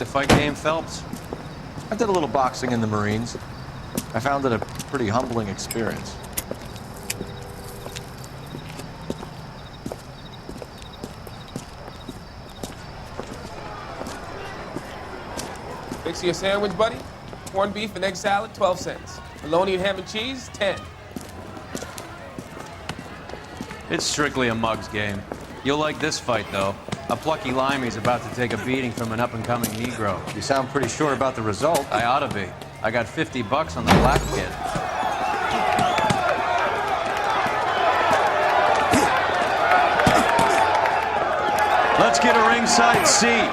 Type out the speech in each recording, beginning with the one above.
to fight game, Phelps? I did a little boxing in the Marines. I found it a pretty humbling experience. Fix you a sandwich, buddy? Corned beef and egg salad, 12 cents. Bologna and ham and cheese, 10. It's strictly a mug's game. You'll like this fight, though. A plucky limey's about to take a beating from an up-and-coming Negro. You sound pretty sure about the result. I ought to be. I got $50 on the black kid. Let's get a ringside seat.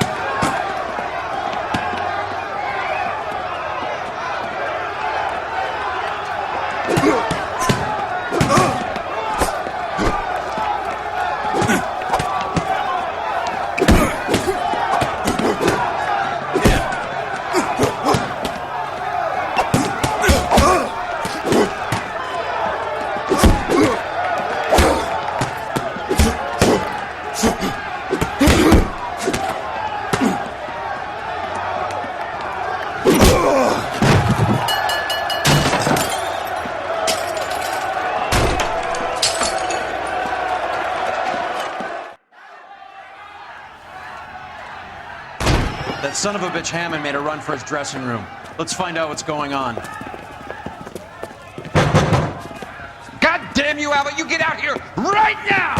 That son of a bitch Hammond made a run for his dressing room. Let's find out what's going on. God damn you, Albert! You get out here right now!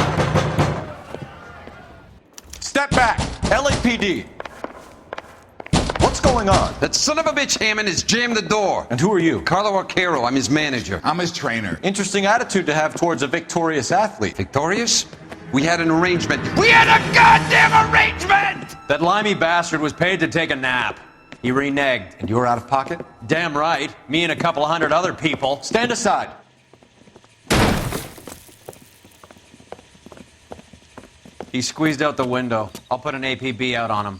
Step back! LAPD! What's going on? That son of a bitch Hammond has jammed the door. And who are you? Carlo Arcaro, I'm his manager. I'm his trainer. Interesting attitude to have towards a victorious athlete. Victorious? We had an arrangement. We had a goddamn arrangement! That limey bastard was paid to take a nap. He reneged. And you were out of pocket? Damn right. Me and a couple hundred other people. Stand aside. He squeezed out the window. I'll put an APB out on him.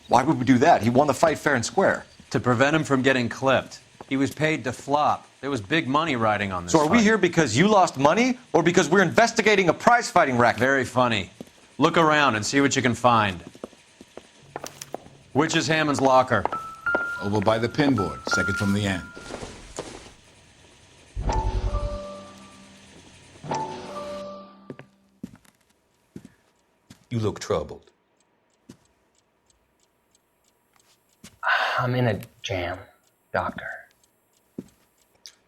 Why would we do that? He won the fight fair and square. To prevent him from getting clipped. He was paid to flop. There was big money riding on this So are we fight. here because you lost money, or because we're investigating a prize-fighting racket? Very funny. Look around and see what you can find. Which is Hammond's locker? Over by the pinboard, second from the end. You look troubled. I'm in a jam, Doctor.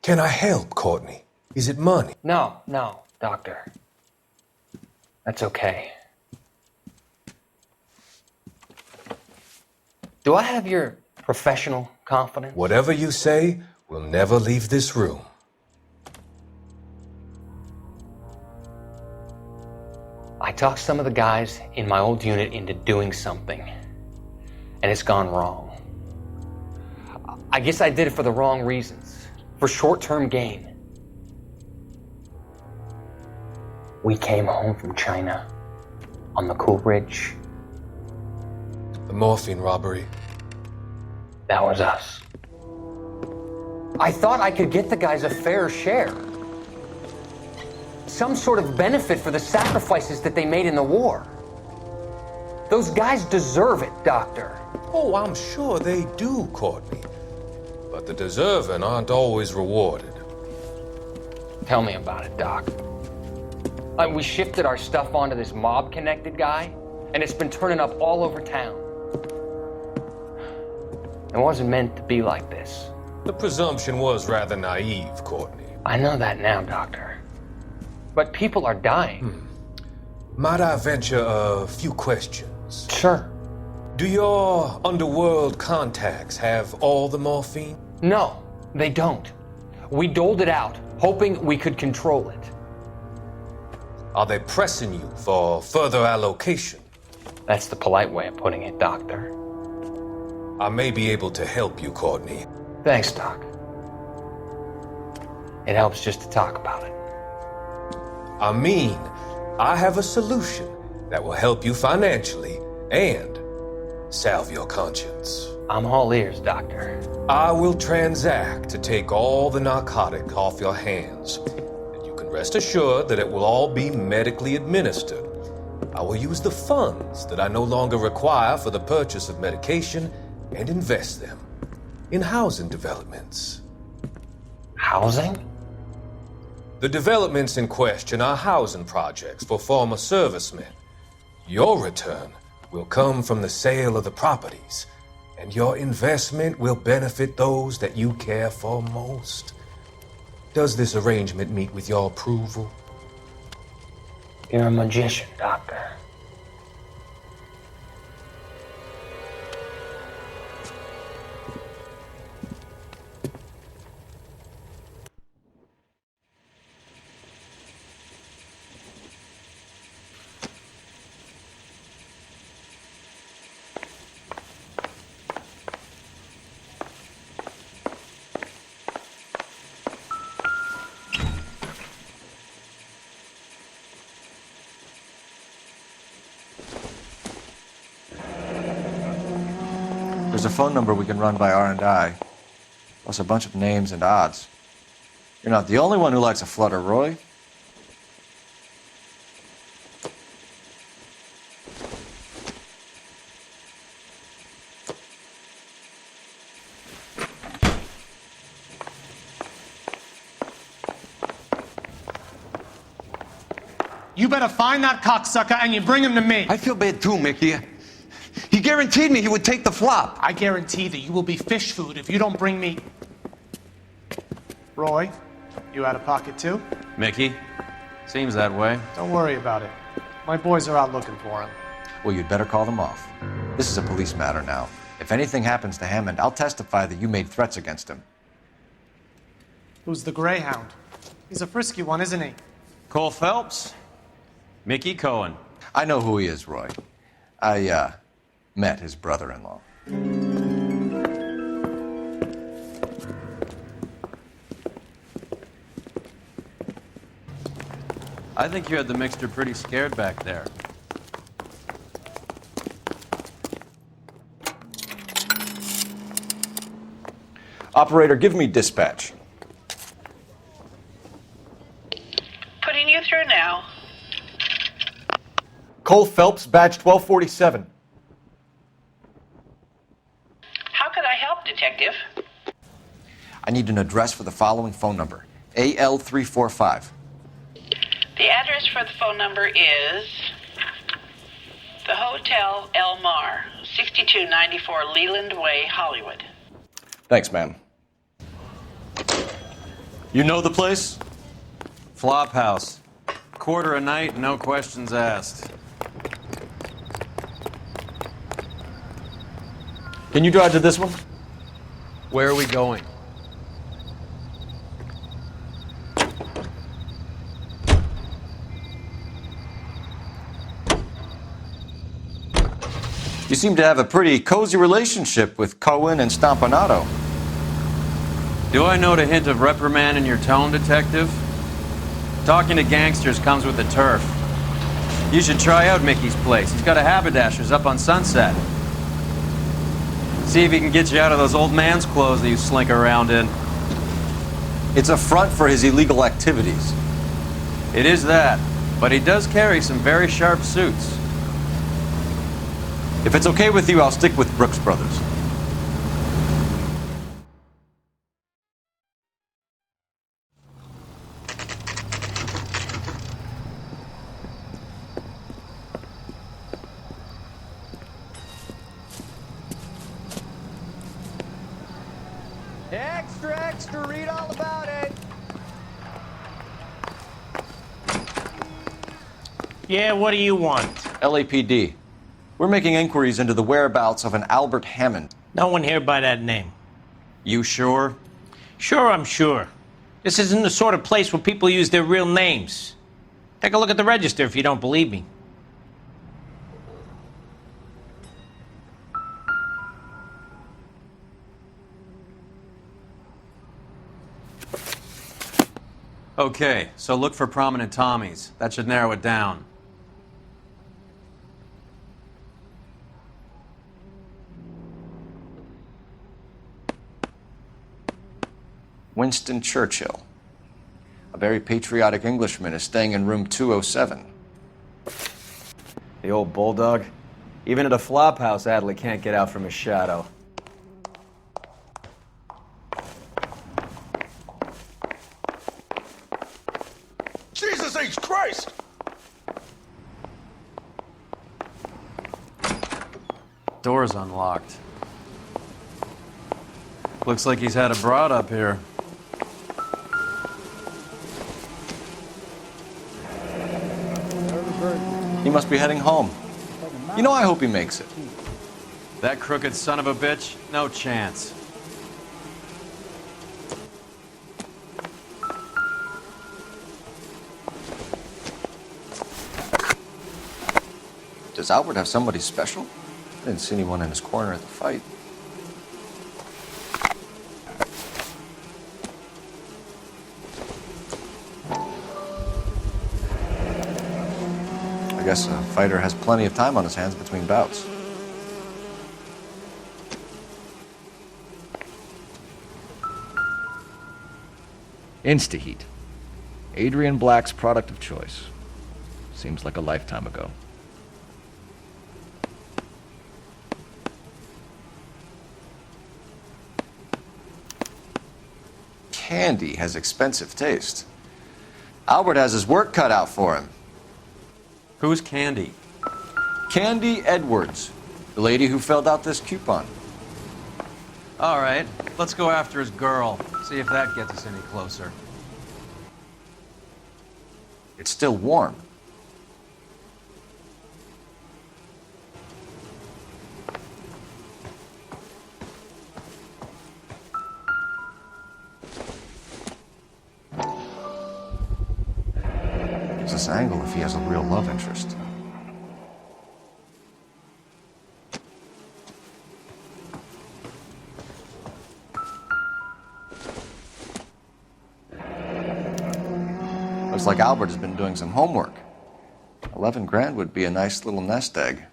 Can I help, Courtney? Is it money? No, Doctor. That's okay. Do I have your professional confidence? Whatever you say, we'll never leave this room. I talked some of the guys in my old unit into doing something, and it's gone wrong. I guess I did it for the wrong reasons, for short-term gain. We came home from China on the Cool Ridge. The morphine robbery. That was us. I thought I could get the guys a fair share. Some sort of benefit for the sacrifices that they made in the war. Those guys deserve it, Doctor. Oh, I'm sure they do, Courtney. But the deserving aren't always rewarded. Tell me about it, Doc. We shifted our stuff onto this mob-connected guy, and it's been turning up all over town. It wasn't meant to be like this. The presumption was rather naive, Courtney. I know that now, Doctor. But people are dying. Might I venture a few questions? Sure. Do your underworld contacts have all the morphine? No, they don't. We doled it out, hoping we could control it. Are they pressing you for further allocation? That's the polite way of putting it, Doctor. I may be able to help you, Courtney. Thanks, Doc. It helps just to talk about it. I mean, I have a solution that will help you financially and salve your conscience. I'm all ears, Doctor. I will transact to take all the narcotic off your hands. And you can rest assured that it will all be medically administered. I will use the funds that I no longer require for the purchase of medication and invest them in housing developments. Housing? The developments in question are housing projects for former servicemen. Your return will come from the sale of the properties, and your investment will benefit those that you care for most. Does this arrangement meet with your approval? You're a magician, Doctor. There's a phone number we can run by R&I, plus a bunch of names and odds. You're not the only one who likes a flutter, Roy. You better find that cocksucker and you bring him to me. I feel bad too, Mickey. He guaranteed me he would take the flop. I guarantee that you will be fish food if you don't bring me... Roy, you out of pocket too? Mickey? Seems that way. Don't worry about it. My boys are out looking for him. Well, you'd better call them off. This is a police matter now. If anything happens to Hammond, I'll testify that you made threats against him. Who's the Greyhound? He's a frisky one, isn't he? Cole Phelps? Mickey Cohen. I know who he is, Roy. I, met his brother-in-law. I think you had the mixture pretty scared back there. Operator, give me dispatch. Putting you through now. Cole Phelps, badge 1247. How could I help, Detective? I need an address for the following phone number. AL345. The address for the phone number is the Hotel El Mar, 6294 Leland Way, Hollywood. Thanks, ma'am. You know the place? Flop house. Quarter a night, no questions asked. Can you drive to this one? Where are we going? You seem to have a pretty cozy relationship with Cohen and Stompanato. Do I note a hint of reprimand in your tone, Detective? Talking to gangsters comes with the turf. You should try out Mickey's place. He's got a haberdasher's up on Sunset. See if he can get you out of those old man's clothes that you slink around in. It's a front for his illegal activities. It is that, but he does carry some very sharp suits. If it's okay with you, I'll stick with Brooks Brothers. Extra, read all about it. Yeah, what do you want? LAPD. We're making inquiries into the whereabouts of an Albert Hammond. No one here by that name. You sure? Sure, I'm sure. This isn't the sort of place where people use their real names. Take a look at the register if you don't believe me. Okay, so look for prominent Tommies. That should narrow it down. Winston Churchill. A very patriotic Englishman is staying in room 207. The old bulldog. Even at a flop house, Adley can't get out from his shadow. Jesus H. Christ! Door's unlocked. Looks like he's had a broad up here. He must be heading home. You know, I hope he makes it. That crooked son of a bitch? No chance. Does Albert have somebody special? I didn't see anyone in his corner at the fight. I guess a fighter has plenty of time on his hands between bouts. Instaheat. Adrian Black's product of choice. Seems like a lifetime ago. Candy has expensive taste. Albert has his work cut out for him. Who's Candy? Candy Edwards, the lady who filled out this coupon. All right, let's go after his girl. See if that gets us any closer. It's still warm. Use this angle if he has a real love interest. Looks like Albert has been doing some homework. 11 grand would be a nice little nest egg.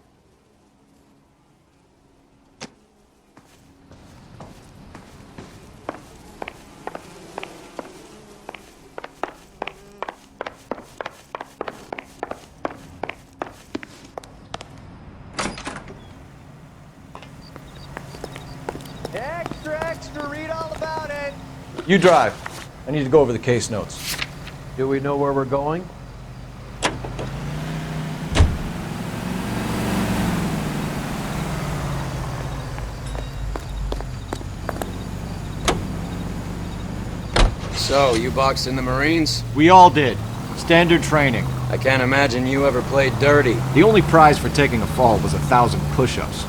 Extra, read all about it. You drive. I need to go over the case notes. Do we know where we're going? So, you boxed in the Marines? We all did. Standard training. I can't imagine you ever played dirty. The only prize for taking a fall was 1,000 push-ups.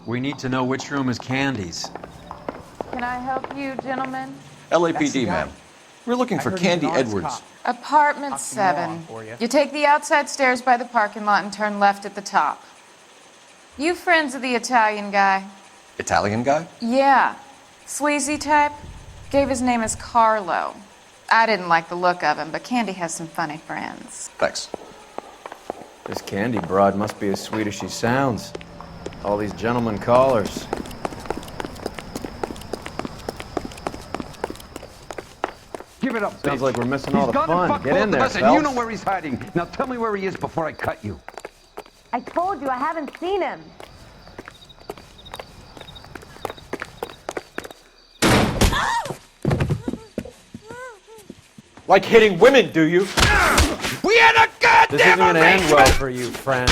We need to know which room is Candy's. Can I help you, gentlemen? LAPD, ma'am. We're looking for Candy Edwards. Apartment 7. You take the outside stairs by the parking lot and turn left at the top. You friends of the Italian guy? Italian guy? Yeah. Sleazy type? Gave his name as Carlo. I didn't like the look of him, but Candy has some funny friends. Thanks. This Candy broad must be as sweet as she sounds. All these gentlemen callers. Give it up, Sounds bitch. like we're missing all the fun. Get in there, Listen, Phelps. you know where he's hiding. Now tell me where he is before I cut you. I told you I haven't seen him. Like hitting women, do you? We had a goddamn This isn't gonna end arrangement! well for you, friend.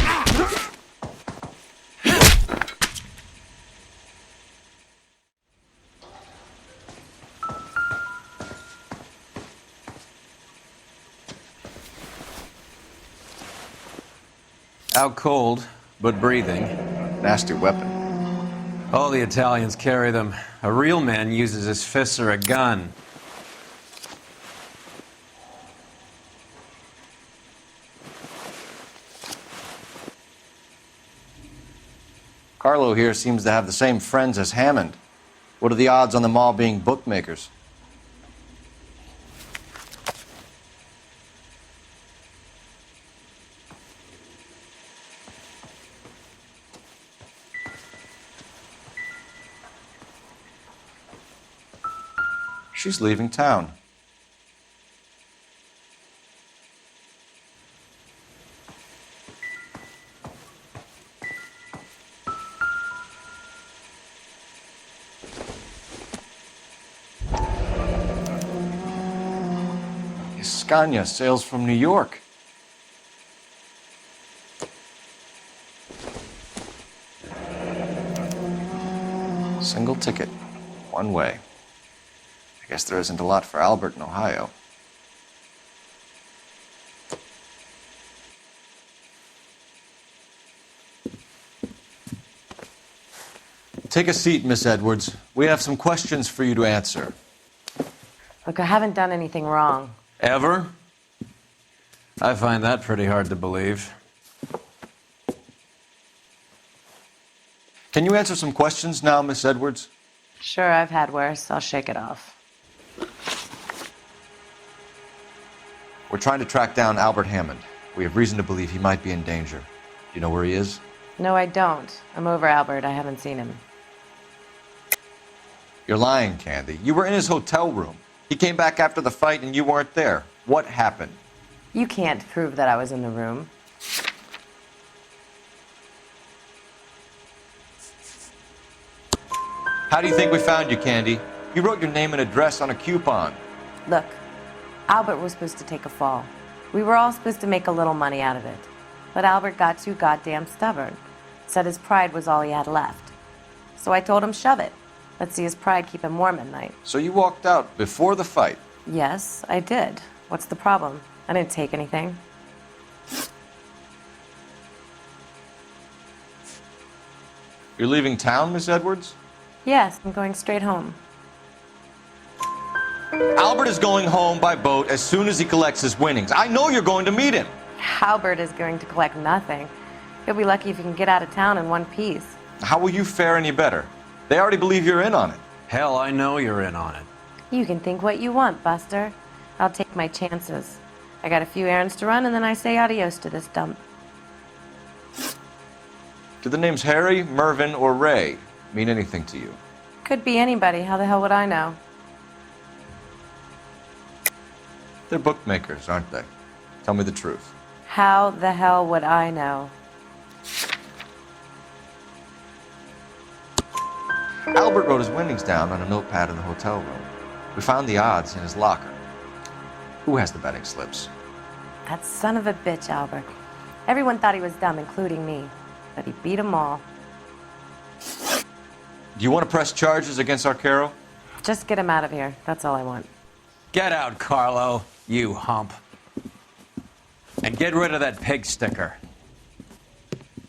Out cold, but breathing. Nasty weapon. All the Italians carry them. A real man uses his fists or a gun. Carlo here seems to have the same friends as Hammond. What are the odds on them all being bookmakers? She's leaving town. Scania sails from New York. Single ticket, one way. I guess there isn't a lot for Albert in Ohio. Take a seat, Miss Edwards. We have some questions for you to answer. Look, I haven't done anything wrong. Ever? I find that pretty hard to believe. Can you answer some questions now, Miss Edwards? Sure, I've had worse. I'll shake it off. We're trying to track down Albert Hammond. We have reason to believe he might be in danger. Do you know where he is? No, I don't. I'm over Albert. I haven't seen him. You're lying, Candy. You were in his hotel room. He came back after the fight and you weren't there. What happened? You can't prove that I was in the room. How do you think we found you, Candy? You wrote your name and address on a coupon. Look, Albert was supposed to take a fall. We were all supposed to make a little money out of it. But Albert got too goddamn stubborn. Said his pride was all he had left. So I told him, shove it. Let's see his pride keep him warm at night. So you walked out before the fight? Yes, I did. What's the problem? I didn't take anything. You're leaving town, Miss Edwards? Yes, I'm going straight home. Albert is going home by boat as soon as he collects his winnings. I know you're going to meet him. Albert is going to collect nothing. He'll be lucky if he can get out of town in one piece. How will you fare any better? They already believe you're in on it. Hell, I know you're in on it. You can think what you want, Buster. I'll take my chances. I got a few errands to run, and then I say adios to this dump. Do the names Harry, Mervyn, or Ray mean anything to you? Could be anybody. How the hell would I know? They're bookmakers, aren't they? Tell me the truth. How the hell would I know? Albert wrote his winnings down on a notepad in the hotel room. We found the odds in his locker. Who has the betting slips? That son of a bitch, Albert. Everyone thought he was dumb, including me. But he beat them all. Do you want to press charges against Arcaro? Just get him out of here. That's all I want. Get out, Carlo, you hump. And get rid of that pig sticker.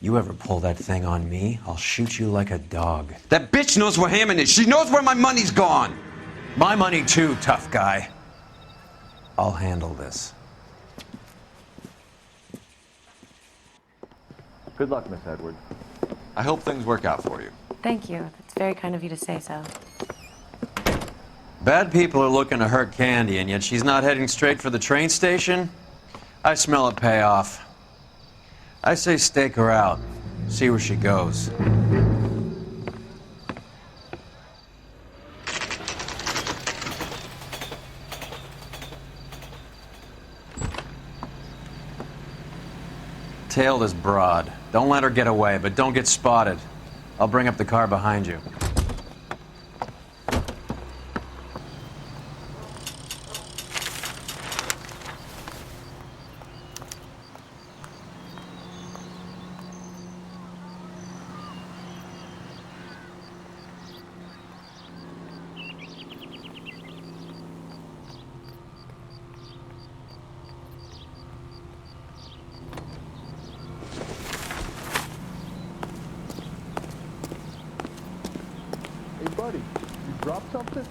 You ever pull that thing on me, I'll shoot you like a dog. That bitch knows where Hammond is. She knows where my money's gone. My money too, tough guy. I'll handle this. Good luck, Miss Edwards. I hope things work out for you. Thank you. It's very kind of you to say so. Bad people are looking to hurt Candy, and yet she's not heading straight for the train station? I smell a payoff. I say stake her out. See where she goes. Tail this broad. Don't let her get away, but don't get spotted. I'll bring up the car behind you. Hey, buddy, you dropped something?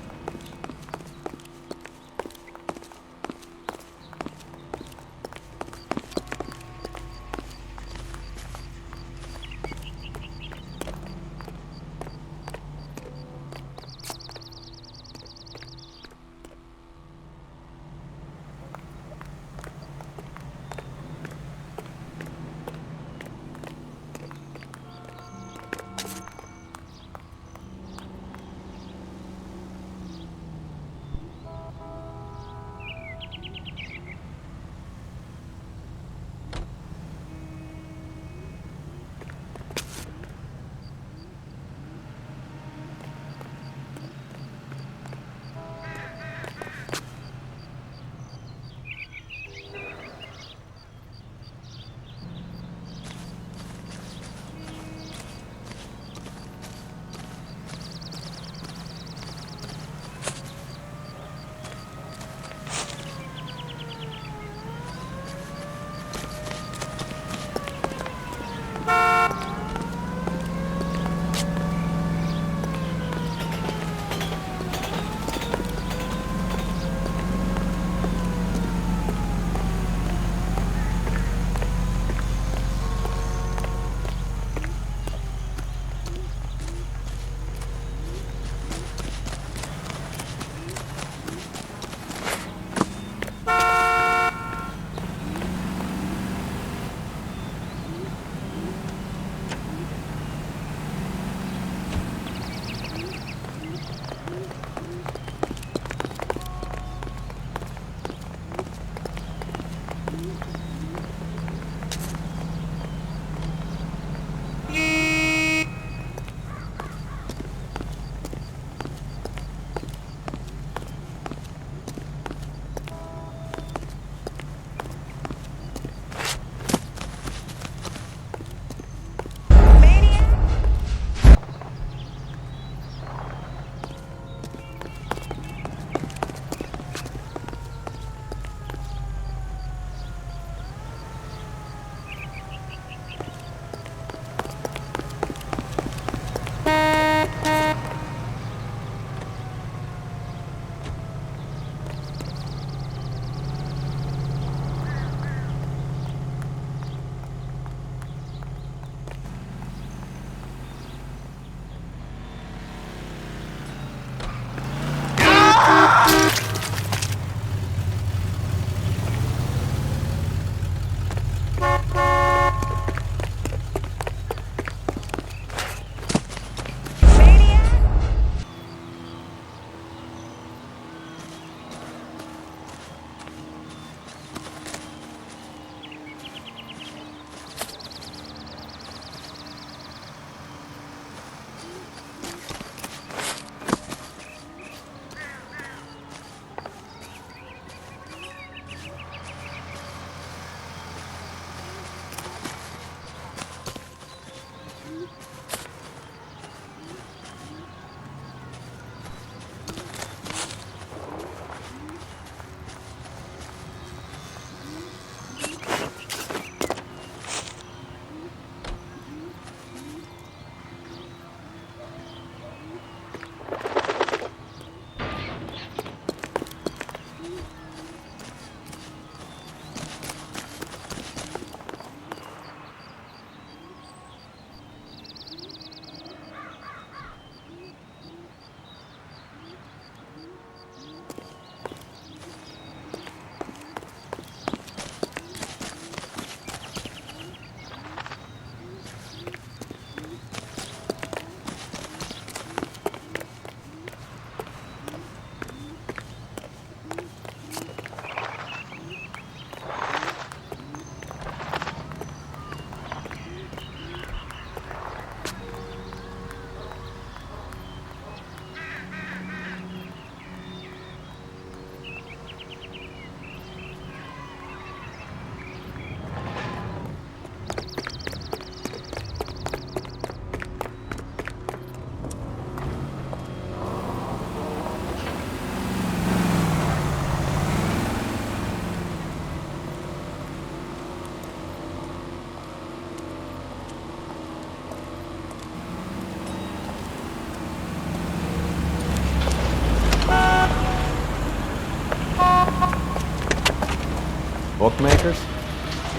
Bookmakers?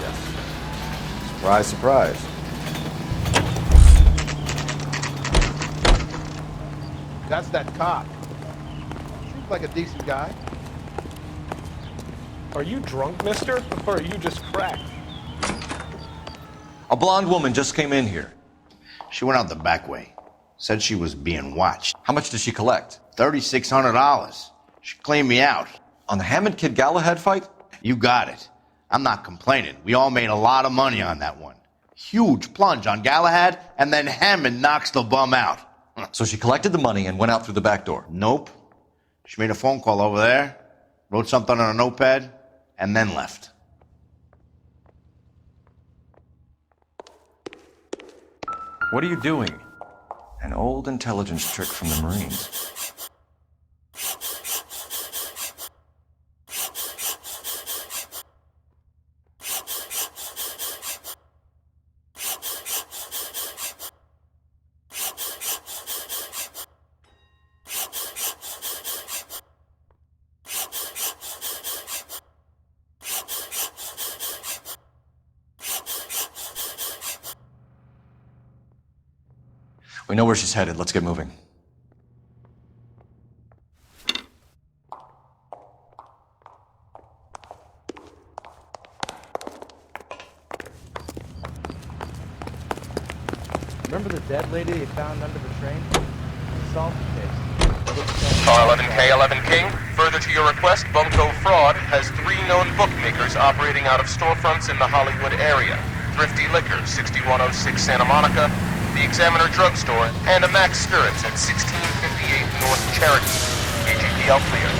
Yes. Surprise, surprise. That's that cop. Seems like a decent guy. Are you drunk, mister? Or are you just cracked? A blonde woman just came in here. She went out the back way. Said she was being watched. How much did she collect? $3,600. She cleaned me out. On the Hammond Kid Galahad fight? You got it. I'm not complaining. We all made a lot of money on that one. Huge plunge on Galahad, and then Hammond knocks the bum out. So she collected the money and went out through the back door? Nope. She made a phone call over there, wrote something on a notepad, and then left. What are you doing? An old intelligence trick from the Marines. We know where she's headed. Let's get moving. Remember the dead lady they found under the train? Solved the case. Car 11K, 11 King. Further to your request, Bunko Fraud has 3 known bookmakers operating out of storefronts in the Hollywood area. Thrifty Liquor, 6106 Santa Monica, the Examiner Drugstore, and a Max Spirits at 1658 North Cherokee. AGPL clear.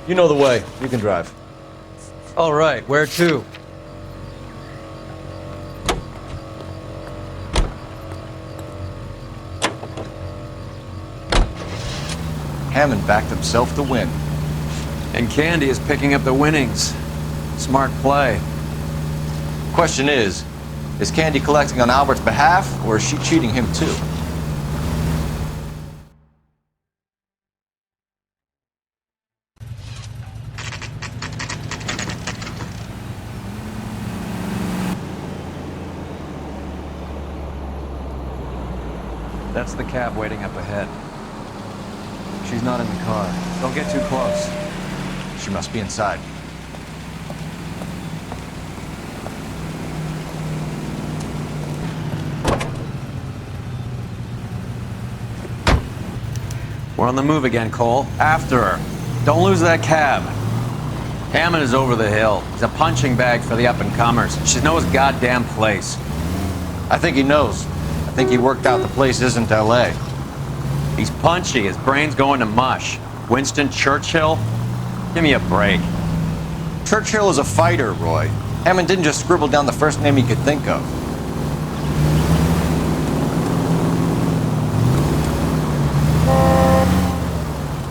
You know the way. You can drive. All right, where to? Hammond backed himself to win. And Candy is picking up the winnings. Smart play. Question is Candy collecting on Albert's behalf, or is she cheating him too? That's the cab waiting up ahead. She's not in the car. Don't get too close. She must be inside. We're on the move again, Cole. After her. Don't lose that cab. Hammond is over the hill. He's a punching bag for the up-and-comers. She knows his goddamn place. I think he knows. I think he worked out the place isn't L.A. He's punchy. His brain's going to mush. Winston Churchill? Give me a break. Churchill is a fighter, Roy. Hammond didn't just scribble down the first name he could think of.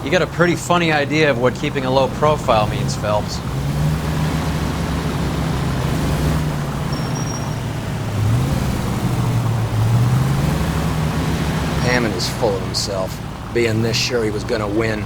You got a pretty funny idea of what keeping a low profile means, Phelps. Hammond was full of himself, being this sure he was gonna win.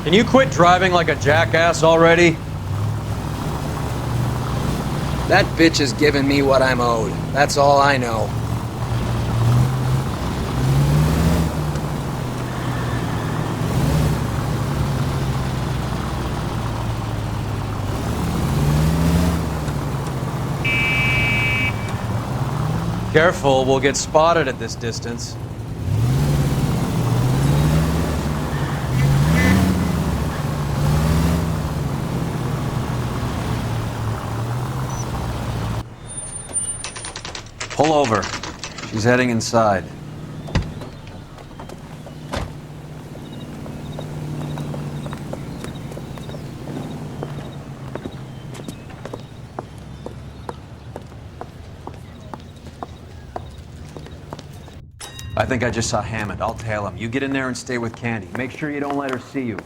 Can you quit driving like a jackass already? That bitch is giving me what I'm owed. That's all I know. Careful, we'll get spotted at this distance. Pull over. She's heading inside. I think I just saw Hammond. I'll tail him. You get in there and stay with Candy. Make sure you don't let her see you.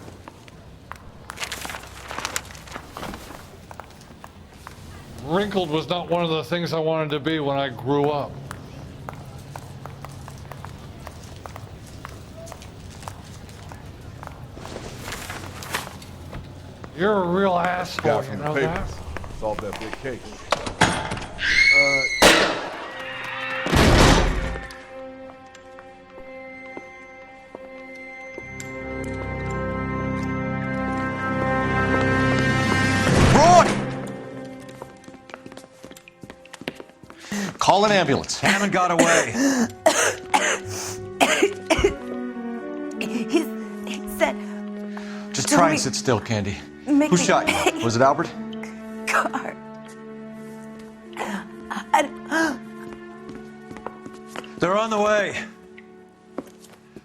Wrinkled was not one of the things I wanted to be when I grew up. You're a real asshole, you know that? Solve that big case. Call an ambulance. Hammond got away. He said... Just try and sit still, Candy. Mickey. Who shot you? Was it Albert? Car. They're on the way.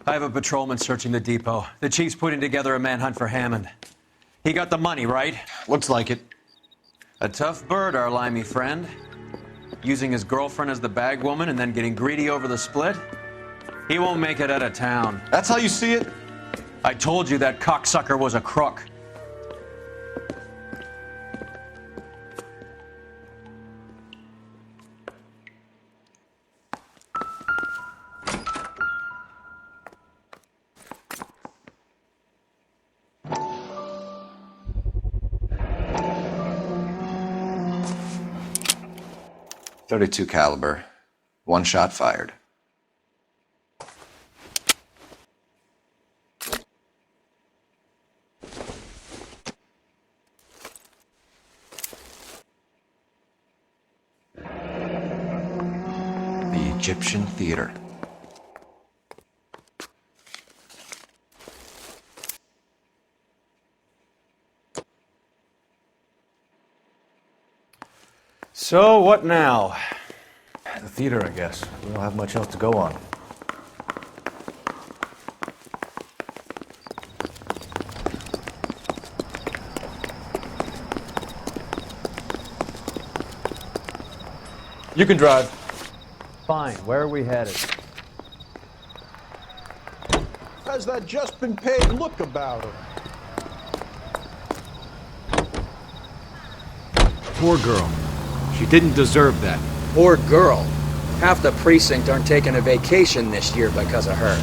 I have a patrolman searching the depot. The chief's putting together a manhunt for Hammond. He got the money, right? Looks like it. A tough bird, our limey friend. Using his girlfriend as the bag woman and then getting greedy over the split? He won't make it out of town. That's how you see it? I told you that cocksucker was a crook. .32 caliber. One shot fired. The Egyptian Theater. So, what now? The theater, I guess. We don't have much else to go on. You can drive. Fine. Where are we headed? Has that just been paid look about him? Poor girl. She didn't deserve that. Poor girl. Half the precinct aren't taking a vacation this year because of her.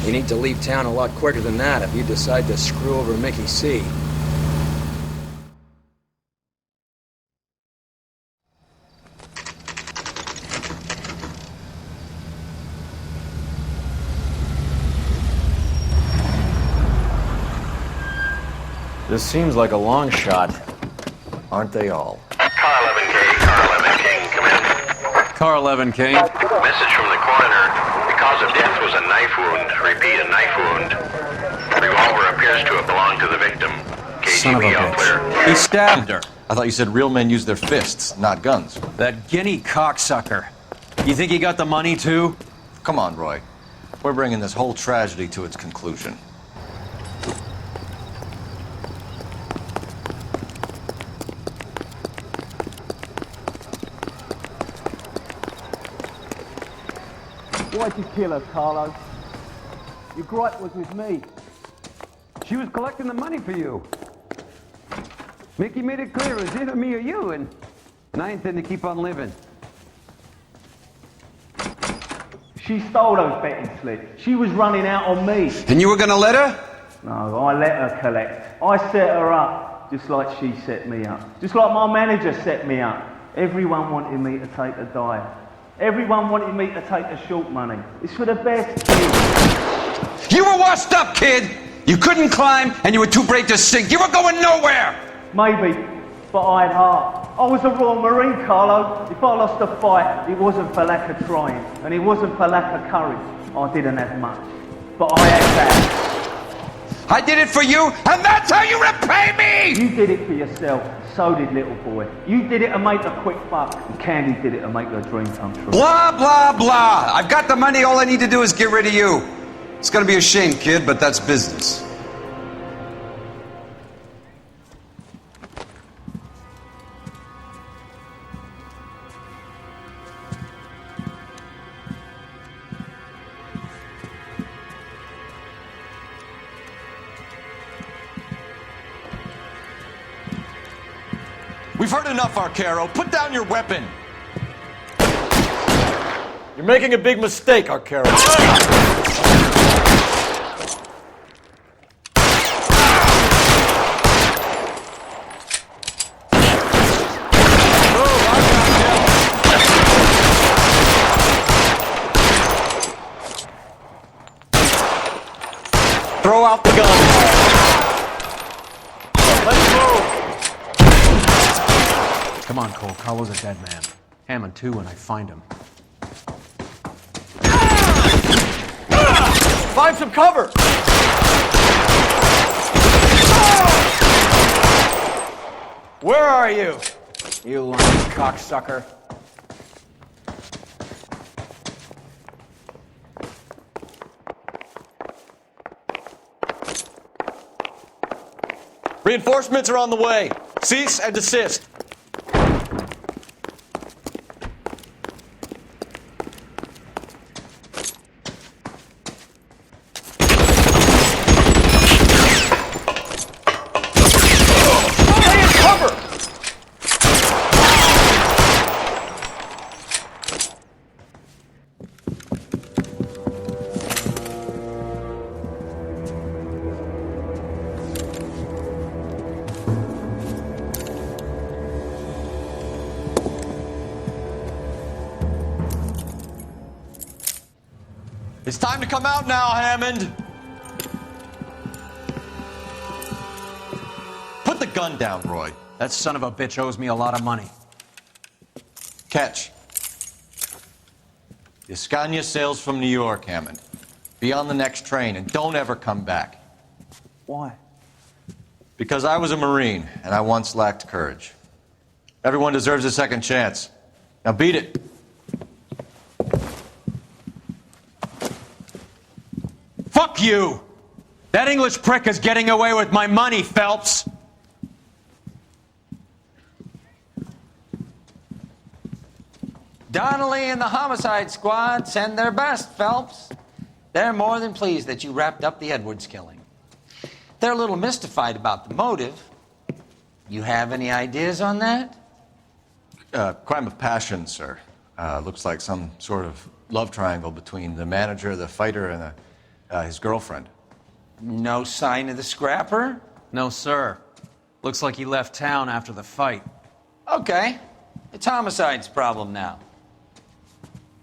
You need to leave town a lot quicker than that if you decide to screw over Mickey C. This seems like a long shot. Aren't they all? Car 11K, Car 11 King, come in. Car 11 King. Message from the coroner. The cause of death was a knife wound. Repeat, a knife wound. The revolver appears to have belonged to the victim. Son of a KGB all clear. bitch. He stabbed her. I thought you said real men use their fists, not guns. That guinea cocksucker. You think he got the money too? Come on, Roy. We're bringing this whole tragedy to its conclusion. Why'd you kill her, Carlo? Your gripe was with me. She was collecting the money for you. Mickey made it clear it was either me or you, and I intend to keep on living. She stole those betting slips. She was running out on me. And you were gonna let her? No, I let her collect. I set her up, just like she set me up. Just like my manager set me up. Everyone wanted me to take a dive. Everyone wanted me to take the short money. It's for the best kid. You were washed up, kid! You couldn't climb, and you were too brave to sink. You were going nowhere! Maybe. but I had heart. I was a Royal Marine, Carlo. If I lost a fight, it wasn't for lack of trying, and it wasn't for lack of courage. I didn't have much, but I had that. I did it for you, and that's how you repay me! You did it for yourself, so did little boy. You did it to make a quick buck, and Candy did it to make her dream come true. Blah, blah, blah. I've got the money, all I need to do is get rid of you. It's gonna be a shame, kid, but that's business. We've heard enough, Arcaro. Put down your weapon. You're making a big mistake, Arcaro. Throw out the gun. Let's move. Come on, Cole. Carlo's a dead man. Hammond, too, when I find him. Find some cover! Where are you? You lying cocksucker. Reinforcements are on the way. Cease and desist. It's time to come out now, Hammond. Put the gun down, Roy. That son of a bitch owes me a lot of money. Catch. The Ascania sails from New York, Hammond. Be on the next train and don't ever come back. Why? Because I was a Marine and I once lacked courage. Everyone deserves a second chance. Now beat it. Fuck you! That English prick is getting away with my money, Phelps! Donnelly and the homicide squad send their best, Phelps. They're more than pleased that you wrapped up the Edwards killing. They're a little mystified about the motive. You have any ideas on that? Crime of passion, sir. Looks like some sort of love triangle between the manager, the fighter, and his girlfriend. No sign of the scrapper? No, sir. Looks like he left town after the fight. Okay. It's homicide's problem now.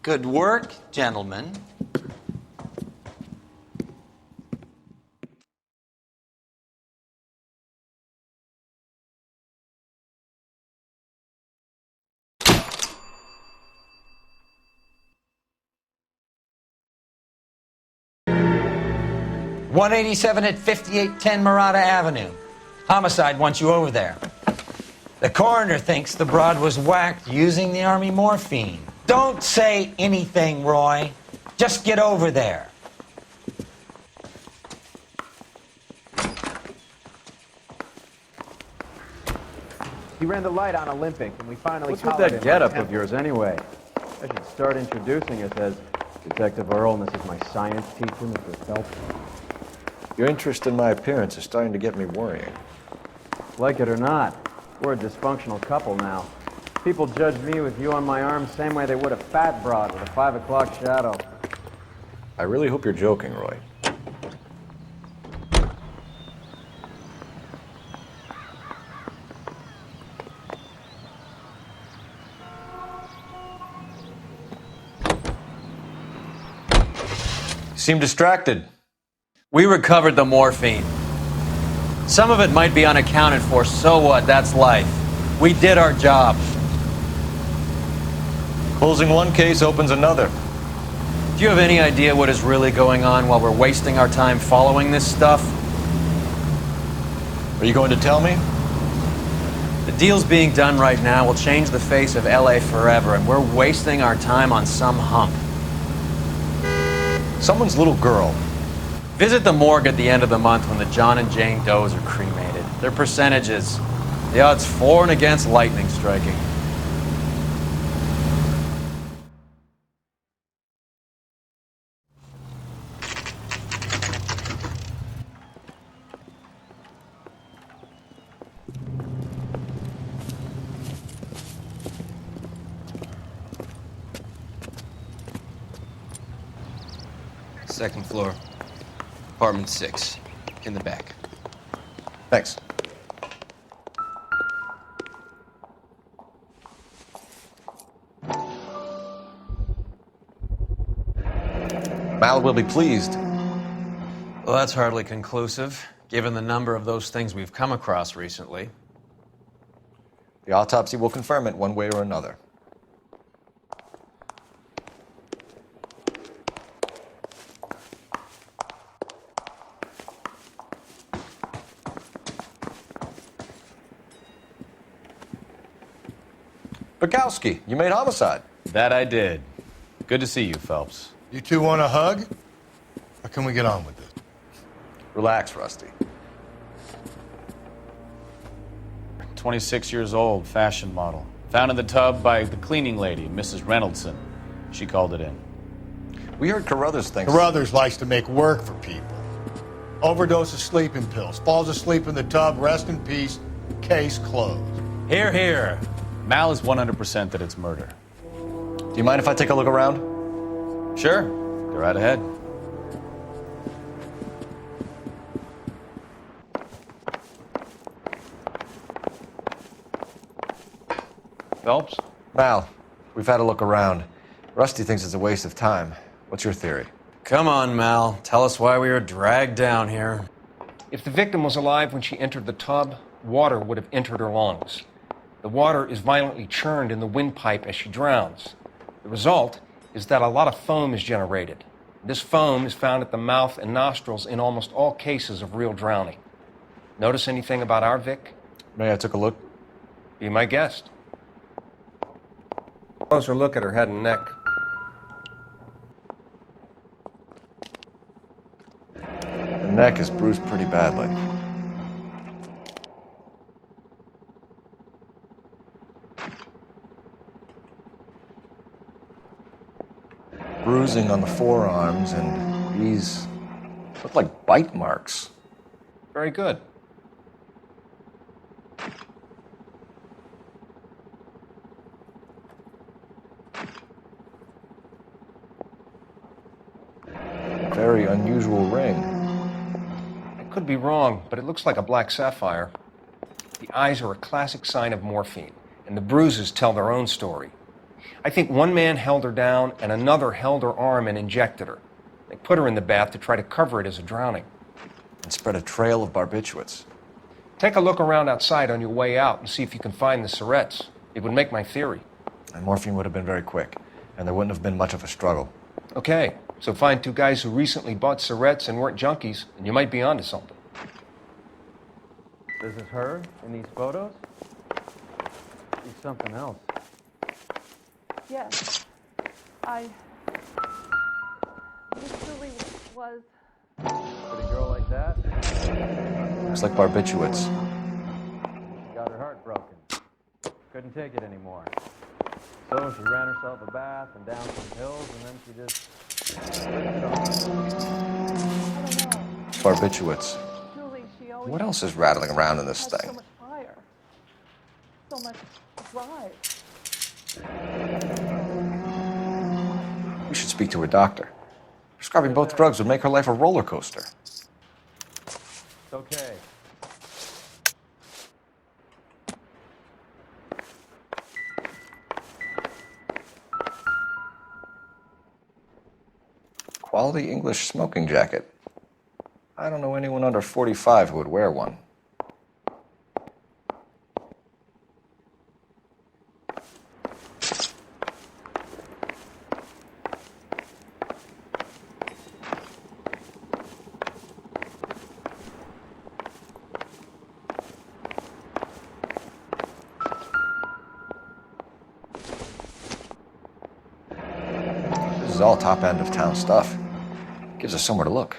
Good work, gentlemen. .187 at 5810 Murata Avenue. Homicide wants you over there. The coroner thinks the broad was whacked using the Army morphine. Don't say anything, Roy. Just get over there. He ran the light on Olympic, and we finally What's with collared that him getup on of yours anyway? I should start introducing us as Detective Earl, and this is my science teacher, Mr. Phelps. Your interest in my appearance is starting to get me worrying. Like it or not, we're a dysfunctional couple now. People judge me with you on my arm same way they would a fat broad with a 5 o'clock shadow. I really hope you're joking, Roy. You seem distracted. We recovered the morphine. Some of it might be unaccounted for, so what? That's life. We did our job. Closing one case opens another. Do you have any idea what is really going on while we're wasting our time following this stuff? Are you going to tell me? The deals being done right now will change the face of LA forever, and we're wasting our time on some hump. Someone's little girl. Visit the morgue at the end of the month when the John and Jane Does are cremated. Their percentages. The odds for and against lightning striking. Second floor. Apartment 6. In the back. Thanks. Mal will be pleased. Well, that's hardly conclusive, given the number of those things we've come across recently. The autopsy will confirm it one way or another. Bukowski, you made homicide. That I did. Good to see you, Phelps. You two want a hug? Or can we get on with this? Relax, Rusty. 26 years old, fashion model. Found in the tub by the cleaning lady, Mrs. Reynoldson. She called it in. We heard Carruthers thinks... Carruthers likes to make work for people. Overdose of sleeping pills. Falls asleep in the tub. Rest in peace. Case closed. Here, here. Mal is 100% that it's murder. Do you mind if I take a look around? Sure. Go right ahead. Phelps? Mal, we've had a look around. Rusty thinks it's a waste of time. What's your theory? Come on, Mal. Tell us why we were dragged down here. If the victim was alive when she entered the tub, water would have entered her lungs. The water is violently churned in the windpipe as she drowns. The result is that a lot of foam is generated. This foam is found at the mouth and nostrils in almost all cases of real drowning. Notice anything about our Vic? May I take a look? Be my guest. Closer look at her head and neck. The neck is bruised pretty badly. Bruising on the forearms, and these look like bite marks. Very good. Very unusual ring. I could be wrong, but it looks like a black sapphire. The eyes are a classic sign of morphine, and the bruises tell their own story. I think one man held her down and another held her arm and injected her. They put her in the bath to try to cover it as a drowning. And spread a trail of barbiturates. Take a look around outside on your way out and see if you can find the syrettes. It would make my theory. And morphine would have been very quick, and there wouldn't have been much of a struggle. Okay, so find two guys who recently bought syrettes and weren't junkies, and you might be onto something. This is her in these photos? She's something else. Yes. This really was... Pretty girl like that? Looks like barbiturates. She got her heart broken. Couldn't take it anymore. So she ran herself a bath and down some pills, and then she just... Barbiturates. Julie, she always... What else is rattling around in this has thing? so much fire. So much drive. We should speak to her doctor. Prescribing both drugs would make her life a roller coaster. It's okay. Quality English smoking jacket. I don't know anyone under 45 who would wear one. is all top end of town stuff. Gives us somewhere to look.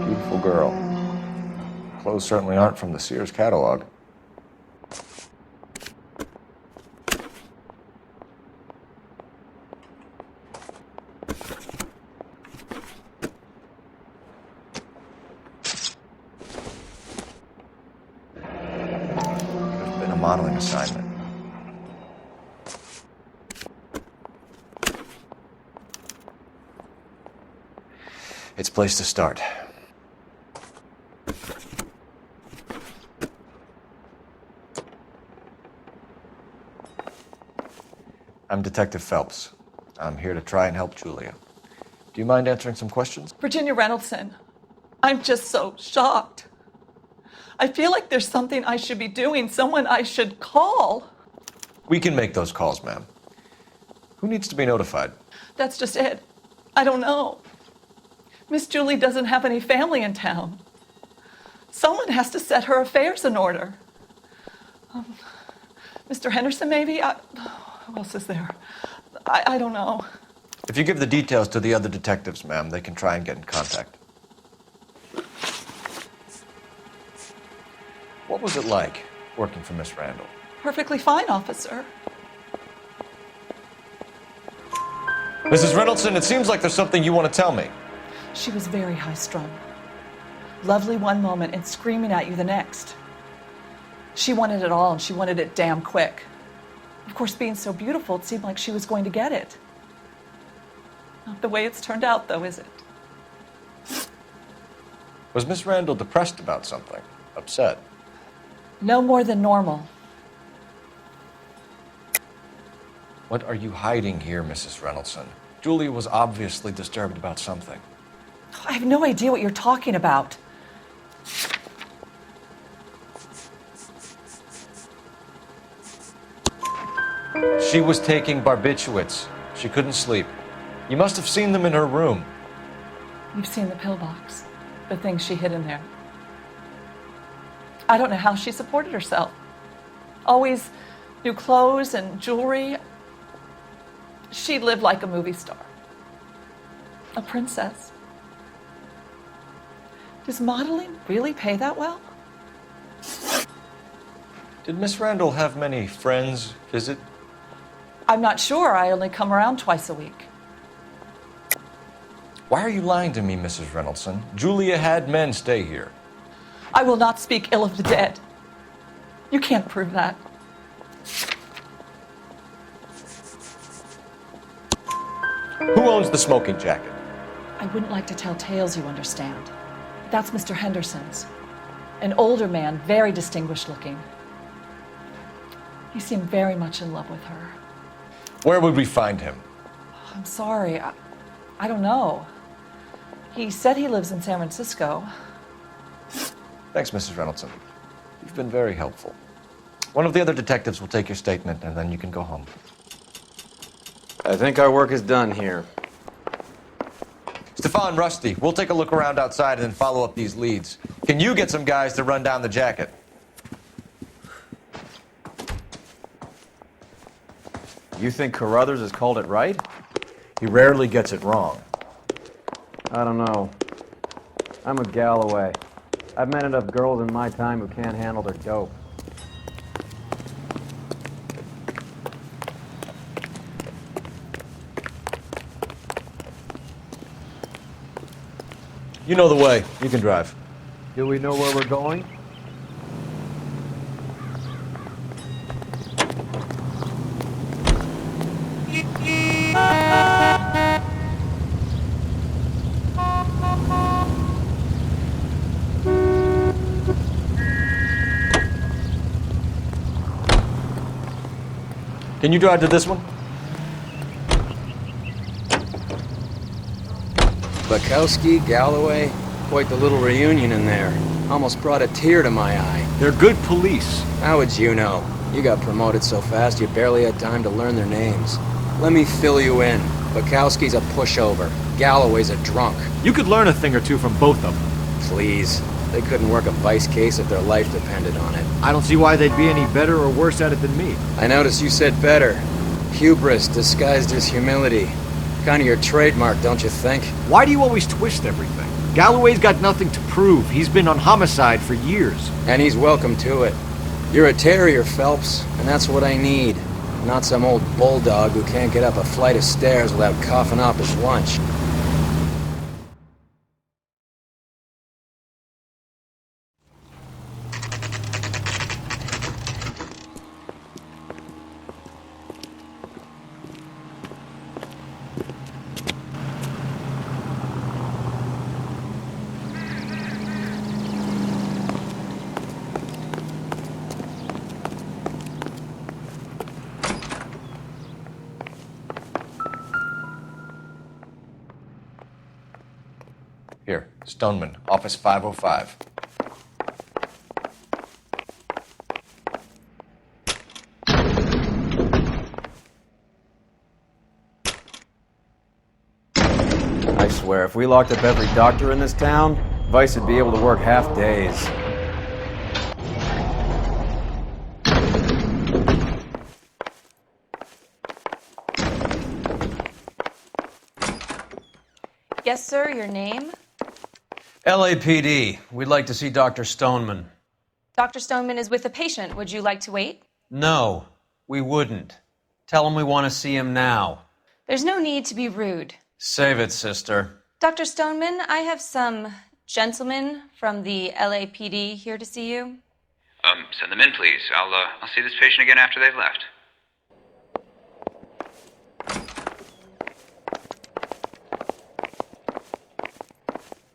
Beautiful girl. Clothes certainly aren't from the Sears catalog. There's been a modeling assignment. It's a place to start. I'm Detective Phelps. I'm here to try and help Julia. Do you mind answering some questions? Virginia Reynoldson, I'm just so shocked. I feel like there's something I should be doing, someone I should call. We can make those calls, ma'am. Who needs to be notified? That's just it. I don't know. Miss Julie doesn't have any family in town. Someone has to set her affairs in order. Mr. Henderson, maybe? Who else is there? I don't know. If you give the details to the other detectives, ma'am, they can try and get in contact. What was it like working for Miss Randall? Perfectly fine, officer. Mrs. Reynoldson, it seems like there's something you want to tell me. She was very high-strung. Lovely one moment and screaming at you the next. She wanted it all, and she wanted it damn quick. Of course, being so beautiful, it seemed like she was going to get it. Not the way it's turned out, though, is it? Was Miss Randall depressed about something? Upset? No more than normal. What are you hiding here, Mrs. Reynoldson? Julia was obviously disturbed about something. I have no idea what you're talking about. She was taking barbiturates. She couldn't sleep. You must have seen them in her room. You've seen the pillbox, the things she hid in there. I don't know how she supported herself. Always new clothes and jewelry. She lived like a movie star. A princess. Does modeling really pay that well? Did Miss Randall have many friends visit? I'm not sure. I only come around twice a week. Why are you lying to me, Mrs. Reynoldson? Julia had men stay here. I will not speak ill of the dead. You can't prove that. Who owns the smoking jacket? I wouldn't like to tell tales, you understand. That's Mr. Henderson's. An older man, very distinguished looking. He seemed very much in love with her. Where would we find him? I'm sorry. I don't know. He said he lives in San Francisco. Thanks, Mrs. Reynoldson. You've been very helpful. One of the other detectives will take your statement, and then you can go home. I think our work is done here. Stefan, Rusty, we'll take a look around outside and then follow up these leads. Can you get some guys to run down the jacket? You think Carruthers has called it right? He rarely gets it wrong. I don't know. I'm a Galloway. I've met enough girls in my time who can't handle their dope. You know the way. You can drive. Do we know where we're going? Can you drive to this one? Bukowski, Galloway, quite the little reunion in there. Almost brought a tear to my eye. They're good police. How would you know? You got promoted so fast you barely had time to learn their names. Let me fill you in. Bukowski's a pushover. Galloway's a drunk. You could learn a thing or two from both of them. Please. They couldn't work a vice case if their life depended on it. I don't see why they'd be any better or worse at it than me. I noticed you said better. Hubris disguised as humility. Kind of your trademark, don't you think? Why do you always twist everything? Galloway's got nothing to prove. He's been on homicide for years. And he's welcome to it. You're a terrier, Phelps, and that's what I need. Not some old bulldog who can't get up a flight of stairs without coughing up his lunch. Here, Stoneman, office 505. I swear, if we locked up every doctor in this town, Vice would be able to work half days. Yes, sir, your name? LAPD. We'd like to see Dr. Stoneman. Dr. Stoneman is with a patient. Would you like to wait? No, we wouldn't. Tell him we want to see him now. There's no need to be rude. Save it, sister. Dr. Stoneman, I have some gentlemen from the LAPD here to see you. Send them in, please. I'll see this patient again after they've left.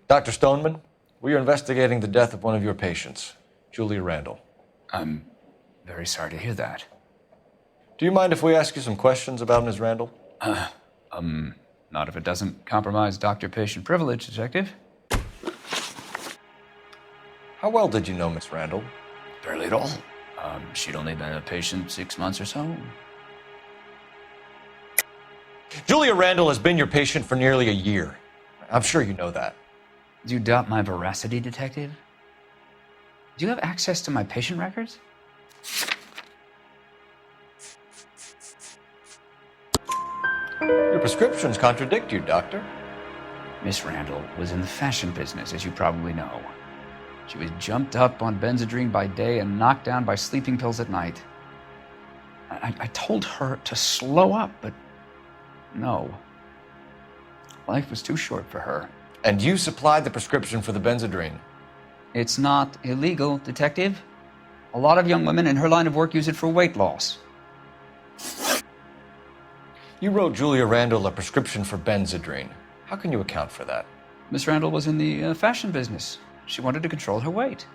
Dr. Stoneman, we are investigating the death of one of your patients, Julia Randall. I'm very sorry to hear that. Do you mind if we ask you some questions about Ms. Randall? Not if it doesn't compromise doctor-patient privilege, Detective. How well did you know Miss Randall? Barely at all. She'd only been a patient 6 months or so. Julia Randall has been your patient for nearly a year. I'm sure you know that. Do you doubt my veracity, Detective? Do you have access to my patient records? Your prescriptions contradict you, Doctor. Miss Randall was in the fashion business, as you probably know. She was jumped up on Benzedrine by day and knocked down by sleeping pills at night. I told her to slow up, but no. Life was too short for her. And you supplied the prescription for the Benzedrine? It's not illegal, Detective. A lot of young women in her line of work use it for weight loss. You wrote Julia Randall a prescription for Benzedrine. How can you account for that? Miss Randall was in the fashion business. She wanted to control her weight.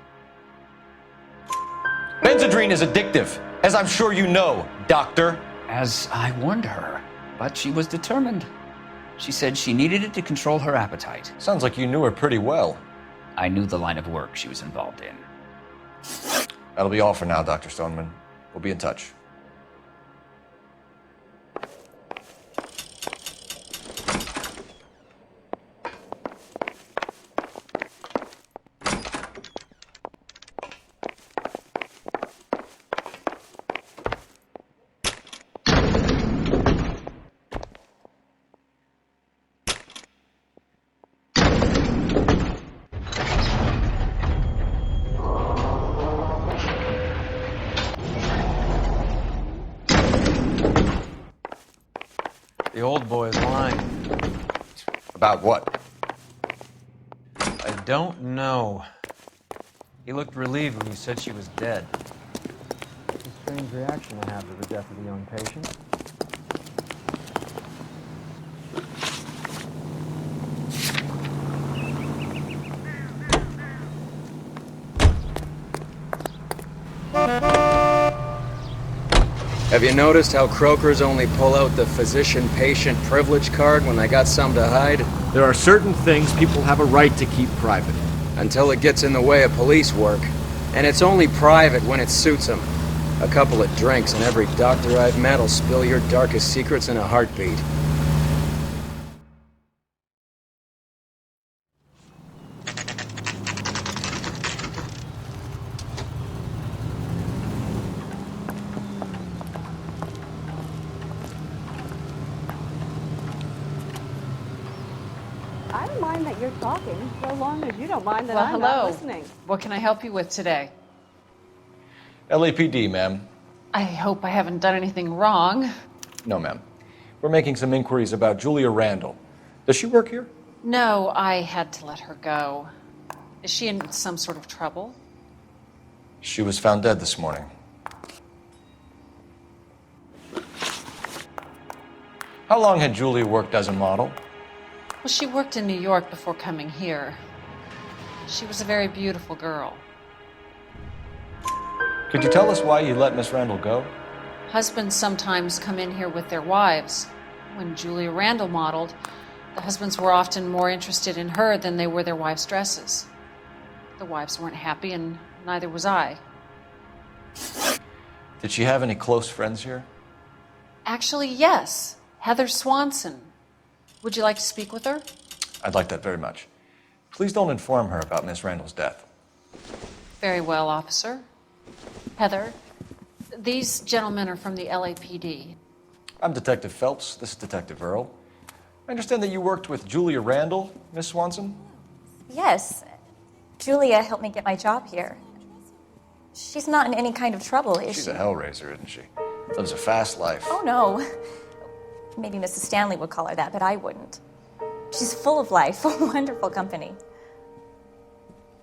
Benzedrine is addictive, as I'm sure you know, Doctor. As I warned her, but she was determined. She said she needed it to control her appetite. Sounds like you knew her pretty well. I knew the line of work she was involved in. That'll be all for now, Dr. Stoneman. We'll be in touch. The old boy is lying. About what? I don't know. He looked relieved when you said she was dead. It's a strange reaction to have to the death of a young patient. Have you noticed how croakers only pull out the physician-patient privilege card when they got something to hide? There are certain things people have a right to keep private. Until it gets in the way of police work. And it's only private when it suits them. A couple of drinks and every doctor I've met will spill your darkest secrets in a heartbeat. you're talking, so long as you don't mind that Well, I'm hello. not listening. What can I help you with today? LAPD, ma'am. I hope I haven't done anything wrong. No, ma'am. We're making some inquiries about Julia Randall. Does she work here? No, I had to let her go. Is she in some sort of trouble? She was found dead this morning. How long had Julia worked as a model? Well, she worked in New York before coming here. She was a very beautiful girl. Could you tell us why you let Miss Randall go? Husbands sometimes come in here with their wives. When Julia Randall modeled, the husbands were often more interested in her than they were their wives' dresses. The wives weren't happy, and neither was I. Did she have any close friends here? Actually, yes. Heather Swanson. Would you like to speak with her? I'd like that very much. Please don't inform her about Miss Randall's death. Very well, officer. Heather, these gentlemen are from the LAPD. I'm Detective Phelps. This is Detective Earl. I understand that you worked with Julia Randall, Miss Swanson? Yes. Julia helped me get my job here. She's not in any kind of trouble, is She's she? a hellraiser, isn't she? Lives a fast life. Oh, no. Maybe Mrs. Stanley would call her that, but I wouldn't. She's full of life, wonderful company.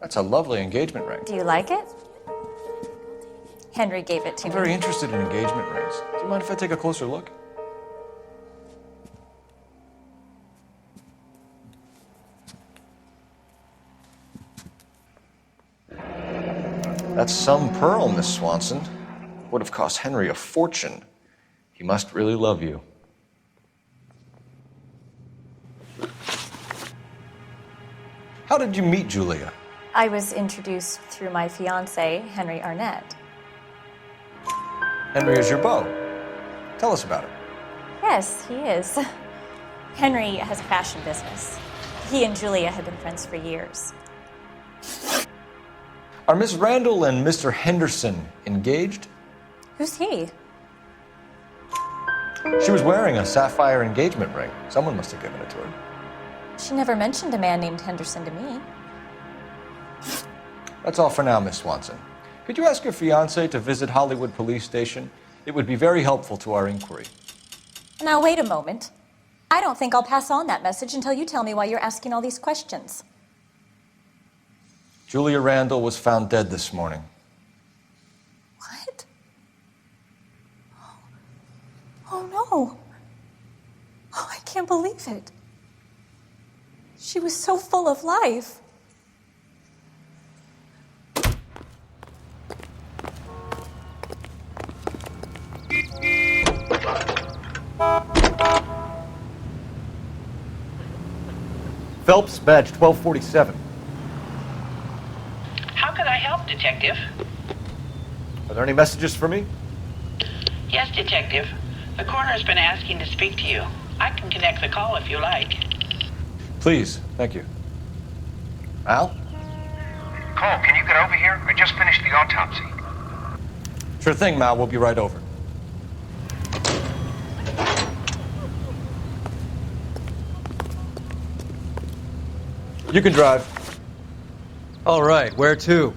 That's a lovely engagement ring. Do you like it? Henry gave it to I'm me. very interested in engagement rings. Do you mind if I take a closer look? That's some pearl, Miss Swanson. Would have cost Henry a fortune. He must really love you. How did you meet Julia? I was introduced through my fiancé, Henry Arnett. Henry is your beau. Tell us about it. Yes, he is. Henry has a fashion business. He and Julia have been friends for years. Are Miss Randall and Mr. Henderson engaged? Who's he? She was wearing a sapphire engagement ring. Someone must have given it to her. She never mentioned a man named Henderson to me. That's all for now, Miss Swanson. Could you ask your fiancé to visit Hollywood Police Station? It would be very helpful to our inquiry. Now, wait a moment. I don't think I'll pass on that message until you tell me why you're asking all these questions. Julia Randall was found dead this morning. What? Oh, no. Oh, I can't believe it. She was so full of life. Phelps, badge 1247. How can I help, Detective? Are there any messages for me? Yes, Detective. The coroner's been asking to speak to you. I can connect the call if you like. Please, thank you. Al? Cole, can you get over here? I just finished the autopsy. Sure thing, Mal. We'll be right over. You can drive. All right, where to?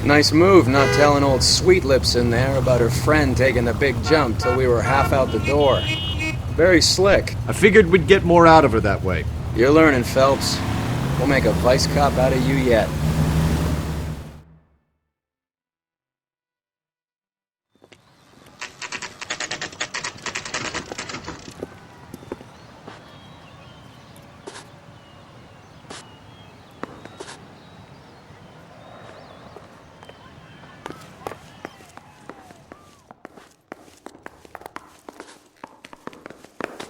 Nice move not telling old Sweet Lips in there about her friend taking the big jump till we were half out the door. Very slick. I figured we'd get more out of her that way. You're learning, Phelps. We'll make a vice cop out of you yet.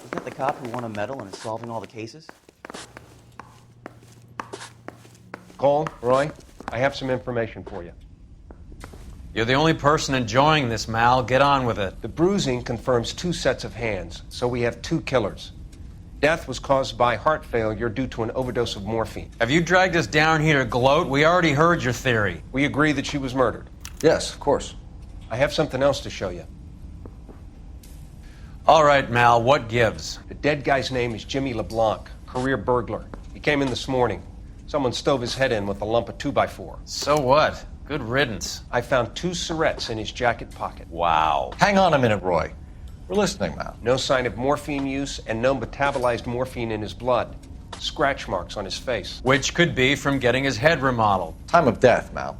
Isn't that the cop who won a medal and is solving all the cases? Cole, Roy, I have some information for you. You're the only person enjoying this, Mal. Get on with it. The bruising confirms 2 sets of hands, so we have 2 killers. Death was caused by heart failure due to an overdose of morphine. Have you dragged us down here to gloat? We already heard your theory. We agree that she was murdered. Yes, of course. I have something else to show you. All right, Mal, what gives? The dead guy's name is Jimmy LeBlanc, career burglar. He came in this morning. Someone stove his head in with a lump of 2x4. So what? Good riddance. I found 2 cigarettes in his jacket pocket. Wow. Hang on a minute, Roy. We're listening now. No sign of morphine use and no metabolized morphine in his blood. Scratch marks on his face. Which could be from getting his head remodeled. Time of death, Mal.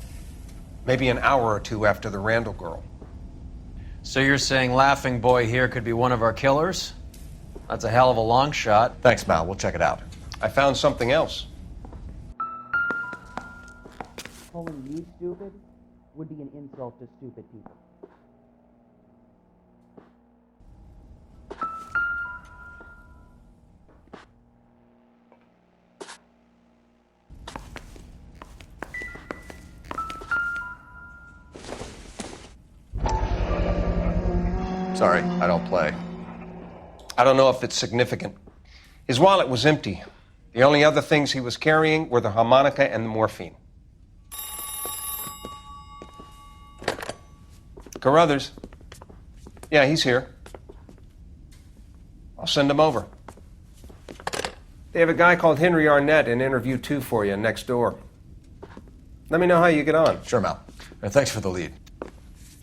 Maybe an hour or two after the Randall girl. So you're saying Laughing Boy here could be one of our killers? That's a hell of a long shot. Thanks, Mal. We'll check it out. I found something else. Calling you stupid would be an insult to stupid people. Sorry, I don't play. I don't know if it's significant. His wallet was empty. The only other things he was carrying were the harmonica and the morphine. Carruthers. Yeah, he's here. I'll send him over. They have a guy called Henry Arnett in interview 2 for you next door. Let me know how you get on. Sure, Mal. And thanks for the lead.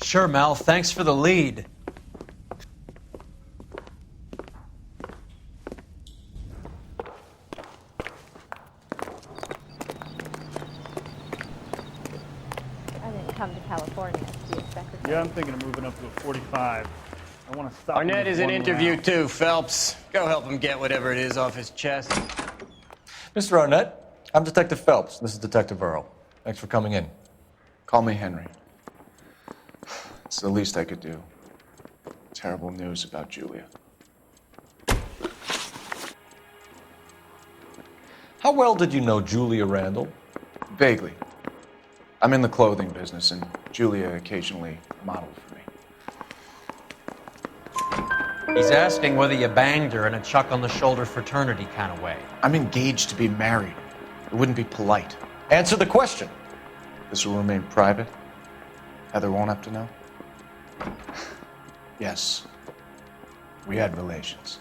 Sure, Mal. Thanks for the lead. Come to California to be a secretary. Yeah, I'm thinking of moving up to a 45. I want to stop. Arnett is in interview too, Phelps. Go help him get whatever it is off his chest. Mr. Arnett, I'm Detective Phelps. This is Detective Earl. Thanks for coming in. Call me Henry. It's the least I could do. Terrible news about Julia. How well did you know Julia Randall? Vaguely. I'm in the clothing business, and Julia occasionally modeled for me. He's asking whether you banged her in a chuck-on-the-shoulder fraternity kind of way. I'm engaged to be married. It wouldn't be polite. Answer the question. This will remain private? Heather won't have to know? Yes. We had relations.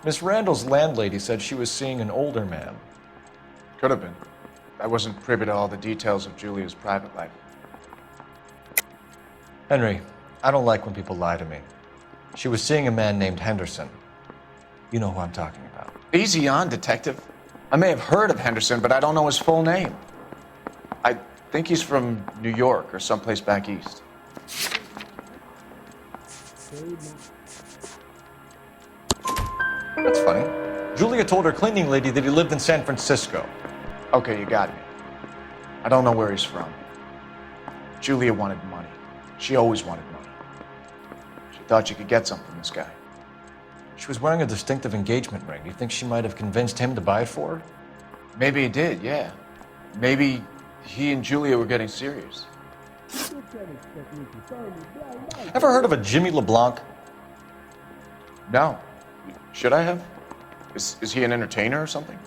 Miss Randall's landlady said she was seeing an older man. Could have been. I wasn't privy to all the details of Julia's private life. Henry, I don't like when people lie to me. She was seeing a man named Henderson. You know who I'm talking about. Easy on, Detective. I may have heard of Henderson, but I don't know his full name. I think he's from New York or someplace back east. That's funny. Julia told her cleaning lady that he lived in San Francisco. Okay, you got me. I don't know where he's from. Julia wanted money. She always wanted money. She thought she could get some from this guy. She was wearing a distinctive engagement ring. Do you think she might have convinced him to buy it for her? Maybe he did, yeah. Maybe he and Julia were getting serious. Ever heard of a Jimmy LeBlanc? No. Should I have? Is he an entertainer or something?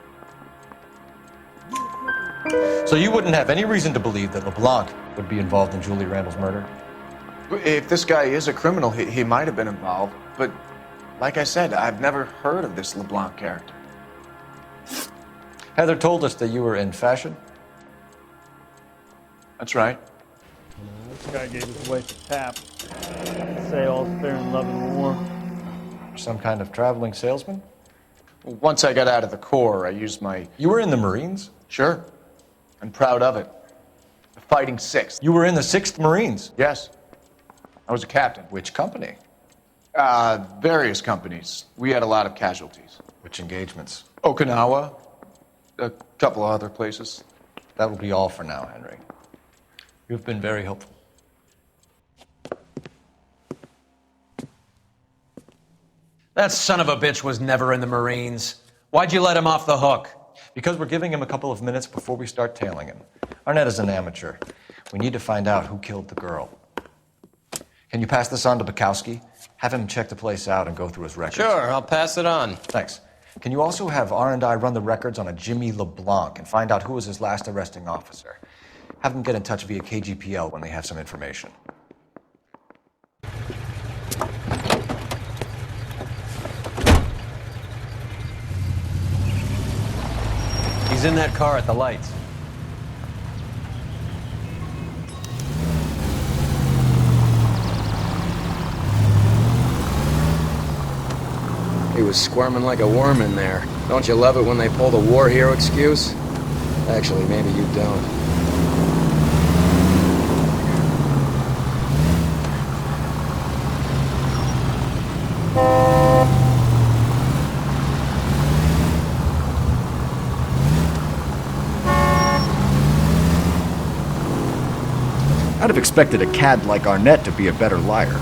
So you wouldn't have any reason to believe that LeBlanc would be involved in Julia Randall's murder? If this guy is a criminal, he might have been involved. But like I said, I've never heard of this LeBlanc character. Heather told us that you were in fashion. That's right. This guy gave his wife a tap. Say all's fair in love and war. Some kind of traveling salesman? Once I got out of the Corps, I used my... You were in the Marines? Sure. I'm proud of it. The Fighting 6th. You were in the 6th Marines? Yes. I was a captain. Which company? Various companies. We had a lot of casualties. Which engagements? Okinawa. A couple of other places. That will be all for now, Henry. You've been very helpful. That son of a bitch was never in the Marines. Why'd you let him off the hook? Because we're giving him a couple of minutes before we start tailing him. Arnett is an amateur. We need to find out who killed the girl. Can you pass this on to Bukowski? Have him check the place out and go through his records. Sure, I'll pass it on. Thanks. Can you also have R&I run the records on a Jimmy LeBlanc and find out who was his last arresting officer? Have them get in touch via KGPL when they have some information. He's in that car at the lights. He was squirming like a worm in there. Don't you love it when they pull the war hero excuse? Actually, maybe you don't. I'd have expected a cad like Arnett to be a better liar.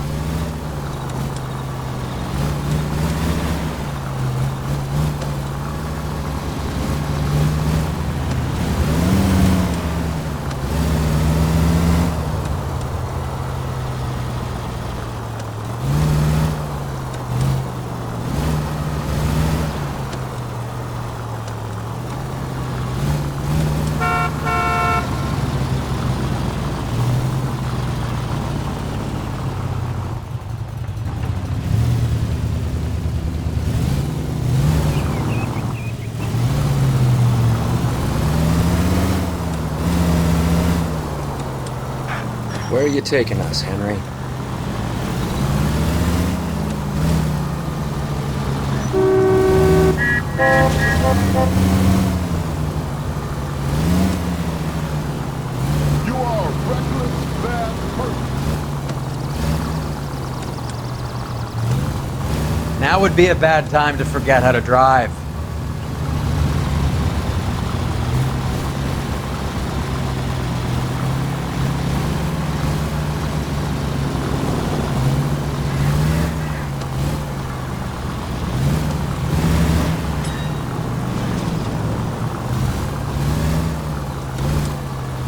Where are you taking us, Henry? You are a reckless, bad person. Now would be a bad time to forget how to drive.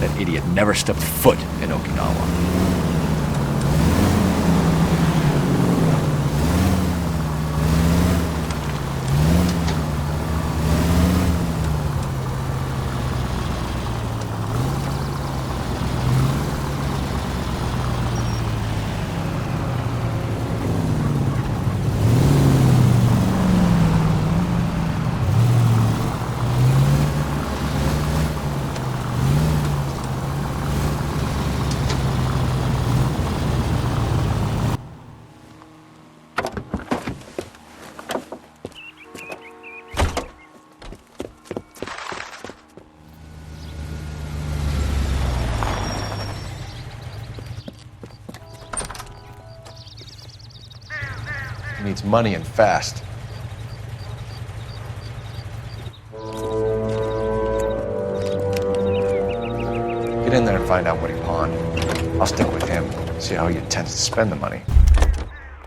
That idiot never stepped foot in Okinawa. He needs money and fast. Get in there and find out what he pawned. I'll stick with him, see how he intends to spend the money.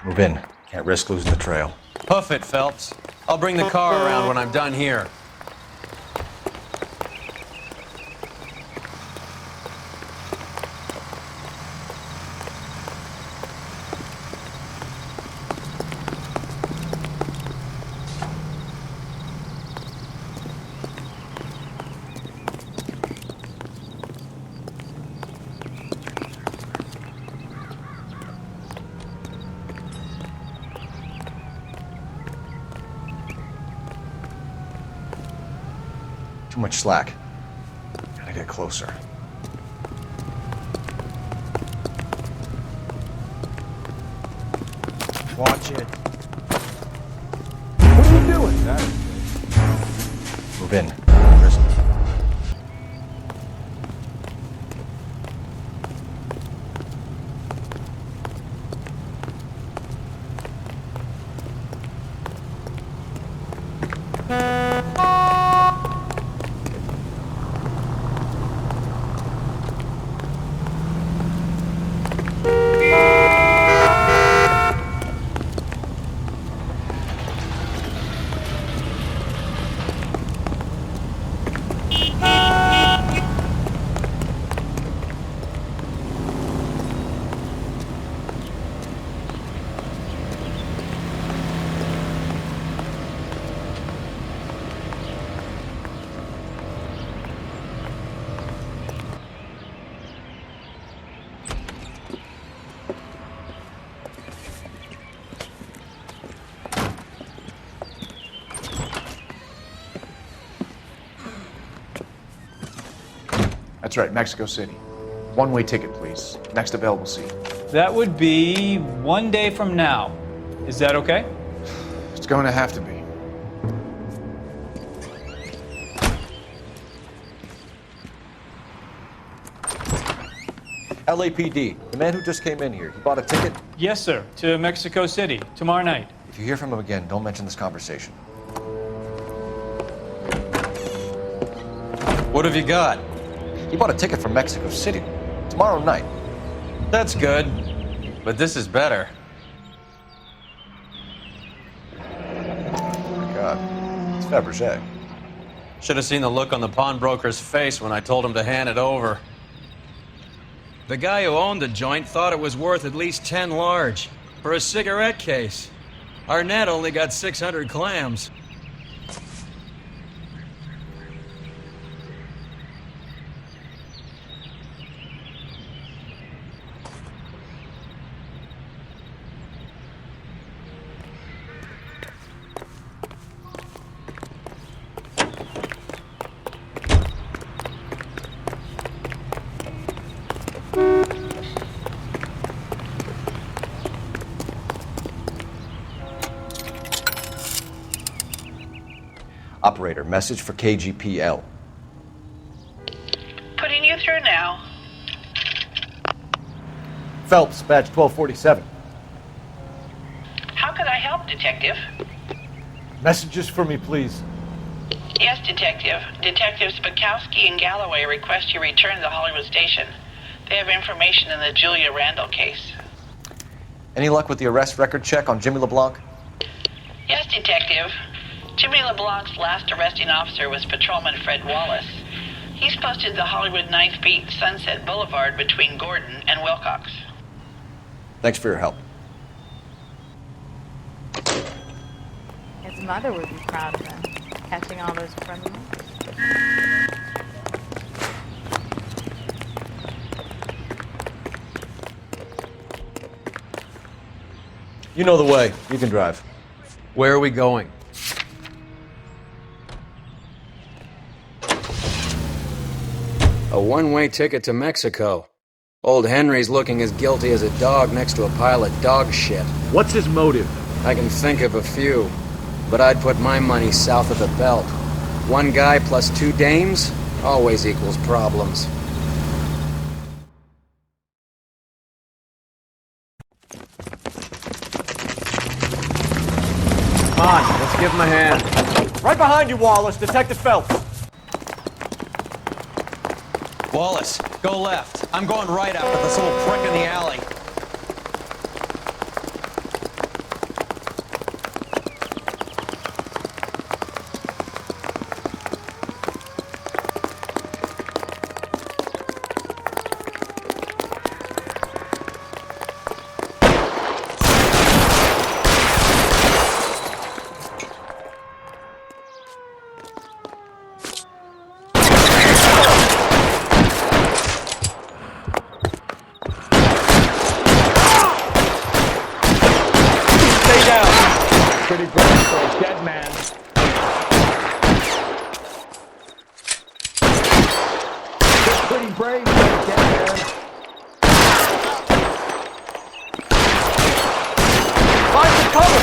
Move in. Can't risk losing the trail. Hoof it, Phelps. I'll bring the car around when I'm done here. Too much slack. Gotta get closer. Watch it. What are you doing? Move in. Risk. That's right, Mexico City. One-way ticket, please. Next available seat. That would be 1 day from now. Is that okay? It's going to have to be. LAPD, the man who just came in here, he bought a ticket? Yes, sir. To Mexico City, tomorrow night. If you hear from him again, don't mention this conversation. What have you got? He bought a ticket from Mexico City. Tomorrow night. That's good. But this is better. Oh my God. It's Fabergé. Should have seen the look on the pawnbroker's face when I told him to hand it over. The guy who owned the joint thought it was worth at least 10 large for a cigarette case. Arnett only got 600 clams. Operator, message for KGPL. Putting you through now. Phelps, badge 1247. How could I help, Detective? Messages for me, please. Yes, Detective. Detectives Bukowski and Galloway request you return to the Hollywood station. They have information in the Julia Randall case. Any luck with the arrest record check on Jimmy LeBlanc? Yes, Detective. Jimmy LeBlanc's last arresting officer was Patrolman Fred Wallace. He's posted the Hollywood 9th Beat Sunset Boulevard between Gordon and Wilcox. Thanks for your help. His mother would be proud of him, catching all those criminals. You know the way. You can drive. Where are we going? A one-way ticket to Mexico. Old Henry's looking as guilty as a dog next to a pile of dog shit. What's his motive? I can think of a few, but I'd put my money south of the belt. One guy plus 2 dames always equals problems. Come on, let's give him a hand. Right behind you, Wallace. Detective Phelps. Wallace, go left. I'm going right after this little prick in the alley. Pretty brave for a dead man. Pretty brave for a dead man. Find some cover!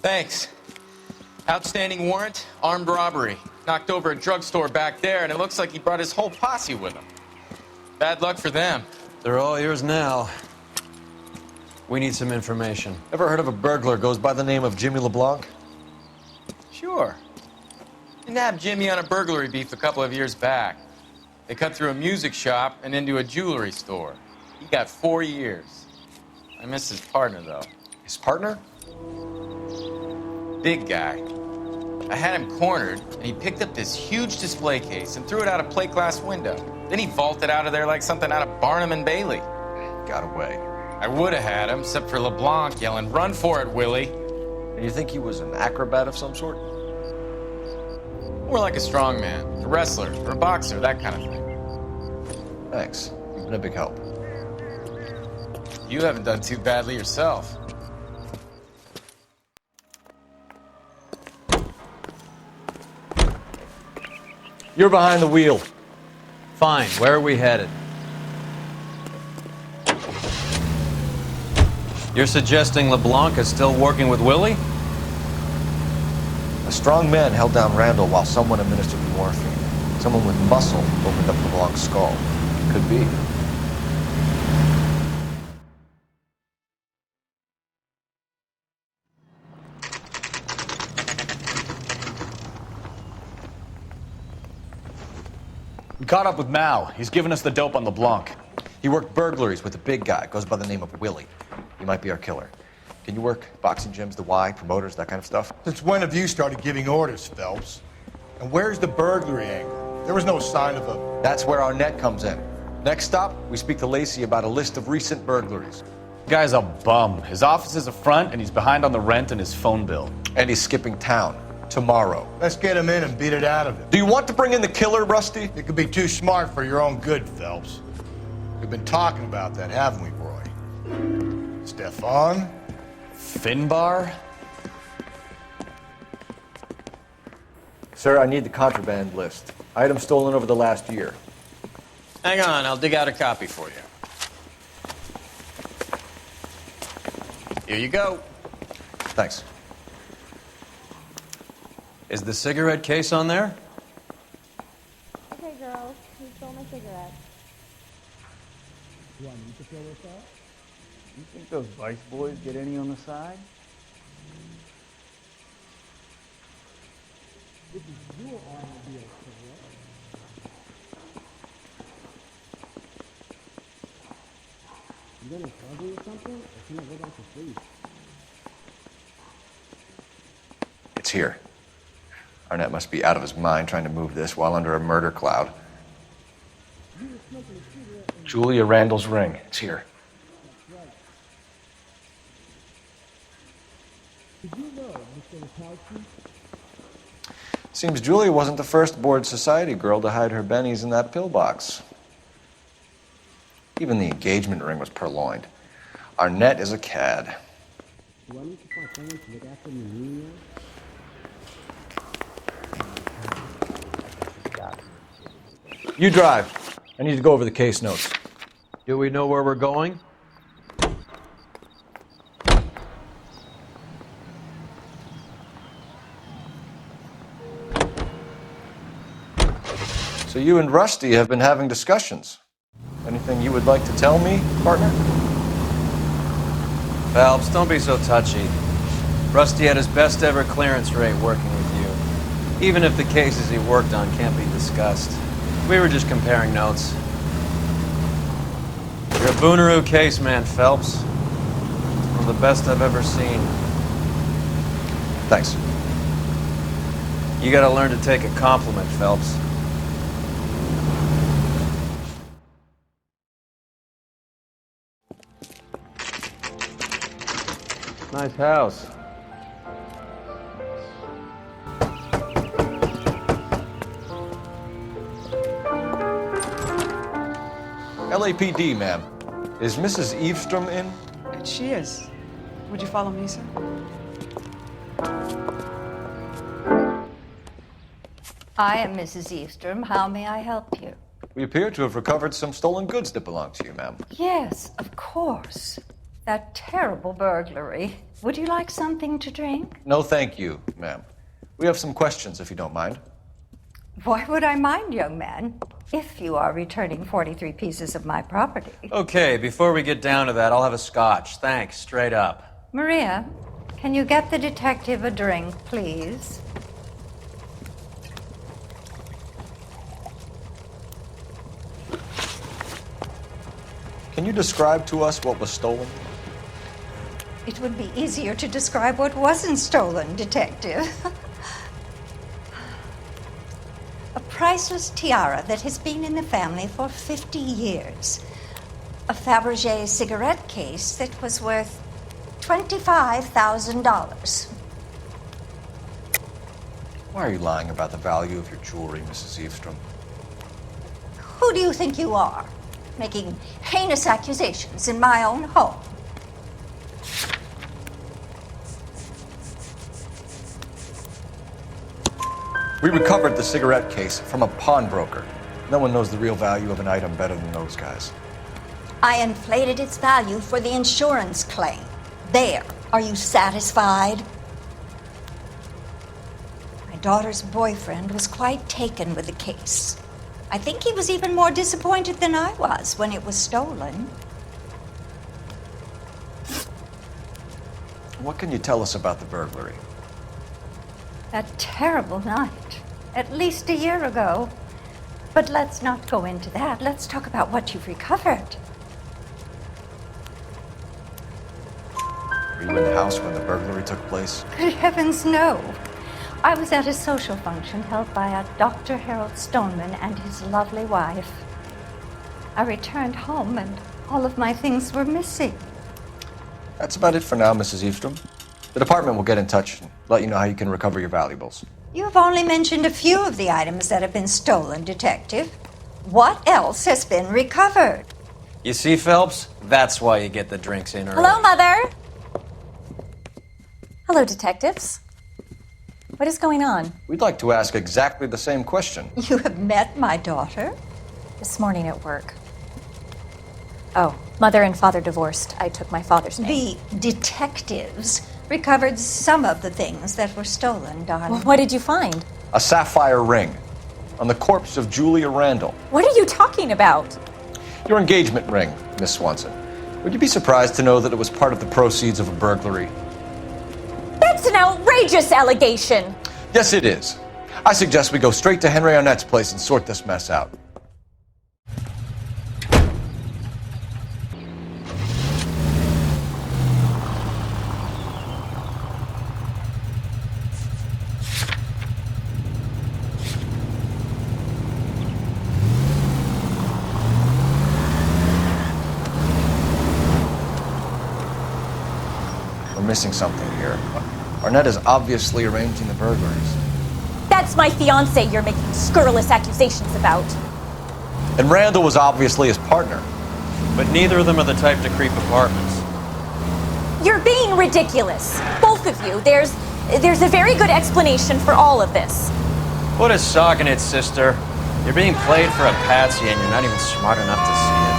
Thanks. Outstanding warrant, armed robbery. Knocked over a drugstore back there, and it looks like he brought his whole posse with him. Bad luck for them. They're all yours now. We need some information. Ever heard of a burglar goes by the name of Jimmy LeBlanc? Sure. I nabbed Jimmy on a burglary beef a couple of years back. They cut through a music shop and into a jewelry store. He got 4 years. I missed his partner, though. His partner? Big guy. I had him cornered, and he picked up this huge display case and threw it out a plate glass window. Then he vaulted out of there like something out of Barnum and Bailey. Got away. I would have had him, except for LeBlanc yelling, "Run for it, Willie!" And you think he was an acrobat of some sort? More like a strongman, a wrestler, or a boxer, that kind of thing. Thanks. You Been a big help. You haven't done too badly yourself. You're behind the wheel. Fine, where are we headed? You're suggesting LeBlanc is still working with Willie? A strong man held down Randall while someone administered morphine. Someone with muscle opened up LeBlanc's skull. Could be. We caught up with Mao. He's given us the dope on LeBlanc. He worked burglaries with a big guy. Goes by the name of Willie. He might be our killer. Can you work boxing gyms, the Y, promoters, that kind of stuff? Since when have you started giving orders, Phelps? And where's the burglary angle? There was no sign of a... That's where our net comes in. Next stop, we speak to Lacey about a list of recent burglaries. Guy's a bum. His office is a front, and he's behind on the rent and his phone bill. And he's skipping town. Tomorrow. Let's get him in and beat it out of him. Do you want to bring in the killer, Rusty? You could be too smart for your own good, Phelps. We've been talking about that, haven't we, Roy? Stefan? Finbar? Sir, I need the contraband list. Items stolen over the last year. Hang on, I'll dig out a copy for you. Here you go. Thanks. Is the cigarette case on there? Okay, girls, who stole my cigarette? You want me to fill this out? You think those Vice boys get any on the side? This is your automobile, correct? You got a trouble or something? Or can I go back to sleep? It's here. Arnett must be out of his mind trying to move this while under a murder cloud. Julia Randall's ring. It's here. Did you know, Mr. Wachowski? Seems Julia wasn't the first bored society girl to hide her bennies in that pillbox. Even the engagement ring was purloined. Arnett is a cad. Do I need to find someone to look after me in New York? You drive. I need to go over the case notes. Do we know where we're going? So you and Rusty have been having discussions. Anything you would like to tell me, partner? Phelps, don't be so touchy. Rusty had his best ever clearance rate working with you. Even if the cases he worked on can't be discussed. We were just comparing notes. You're a Booneroo case man, Phelps. One of the best I've ever seen. Thanks. You gotta learn to take a compliment, Phelps. Nice house. LAPD, ma'am. Is Mrs. Eavestrom in? She is. Would you follow me, sir? I am Mrs. Eavestrom. How may I help you? We appear to have recovered some stolen goods that belong to you, ma'am. Yes, of course. That terrible burglary. Would you like something to drink? No, thank you, ma'am. We have some questions, if you don't mind. Why would I mind, young man, if you are returning 43 pieces of my property? Okay, before we get down to that, I'll have a scotch. Thanks, straight up. Maria, can you get the detective a drink, please? Can you describe to us what was stolen? It would be easier to describe what wasn't stolen, detective. A priceless tiara that has been in the family for 50 years. A Fabergé cigarette case that was worth $25,000. Why are you lying about the value of your jewelry, Mrs. Eavestrom? Who do you think you are? making heinous accusations in my own home. We recovered the cigarette case from a pawnbroker. No one knows the real value of an item better than those guys. I inflated its value for the insurance claim. There. Are you satisfied? My daughter's boyfriend was quite taken with the case. I think he was even more disappointed than I was when it was stolen. What can you tell us about the burglary? A terrible night. At least a year ago. But let's not go into that. Let's talk about what you've recovered. Were you in the house when the burglary took place? Good heavens, no. I was at a social function held by a Dr. Harold Stoneman and his lovely wife. I returned home and all of my things were missing. That's about it for now, Mrs. Eastrom. The department will get in touch and let you know how you can recover your valuables. You have only mentioned a few of the items that have been stolen, Detective. What else has been recovered? You see, Phelps? That's why you get the drinks in early. Hello, Mother. Hello, detectives. What is going on? We'd like to ask exactly the same question. You have met my daughter? This morning at work. Oh, Mother and Father divorced. I took my father's name. The detectives recovered some of the things that were stolen, darling. Well, what did you find? A sapphire ring on the corpse of Julia Randall. What are you talking about? Your engagement ring, Miss Swanson. Would you be surprised to know that it was part of the proceeds of a burglary? That's an outrageous allegation! Yes, it is. I suggest we go straight to Henry Arnett's place and sort this mess out. We're missing something here. Arnett is obviously arranging the burglaries. That's my fiance you're making scurrilous accusations about. And Randall was obviously his partner. But neither of them are the type to creep apartments. You're being ridiculous. Both of you. There's a very good explanation for all of this. Put a sock in it, sister. You're being played for a patsy and you're not even smart enough to see it.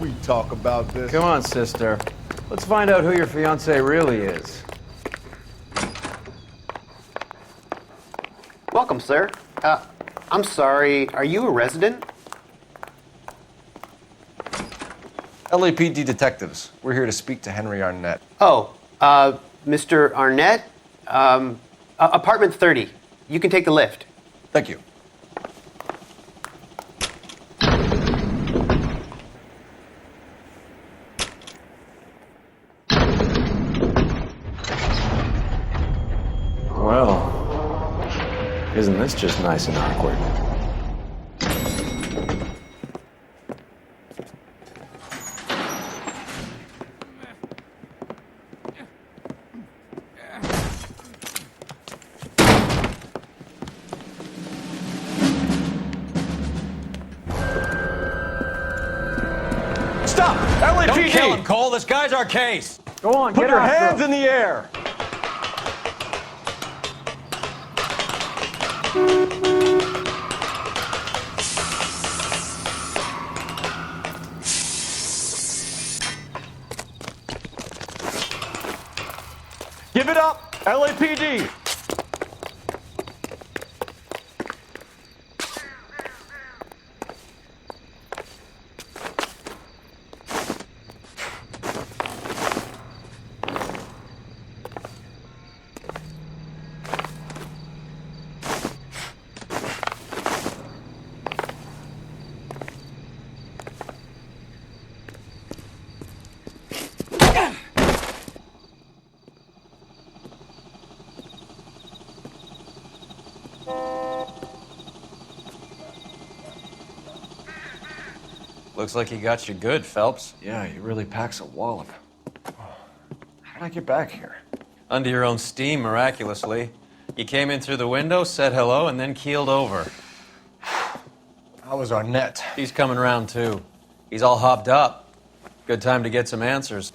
we talk about this? Come on, sister. Let's find out who your fiance really is. Welcome, sir. I'm sorry, are you a resident? LAPD detectives. We're here to speak to Henry Arnett. Oh, Mr. Arnett? Apartment 30. You can take the lift. Thank you. Well, isn't this just nice and awkward? Stop! LAPD! Don't kill him, Cole. This guy's our case. Go on, Put your hands in the air! Give it up, LAPD! Looks like he got you good, Phelps. Yeah, he really packs a wallop. How did I get back here? Under your own steam, miraculously. You came in through the window, said hello, and then keeled over. How was Arnett? He's coming round, too. He's all hopped up. Good time to get some answers.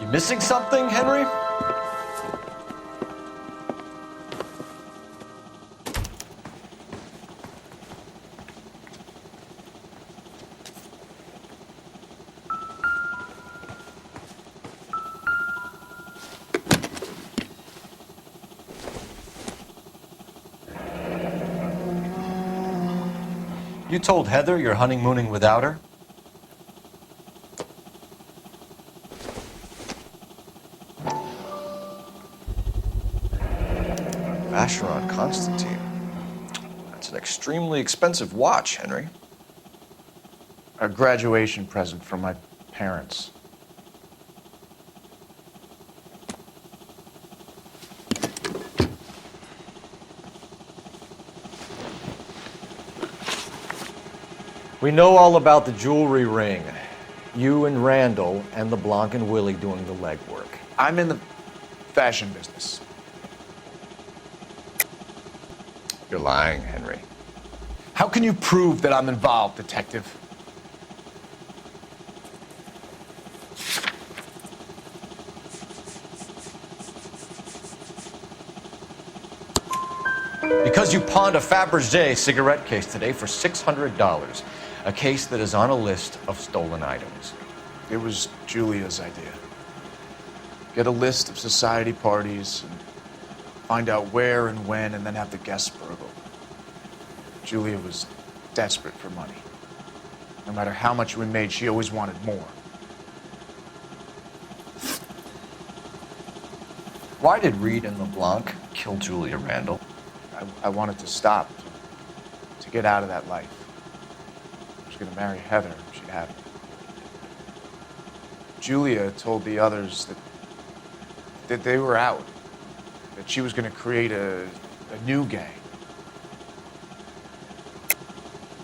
You missing something, Henry? You told Heather you're honeymooning without her? Vacheron Constantine. That's an extremely expensive watch, Henry. A graduation present from my parents. We know all about the jewelry ring. You and Randall and LeBlanc and Willie doing the legwork. I'm in the fashion business. You're lying, Henry. How can you prove that I'm involved, detective? Because you pawned a Fabergé cigarette case today for $600. A case that is on a list of stolen items. It was Julia's idea. Get a list of society parties and find out where and when and then have the guests burgled. Julia was desperate for money. No matter how much we made, she always wanted more. Why did Reed and LeBlanc kill Julia Randall? I wanted to stop, to get out of that life. I was going to marry Heather, and she'd have me. Julia told the others that they were out, that she was going to create a new gang.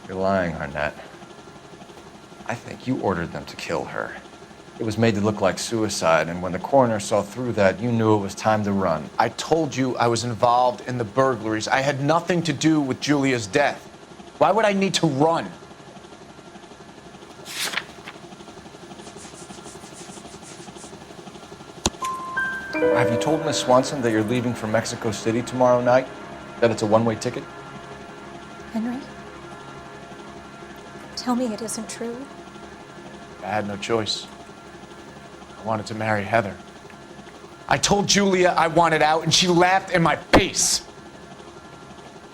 You're lying, Arnett. I think you ordered them to kill her. It was made to look like suicide, and when the coroner saw through that, you knew it was time to run. I told you I was involved in the burglaries. I had nothing to do with Julia's death. Why would I need to run? Have you told Miss Swanson that you're leaving for Mexico City tomorrow night? That it's a one-way ticket? Henry? Tell me it isn't true. I had no choice. I wanted to marry Heather. I told Julia I wanted out, and she laughed in my face.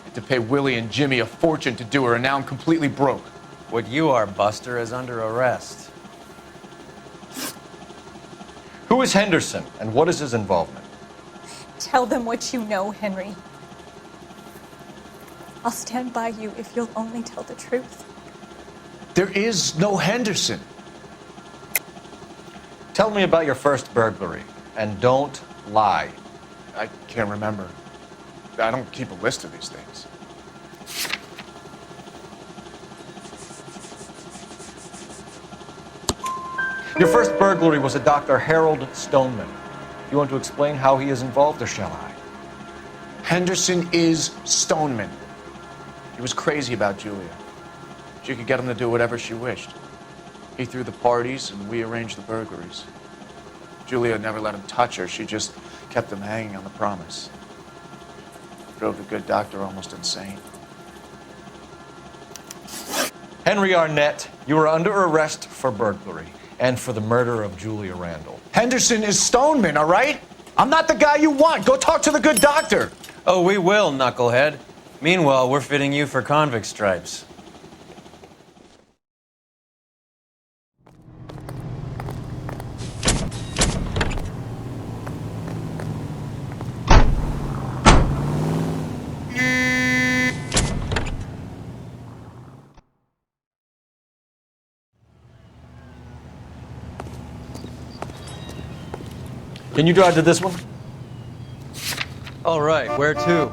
I had to pay Willie and Jimmy a fortune to do her, and now I'm completely broke. What you are, Buster, is under arrest. Who is Henderson, and what is his involvement? Tell them what you know, Henry. I'll stand by you if you'll only tell the truth. There is no Henderson. Tell me about your first burglary, and don't lie. I can't remember. I don't keep a list of these things. Your first burglary was at Dr. Harold Stoneman. You want to explain how he is involved, or shall I? Henderson is Stoneman. He was crazy about Julia. She could get him to do whatever she wished. He threw the parties, and we arranged the burglaries. Julia never let him touch her. She just kept him hanging on the promise. Drove the good doctor almost insane. Henry Arnett, you are under arrest for burglary and for the murder of Julia Randall. Henderson is Stoneman, all right? I'm not the guy you want. Go talk to the good doctor. Oh, we will, knucklehead. Meanwhile, we're fitting you for convict stripes. Can you drive to this one? All right, where to?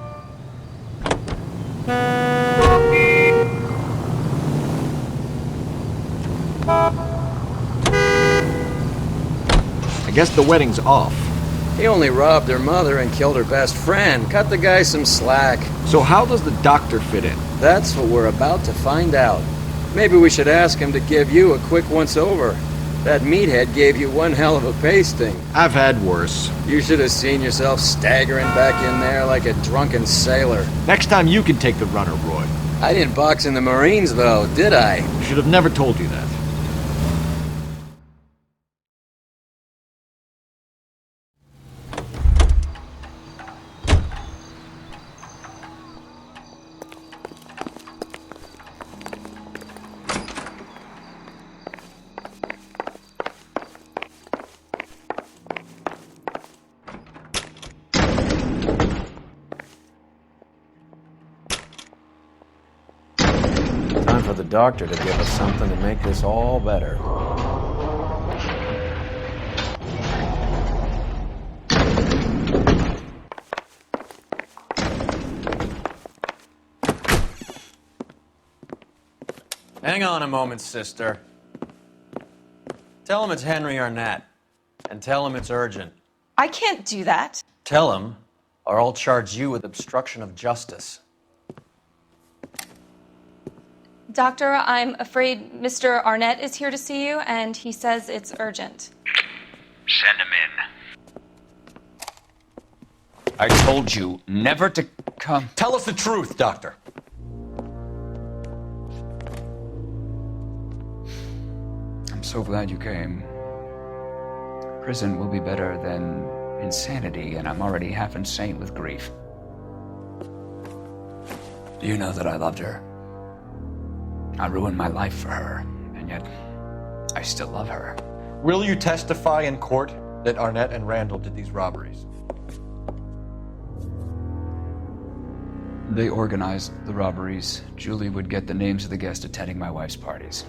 I guess the wedding's off. He only robbed her mother and killed her best friend. Cut the guy some slack. So how does the doctor fit in? That's what we're about to find out. Maybe we should ask him to give you a quick once-over. That meathead gave you one hell of a pasting. I've had worse. You should have seen yourself staggering back in there like a drunken sailor. Next time you can take the runner, Roy. I didn't box in the Marines, though, did I? Should have never told you that. Time for the doctor to give us something to make this all better. Hang on a moment, sister. Tell him it's Henry Arnett, and tell him it's urgent. I can't do that. Tell him, or I'll charge you with obstruction of justice. Doctor, I'm afraid Mr. Arnett is here to see you, and he says it's urgent. Send him in. I told you never to come. Tell us the truth, Doctor. I'm so glad you came. Prison will be better than insanity, and I'm already half insane with grief. Do you know that I loved her? I ruined my life for her, and yet I still love her. Will you testify in court that Arnett and Randall did these robberies? They organized the robberies. Julie would get the names of the guests attending my wife's parties.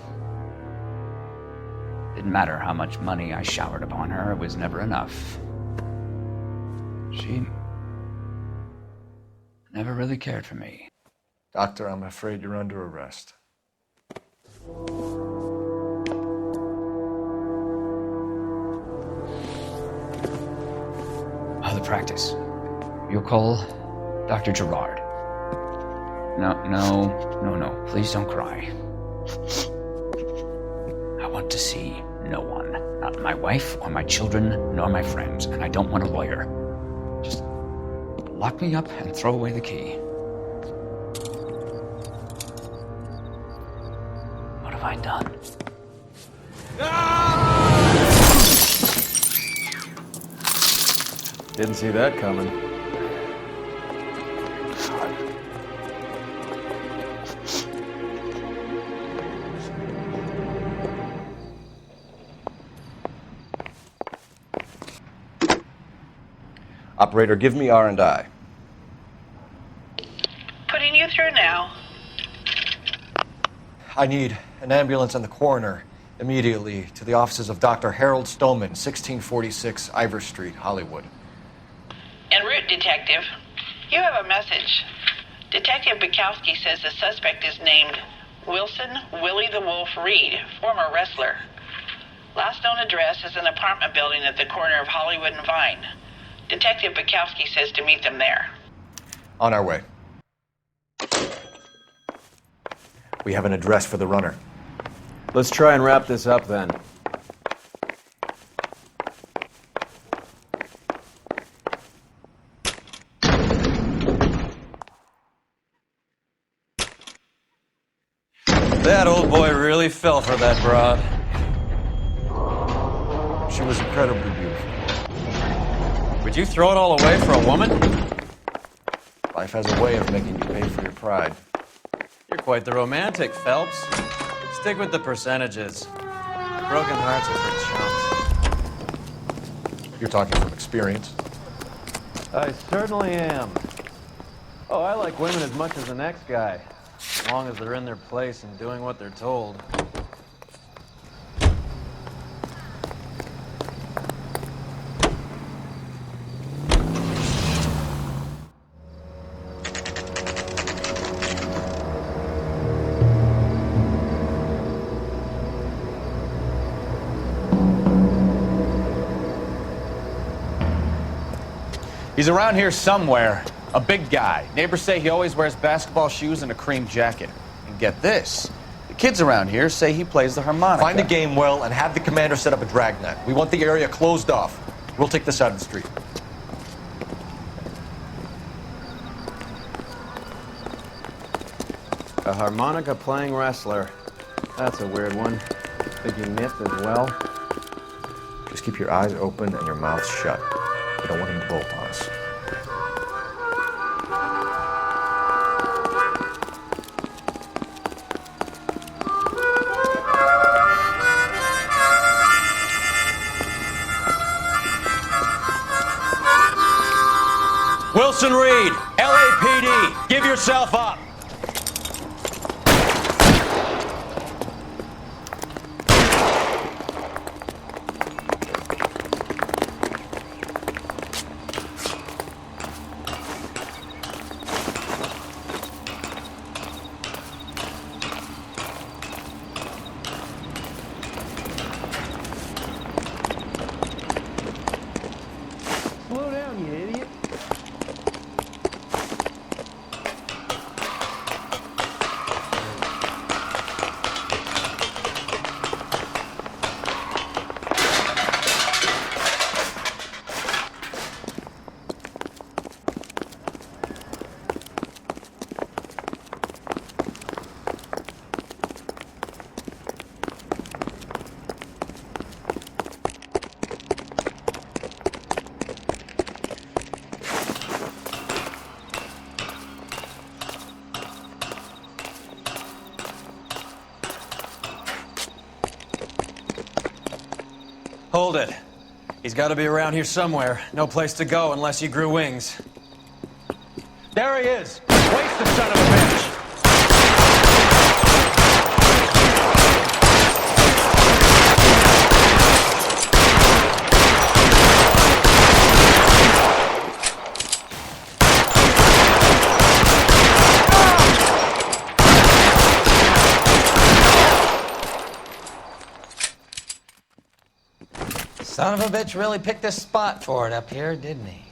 Didn't matter how much money I showered upon her, it was never enough. She never really cared for me. Doctor, I'm afraid you're under arrest. Oh, the practice. You'll call Dr. Gerard. No. Please don't cry. I want to see no one. Not my wife or my children, nor my friends. And I don't want a lawyer. Just lock me up and throw away the key. What have I done? Didn't see that coming. Operator, give me R&I. Putting you through now. I need an ambulance and the coroner immediately to the offices of Dr. Harold Stoneman, 1646 Ivor Street, Hollywood. En route, Detective. You have a message. Detective Bukowski says the suspect is named Wilson Willie the Wolf Reed, former wrestler. Last known address is an apartment building at the corner of Hollywood and Vine. Detective Bukowski says to meet them there. On our way. We have an address for the runner. Let's try and wrap this up then. That old boy really fell for that broad. She was incredibly beautiful. Would you throw it all away for a woman? Life has a way of making you pay for your pride. You're quite the romantic, Phelps. Stick with the percentages. Broken hearts are for chumps. You're talking from experience. I certainly am. Oh, I like women as much as the next guy. As long as they're in their place and doing what they're told. He's around here somewhere. A big guy. Neighbors say he always wears basketball shoes and a cream jacket. And get this, the kids around here say he plays the harmonica. Find the game well and have the commander set up a dragnet. We want the area closed off. We'll take this side of the street. A harmonica playing wrestler. That's a weird one. Think he knit as well? Just keep your eyes open and your mouth shut. We don't want him to bolt on us. Wilson Reed, LAPD, give yourself up. Slow down, you idiot. Hold it. He's got to be around here somewhere. No place to go unless he grew wings. There he is! Waste the son of a bitch! Son of a bitch really picked a spot for it up here, didn't he?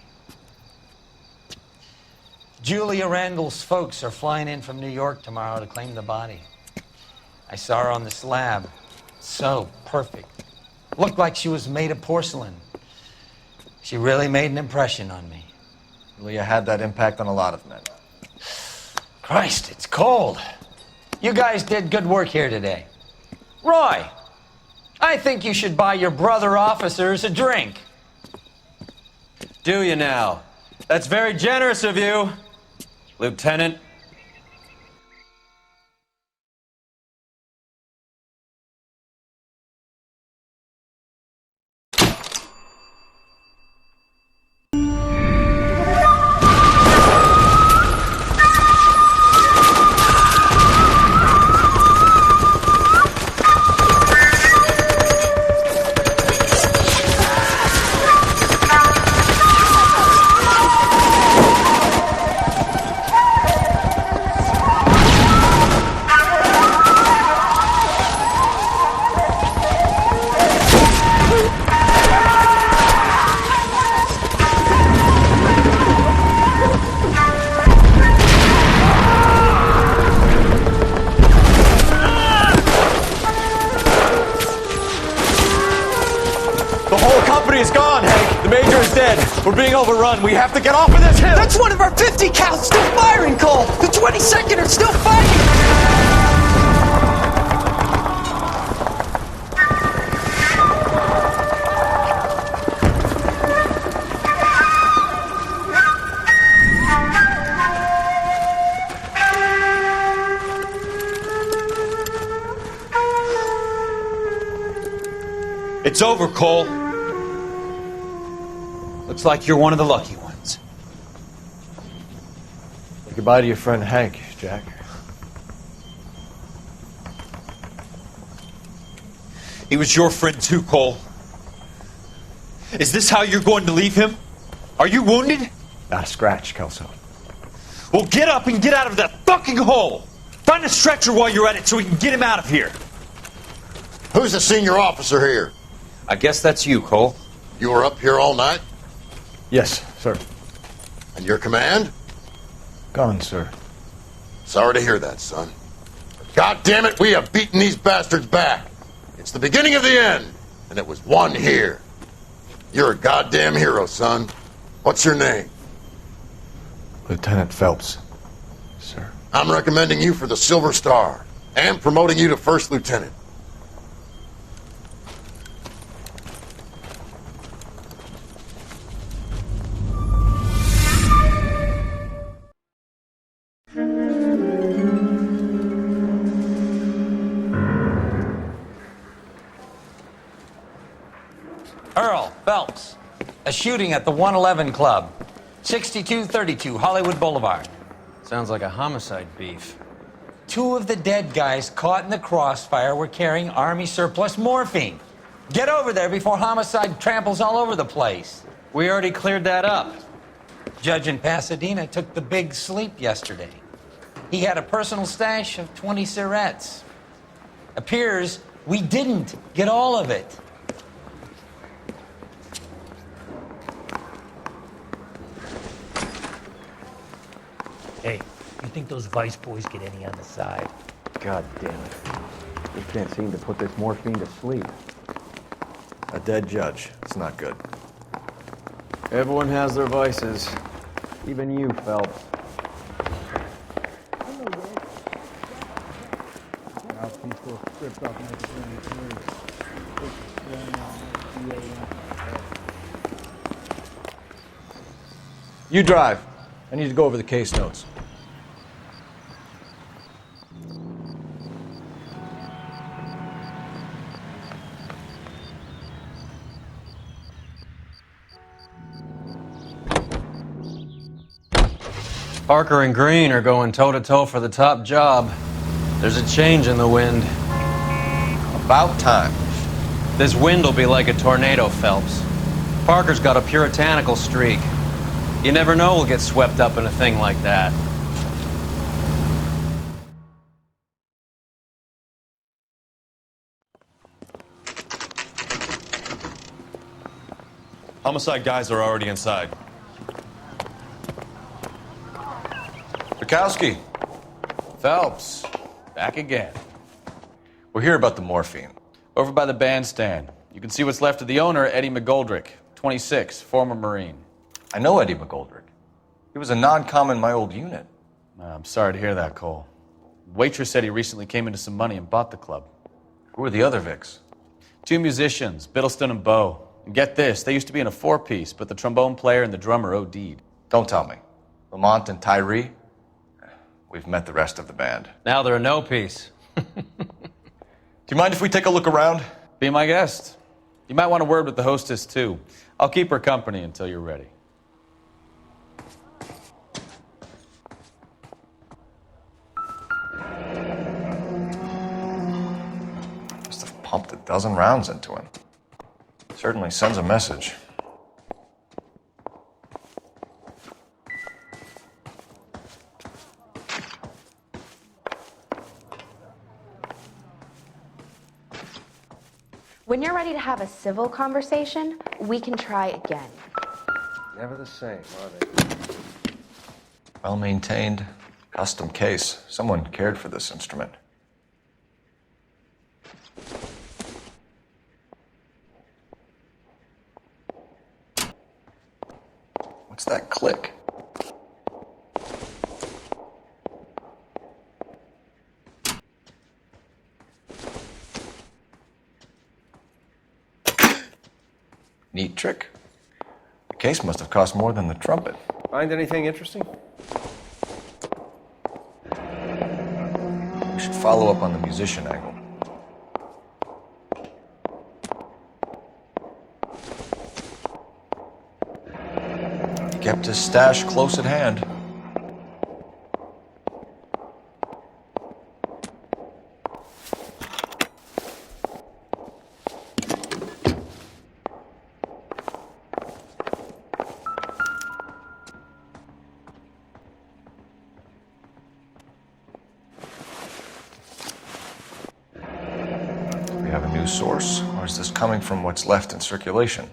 Julia Randall's folks are flying in from New York tomorrow to claim the body. I saw her on the slab. So perfect. Looked like she was made of porcelain. She really made an impression on me. Leah had that impact on a lot of men. Christ, it's cold. You guys did good work here today. Roy, I think you should buy your brother officers a drink. Do you now? That's very generous of you, Lieutenant. We're being overrun. We have to get off of this hill. That's one of our 50 cows still firing, Cole. The 22nd are still fighting. It's over, Cole. Looks like you're one of the lucky ones. Say goodbye to your friend Hank, Jack. He was your friend too, Cole. Is this how you're going to leave him? Are you wounded? Not a scratch, Kelso. Well, get up and get out of that fucking hole! Find a stretcher while you're at it so we can get him out of here. Who's the senior officer here? I guess that's you, Cole. You were up here all night? Yes, sir. And your command? Gone, sir. Sorry to hear that, son. God damn it, we have beaten these bastards back. It's the beginning of the end, and it was one here. You're a goddamn hero, son. What's your name? Lieutenant Phelps, sir. I'm recommending you for the Silver Star, and promoting you to First Lieutenant. Earl Phelps, a shooting at the 111 Club, 6232 Hollywood Boulevard. Sounds like a homicide beef. 2 of the dead guys caught in the crossfire were carrying Army surplus morphine. Get over there before homicide tramples all over the place. We already cleared that up. Judge in Pasadena took the big sleep yesterday. He had a personal stash of 20 cigarettes. Appears we didn't get all of it. Hey, you think those Vice boys get any on the side? God damn it. We can't seem to put this morphine to sleep. A dead judge. It's not good. Everyone has their vices. Even you, Phelps. You drive. I need to go over the case notes. Parker and Green are going toe-to-toe for the top job. There's a change in the wind. About time. This wind will be like a tornado, Phelps. Parker's got a puritanical streak. You never know we'll get swept up in a thing like that. Homicide guys are already inside. Bukowski. Phelps, back again. We're here about the morphine. Over by the bandstand. You can see what's left of the owner, Eddie McGoldrick, 26, former Marine. I know Eddie McGoldrick. He was a non-com in my old unit. I'm sorry to hear that, Cole. Waitress said he recently came into some money and bought the club. Who are the other Vics? 2 musicians, Biddleston and Bow. And get this, they used to be in a 4-piece, but the trombone player and the drummer OD'd. Don't tell me. Lamont and Tyree? We've met the rest of the band. Now they're a no-piece. Do you mind if we take a look around? Be my guest. You might want a word with the hostess, too. I'll keep her company until you're ready. Must have pumped a dozen rounds into him. Certainly sends a message. When you're ready to have a civil conversation, we can try again. Never the same, are they? Well-maintained, custom case. Someone cared for this instrument. What's that click? Neat trick. The case must have cost more than the trumpet. Find anything interesting? We should follow up on the musician angle. He kept his stash close at hand. We have a new source, or is this coming from what's left in circulation?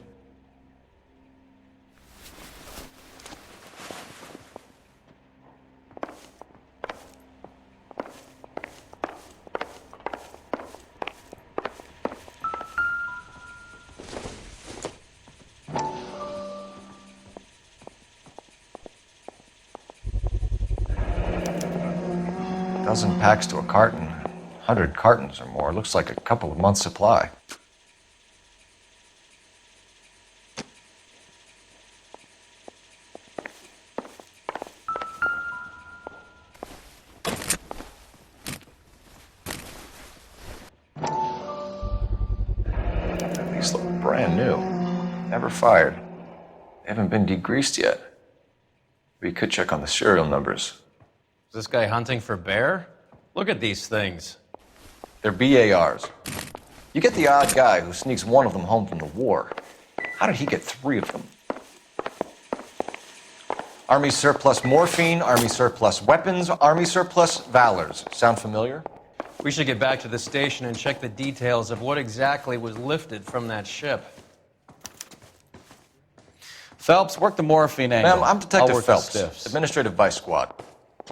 A dozen packs to a carton. 100 cartons or more. Looks like a couple of months' supply. These look brand new. Never fired. They haven't been degreased yet. We could check on the serial numbers. Is this guy hunting for bear? Look at these things. They're BARs. You get the odd guy who sneaks one of them home from the war. How did he get 3 of them? Army surplus morphine, Army surplus weapons, Army surplus valors. Sound familiar? We should get back to the station and check the details of what exactly was lifted from that ship. Phelps, work the morphine angle. Ma'am, I'm Detective I'll work the Phelps, stiffs. Administrative Vice Squad.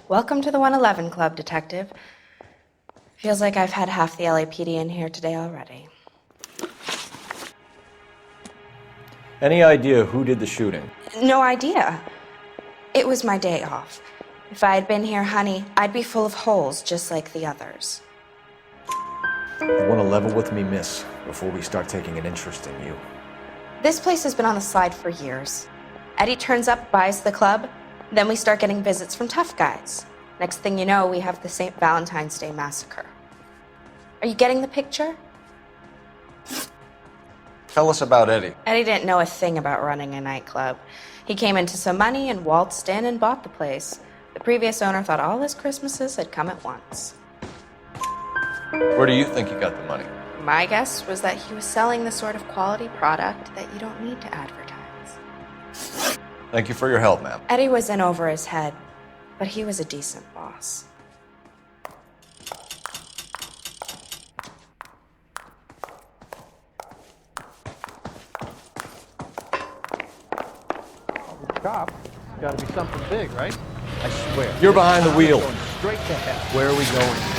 Welcome to the 111 Club, Detective. Feels like I've had half the LAPD in here today already. Any idea who did the shooting? No idea. It was my day off. If I had been here, honey, I'd be full of holes just like the others. You want to level with me, miss, before we start taking an interest in you. This place has been on the slide for years. Eddie turns up, buys the club, then we start getting visits from tough guys. Next thing you know, we have the St. Valentine's Day massacre. Are you getting the picture? Tell us about Eddie. Eddie didn't know a thing about running a nightclub. He came into some money and waltzed in and bought the place. The previous owner thought all his Christmases had come at once. Where do you think he got the money? My guess was that he was selling the sort of quality product that you don't need to advertise. Thank you for your help, ma'am. Eddie was in over his head, but he was a decent boss. Cop, it's got to be something big, right? I swear. You're behind the wheel. Going straight to hell. Where are we going?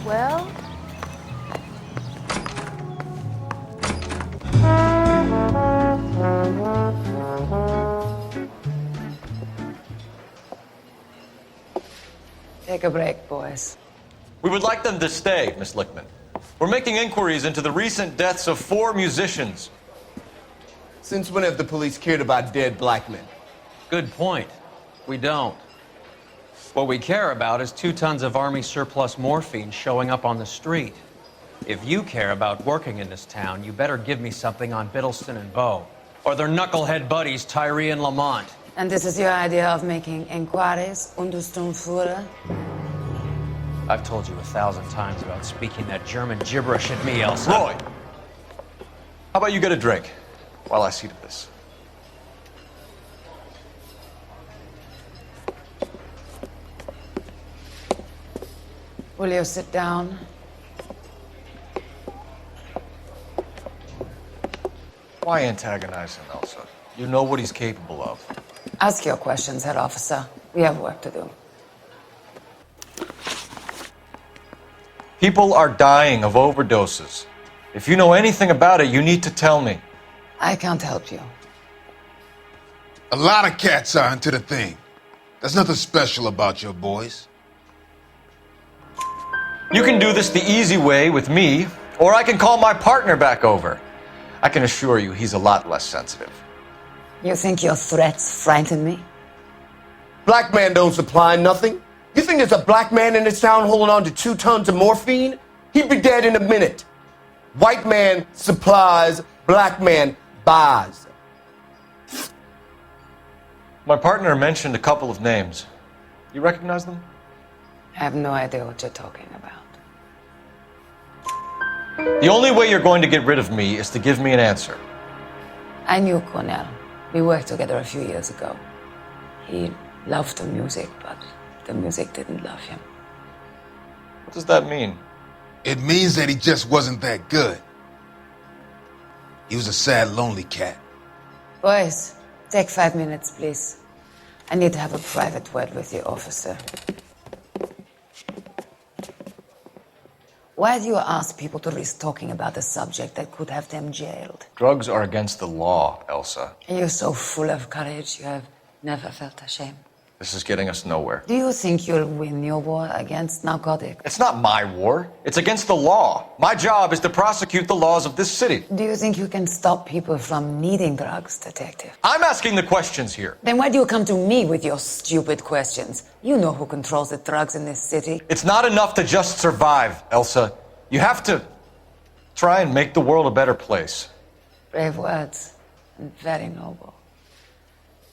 Well, take a break, boys. We would like them to stay, Miss Lickman. We're making inquiries into the recent deaths of 4 musicians. Since when have the police cared about dead black men? Good point. We don't. What we care about is 2 tons of Army surplus morphine showing up on the street. If you care about working in this town, you better give me something on Biddleston and Bow, or their knucklehead buddies Tyree and Lamont. And this is your idea of making inquiries, Untersturmführer? I've told you 1,000 times about speaking that German gibberish at me, Elsa. Roy! How about you get a drink while I see to this? Will you sit down? Why antagonize him, Elsa? You know what he's capable of. Ask your questions, head officer. We have work to do. People are dying of overdoses. If you know anything about it, you need to tell me. I can't help you. A lot of cats are into the thing. There's nothing special about your boys. You can do this the easy way with me, or I can call my partner back over. I can assure you he's a lot less sensitive. You think your threats frighten me? Black man don't supply nothing. You think there's a black man in this town holding on to 2 tons of morphine? He'd be dead in a minute. White man supplies, black man buys. My partner mentioned a couple of names. You recognize them? I have no idea what you're talking about. The only way you're going to get rid of me is to give me an answer. I knew Cornell. We worked together a few years ago. He loved the music, but the music didn't love him. What does that mean? It means that he just wasn't that good. He was a sad, lonely cat. Boys, take 5 minutes, please. I need to have a private word with you, officer. Why do you ask people to risk talking about a subject that could have them jailed? Drugs are against the law, Elsa. You're so full of courage, you have never felt ashamed. This is getting us nowhere. Do you think you'll win your war against narcotics? It's not my war. It's against the law. My job is to prosecute the laws of this city. Do you think you can stop people from needing drugs, detective? I'm asking the questions here. Then why do you come to me with your stupid questions? You know who controls the drugs in this city. It's not enough to just survive, Elsa. You have to try and make the world a better place. Brave words, and very noble.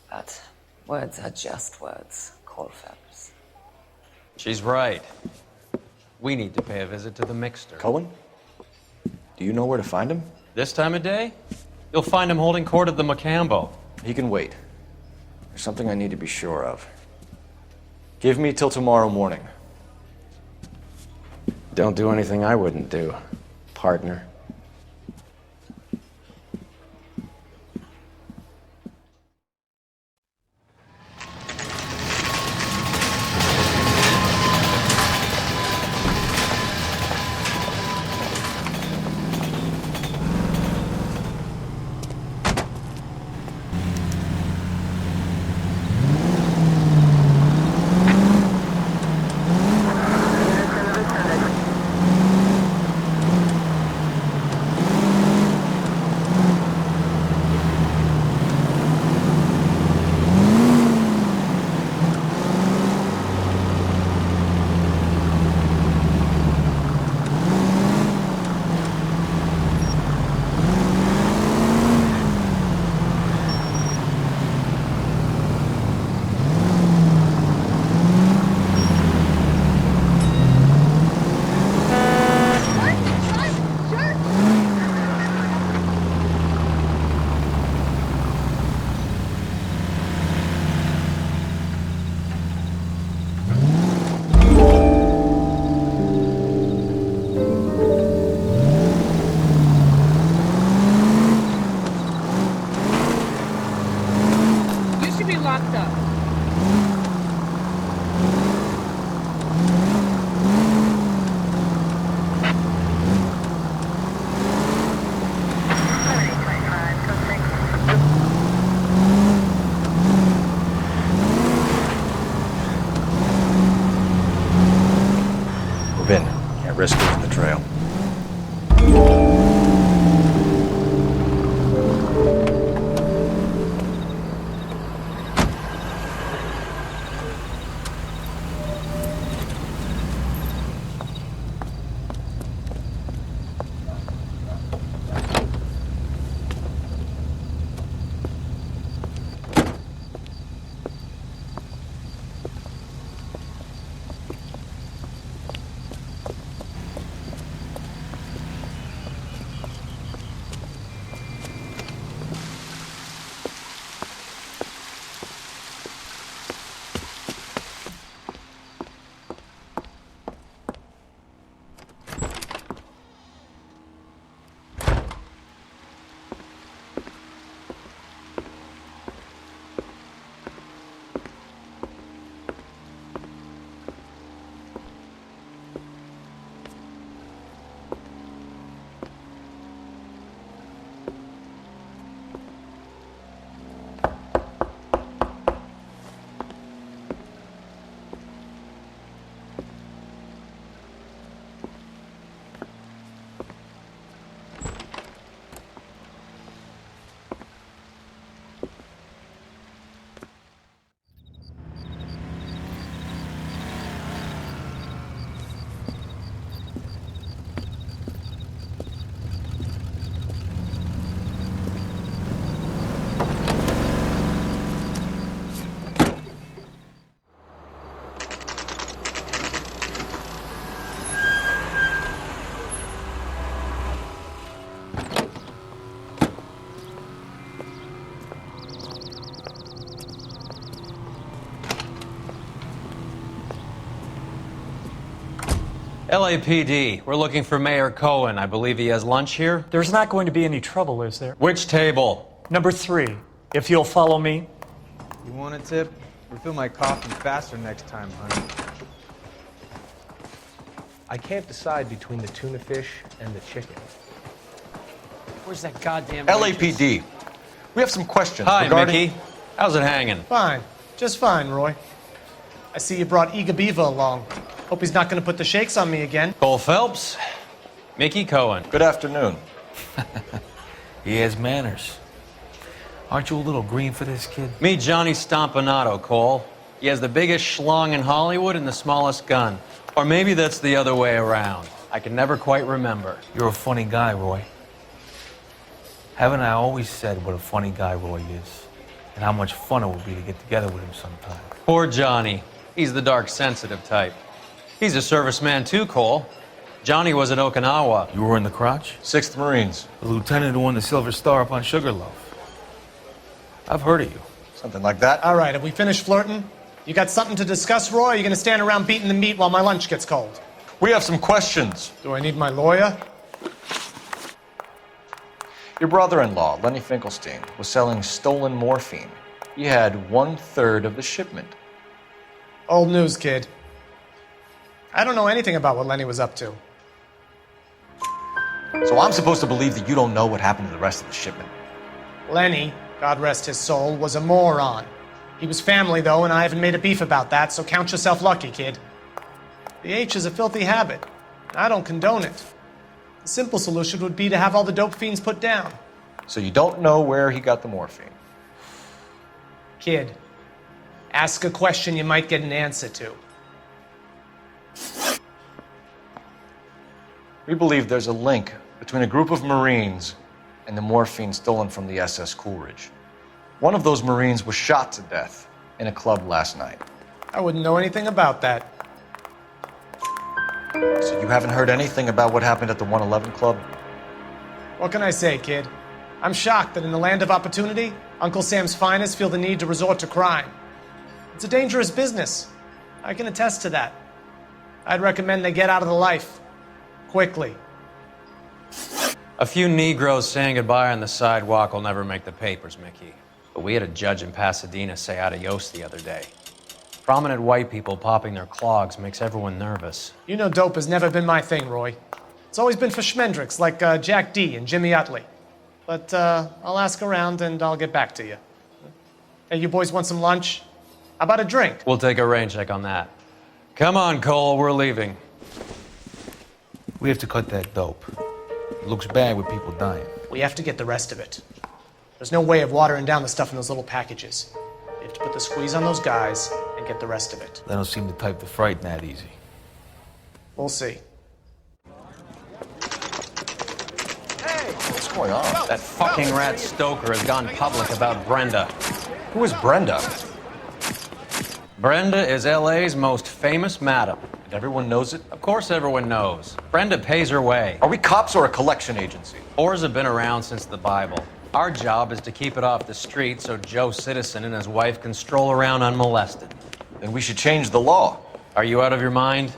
But words are just words, Cole Phelps. She's right. We need to pay a visit to the mixer. Cohen? Do you know where to find him? This time of day? You'll find him holding court at the Macambo. He can wait. There's something I need to be sure of. Give me till tomorrow morning. Don't do anything I wouldn't do, partner. Move in. Can't risk losing the trail. LAPD, we're looking for Mayor Cohen. I believe he has lunch here. There's not going to be any trouble, is there? Which table? Number 3, if you'll follow me. You want a tip? Refill my coffee faster next time, honey. I can't decide between the tuna fish and the chicken. Where's that goddamn LAPD. We have some questions Hi, regarding... Mickey. How's it hanging? Fine. Just fine, Roy. I see you brought Iga Beaver along. Hope he's not going to put the shakes on me again. Cole Phelps, Mickey Cohen. Good afternoon. He has manners. Aren't you a little green for this kid? Meet Johnny Stompanato, Cole. He has the biggest schlong in Hollywood and the smallest gun. Or maybe that's the other way around. I can never quite remember. You're a funny guy, Roy. Haven't I always said what a funny guy Roy is? And how much fun it would be to get together with him sometime. Poor Johnny. He's the dark, sensitive type. He's a serviceman too, Cole. Johnny was at Okinawa. You were in the crotch? 6th Marines. The lieutenant who won the Silver Star up on Sugarloaf. I've heard of you. Something like that. All right, have we finished flirting? You got something to discuss, Roy, or are you going to stand around beating the meat while my lunch gets cold? We have some questions. Do I need my lawyer? Your brother-in-law, Lenny Finkelstein, was selling stolen morphine. He had 1/3 of the shipment. Old news, kid. I don't know anything about what Lenny was up to. So I'm supposed to believe that you don't know what happened to the rest of the shipment? Lenny, God rest his soul, was a moron. He was family, though, and I haven't made a beef about that, so count yourself lucky, kid. The H is a filthy habit. I don't condone it. The simple solution would be to have all the dope fiends put down. So you don't know where he got the morphine? Kid, ask a question you might get an answer to. We believe there's a link between a group of Marines and the morphine stolen from the SS Coolidge. One of those Marines was shot to death in a club last night. I wouldn't know anything about that. So you haven't heard anything about what happened at the 111 Club? What can I say, kid? I'm shocked that in the land of opportunity, Uncle Sam's finest feel the need to resort to crime. It's a dangerous business. I can attest to that. I'd recommend they get out of the life. Quickly. A few Negroes saying goodbye on the sidewalk will never make the papers, Mickey. But we had a judge in Pasadena say adios the other day. Prominent white people popping their clogs makes everyone nervous. You know dope has never been my thing, Roy. It's always been for schmendricks like Jack D. and Jimmy Utley. But I'll ask around and I'll get back to you. Hey, you boys want some lunch? How about a drink? We'll take a rain check on that. Come on, Cole, we're leaving. We have to cut that dope. It looks bad with people dying. We have to get the rest of it. There's no way of watering down the stuff in those little packages. We have to put the squeeze on those guys and get the rest of it. They don't seem the type to frighten that easy. We'll see. What's going on? That fucking rat Stoker has gone public about Brenda. Who is Brenda? Brenda is LA's most famous madam. And everyone knows it? Of course everyone knows. Brenda pays her way. Are we cops or a collection agency? Whores have been around since the Bible. Our job is to keep it off the street so Joe Citizen and his wife can stroll around unmolested. Then we should change the law. Are you out of your mind?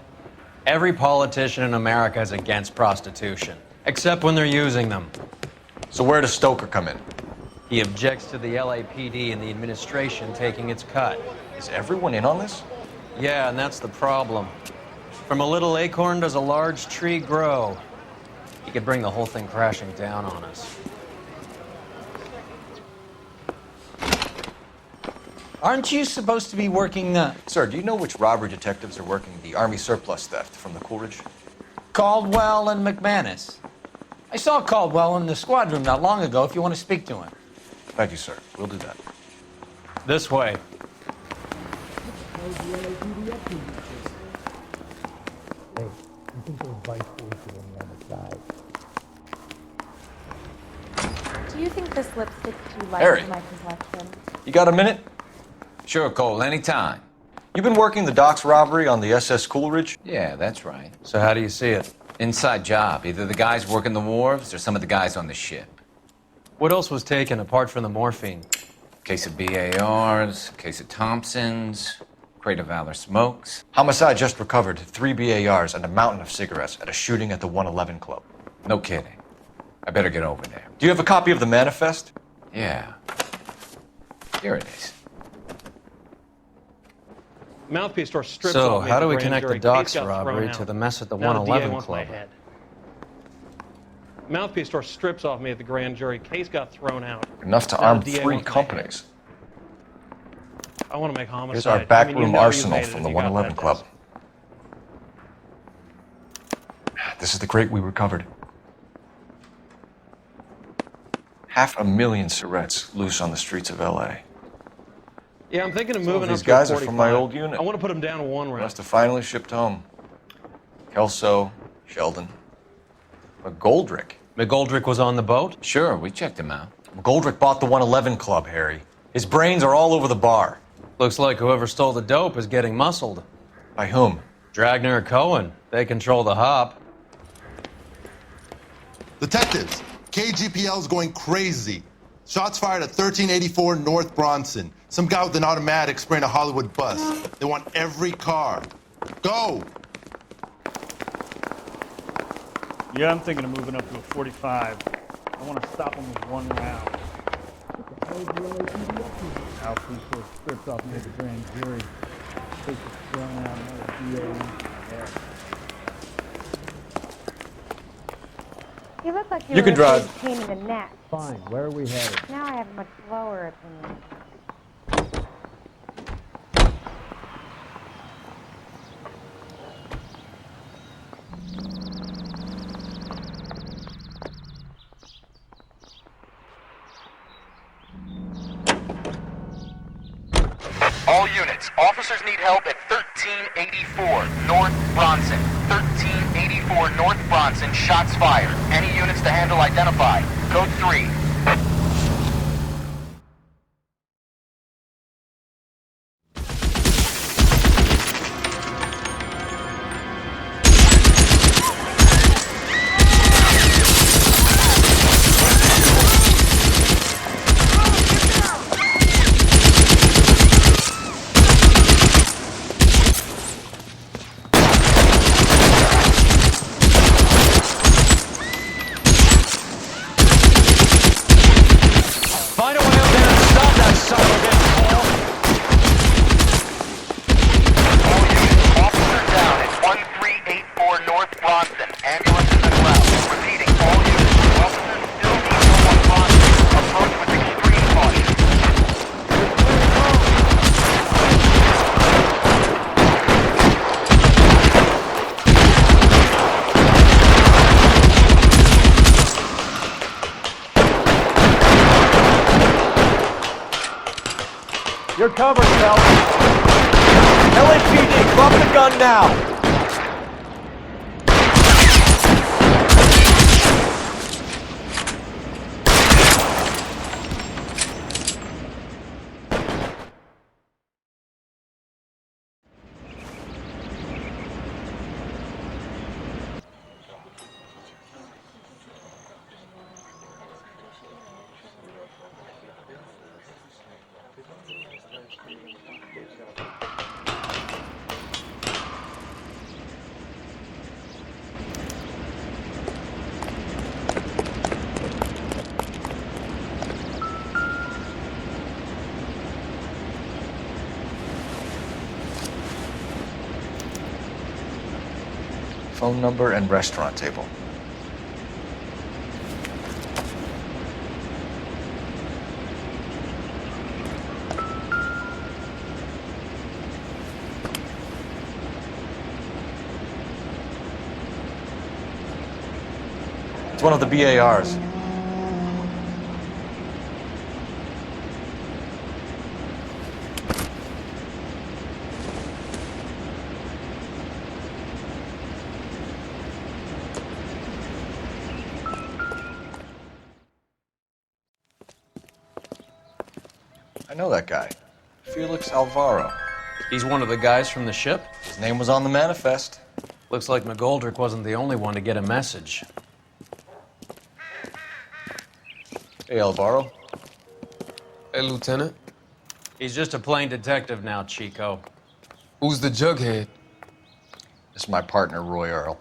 Every politician in America is against prostitution, except when they're using them. So where does Stoker come in? He objects to the LAPD and the administration taking its cut. Is everyone in on this? Yeah, and that's the problem. From a little acorn does a large tree grow. He could bring the whole thing crashing down on us. Aren't you supposed to be working Sir, do you know which robbery detectives are working the Army surplus theft from the Coolidge? Caldwell and McManus? I saw Caldwell in the squad room not long ago if you want to speak to him. Thank you, sir. We'll do that. This way. Hey, you think those vice boys get any on the side? Do you think this lipstick's too light Harry. for my complexion? You got a minute? Sure, Cole, anytime. You've been working the docks robbery on the SS Coolidge? Yeah, that's right. So how do you see it? Inside job. Either the guys working the wharves or some of the guys on the ship. What else was taken apart from the morphine? Case of BARs, case of Thompsons, crate of Valor smokes. Homicide just recovered 3 BARs and a mountain of cigarettes at a shooting at the 111 Club. No kidding. I better get over there. Do you have a copy of the manifest? Yeah. Here it is. Mouthpiece store strips So, off me how at do we grand connect jury. the docks Case got robbery thrown to out. the mess at the Now 111 wants my Club? head. Mouthpiece store strips off me at the grand jury. Case got thrown out. Enough to Now arm DA 3 wants my companies. head. I want to make homicide. Here's our I mean, backroom you know arsenal you made it from if the you got 111 that Club. This is the crate we recovered. 500,000 cigarettes loose on the streets of LA. Yeah, I'm thinking of Some of moving these up guys to are from my 45. old unit. I want to put them down to one round. Must have finally shipped home. Kelso, Sheldon, McGoldrick. McGoldrick was on the boat? Sure, we checked him out. McGoldrick bought the 111 Club, Harry. His brains are all over the bar. Looks like whoever stole the dope is getting muscled. By whom? Dragner or Cohen. They control the hop. Detectives, KGPL's going crazy. Shots fired at 1384 North Bronson. Some guy with an automatic spraying a Hollywood bus. They want every car. Go! Yeah, I'm thinking of moving up to a 45. I want to stop him with one round. Alfred sort of strips off near the grand jury. Takes it thrown out another DA. Yeah. You look like You can were a drive. big pain in the neck. Fine, where are we headed? Now I have a much lower opinion. All units, officers need help at 1384 North Bronson. 1384 North Bronson, shots fired. Any units to handle identify. Code 3. You're covered, Phelps. LAPD, drop the gun now. Phone number and restaurant table. It's one of the BARs. I know that guy. Felix Alvaro. He's one of the guys from the ship? His name was on the manifest. Looks like McGoldrick wasn't the only one to get a message. Hey, Alvaro. Hey, Lieutenant. He's just a plain detective now, Chico. Who's the jughead? This is my partner, Roy Earl.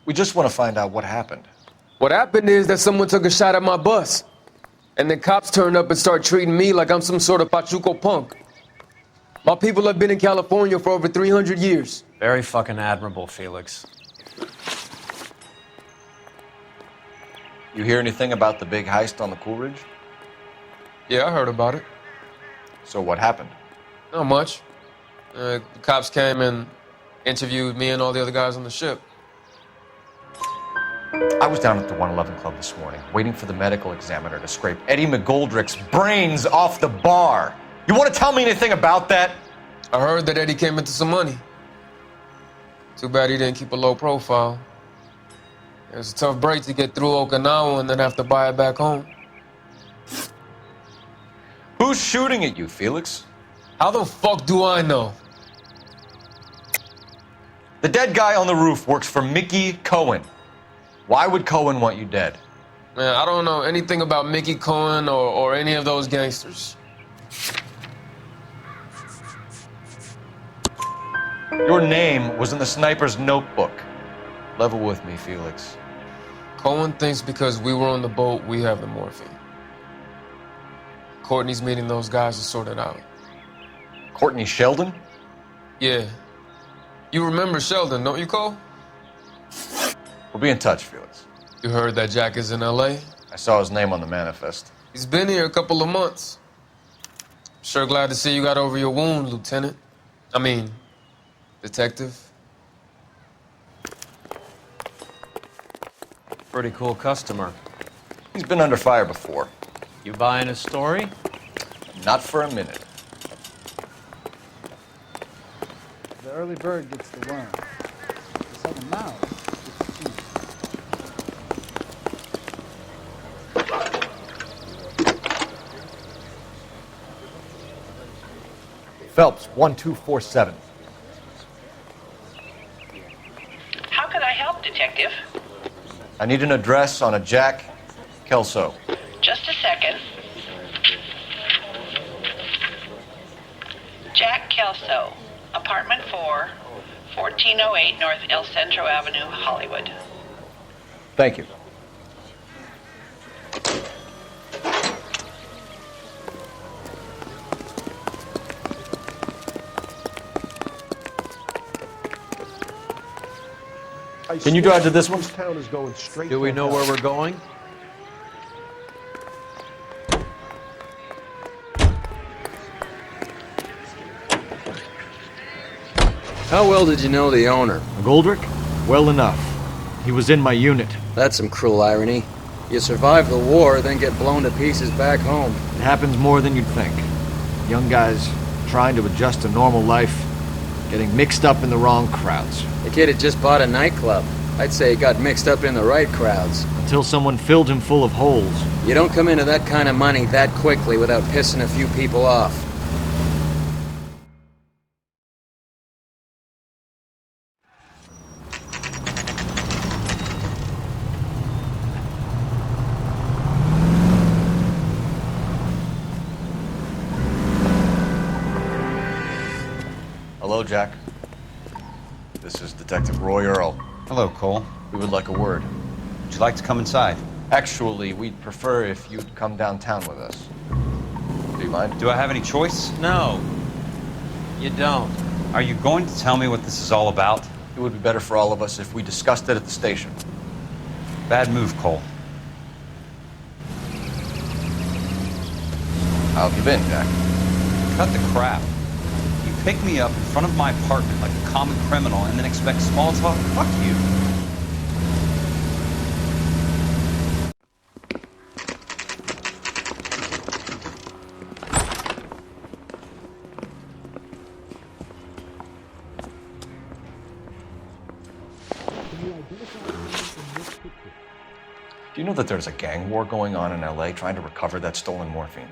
We just want to find out what happened. What happened is that someone took a shot at my bus. And the cops turned up and started treating me like I'm some sort of Pachuco punk. My people have been in California for over 300 years. Very fucking admirable, Felix. You hear anything about the big heist on the Coolidge? Yeah, I heard about it. So what happened? Not much. The cops came and interviewed me and all the other guys on the ship. I was down at the 111 Club this morning, waiting for the medical examiner to scrape Eddie McGoldrick's brains off the bar. You want to tell me anything about that? I heard that Eddie came into some money. Too bad he didn't keep a low profile. It was a tough break to get through Okinawa and then have to buy it back home. Who's shooting at you, Felix? How the fuck do I know? The dead guy on the roof works for Mickey Cohen. Why would Cohen want you dead? Man, I don't know anything about Mickey Cohen or any of those gangsters. Your name was in the sniper's notebook. Level with me, Felix. Cohen thinks because we were on the boat, we have the morphine. Courtney's meeting those guys to sort it out. Courtney Sheldon? Yeah. You remember Sheldon, don't you, Cole? We'll be in touch, Felix. You heard that Jack is in L.A.? I saw his name on the manifest. He's been here a couple of months. Sure glad to see you got over your wound, Lieutenant. I mean, Detective. Pretty cool customer. He's been under fire before. You buying his story? Not for a minute. The early bird gets the worm. The second mouse gets the cheese. Phelps, 1247. How can I help, Detective? I need an address on a Jack Kelso. Just a second. Jack Kelso, apartment 4, 1408 North El Centro Avenue, Hollywood. Thank you. Can you drive to this one? Town is going straight. Do we know where we're going? How well did you know the owner? McGoldrick? Well enough. He was in my unit. That's some cruel irony. You survive the war, then get blown to pieces back home. It happens more than you'd think. Young guys trying to adjust to normal life, getting mixed up in the wrong crowds. The kid had just bought a nightclub. I'd say he got mixed up in the right crowds. Until someone filled him full of holes. You don't come into that kind of money that quickly without pissing a few people off. Hello, Jack. This is Detective Roy Earl. Hello, Cole. We would like a word. Would you like to come inside? Actually, we'd prefer if you'd come downtown with us. Do you mind? Do I have any choice? No, you don't. Are you going to tell me what this is all about? It would be better for all of us if we discussed it at the station. Bad move, Cole. How have you been, Jack? Cut the crap. You pick me up in front of my apartment like a common criminal and then expect small talk? Fuck you. Do you know that there's a gang war going on in LA trying to recover that stolen morphine?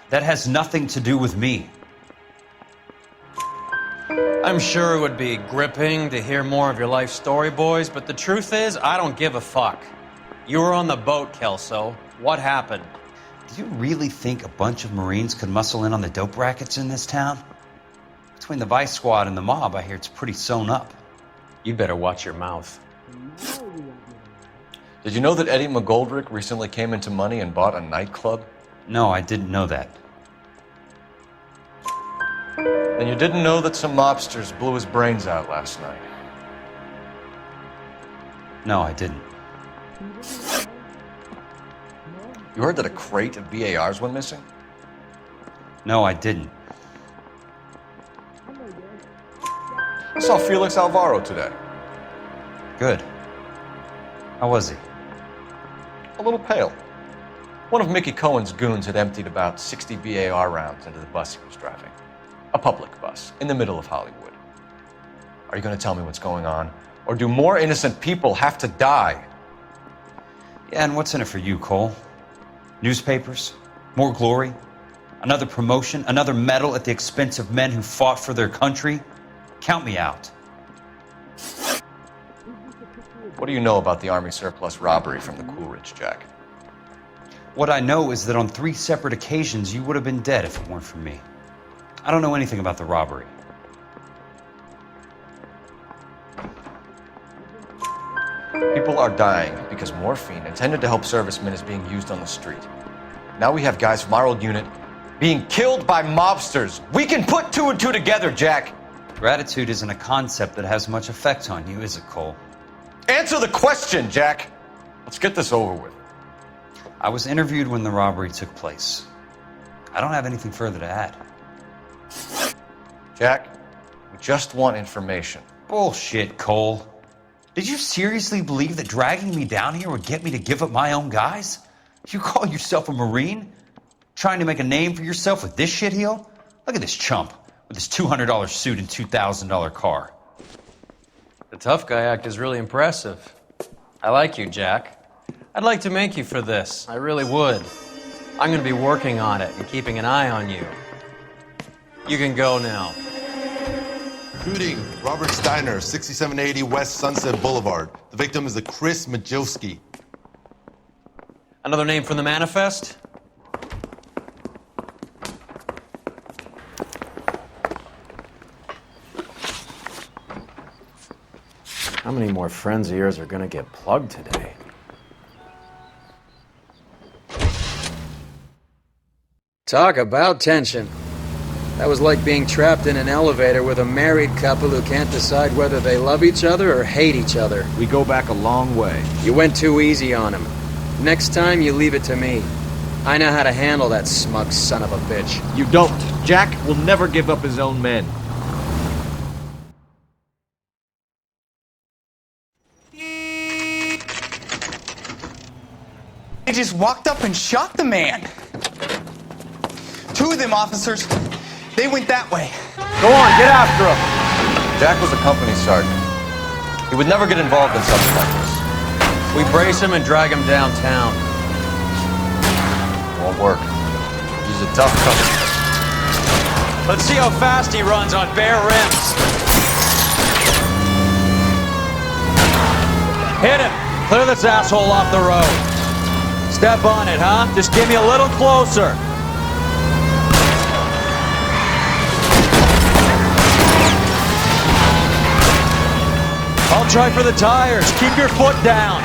That has nothing to do with me. I'm sure it would be gripping to hear more of your life story, boys, but the truth is, I don't give a fuck. You were on the boat, Kelso. What happened? Do you really think a bunch of Marines could muscle in on the dope rackets in this town? Between the Vice Squad and the mob, I hear it's pretty sewn up. You better watch your mouth. Did you know that Eddie McGoldrick recently came into money and bought a nightclub? No, I didn't know that. And you didn't know that some mobsters blew his brains out last night? No, I didn't. You heard that a crate of BARs went missing? No, I didn't. I saw Felix Alvaro today. Good. How was he? A little pale. One of Mickey Cohen's goons had emptied about 60 BAR rounds into the bus he was driving. A public bus, in the middle of Hollywood. Are you going to tell me what's going on? Or do more innocent people have to die? Yeah, and what's in it for you, Cole? Newspapers? More glory? Another promotion? Another medal at the expense of men who fought for their country? Count me out. What do you know about the Army surplus robbery from the Coolidge, Jack? What I know is that on 3 separate occasions you would have been dead if it weren't for me. I don't know anything about the robbery. People are dying because morphine intended to help servicemen is being used on the street. Now we have guys from our old unit being killed by mobsters. We can put 2 and 2 together, Jack. Gratitude isn't a concept that has much effect on you, is it, Cole? Answer the question, Jack. Let's get this over with. I was interviewed when the robbery took place. I don't have anything further to add. Jack, we just want information. Bullshit, Cole. Did you seriously believe that dragging me down here would get me to give up my own guys? You call yourself a Marine? Trying to make a name for yourself with this shitheel? Look at this chump with his $200 suit and $2,000 car. The tough guy act is really impressive. I like you, Jack. I'd like to make you for this. I really would. I'm going to be working on it and keeping an eye on you. You can go now. Shooting, Robert Steiner, 6780 West Sunset Boulevard. The victim is a Chris Majowski. Another name from the manifest? How many more friends of yours are gonna get plugged today? Talk about tension. That was like being trapped in an elevator with a married couple who can't decide whether they love each other or hate each other. We go back a long way. You went too easy on him. Next time, you leave it to me. I know how to handle that smug son of a bitch. You don't. Jack will never give up his own men. They just walked up and shot the man. 2 of them officers They went that way. Go on, get after him. Jack was a company sergeant. He would never get involved in something like this. We brace him and drag him downtown. Won't work. He's a tough customer. Let's see how fast he runs on bare rims. Hit him. Clear this asshole off the road. Step on it, huh? Just give me a little closer. I'll try for the tires. Keep your foot down.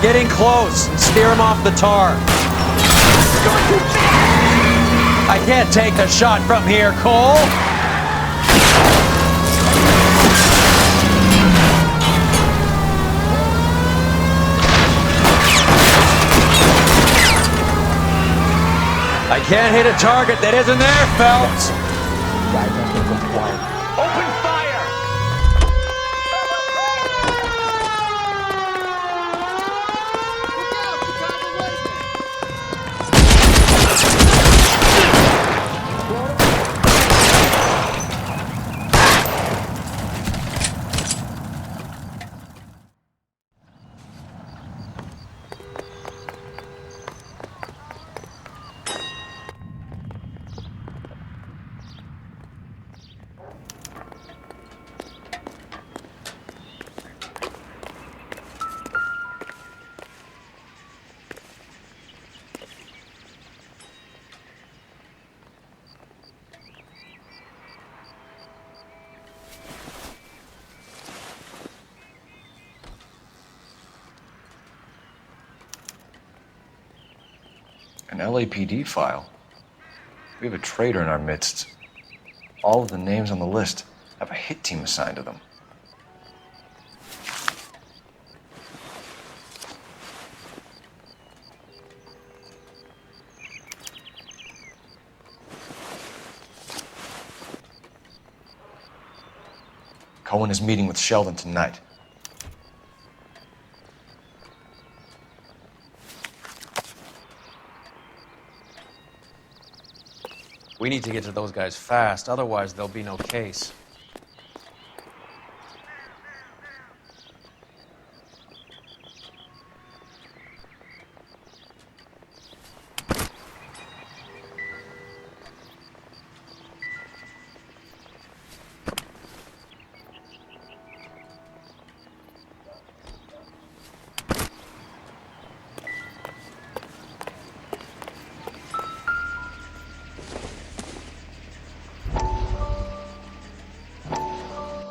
Getting close and steer him off the tar. I can't take the shot from here, Cole. I can't hit a target that isn't there, Phelps. Open fire! An LAPD file? We have a traitor in our midst. All of the names on the list have a hit team assigned to them. Cohen is meeting with Sheldon tonight. We need to get to those guys fast, otherwise there'll be no case.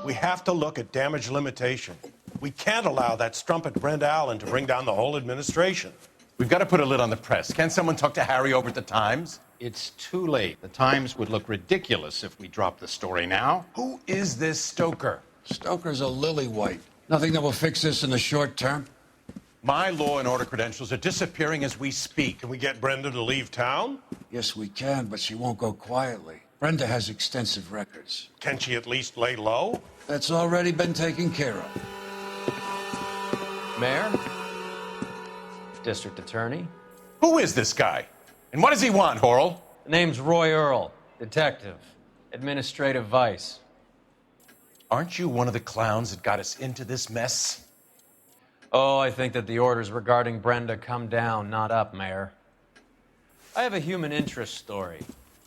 We have to look at damage limitation. We can't allow that strumpet Brenda Allen to bring down the whole administration. We've got to put a lid on the press. Can't someone talk to Harry over at the Times? It's too late. The Times would look ridiculous if we dropped the story now. Who is this Stoker? Stoker's a lily-white. Nothing that will fix this in the short term. My law and order credentials are disappearing as we speak. Can we get Brenda to leave town? Yes, we can, but she won't go quietly. Brenda has extensive records. Can she at least lay low? That's already been taken care of. Mayor? District Attorney? Who is this guy? And what does he want, Horrell? The name's Roy Earl, detective, administrative vice. Aren't you one of the clowns that got us into this mess? Oh, I think that the orders regarding Brenda come down, not up, Mayor. I have a human interest story.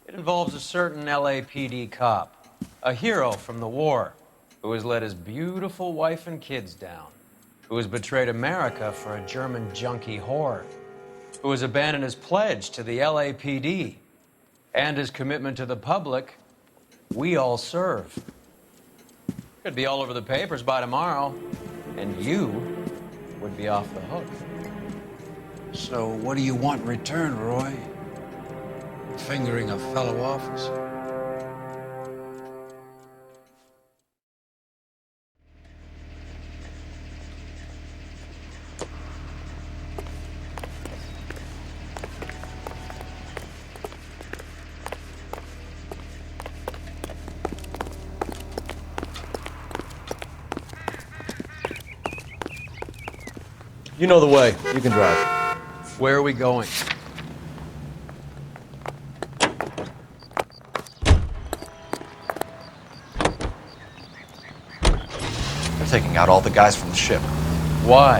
It involves a certain LAPD cop, a hero from the war, who has let his beautiful wife and kids down, who has betrayed America for a German junkie whore, who has abandoned his pledge to the LAPD and his commitment to the public. We all serve. Could be all over the papers by tomorrow, and you would be off the hook. So what do you want in return, Roy? Fingering a fellow officer? You know the way. You can drive. Where are we going? They're taking out all the guys from the ship. Why?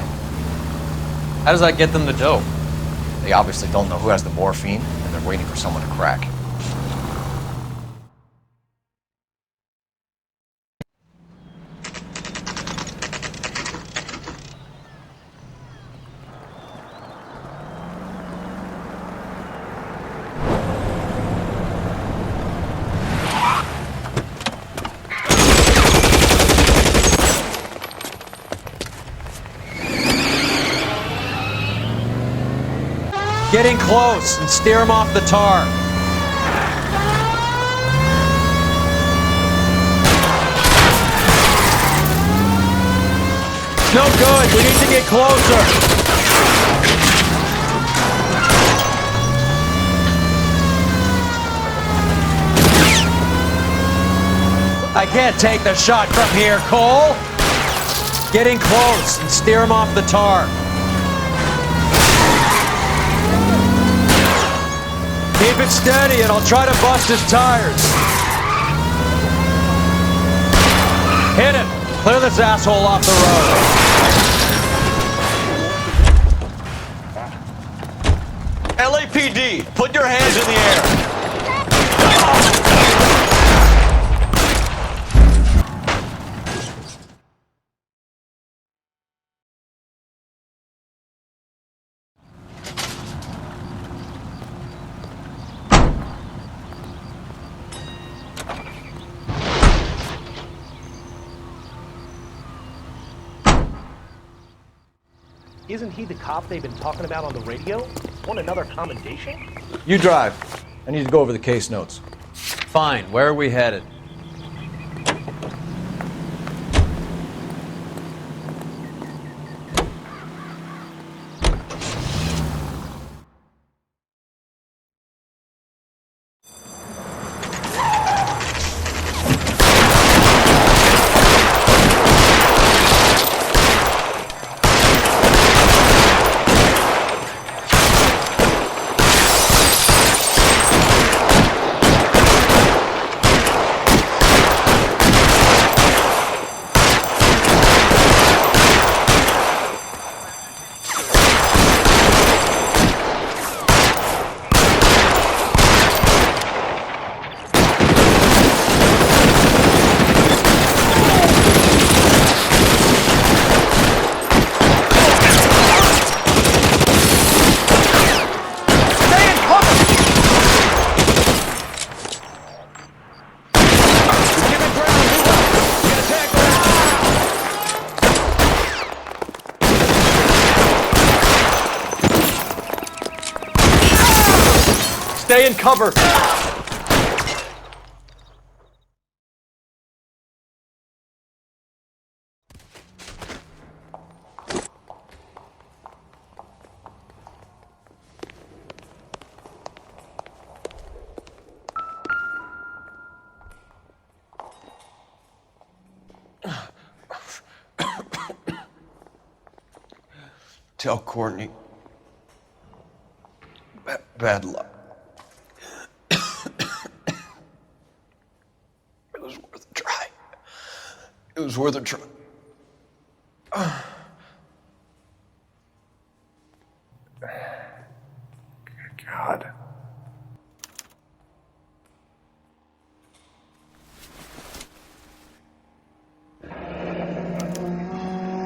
How does that get them the dope? They obviously don't know who has the morphine, and they're waiting for someone to crack. Get in close and steer him off the tar. No good. We need to get closer. I can't take the shot from here, Cole. Get in close and steer him off the tar. Keep it steady and I'll try to bust his tires. Hit him. Clear this asshole off the road. LAPD, put your hands in the air. Isn't he the cop they've been talking about on the radio? Want another commendation? You drive. I need to go over the case notes. Fine. Where are we headed? Stay in cover. Tell Courtney. Bad luck. It was worth a try. It was worth a try. God.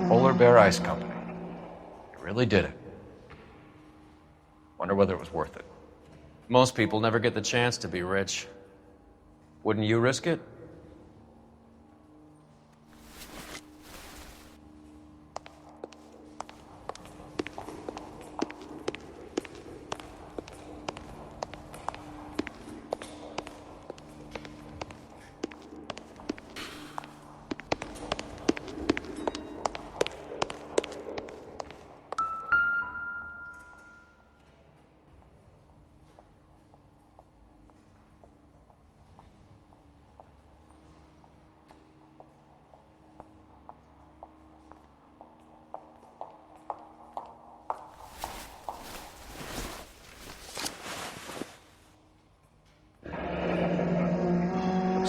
Polar Bear Ice Company. You really did it. Wonder whether it was worth it. Most people never get the chance to be rich. Wouldn't you risk it?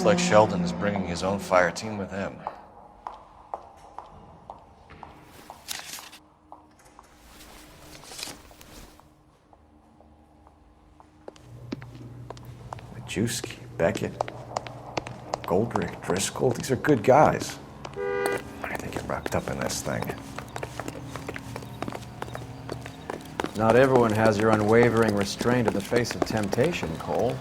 Looks like Sheldon is bringing his own fire team with him. Majewski, Beckett, Goldrick, Driscoll, these are good guys. Why do they get wrapped up in this thing? Not everyone has your unwavering restraint in the face of temptation, Cole.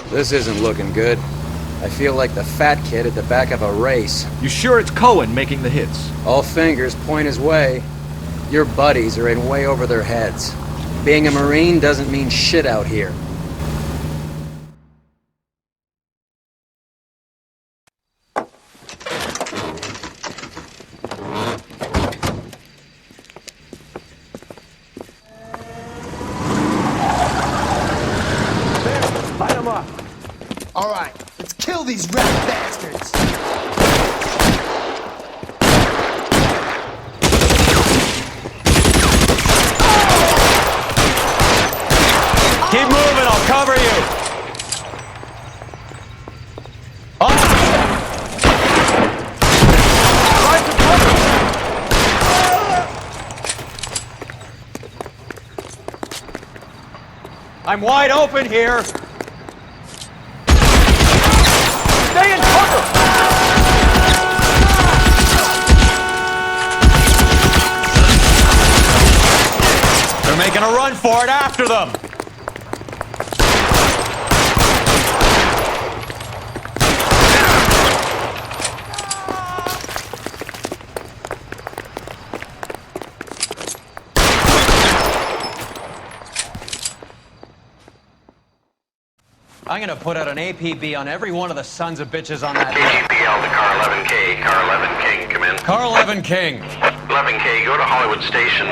This isn't looking good. I feel like the fat kid at the back of a race. You sure it's Cohen making the hits? All fingers point his way. Your buddies are in way over their heads. Being a Marine doesn't mean shit out here. Light him up. All right, let's kill these rat bastards. Keep moving, I'll cover you. I'm wide open here. Stay in cover. They're making a run for it after them. I'm gonna put out an APB on every one of the sons of bitches on that. KGPL to Car 11K. Car 11 King, come in. Car 11 King. 11K, go to Hollywood Station.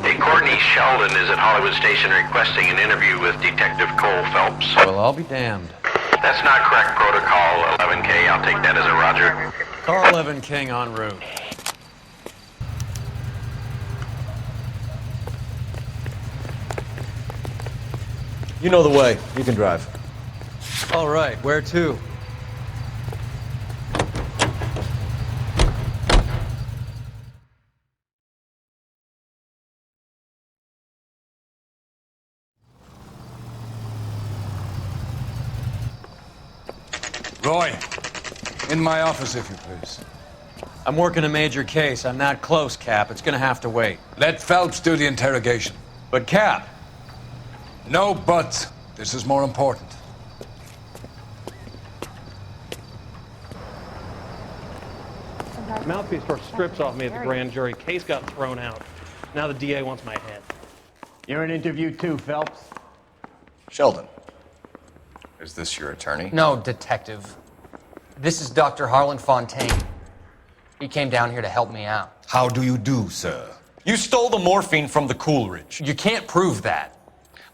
Hey, Courtney Sheldon is at Hollywood Station requesting an interview with Detective Cole Phelps. Well, I'll be damned. That's not correct protocol, 11K. I'll take that as a roger. Car 11 King en route. You know the way. You can drive. All right, where to? Roy, in my office, if you please. I'm working a major case. I'm not close, Cap. It's gonna have to wait. Let Phelps do the interrogation. But, Cap. No buts. This is more important. Mouthpiece tore strips off me at the grand jury. Case got thrown out. Now the DA wants my head. You're in interview too, Phelps. Sheldon, is this your attorney? No, detective. This is Dr. Harlan Fontaine. He came down here to help me out. How do you do, sir? You stole the morphine from the Coolidge. You can't prove that.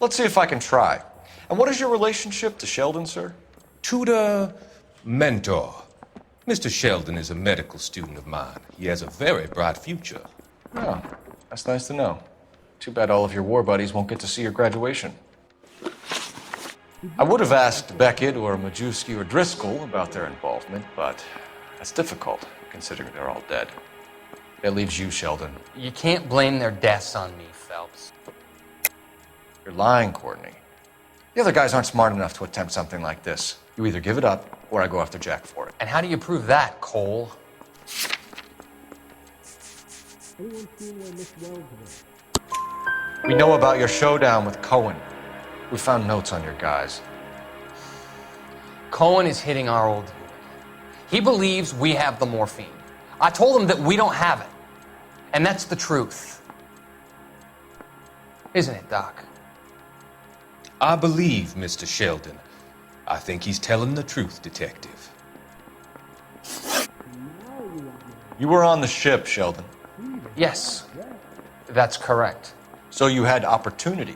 Let's see if I can try. And what is your relationship to Sheldon, sir? Tutor, mentor. Mr. Sheldon is a medical student of mine. He has a very bright future. Oh, that's nice to know. Too bad all of your war buddies won't get to see your graduation. I would have asked Beckett or Majewski or Driscoll about their involvement, but that's difficult, considering they're all dead. That leaves you, Sheldon. You can't blame their deaths on me, Phelps. You're lying, Courtney. The other guys aren't smart enough to attempt something like this. You either give it up, or I go after Jack for it. And how do you prove that, Cole? We know about your showdown with Cohen. We found notes on your guys. Cohen is hitting our old unit. He believes we have the morphine. I told him that we don't have it. And that's the truth. Isn't it, Doc? I believe Mr. Sheldon. I think he's telling the truth, Detective. You were on the ship, Sheldon. Yes, that's correct. So you had opportunity.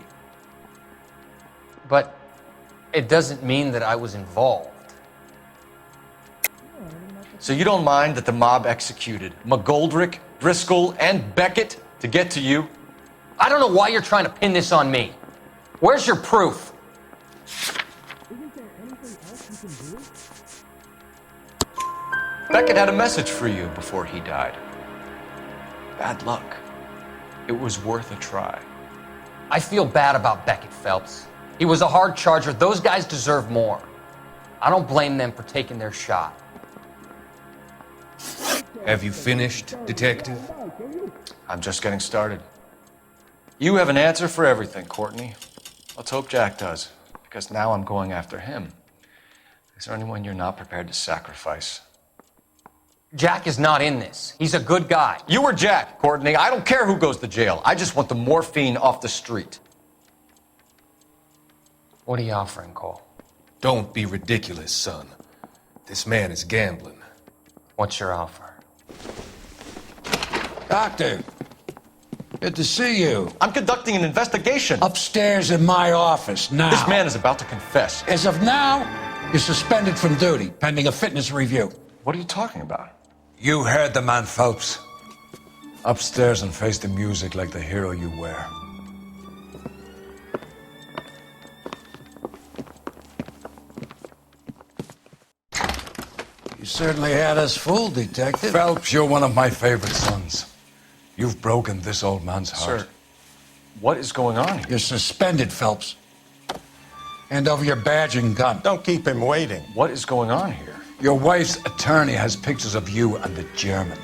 But it doesn't mean that I was involved. So you don't mind that the mob executed McGoldrick, Driscoll, and Beckett to get to you? I don't know why you're trying to pin this on me. Where's your proof? Beckett had a message for you before he died. Bad luck. It was worth a try. I feel bad about Beckett, Phelps. He was a hard charger. Those guys deserve more. I don't blame them for taking their shot. Have you finished, Detective? I'm just getting started. You have an answer for everything, Courtney. Let's hope Jack does, because now I'm going after him. Is there anyone you're not prepared to sacrifice? Jack is not in this. He's a good guy. You or Jack, Courtney. I don't care who goes to jail. I just want the morphine off the street. What are you offering, Cole? Don't be ridiculous, son. This man is gambling. What's your offer? Doctor, good to see you. I'm conducting an investigation. Upstairs in my office, now. This man is about to confess. As of now, you're suspended from duty, pending a fitness review. What are you talking about? You heard the man, Phelps. Upstairs and face the music like the hero you were. You certainly had us fooled, Detective. Phelps, you're one of my favorite sons. You've broken this old man's heart. Sir, what is going on here? You're suspended, Phelps. Hand over your badge and gun. Don't keep him waiting. What is going on here? Your wife's attorney has pictures of you and the German.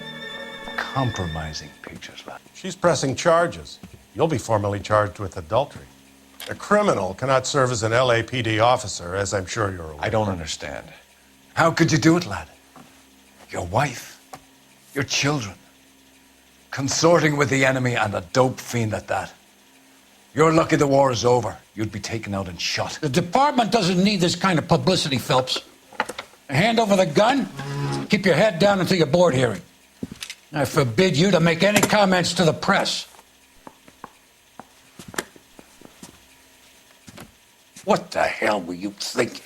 Compromising pictures, lad. She's pressing charges. You'll be formally charged with adultery. A criminal cannot serve as an LAPD officer, as I'm sure you're aware. I don't understand. How could you do it, lad? Your wife, your children, consorting with the enemy and a dope fiend at that. You're lucky the war is over. You'd be taken out and shot. The department doesn't need this kind of publicity, Phelps. Hand over the gun, keep your head down until your board hearing. I forbid you to make any comments to the press. What the hell were you thinking?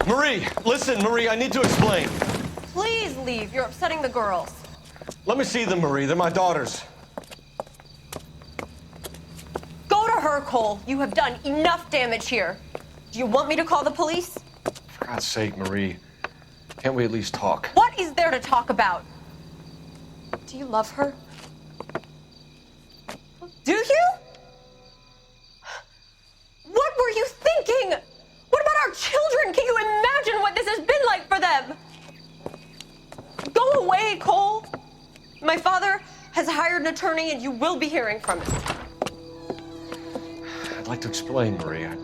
Marie, listen, Marie, I need to explain. Please leave. You're upsetting the girls. Let me see them, Marie. They're my daughters. Go to her, Cole. You have done enough damage here. Do you want me to call the police? For God's sake, Marie, can't we at least talk? What is there to talk about? Do you love her? Do you? What were you thinking? What about our children? Can you imagine what this has been like for them? Go away, Cole. My father has hired an attorney and you will be hearing from him. I'd like to explain, Marie. I'd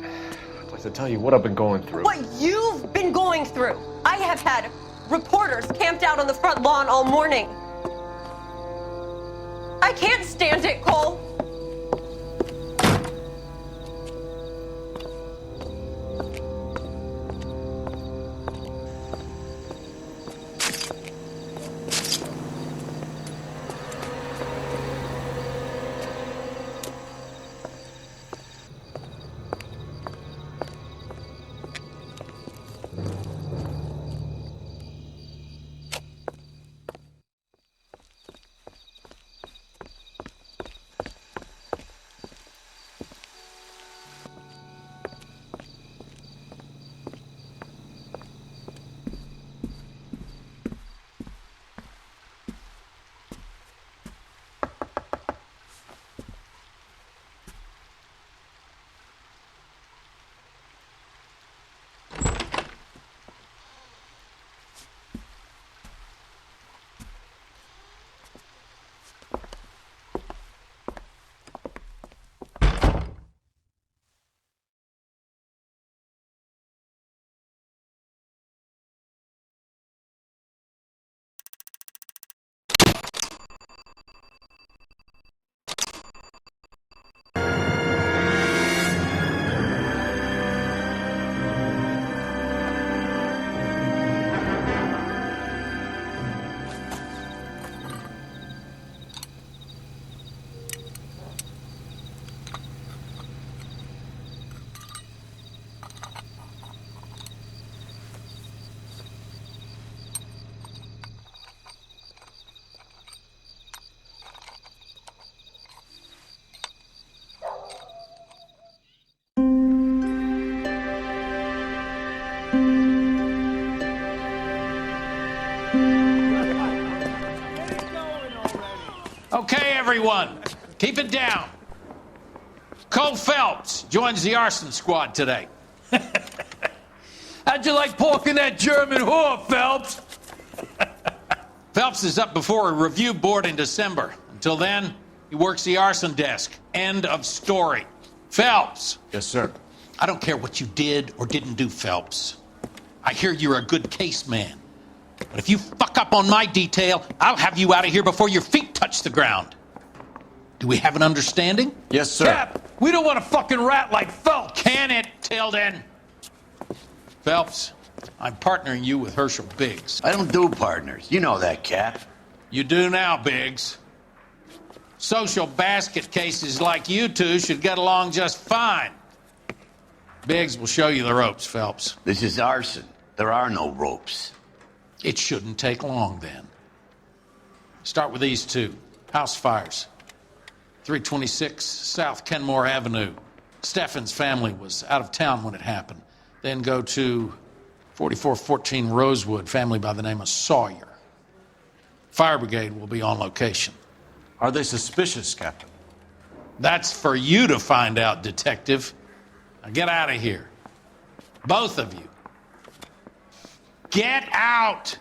like to tell you what I've been going through. What you've been going through. I have had reporters camped out on the front lawn all morning. I can't stand it, Cole. Okay, everyone, keep it down. Cole Phelps joins the arson squad today. How'd you like porking that German whore, Phelps? Phelps is up before a review board in December. Until then, he works the arson desk. End of story. Phelps. Yes, sir. I don't care what you did or didn't do, Phelps. I hear you're a good case man. But if you fuck up on my detail, I'll have you out of here before your feet touch the ground. Do we have an understanding? Yes, sir. Cap, we don't want a fucking rat like Phelps. Can it, Tilden? Phelps, I'm partnering you with Herschel Biggs. I don't do partners. You know that, Cap. You do now, Biggs. Social basket cases like you two should get along just fine. Biggs will show you the ropes, Phelps. This is arson. There are no ropes. It shouldn't take long, then. Start with these two. House fires. 326 South Kenmore Avenue. Steffen's family was out of town when it happened. Then go to 4414 Rosewood, family by the name of Sawyer. Fire brigade will be on location. Are they suspicious, Captain? That's for you to find out, Detective. Now get out of here. Both of you. Get out!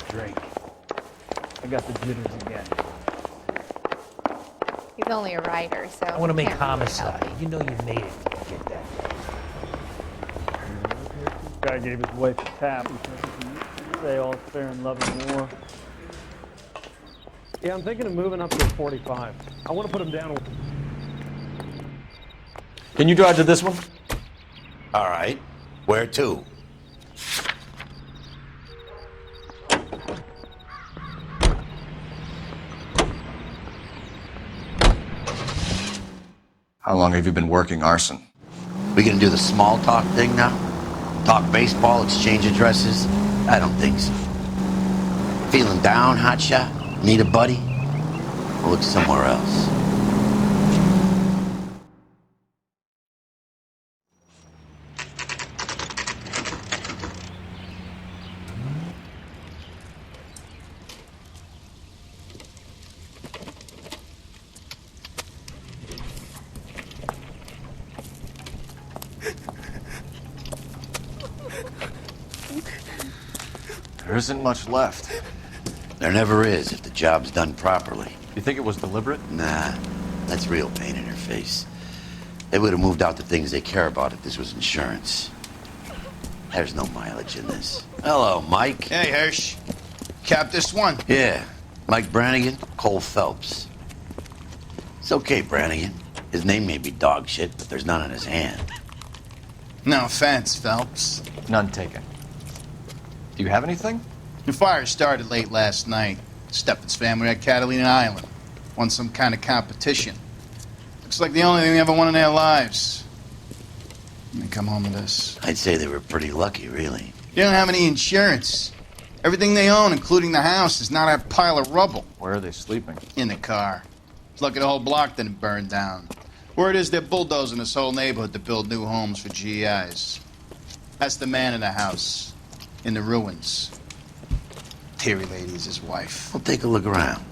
Drake. I got the jitters again. He's only a writer, so. I want to make can't really homicide. help. You know you made it to get that. Guy gave his wife a tap. Say all's fair in love and war. Yeah, I'm thinking of moving up to a 45. I want to put him down. Can you drive to this one? All right. Where to? How long have you been working arson? We gonna do the small talk thing now? Talk baseball, exchange addresses? I don't think so. Feeling down, hotshot? Need a buddy? We'll look somewhere else. There isn't much left. There never is if the job's done properly. You think it was deliberate? Nah, that's real pain in her face. They would have moved out the things they care about if this was insurance. There's no mileage in this. Hello, Mike. Hey, Hirsch. Cap this one. Yeah, Mike Brannigan, Cole Phelps. It's okay, Brannigan. His name may be dog shit, but there's none in his hand. No offense, Phelps. None taken. Do you have anything? The fire started late last night. Steffen's family at Catalina Island. Won some kind of competition. Looks like the only thing they ever won in their lives. And they come home with this. I'd say they were pretty lucky, really. They don't have any insurance. Everything they own, including the house, is not a pile of rubble. Where are they sleeping? In the car. It's lucky the whole block didn't burn down. Word is they're bulldozing this whole neighborhood to build new homes for GIs. That's the man in the house. In the ruins. Terry lady's his wife. We'll take a look around.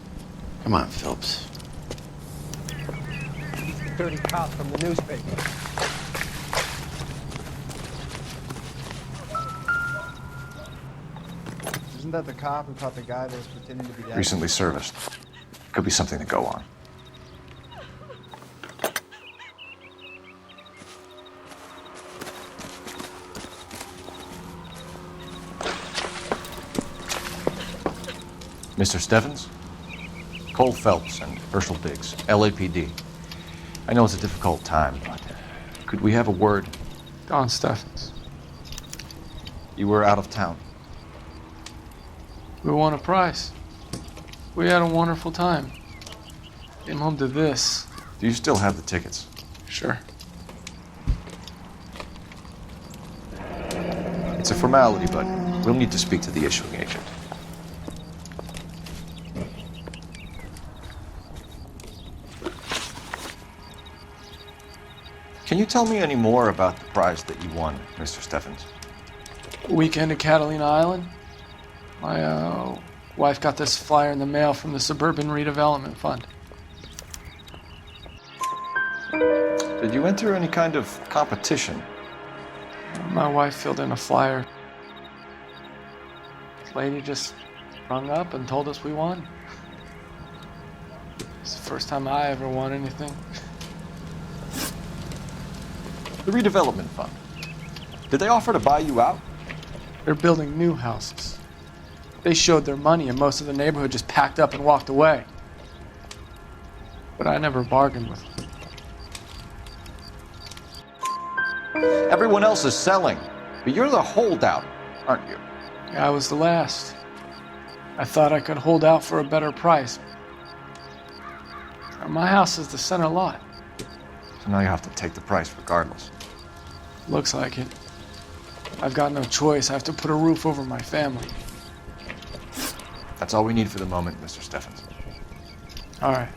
Come on, Phelps. Dirty cops from the newspaper. Isn't that the cop who caught the guy that was pretending to be dead? Recently serviced. Could be something to go on. Mr. Steffens? Cole Phelps and Herschel Biggs, LAPD. I know it's a difficult time, but could we have a word? Don Steffens. You were out of town. We won a prize. We had a wonderful time. Came home to this. Do you still have the tickets? Sure. It's a formality, but we'll need to speak to the issuing agent. Can you tell me any more about the prize that you won, Mr. Steffens? Weekend at Catalina Island. My wife got this flyer in the mail from the Suburban Redevelopment Fund. Did you enter any kind of competition? My wife filled in a flyer. This lady just rung up and told us we won. It's the first time I ever won anything. The redevelopment fund. Did they offer to buy you out? They're building new houses. They showed their money and most of the neighborhood just packed up and walked away. But I never bargained with them. Everyone else is selling, but you're the holdout, aren't you? I was the last. I thought I could hold out for a better price. My house is the center lot. So now you have to take the price regardless. Looks like it. I've got no choice. I have to put a roof over my family. That's all we need for the moment, Mr. Steffens. All right.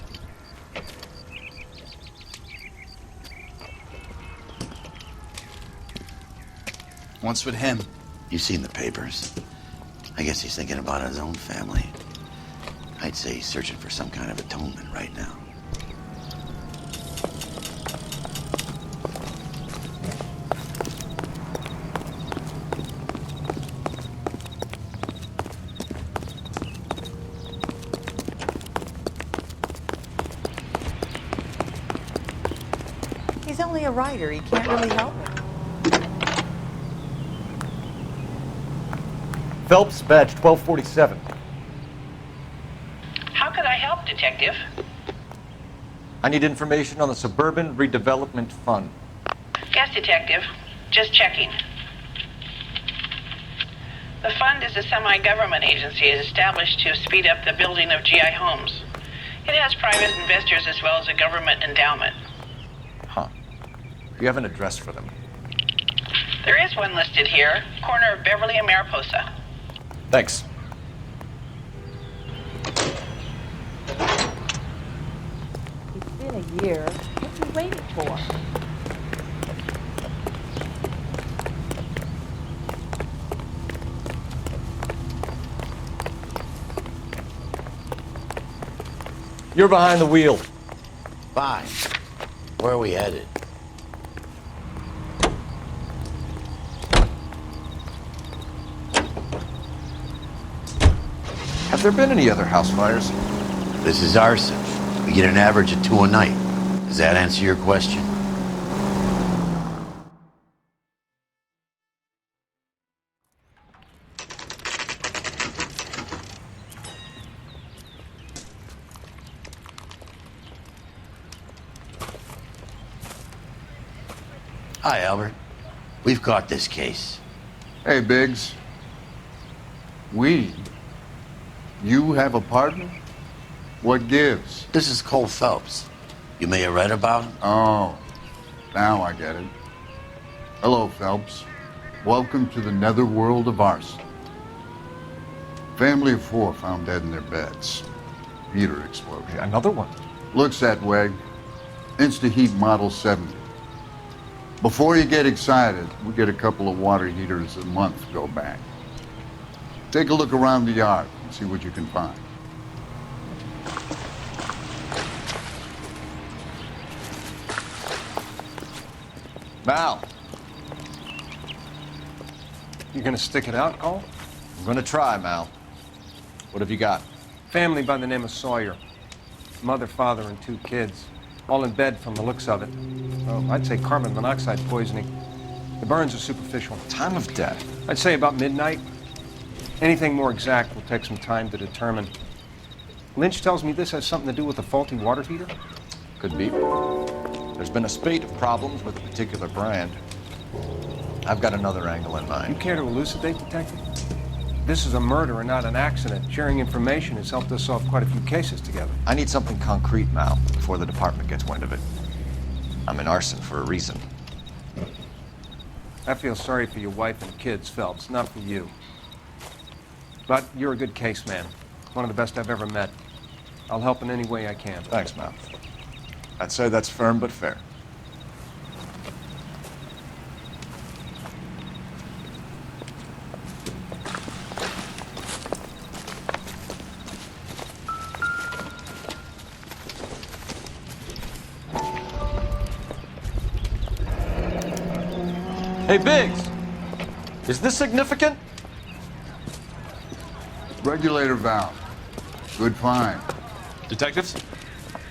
What's with him? You've seen the papers. I guess he's thinking about his own family. I'd say he's searching for some kind of atonement right now. He's only a writer. He can't really help it. Phelps, badge 1247. How could I help, Detective? I need information on the Suburban Redevelopment Fund. Yes, Detective. Just checking. The fund is a semi-government agency established to speed up the building of GI homes. It has private investors as well as a government endowment. Huh. Do you have an address for them? There is one listed here, corner of Beverly and Mariposa. Thanks. It's been a year. What are you waiting for? You're behind the wheel. Fine. Where are we headed? Have there been any other house fires? This is arson. We get an average of 2 a night. Does that answer your question? Hi, Albert. We've caught this case. Hey, Biggs. We? You have a partner? What gives? This is Cole Phelps. You may have read about him? Oh, now I get it. Hello, Phelps. Welcome to the netherworld of arson. Family of 4 found dead in their beds. Heater explosion. Another one? Looks that way. Insta-Heat Model 70. Before you get excited, we get a couple of water heaters a month to go back. Take a look around the yard and see what you can find. Mal. You gonna stick it out, Cole? I'm gonna try, Mal. What have you got? Family by the name of Sawyer. Mother, father, and 2 kids. All in bed from the looks of it. Well, I'd say carbon monoxide poisoning. The burns are superficial. Time of death? I'd say about midnight. Anything more exact will take some time to determine. Lynch tells me this has something to do with a faulty water heater? Could be. There's been a spate of problems with a particular brand. I've got another angle in mind. You care to elucidate, Detective? This is a murder and not an accident. Sharing information has helped us solve quite a few cases together. I need something concrete, Mal, before the department gets wind of it. I'm in arson for a reason. I feel sorry for your wife and kids, Phelps, not for you. But you're a good case man. One of the best I've ever met. I'll help in any way I can. Thanks, Mal. I'd say that's firm but fair. Hey, Biggs! Is this significant? Regulator valve. Good find. Detectives?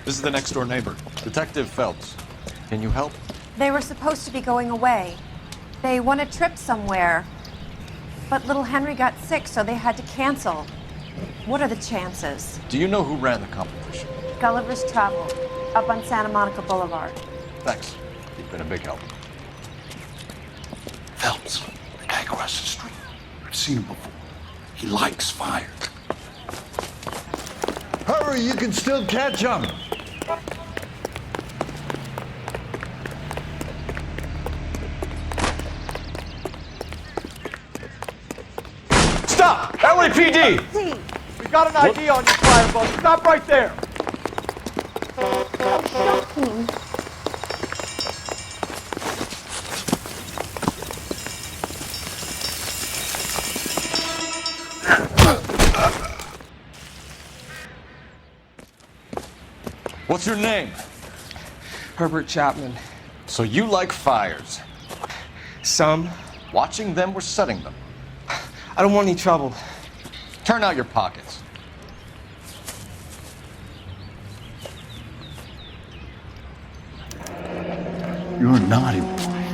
This is the next door neighbor. Detective Phelps. Can you help? They were supposed to be going away. They won a trip somewhere. But little Henry got sick, so they had to cancel. What are the chances? Do you know who ran the competition? Gulliver's Travel, up on Santa Monica Boulevard. Thanks. You've been a big help. Phelps, the guy across the street. I've seen him before. He likes fire. Hurry, you can still catch him. Stop! LAPD! We got an ID on you, Fireball. Stop right there! What's your name? Herbert Chapman. So you like fires? Some. Watching them or setting them? I don't want any trouble. Turn out your pockets. You're a naughty boy,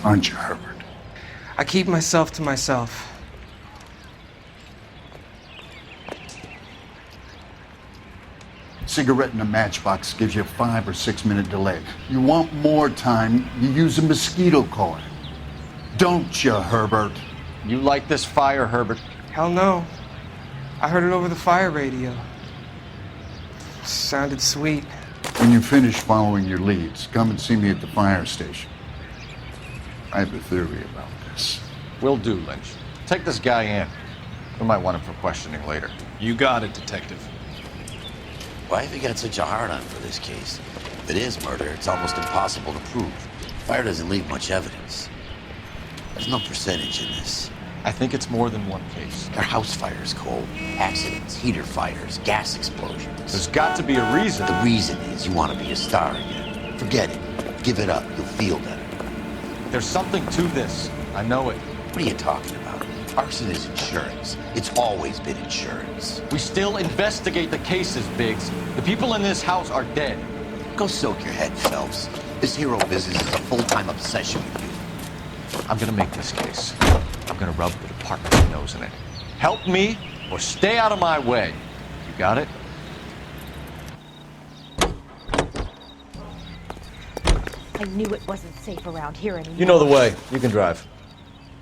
aren't you, Herbert? I keep myself to myself. Cigarette in a matchbox gives you a 5 or 6 minute delay. You want more time, you use a mosquito coil. Don't you, Herbert? You like this fire, Herbert? Hell no. I heard it over the fire radio. Sounded sweet. When you finish following your leads, come and see me at the fire station. I have a theory about this. Will do, Lynch. Take this guy in. We might want him for questioning later. You got it, Detective. Why have you got such a hard-on for this case? If it is murder, it's almost impossible to prove. Fire doesn't leave much evidence. There's no percentage in this. I think it's more than one case. There are house fires, Cole. Accidents, heater fires, gas explosions. There's got to be a reason. The reason is you want to be a star again. Forget it. Give it up. You'll feel better. There's something to this. I know it. What are you talking about? Arson is insurance. It's always been insurance. We still investigate the cases, Biggs. The people in this house are dead. Go soak your head, Phelps. This hero business is a full-time obsession with you. I'm gonna make this case. I'm gonna rub the department's nose in it. Help me or stay out of my way. You got it? I knew it wasn't safe around here anymore. You know the way. You can drive.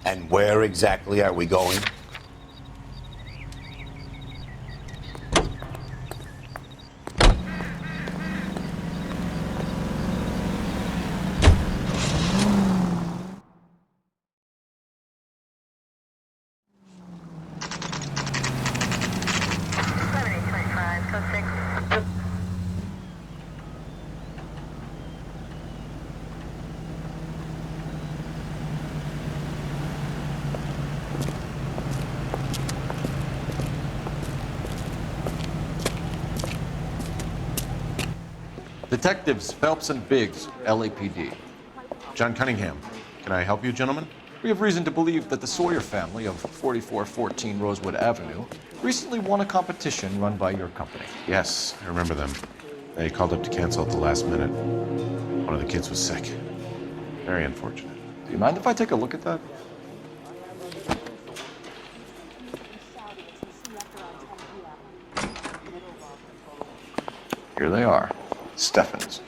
And where exactly are we going? Detectives Phelps and Biggs, LAPD. John Cunningham. Can I help you, gentlemen? We have reason to believe that the Sawyer family of 4414 Rosewood Avenue recently won a competition run by your company. Yes, I remember them. They called up to cancel at the last minute. One of the kids was sick. Very unfortunate. Do you mind if I take a look at that? Here they are. Steffens.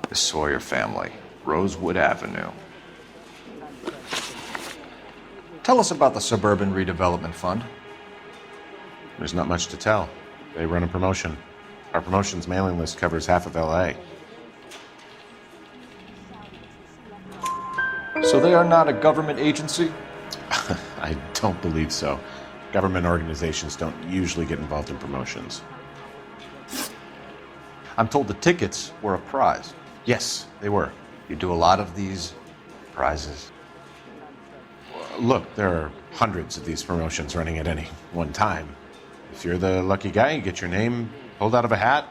The Sawyer family, Rosewood Avenue. Tell us about the Suburban Redevelopment Fund. There's not much to tell. They run a promotion. Our promotions mailing list covers half of LA. So they are not a government agency? I don't believe so. Government organizations don't usually get involved in promotions. I'm told the tickets were a prize. Yes, they were. You do a lot of these prizes? Look, there are hundreds of these promotions running at any one time. If you're the lucky guy, you get your name pulled out of a hat.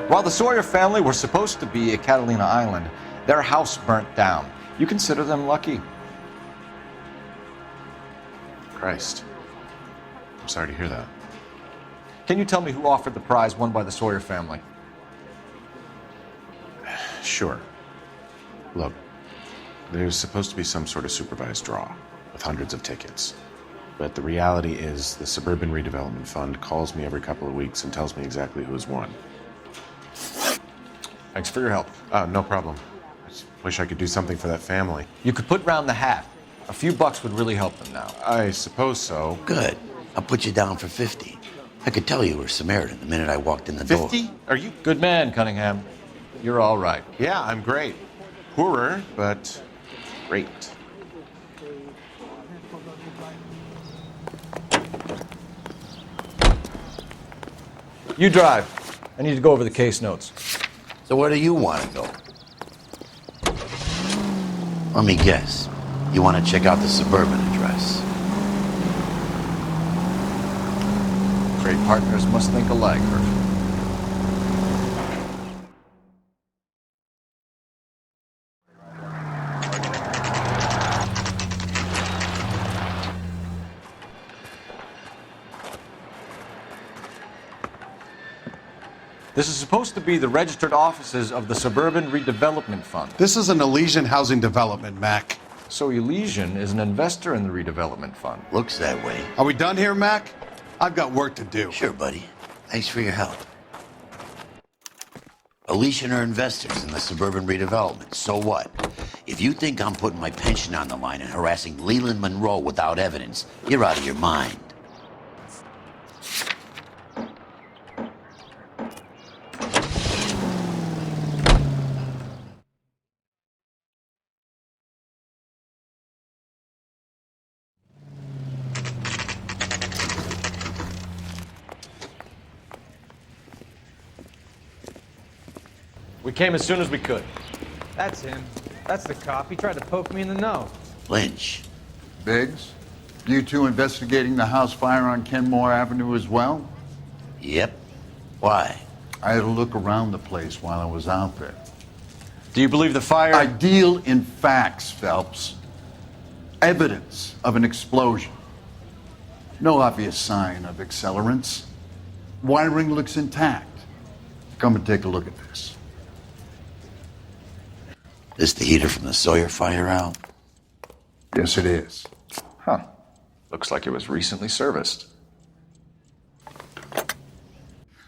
While the Sawyer family were supposed to be at Catalina Island, their house burnt down. You consider them lucky? Christ. I'm sorry to hear that. Can you tell me who offered the prize won by the Sawyer family? Sure. Look, there's supposed to be some sort of supervised draw with hundreds of tickets. But the reality is the Suburban Redevelopment Fund calls me every couple of weeks and tells me exactly who's won. Thanks for your help. No problem. I just wish I could do something for that family. You could put round the hat. A few bucks would really help them now. I suppose so. Good. I'll put you down for 50. I could tell you were Samaritan the minute I walked in the door. 50? Are you? Good man, Cunningham. You're all right. Yeah, I'm great. Poorer, but great. You drive. I need to go over the case notes. So where do you want to go? Let me guess. You want to check out the Suburban address. Great partners must think alike, Herschel. This is supposed to be the registered offices of the Suburban Redevelopment Fund. This is an Elysian housing development, Mac. So Elysian is an investor in the redevelopment fund. Looks that way. Are we done here, Mac? I've got work to do. Sure, buddy. Thanks for your help. Elysian are investors in the Suburban Redevelopment. So what? If you think I'm putting my pension on the line and harassing Leland Monroe without evidence, you're out of your mind. We came as soon as we could. That's him. That's the cop. He tried to poke me in the nose. Lynch. Biggs, you two investigating the house fire on Kenmore Avenue as well? Yep. Why? I had a look around the place while I was out there. Do you believe the fire? I deal in facts, Phelps. Evidence of an explosion. No obvious sign of accelerants. Wiring looks intact. Come and take a look at this. This the heater from the Sawyer fire out? Yes, it is. Huh. Looks like it was recently serviced.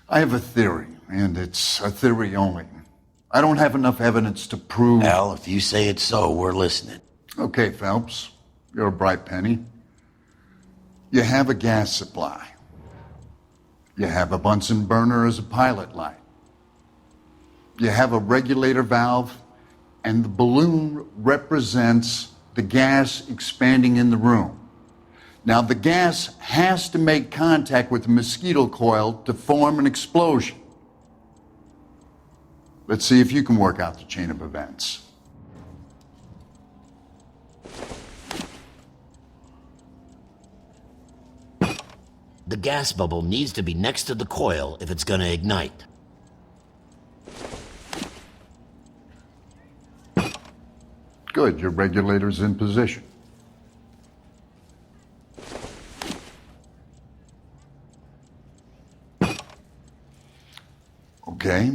I have a theory, and it's a theory only. I don't have enough evidence to prove... Al, if you say it's so, we're listening. Okay, Phelps. You're a bright penny. You have a gas supply. You have a Bunsen burner as a pilot light. You have a regulator valve, and the balloon represents the gas expanding in the room. Now, the gas has to make contact with the mosquito coil to form an explosion. Let's see if you can work out the chain of events. The gas bubble needs to be next to the coil if it's gonna ignite. Good, your regulator's in position. Okay,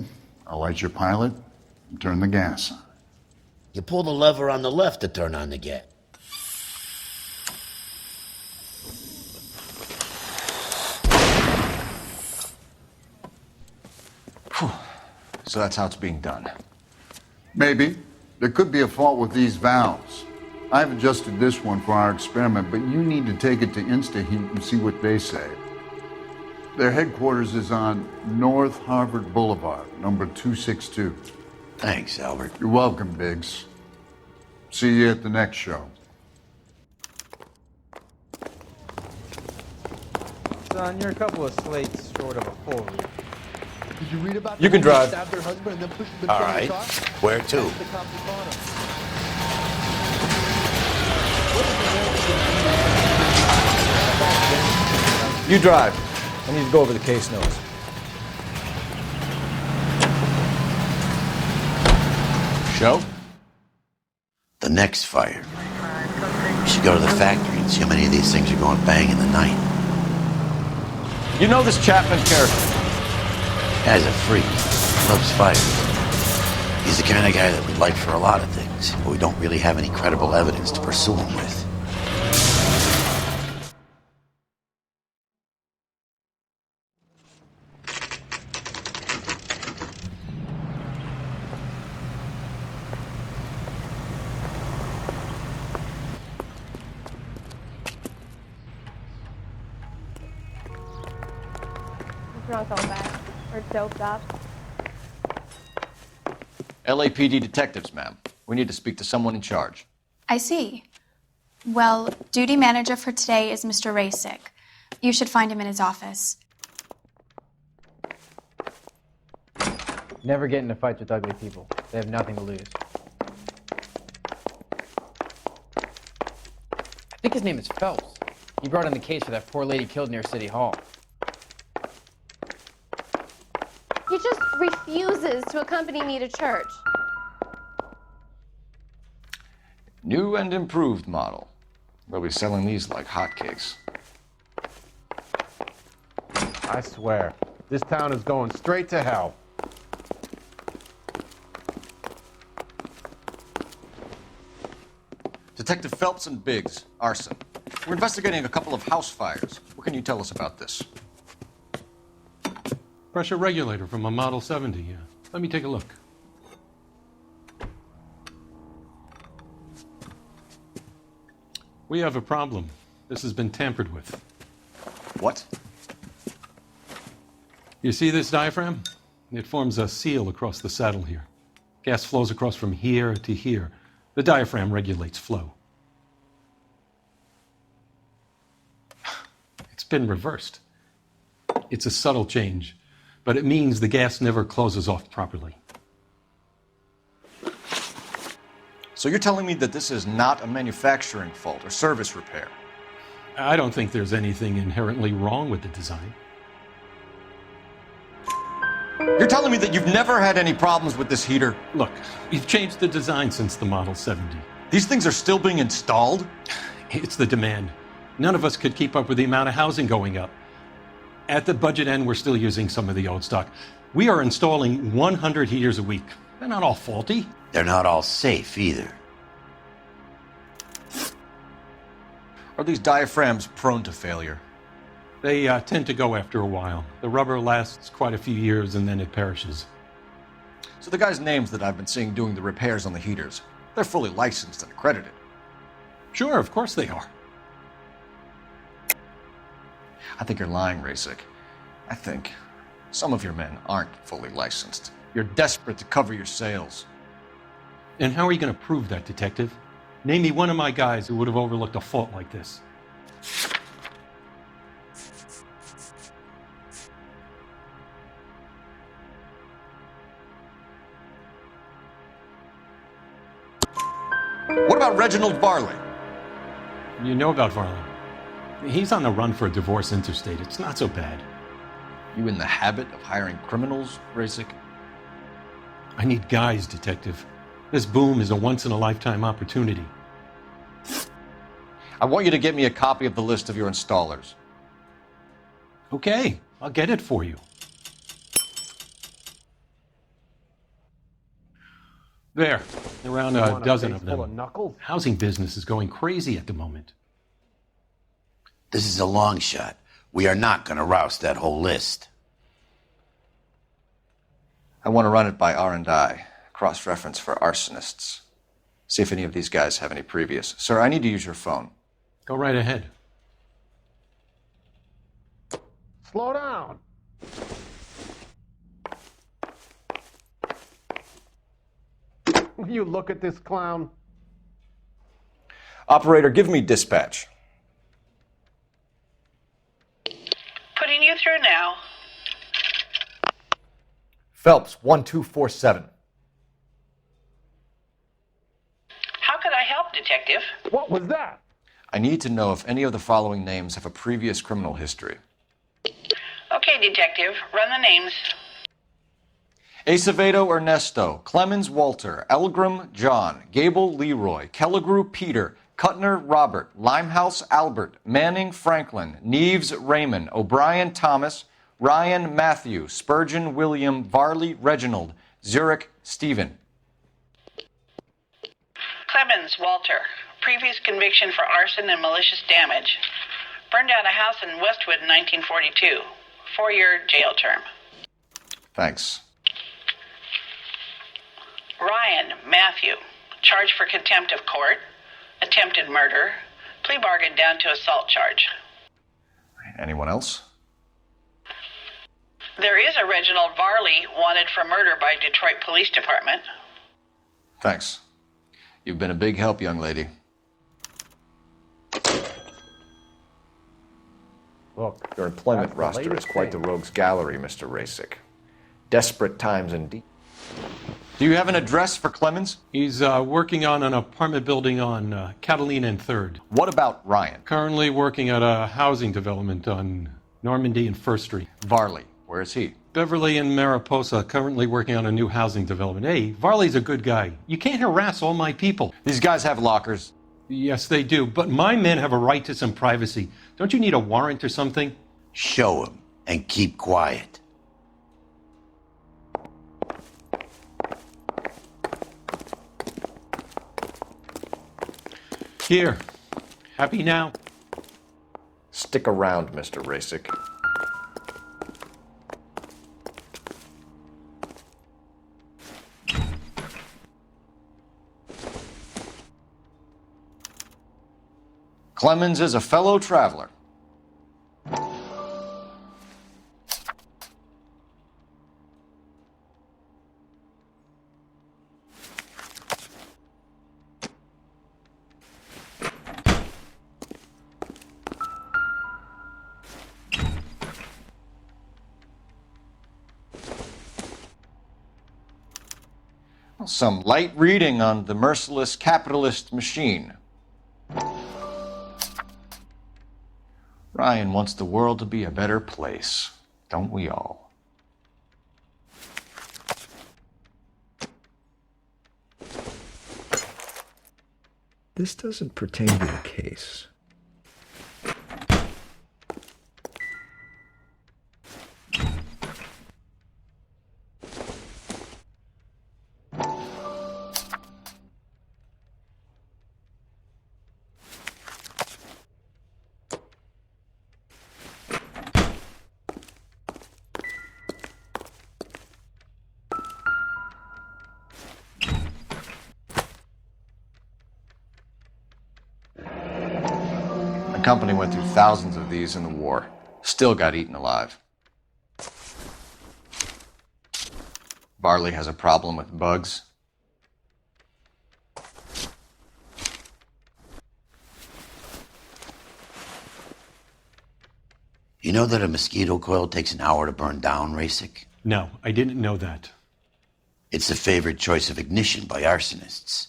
I'll light your pilot and turn the gas on. You pull the lever on the left to turn on the gas. So that's how it's being done. Maybe. There could be a fault with these valves. I've adjusted this one for our experiment, but you need to take it to InstaHeat and see what they say. Their headquarters is on North Harvard Boulevard, number 262. Thanks, Albert. You're welcome, Biggs. See you at the next show. Son, you're a couple of slates short of a full read. Did you read about You can drive. Stabbed their husband and then pushed them All in the right. car? Where to? That's the cops who caught him. You drive. I need to go over the case notes. Show? The next fire. We should go to the factory and see how many of these things are going bang in the night. You know this Chapman character? Guy's a freak. Loves fire. He's the kind of guy that we'd like for a lot of things, but we don't really have any credible evidence to pursue him with. Drunk on back. Or doped up. LAPD detectives, ma'am. We need to speak to someone in charge. I see. Well, duty manager for today is Mr. Rasick. You should find him in his office. Never get into fights with ugly people. They have nothing to lose. I think his name is Phelps. He brought in the case for that poor lady killed near City Hall. He just refuses to accompany me to church. New and improved model. We'll be selling these like hotcakes. I swear, this town is going straight to hell. Detective Phelps and Biggs, arson. We're investigating a couple of house fires. What can you tell us about this? Pressure regulator from a Model 70, yeah. Let me take a look. We have a problem. This has been tampered with. What? You see this diaphragm? It forms a seal across the saddle here. Gas flows across from here to here. The diaphragm regulates flow. It's been reversed. It's a subtle change, but it means the gas never closes off properly. So you're telling me that this is not a manufacturing fault or service repair? I don't think there's anything inherently wrong with the design. You're telling me that you've never had any problems with this heater? Look, we've changed the design since the Model 70. These things are still being installed? It's the demand. None of us could keep up with the amount of housing going up. At the budget end, we're still using some of the old stock. We are installing 100 heaters a week. They're not all faulty. They're not all safe either. Are these diaphragms prone to failure? They tend to go after a while. The rubber lasts quite a few years and then it perishes. So the guys' names that I've been seeing doing the repairs on the heaters, they're fully licensed and accredited. Sure, of course they are. I think you're lying, Rasick. I think some of your men aren't fully licensed. You're desperate to cover your sales. And how are you going to prove that, Detective? Name me one of my guys who would have overlooked a fault like this. What about Reginald Varley? You know about Varley. He's on the run for a divorce interstate. It's not so bad. You in the habit of hiring criminals, Rasick? I need guys, Detective. This boom is a once-in-a-lifetime opportunity. I want you to get me a copy of the list of your installers. Okay, I'll get it for you. There, around a dozen of them. Housing business is going crazy at the moment. This is a long shot. We are not going to roust that whole list. I want to run it by R&I, cross-reference for arsonists. See if any of these guys have any previous. Sir, I need to use your phone. Go right ahead. Slow down. Will you look at this clown? Operator, give me dispatch. Putting you through now. Phelps, 1247. How could I help, Detective? What was that? I need to know if any of the following names have a previous criminal history. Okay, Detective, run the names. Acevedo Ernesto, Clemens Walter, Elgram John, Gable Leroy, Kelligrew Peter, Cutner Robert, Limehouse Albert, Manning Franklin, Neves Raymond, O'Brien Thomas, Ryan Matthew, Spurgeon William, Varley Reginald, Zurich Stephen. Clemens Walter, previous conviction for arson and malicious damage. Burned down a house in Westwood in 1942. 4-year jail term. Thanks. Ryan Matthew, charged for contempt of court, attempted murder, plea bargain down to assault charge. Anyone else? There is a Reginald Varley wanted for murder by Detroit Police Department. Thanks. You've been a big help, young lady. Look, your employment that's the roster is latest quite the thing. rogues gallery, Mr. Rasick. Desperate times indeed. Do you have an address for Clemens? He's working on an apartment building on Catalina and 3rd. What about Ryan? Currently working at a housing development on Normandy and 1st Street. Varley, where is he? Beverly and Mariposa, currently working on a new housing development. Hey, Varley's a good guy. You can't harass all my people. These guys have lockers. Yes, they do, but my men have a right to some privacy. Don't you need a warrant or something? Show him and keep quiet. Here. Happy now? Stick around, Mr. Rasick. Clemens is a fellow traveler. Some light reading on the merciless capitalist machine. Ryan wants the world to be a better place, don't we all? This doesn't pertain to the case. The company went through thousands of these in the war. Still got eaten alive. Barley has a problem with bugs. You know that a mosquito coil takes an hour to burn down, Rasick? No, I didn't know that. It's the favored choice of ignition by arsonists.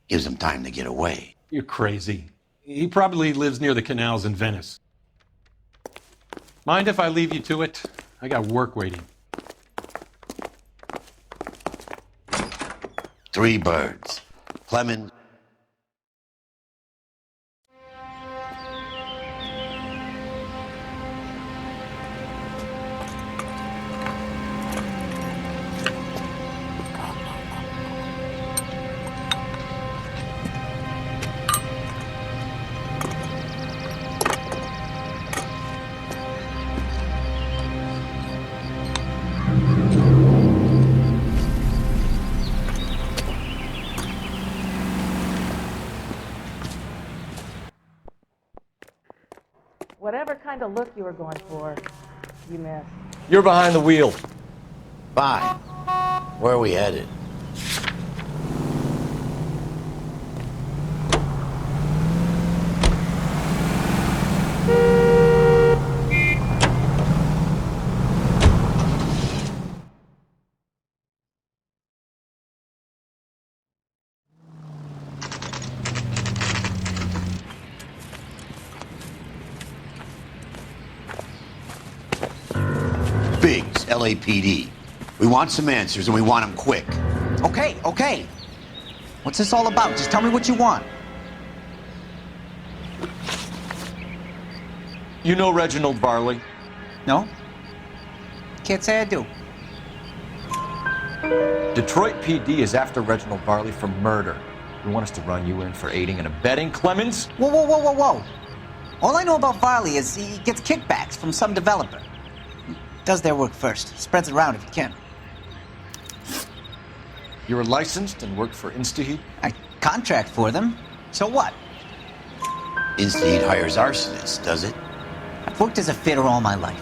Gives them time to get away. You're crazy. He probably lives near the canals in Venice. Mind if I leave you to it? I got work waiting. 3 birds. Clemens. Whatever kind of look you were going for, you missed. You're behind the wheel. Fine. Where are we headed? LAPD. We want some answers, and we want them quick. Okay, okay. What's this all about? Just tell me what you want. You know Reginald Varley? No? Can't say I do. Detroit PD is after Reginald Varley for murder. You want us to run you in for aiding and abetting, Clemens? Whoa, whoa, whoa, whoa, whoa. All I know about Varley is he gets kickbacks from some developer. Does their work first. Spreads it around if he can. You were licensed and worked for InstaHeat? I contract for them. So what? InstaHeat hires arsonists, does it? I've worked as a fitter all my life.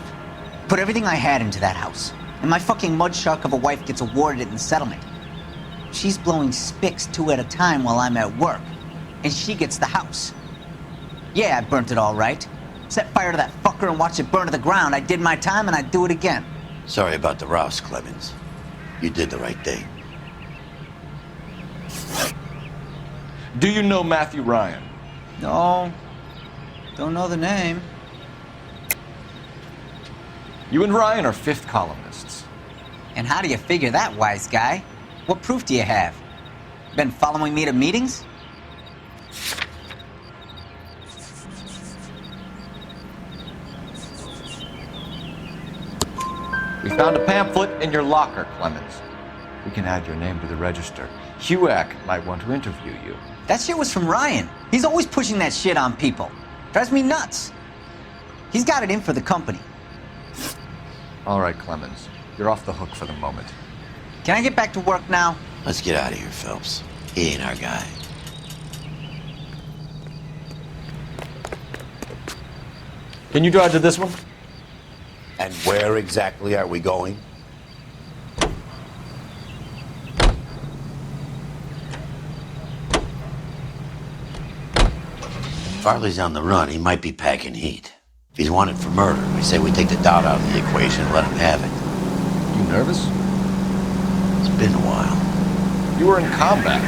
Put everything I had into that house. And my fucking mud shark of a wife gets awarded it in settlement. She's blowing spics 2 at a time while I'm at work. And she gets the house. Yeah, I burnt it all right. Set fire to that fucker and watched it burn to the ground. I did my time and I'd do it again. Sorry about the rouse, Clemens. You did the right thing. Do you know Matthew Ryan? No. Don't know the name. You and Ryan are fifth columnists. And how do you figure that, wise guy? What proof do you have? Been following me to meetings? We found a pamphlet in your locker, Clemens. We can add your name to the register. HUAC might want to interview you. That shit was from Ryan. He's always pushing that shit on people. Drives me nuts. He's got it in for the company. All right, Clemens. You're off the hook for the moment. Can I get back to work now? Let's get out of here, Phelps. He ain't our guy. Can you drive to this one? And where exactly are we going? Farley's on the run. He might be packing heat. If he's wanted for murder, I say we take the doubt out of the equation and let him have it. You nervous? It's been a while. You were in combat.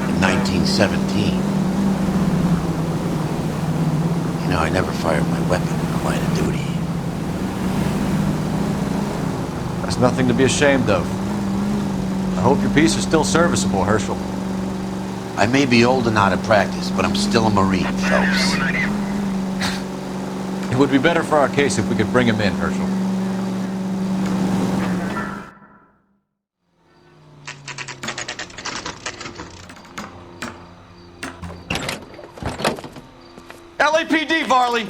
In 1917. You know, I never fired my weapon in the line of duty. That's nothing to be ashamed of. I hope your piece is still serviceable, Herschel. I may be old and out of practice, but I'm still a Marine, Phelps. It would be better for our case if we could bring him in, Herschel. LAPD, Varley!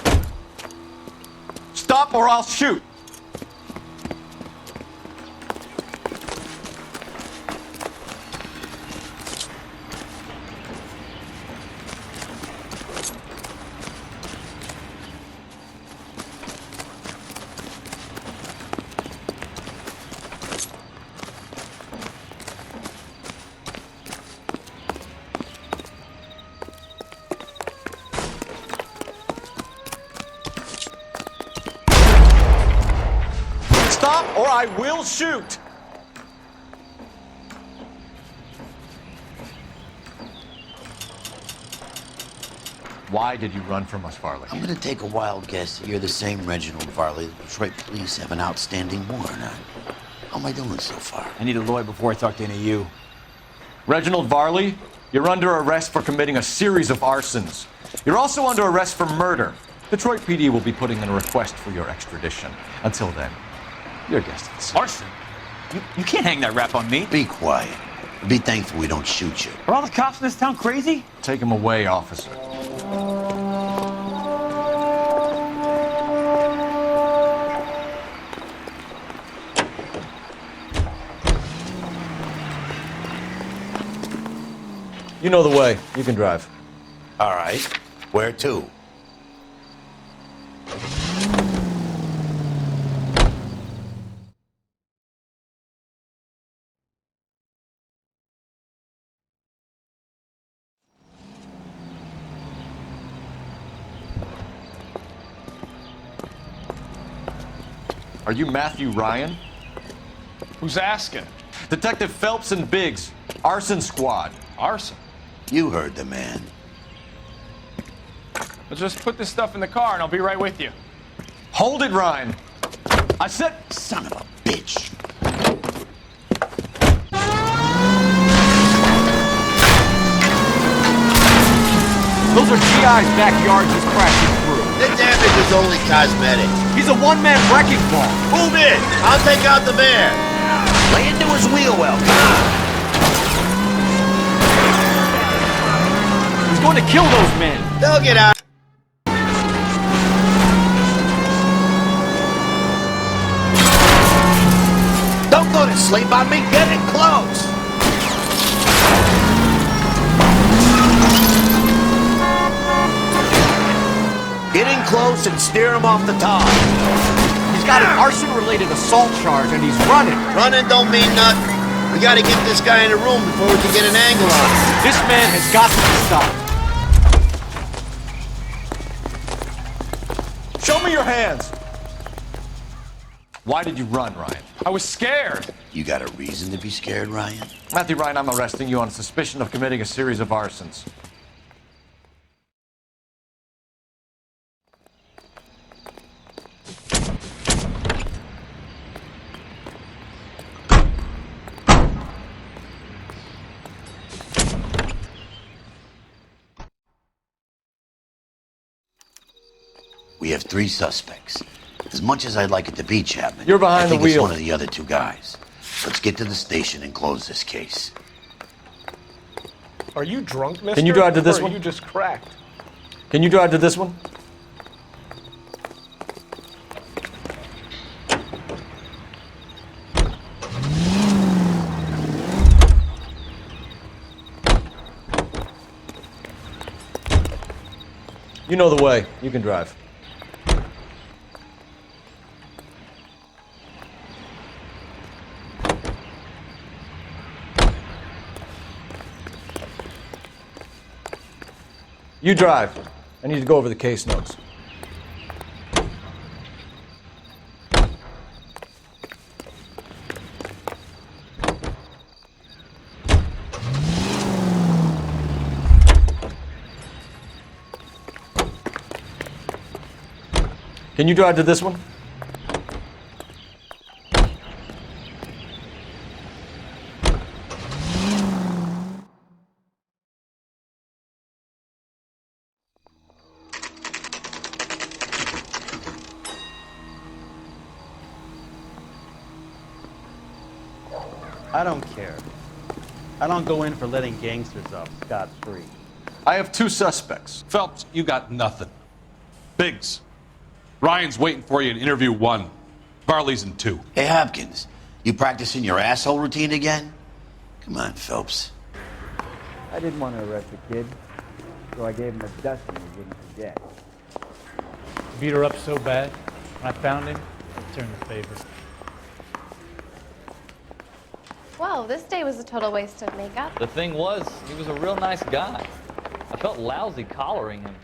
Stop or I'll shoot! Stop or I will shoot! Why did you run from us, Varley? I'm gonna take a wild guess that you're the same Reginald Varley the Detroit police have an outstanding warrant on. How am I doing so far? I need a lawyer before I talk to any of you. Reginald Varley, you're under arrest for committing a series of arsons. You're also under arrest for murder. Detroit PD will be putting in a request for your extradition. Until then, your guest of the seat. Arson? You can't hang that rap on me. Be quiet. Be thankful we don't shoot you. Are all the cops in this town crazy? Take him away, officer. You know the way. You can drive. All right. Where to? Are you Matthew Ryan? Who's asking? Detective Phelps and Biggs, arson squad. Arson? You heard the man. Let's just put this stuff in the car and I'll be right with you. Hold it, Ryan. I said... Son of a bitch. Those are GI's backyards he's crashing through. The damage is only cosmetic. He's a one-man wrecking ball. Move in. I'll take out the bear. Lay into his wheel well. Come on. He's going to kill those men. They'll get out. Don't go to sleep on me. Get in close. Get in close and steer him off the top. He's got an arson-related assault charge and he's running. Running don't mean nothing. We gotta get this guy in a room before we can get an angle on him. This man has got to be stopped. Show me your hands. Why did you run, Ryan? I was scared. You got a reason to be scared, Ryan? Matthew Ryan, I'm arresting you on suspicion of committing a series of arsons. We have 3 suspects. As much as I'd like it to be, Chapman, you're behind I think the wheel. It's one of the other 2 guys. Let's get to the station and close this case. Are you drunk, mister? Can you drive to this or one? Are you just cracked? Can you drive to this one? You know the way. You can drive. You drive. I need to go over the case notes. Can you drive to this one? I don't care. I don't go in for letting gangsters off scot-free. I have 2 suspects. Phelps, you got nothing. Biggs, Ryan's waiting for you in interview 1. Varley's in 2. Hey, Hopkins, you practicing your asshole routine again? Come on, Phelps. I didn't want to arrest the kid, so I gave him a dusting he wouldn't forget. Beat her up so bad, when I found him, it turned the favor. Well, this day was a total waste of makeup. The thing was, he was a real nice guy. I felt lousy collaring him.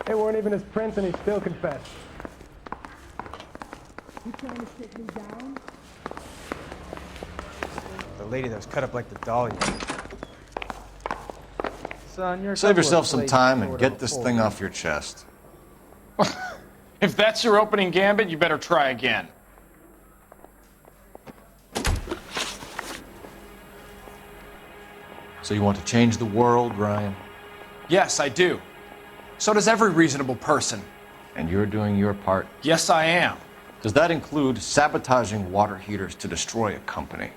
They weren't even his prints and he still confessed. You trying to take me down? The lady that was cut up like the doll. Son, you're Save yourself some time and get this thing off your chest. If that's your opening gambit, you better try again. So you want to change the world, Ryan? Yes, I do. So does every reasonable person. And you're doing your part? Yes, I am. Does that include sabotaging water heaters to destroy a company?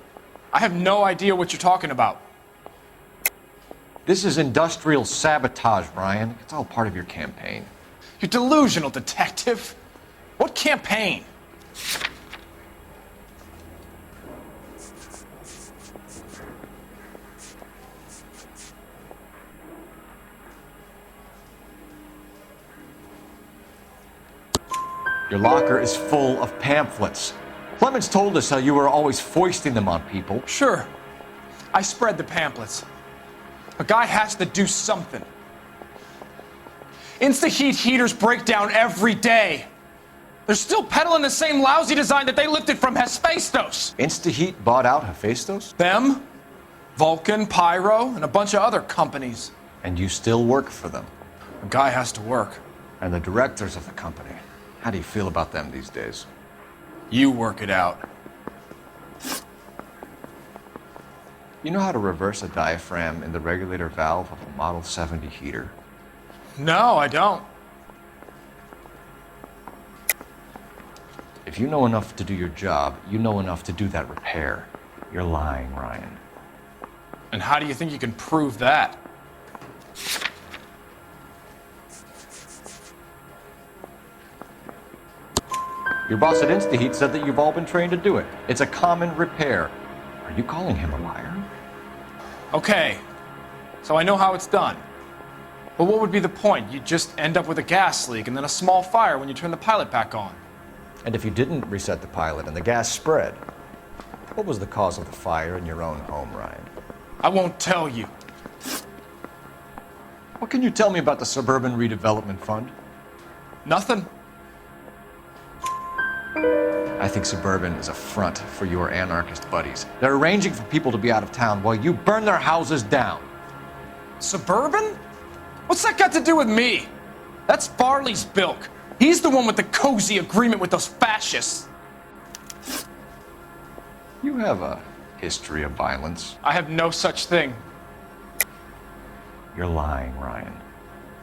I have no idea what you're talking about. This is industrial sabotage, Ryan. It's all part of your campaign. You're delusional, detective. What campaign? Your locker is full of pamphlets. Clemens told us how you were always foisting them on people. Sure. I spread the pamphlets. A guy has to do something. Insta-heat heaters break down every day. They're still peddling the same lousy design that they lifted from Hephaestus. Insta-heat bought out Hephaestus? Them, Vulcan, Pyro, and a bunch of other companies. And you still work for them? A guy has to work. And the directors of the company? How do you feel about them these days? You work it out. You know how to reverse a diaphragm in the regulator valve of a Model 70 heater? No, I don't. If you know enough to do your job, you know enough to do that repair. You're lying, Ryan. And how do you think you can prove that? Your boss at InstaHeat said that you've all been trained to do it. It's a common repair. Are you calling him a liar? Okay, so I know how it's done. But what would be the point? You just end up with a gas leak and then a small fire when you turn the pilot back on. And if you didn't reset the pilot and the gas spread, what was the cause of the fire in your own home, Ryan? I won't tell you. What can you tell me about the Suburban Redevelopment Fund? Nothing. I think Suburban is a front for your anarchist buddies. They're arranging for people to be out of town while you burn their houses down. Suburban? What's that got to do with me? That's Farley's bilk. He's the one with the cozy agreement with those fascists. You have a history of violence. I have no such thing. You're lying, Ryan.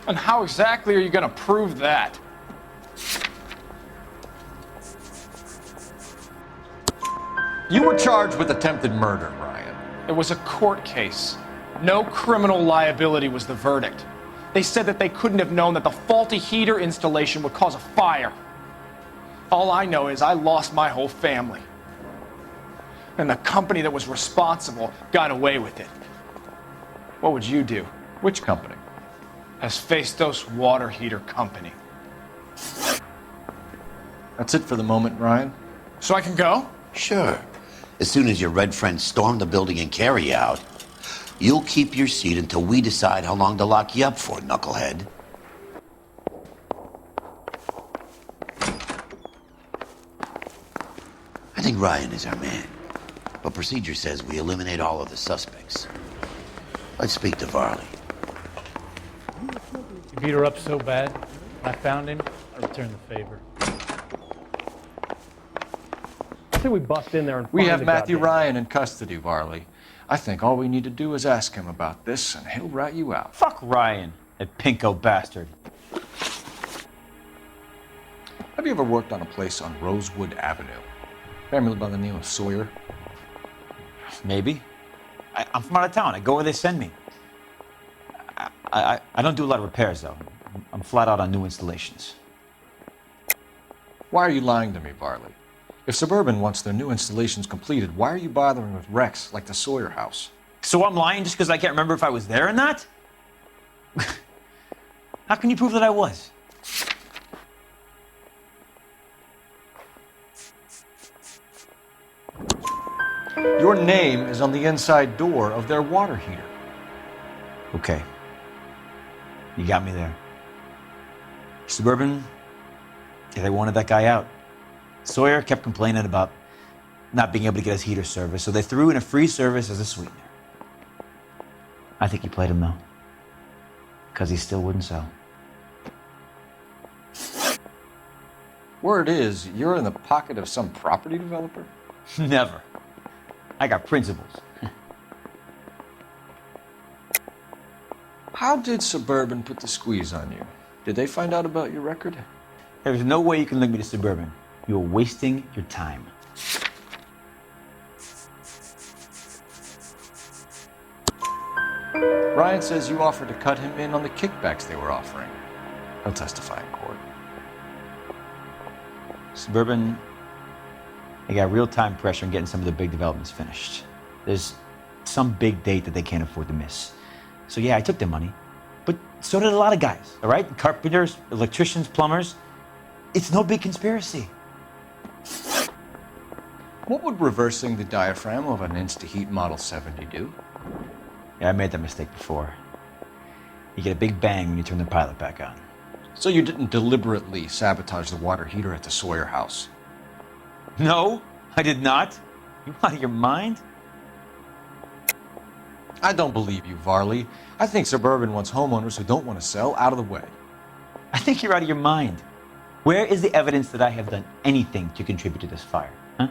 And how exactly are you going to prove that? You were charged with attempted murder, Ryan. It was a court case. No criminal liability was the verdict. They said that they couldn't have known that the faulty heater installation would cause a fire. All I know is I lost my whole family. And the company that was responsible got away with it. What would you do? Which company? Hephaestus Water Heater Company. That's it for the moment, Ryan. So I can go? Sure. As soon as your red friends storm the building and carry you out, you'll keep your seat until we decide how long to lock you up for, knucklehead. I think Ryan is our man, but procedure says we eliminate all of the suspects. Let's speak to Varley. You beat her up so bad, when I found him, I returned the favor. I think we bust in there and We find have the Matthew goddamn- Ryan in custody, Varley. I think all we need to do is ask him about this, and he'll rat you out. Fuck Ryan, that pinko bastard. Have you ever worked on a place on Rosewood Avenue? Family by the name of Sawyer? Maybe. I'm from out of town. I go where they send me. I don't do a lot of repairs, though. I'm flat out on new installations. Why are you lying to me, Varley? If Suburban wants their new installations completed, why are you bothering with wrecks like the Sawyer house? So I'm lying just because I can't remember if I was there or not? How can you prove that I was? Your name is on the inside door of their water heater. Okay. You got me there. Suburban, yeah, they wanted that guy out. Sawyer kept complaining about not being able to get his heater service, so they threw in a free service as a sweetener. I think he played him, though, because he still wouldn't sell. Word is, you're in the pocket of some property developer? Never. I got principles. How did Suburban put the squeeze on you? Did they find out about your record? There's no way you can link me to Suburban. You're wasting your time. Ryan says you offered to cut him in on the kickbacks they were offering. He'll testify in court. Suburban, they got real-time pressure on getting some of the big developments finished. There's some big date that they can't afford to miss. So yeah, I took their money. But so did a lot of guys, all right? Carpenters, electricians, plumbers. It's no big conspiracy. What would reversing the diaphragm of an InstaHeat Model 70 do? Yeah, I made that mistake before. You get a big bang when you turn the pilot back on. So you didn't deliberately sabotage the water heater at the Sawyer house? No, I did not. You out of your mind? I don't believe you, Varley. I think Suburban wants homeowners who don't want to sell out of the way. I think you're out of your mind. Where is the evidence that I have done anything to contribute to this fire? Huh?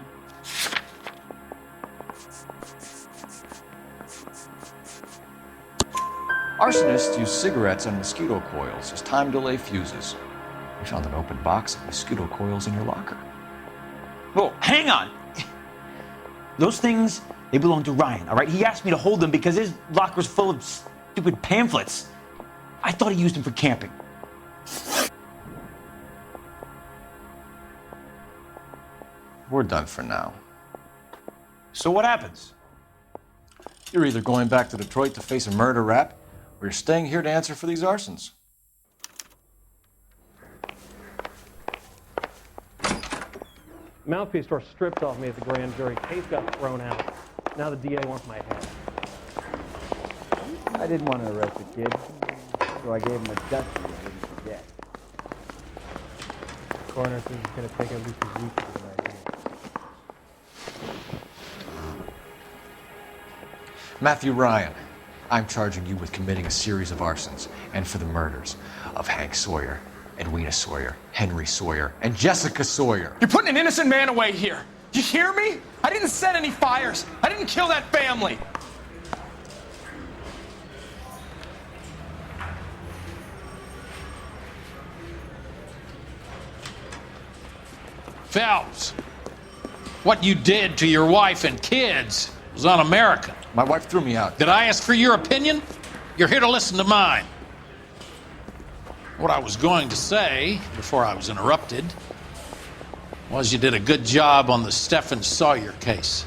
Arsonists use cigarettes and mosquito coils as time delay fuses. We found an open box of mosquito coils in your locker. Whoa, hang on! Those things, they belong to Ryan, all right? He asked me to hold them because his locker's full of stupid pamphlets. I thought he used them for camping. We're done for now. So what happens? You're either going back to Detroit to face a murder rap, or you're staying here to answer for these arsons. Mouthpiece store stripped off me at the grand jury. Case got thrown out. Now the DA wants my head. I didn't want to arrest the kid, so I gave him a dusty I didn't forget. The coroner says it's going to take at least a week to get an idea. Matthew Ryan, I'm charging you with committing a series of arsons and for the murders of Hank Sawyer, Edwina Sawyer, Henry Sawyer, and Jessica Sawyer. You're putting an innocent man away here. You hear me? I didn't set any fires. I didn't kill that family. Phelps, what you did to your wife and kids was un-American. My wife threw me out. Did I ask for your opinion? You're here to listen to mine. What I was going to say, before I was interrupted, was you did a good job on the Stephen Sawyer case.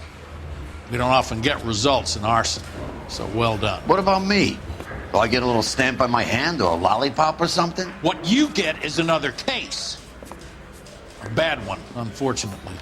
We don't often get results in arson, so well done. What about me? Do I get a little stamp by my hand or a lollipop or something? What you get is another case. A bad one, unfortunately.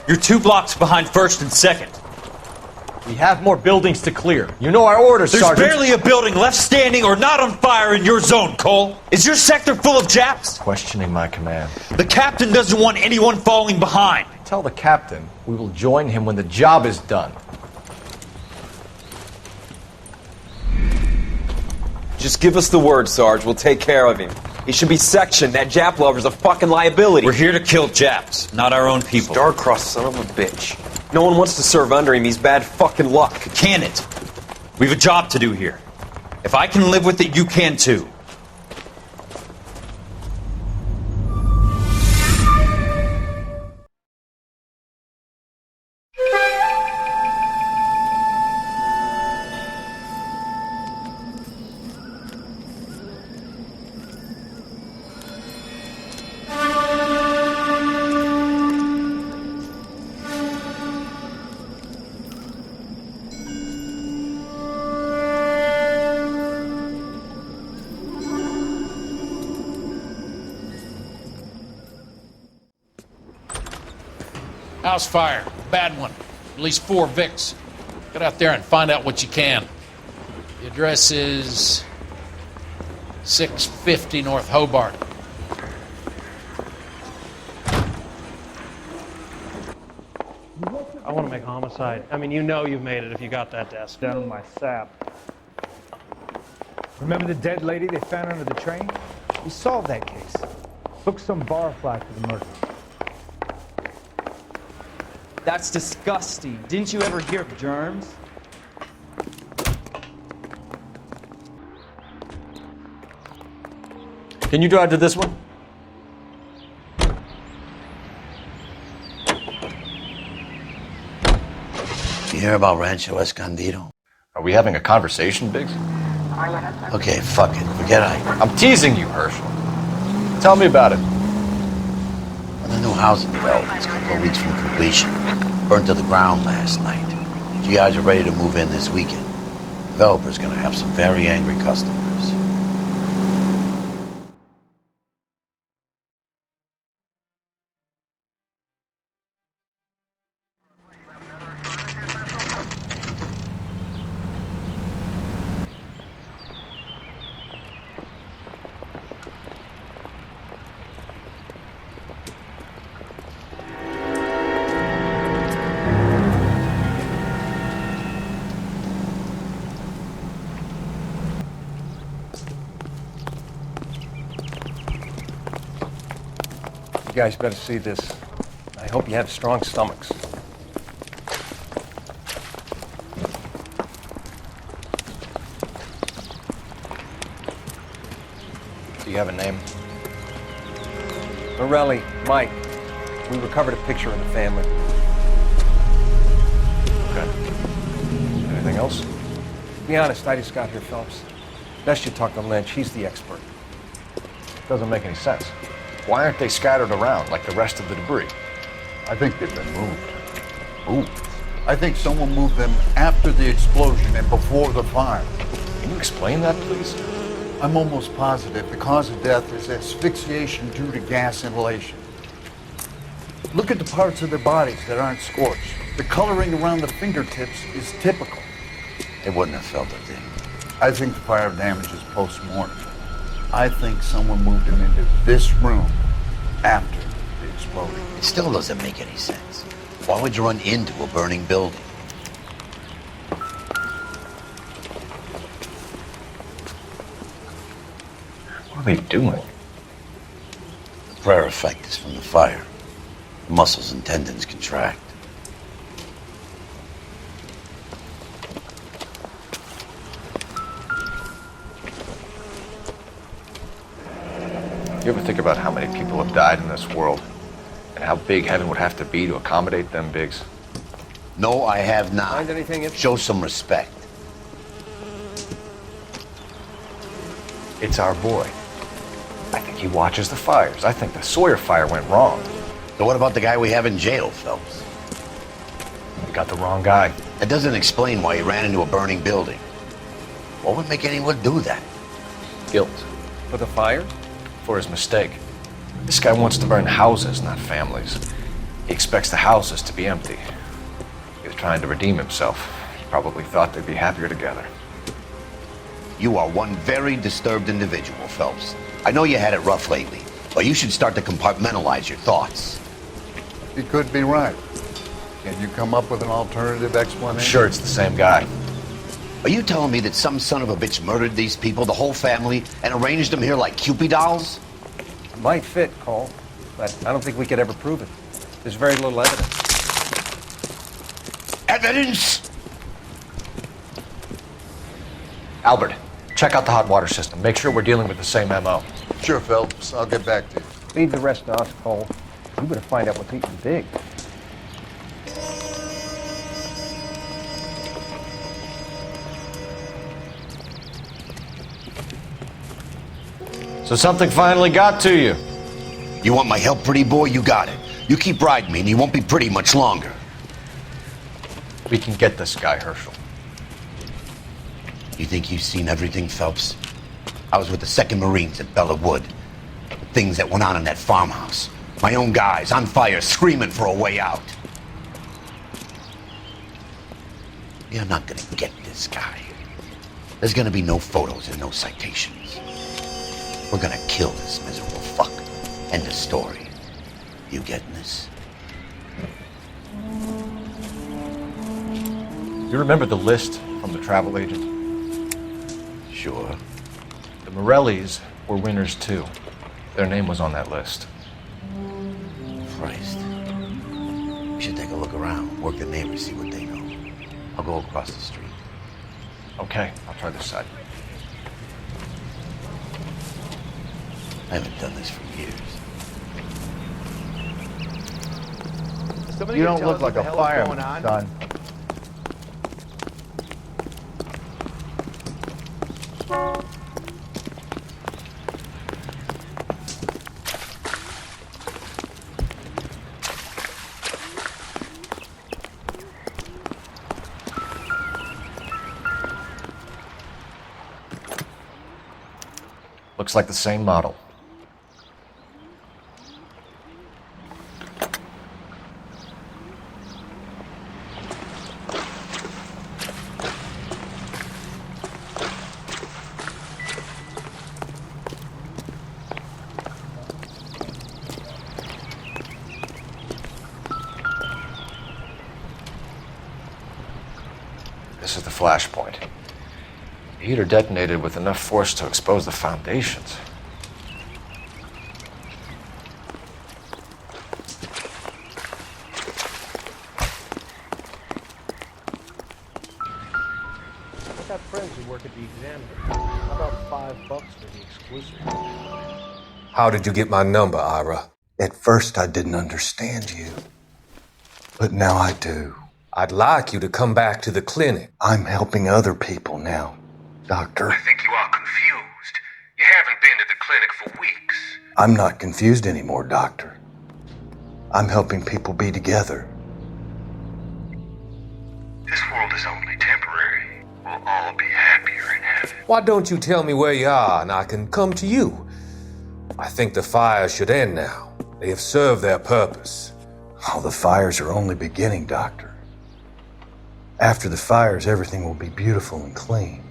You're 2 blocks behind 1st and 2nd. We have more buildings to clear. You know our orders, Sergeant. There's barely a building left standing or not on fire in your zone, Cole. Is your sector full of Japs? Questioning my command. The captain doesn't want anyone falling behind. Tell the captain we will join him when the job is done. Just give us the word, Sarge. We'll take care of him. He should be sectioned. That Jap lover's a fucking liability. We're here to kill Japs, not our own people. Star-crossed son of a bitch. No one wants to serve under him. He's bad fucking luck. Can it? We have a job to do here. If I can live with it, you can too. House fire. Bad one. At least 4 Vicks. Get out there and find out what you can. The address is 650 North Hobart. I want to make homicide. I mean, you know you've made it if you got that desk. Down on my sap. Remember the dead lady they found under the train? We solved that case. Took some bar flack for the murder. That's disgusting. Didn't you ever hear of germs? Can you drive to this one? hear about Rancho Escondido? Are we having a conversation, Biggs? Okay, fuck it. Forget I'm teasing you, Herschel. Tell me about it. The new housing development's a couple of weeks from completion. Burnt to the ground last night. GIs are ready to move in this weekend. Developer's gonna have some very angry customers. You guys better see this. I hope you have strong stomachs. Do you have a name? Morelli, Mike. We recovered a picture of the family. Okay. Anything else? To be honest, I just got here, Phelps. Best you talk to Lynch. He's the expert. Doesn't make any sense. Why aren't they scattered around like the rest of the debris? I think they've been moved. Moved? I think someone moved them after the explosion and before the fire. Can you explain that, please? I'm almost positive the cause of death is asphyxiation due to gas inhalation. Look at the parts of their bodies that aren't scorched. The coloring around the fingertips is typical. They wouldn't have felt a thing. I think the fire damage is post-mortem. I think someone moved him into this room after the explosion. It still doesn't make any sense. Why would you run into a burning building? What are they doing? The prayer effect is from the fire. The muscles and tendons contract. You ever think about how many people have died in this world? And how big heaven would have to be to accommodate them, Biggs? No, I have not. Find anything Show some respect. It's our boy. I think he watches the fires. I think the Sawyer fire went wrong. So what about the guy we have in jail, Phelps? We got the wrong guy. That doesn't explain why he ran into a burning building. What would make anyone do that? Guilt. For the fire? For his mistake. This guy wants to burn houses, not families. He expects the houses to be empty. He was trying to redeem himself. He probably thought they'd be happier together. You are one very disturbed individual, Phelps. I know you had it rough lately, but you should start to compartmentalize your thoughts. He could be right. Can you come up with an alternative explanation? I'm sure it's the same guy. Are you telling me that some son of a bitch murdered these people, the whole family, and arranged them here like Cupid dolls? Might fit, Cole, but I don't think we could ever prove it. There's very little evidence. Evidence? Albert, check out the hot water system. Make sure we're dealing with the same MO. Sure, Phelps. I'll get back to you. Leave the rest to us, Cole. You better find out what's eating Big. So something finally got to you. You want my help, pretty boy? You got it. You keep riding me and you won't be pretty much longer. We can get this guy, Herschel. You think you've seen everything, Phelps? I was with the 2nd Marines at Bella Wood. The things that went on in that farmhouse. My own guys on fire, screaming for a way out. You're not gonna get this guy. There's gonna be no photos and no citations. We're gonna kill this miserable fuck. End of story. You getting this? You remember the list from the travel agent? Sure. The Morellis were winners too. Their name was on that list. Christ. We should take a look around, work the neighbors, see what they know. I'll go across the street. Okay, I'll try this side. I haven't done this for years. You don't look like a fireman, son. Looks like the same model. This is the flashpoint. The heater detonated with enough force to expose the foundations. I got friends who work at the Examiner. How about $5 for the exclusive? How did you get my number, Ira? At first, I didn't understand you. But now I do. I'd like you to come back to the clinic. I'm helping other people now, Doctor. I think you are confused. You haven't been to the clinic for weeks. I'm not confused anymore, Doctor. I'm helping people be together. This world is only temporary. We'll all be happier in heaven. Why don't you tell me where you are and I can come to you? I think the fire should end now. They have served their purpose. Oh, the fires are only beginning, Doctor. After the fires, everything will be beautiful and clean.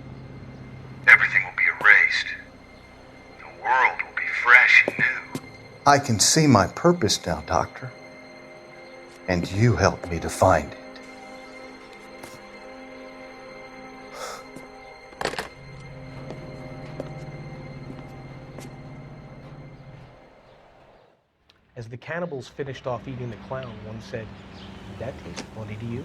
Everything will be erased. The world will be fresh and new. I can see my purpose now, Doctor. And you helped me to find it. As the cannibals finished off eating the clown, one said, "Did that taste funny to you?"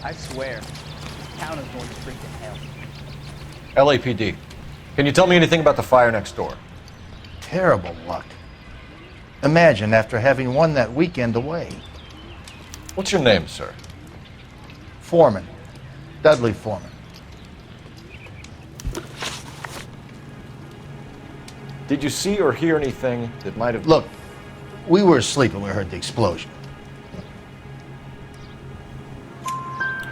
I swear, this town is going to freaking hell. LAPD. Can you tell me anything about the fire next door? Terrible luck. Imagine after having won that weekend away. What's your name, sir? Foreman. Dudley Foreman. Did you see or hear anything that might have... Look, we were asleep when we heard the explosion.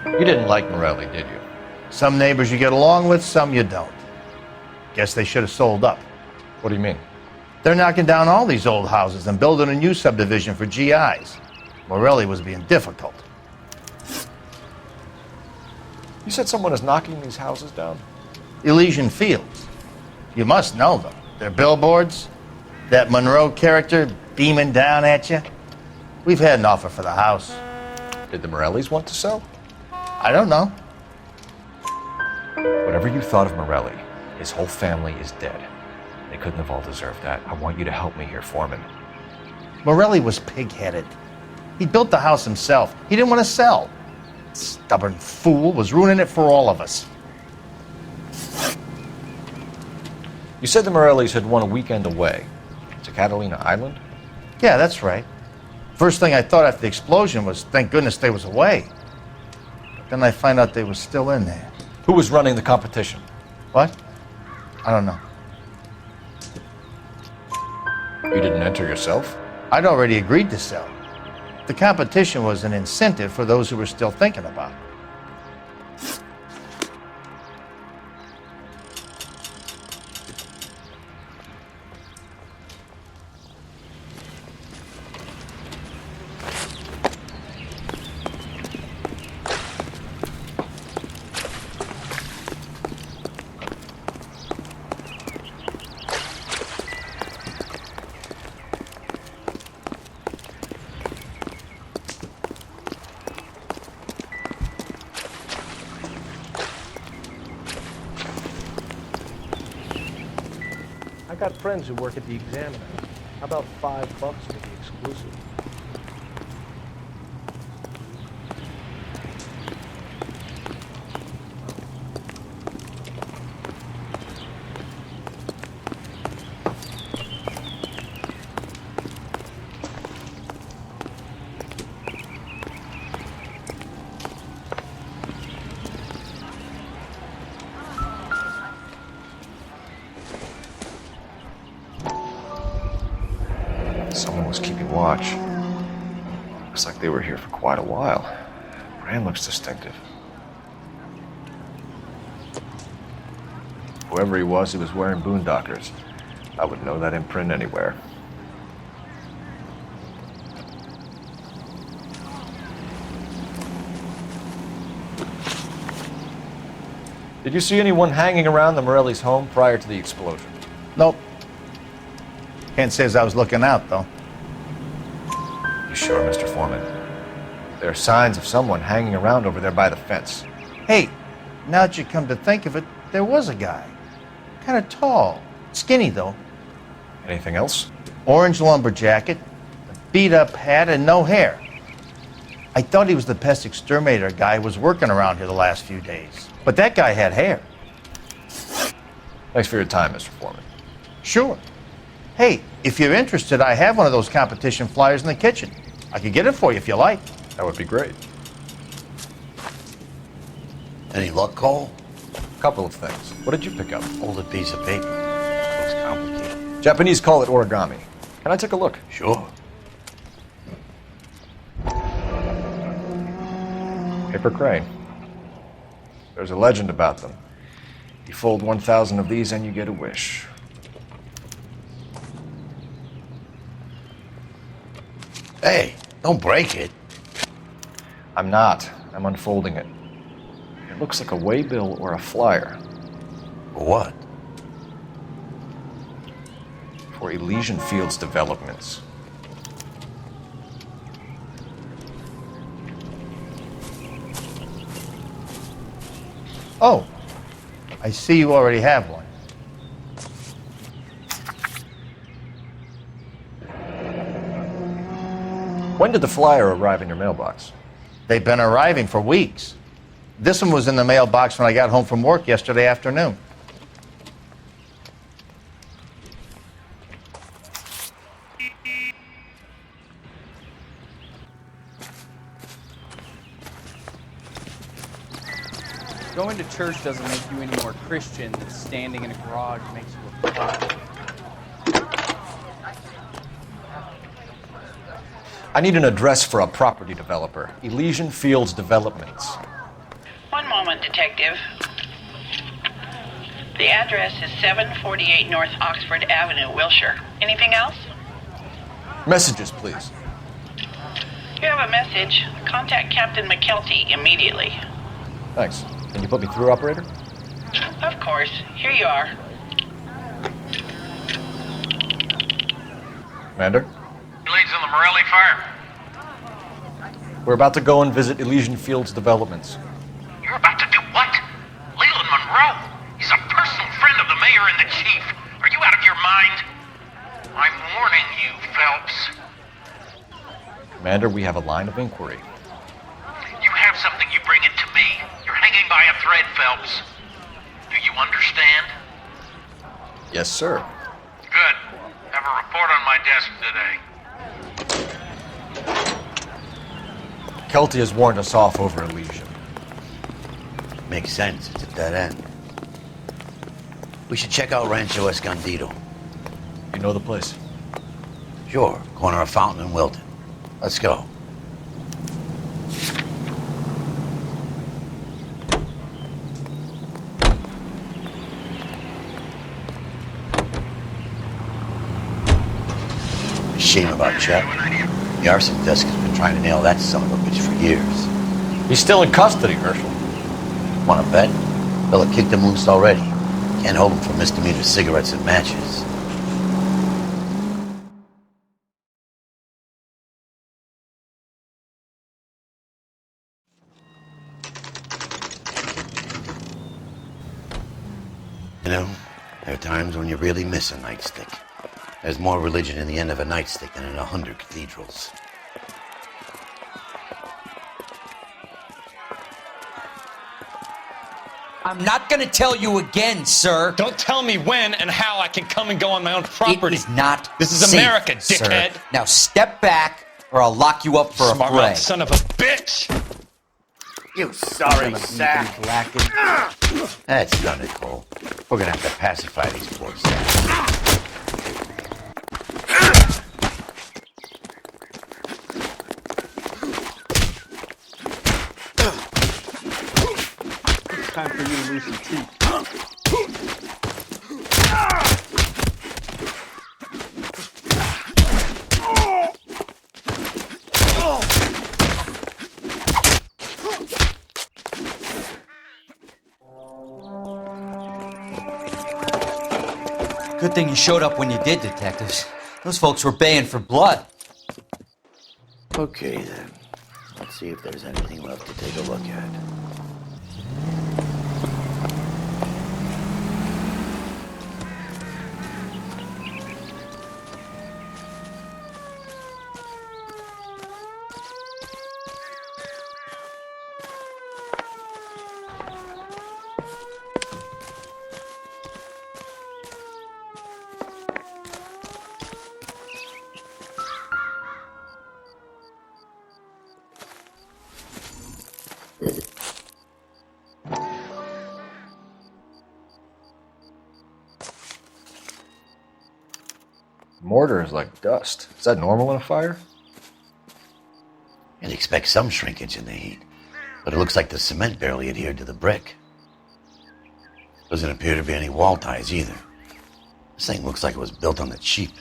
You didn't like Morelli, did you? Some neighbors you get along with, some you don't. Guess they should have sold up. What do you mean? They're knocking down all these old houses and building a new subdivision for GIs. Morelli was being difficult. You said someone is knocking these houses down? Elysian Fields. You must know them. They're billboards. That Monroe character beaming down at you. We've had an offer for the house. Did the Morellis want to sell? I don't know. Whatever you thought of Morelli, his whole family is dead. They couldn't have all deserved that. I want you to help me here, Foreman. Morelli was pig-headed. He built the house himself. He didn't want to sell. Stubborn fool was ruining it for all of us. You said the Morellis had won a weekend away to Catalina Island? Yeah, that's right. First thing I thought after the explosion was, thank goodness they was away. But then I find out they was still in there. Who was running the competition? What? I don't know. You didn't enter yourself? I'd already agreed to sell. The competition was an incentive for those who were still thinking about it. I got friends who work at the Examiner. How about $5 for the exclusive? Someone was keeping watch. Looks like they were here for quite a while. Brand looks distinctive. Whoever he was wearing boondockers. I would know that imprint anywhere. Did you see anyone hanging around the Morelli's home prior to the explosion? Nope. Can't say as I was looking out, though. You sure, Mr. Foreman? There are signs of someone hanging around over there by the fence. Hey, now that you come to think of it, there was a guy. Kind of tall. Skinny, though. Anything else? Orange lumber jacket, a beat-up hat, and no hair. I thought he was the pest exterminator guy who was working around here the last few days. But that guy had hair. Thanks for your time, Mr. Foreman. Sure. Hey, if you're interested, I have one of those competition flyers in the kitchen. I could get it for you if you like. That would be great. Any luck, Cole? A couple of things. What did you pick up? Folded piece of paper. Looks complicated. Japanese call it origami. Can I take a look? Sure. Paper crane. There's a legend about them. You fold 1,000 of these and you get a wish. Hey, don't break it. I'm not. I'm unfolding it. It looks like a waybill or a flyer. For what? For Elysian Fields developments. Oh, I see you already have one. When did the flyer arrive in your mailbox? They've been arriving for weeks. This one was in the mailbox when I got home from work yesterday afternoon. Going to church doesn't make you any more Christian than standing in a garage makes you a prophet. I need an address for a property developer. Elysian Fields Developments. One moment, Detective. The address is 748 North Oxford Avenue, Wilshire. Anything else? Messages, please. You have a message. Contact Captain McKelty immediately. Thanks. Can you put me through, operator? Of course. Here you are. Commander? Leads on the Morelli fire. We're about to go and visit Elysian Fields Developments. You're about to do what? Leland Monroe. He's a personal friend of the mayor and the chief. Are you out of your mind? I'm warning you, Phelps. Commander, we have a line of inquiry. You have something, you bring it to me. You're hanging by a thread, Phelps. Do you understand? Yes, sir. Good. Have a report on my desk today. Kelty has warned us off over Elysian. Makes sense. It's at that end. We should check out Rancho Escondido. You know the place? Sure. Corner of Fountain and Wilton. Let's go. Shame about Chet. The arson desk has been trying to nail that son of a bitch for years. He's still in custody, Herschel. Want to bet? Fella kicked him loose already. Can't hold him for misdemeanor cigarettes and matches. You know, there are times when you really miss a nightstick. There's more religion in the end of a nightstick than in 100 cathedrals. I'm not gonna tell you again, sir. Don't tell me when and how I can come and go on my own property. It is not This is safe, America, dickhead. Sir. Now step back, or I'll lock you up for Smart a fray. mouth son of a bitch! You sorry sack. That's done it, Cole. We're gonna have to pacify these poor sacks. Time for you to lose some teeth. Good thing you showed up when you did, detectives. Those folks were baying for blood. Okay, then. Let's see if there's anything left to take a look at. Mortar is like dust. Is that normal in a fire? You'd expect some shrinkage in the heat, but it looks like the cement barely adhered to the brick. Doesn't appear to be any wall ties either. This thing looks like it was built on the cheap.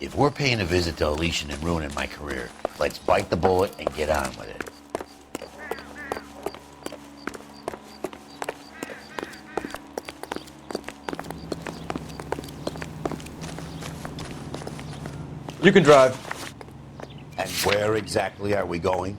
If we're paying a visit to Elysian and ruining my career, let's bite the bullet and get on with it. You can drive. And where exactly are we going?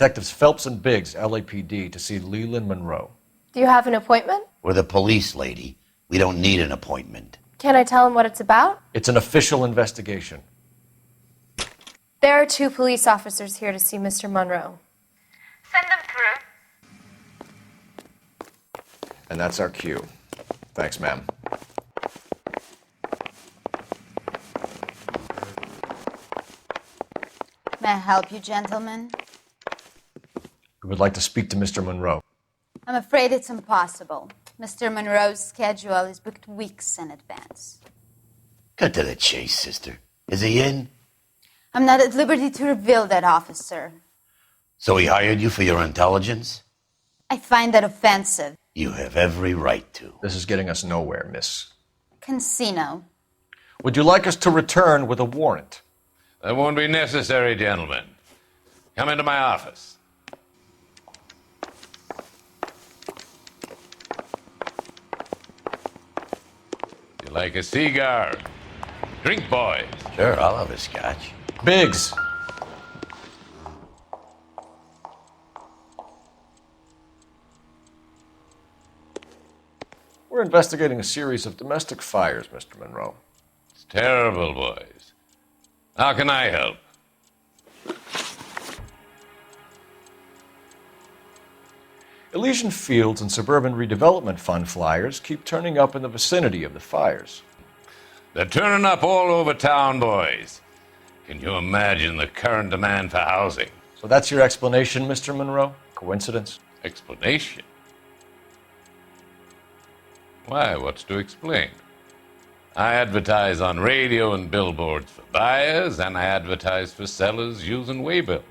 Detectives Phelps and Biggs, LAPD, to see Leland Monroe. Do you have an appointment? We're the police, lady. We don't need an appointment. Can I tell him what it's about? It's an official investigation. There are 2 police officers here to see Mr. Monroe. Send them through. And that's our cue. Thanks, ma'am. May I help you, gentlemen? We would like to speak to Mr. Monroe. I'm afraid it's impossible. Mr. Monroe's schedule is booked weeks in advance. Cut to the chase, sister. Is he in? I'm not at liberty to reveal that, officer. So he hired you for your intelligence? I find that offensive. You have every right to. This is getting us nowhere, miss. Casino. Would you like us to return with a warrant? That won't be necessary, gentlemen. Come into my office. You like a cigar? Drink, boys. Sure, I'll have a scotch. Biggs. We're investigating a series of domestic fires, Mr. Monroe. It's terrible, boys. How can I help? Elysian Fields and Suburban Redevelopment Fund flyers keep turning up in the vicinity of the fires. They're turning up all over town, boys. Can you imagine the current demand for housing? So that's your explanation, Mr. Monroe? Coincidence? Explanation? Why, what's to explain? I advertise on radio and billboards for buyers, and I advertise for sellers using waybills.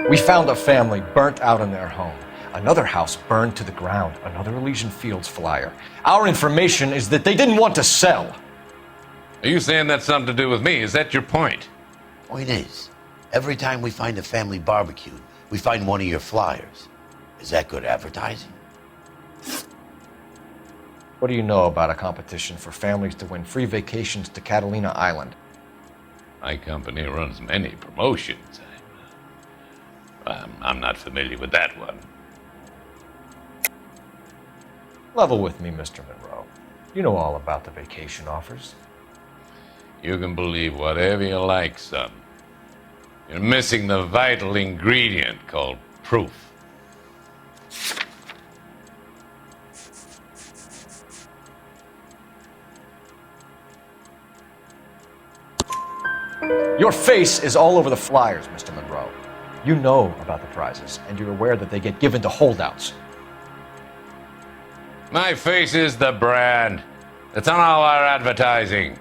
We found a family burnt out in their home. Another house burned to the ground. Another Elysian Fields flyer. Our information is that they didn't want to sell. Are you saying that's something to do with me? Is that your point? Point is, every time we find a family barbecued, we find one of your flyers. Is that good advertising? What do you know about a competition for families to win free vacations to Catalina Island? My company runs many promotions. I'm not familiar with that one. Level with me, Mr. Monroe. You know all about the vacation offers. You can believe whatever you like, son. You're missing the vital ingredient called proof. Your face is all over the flyers, Mr. Monroe. You know about the prizes, and you're aware that they get given to holdouts. My face is the brand. It's on all our advertising.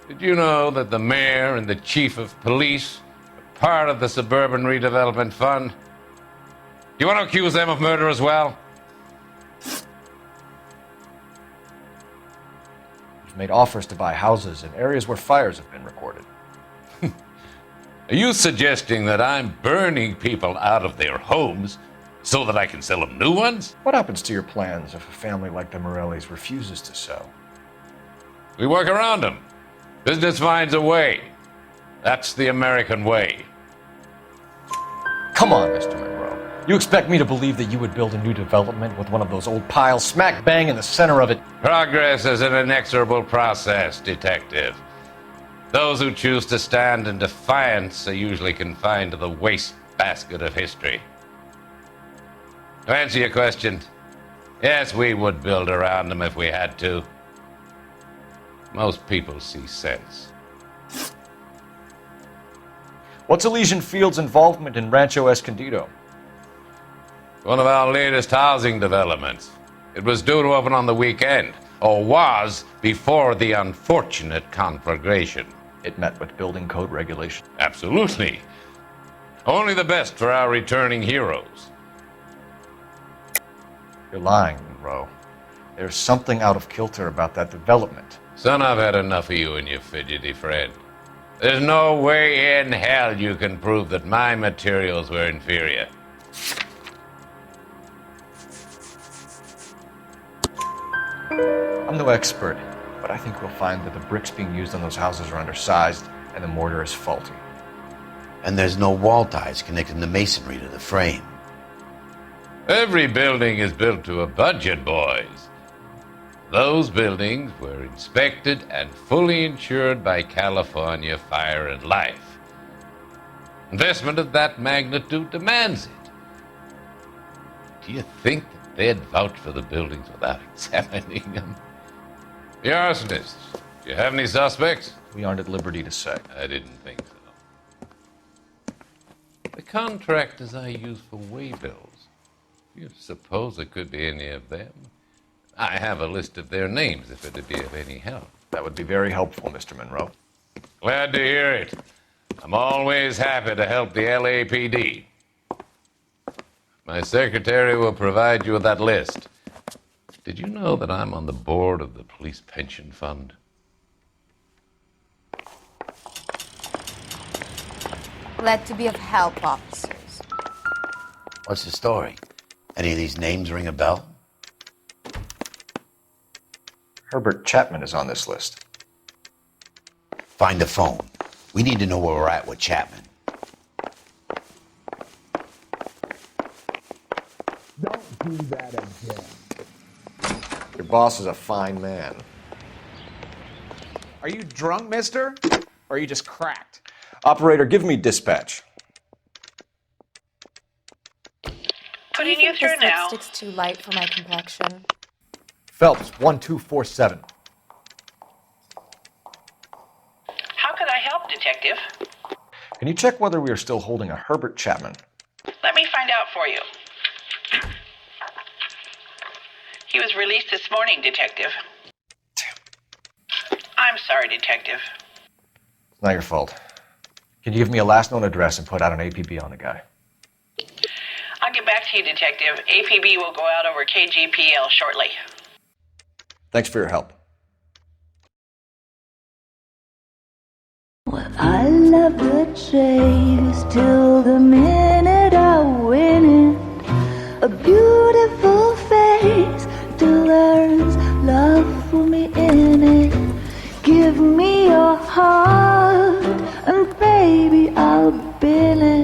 Did you know that the mayor and the chief of police are part of the Suburban Redevelopment Fund? Do you want to accuse them of murder as well? You've made offers to buy houses in areas where fires have been recorded. Are you suggesting that I'm burning people out of their homes so that I can sell them new ones? What happens to your plans if a family like the Morellis refuses to sell? We work around them. Business finds a way. That's the American way. Come on, Mr. Monroe. You expect me to believe that you would build a new development with one of those old piles smack bang in the center of it? Progress is an inexorable process, detective. Those who choose to stand in defiance are usually confined to the wastebasket of history. To answer your question, yes, we would build around them if we had to. Most people see sense. What's Elysian Field's involvement in Rancho Escondido? One of our latest housing developments. It was due to open on the weekend, or was before the unfortunate conflagration. It met with building code regulation. Absolutely. Only the best for our returning heroes. You're lying, Monroe. There's something out of kilter about that development. Son, I've had enough of you and your fidgety friend. There's no way in hell you can prove that my materials were inferior. I'm no expert, but I think we'll find that the bricks being used on those houses are undersized and the mortar is faulty. And there's no wall ties connecting the masonry to the frame. Every building is built to a budget, boys. Those buildings were inspected and fully insured by California Fire and Life. Investment of that magnitude demands it. Do you think that they'd vouch for the buildings without examining them? The arsonists, do you have any suspects? We aren't at liberty to say. I didn't think so. The contractors I use for waybills, do you suppose it could be any of them? I have a list of their names if it'd be of any help. That would be very helpful, Mr. Monroe. Glad to hear it. I'm always happy to help the LAPD. My secretary will provide you with that list. Did you know that I'm on the board of the Police Pension Fund? Glad to be of help, officers. What's the story? Any of these names ring a bell? Herbert Chapman is on this list. Find the phone. We need to know where we're at with Chapman. Don't do that again. Your boss is a fine man. Are you drunk, mister? Or are you just cracked? Operator, give me dispatch. Putting you through this now. lipstick's too light for my complexion. Phelps, 1247. How could I help, Detective? Can you check whether we are still holding a Herbert Chapman? Let me find out for you. He was released this morning, Detective. I'm sorry, Detective. It's not your fault. Can you give me a last known address and put out an APB on the guy? I'll get back to you, Detective. APB will go out over KGPL shortly. Thanks for your help. Well, I love the chase till the minute I win it. A beautiful face till there's love for me in it. Give me your heart and baby I'll bill it.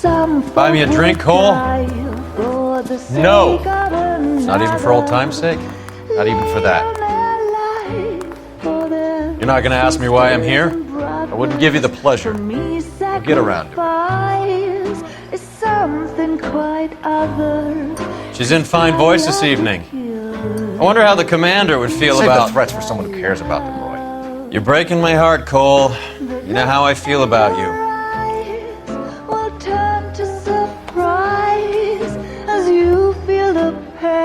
Buy me a drink, Cole? No! Not even for old time's sake? Not even for that. You're not gonna ask me why I'm here? I wouldn't give you the pleasure. I'll get around to it. She's in fine voice this evening. I wonder how the commander would feel Save about the threats for someone who cares about them, Roy. You're breaking my heart, Cole. You know how I feel about you.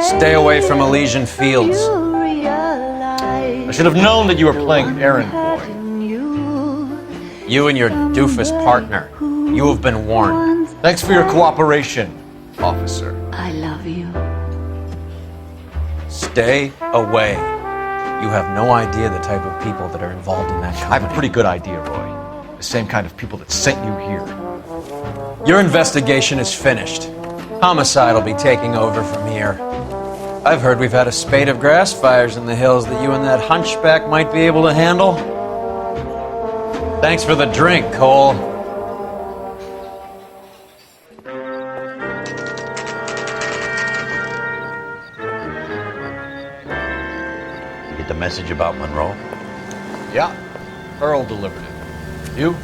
Stay away from Elysian Fields. I should have known that you were playing errand boy. You and your doofus partner. You have been warned. Thanks for your cooperation, officer. I love you. Stay away. You have no idea the type of people that are involved in that company. I have a pretty good idea, Roy. The same kind of people that sent you here. Your investigation is finished. Homicide will be taking over from here. I've heard we've had a spate of grass fires in the hills that you and that hunchback might be able to handle. Thanks for the drink, Cole. You get the message about Monroe? Yeah, Earl delivered it. You?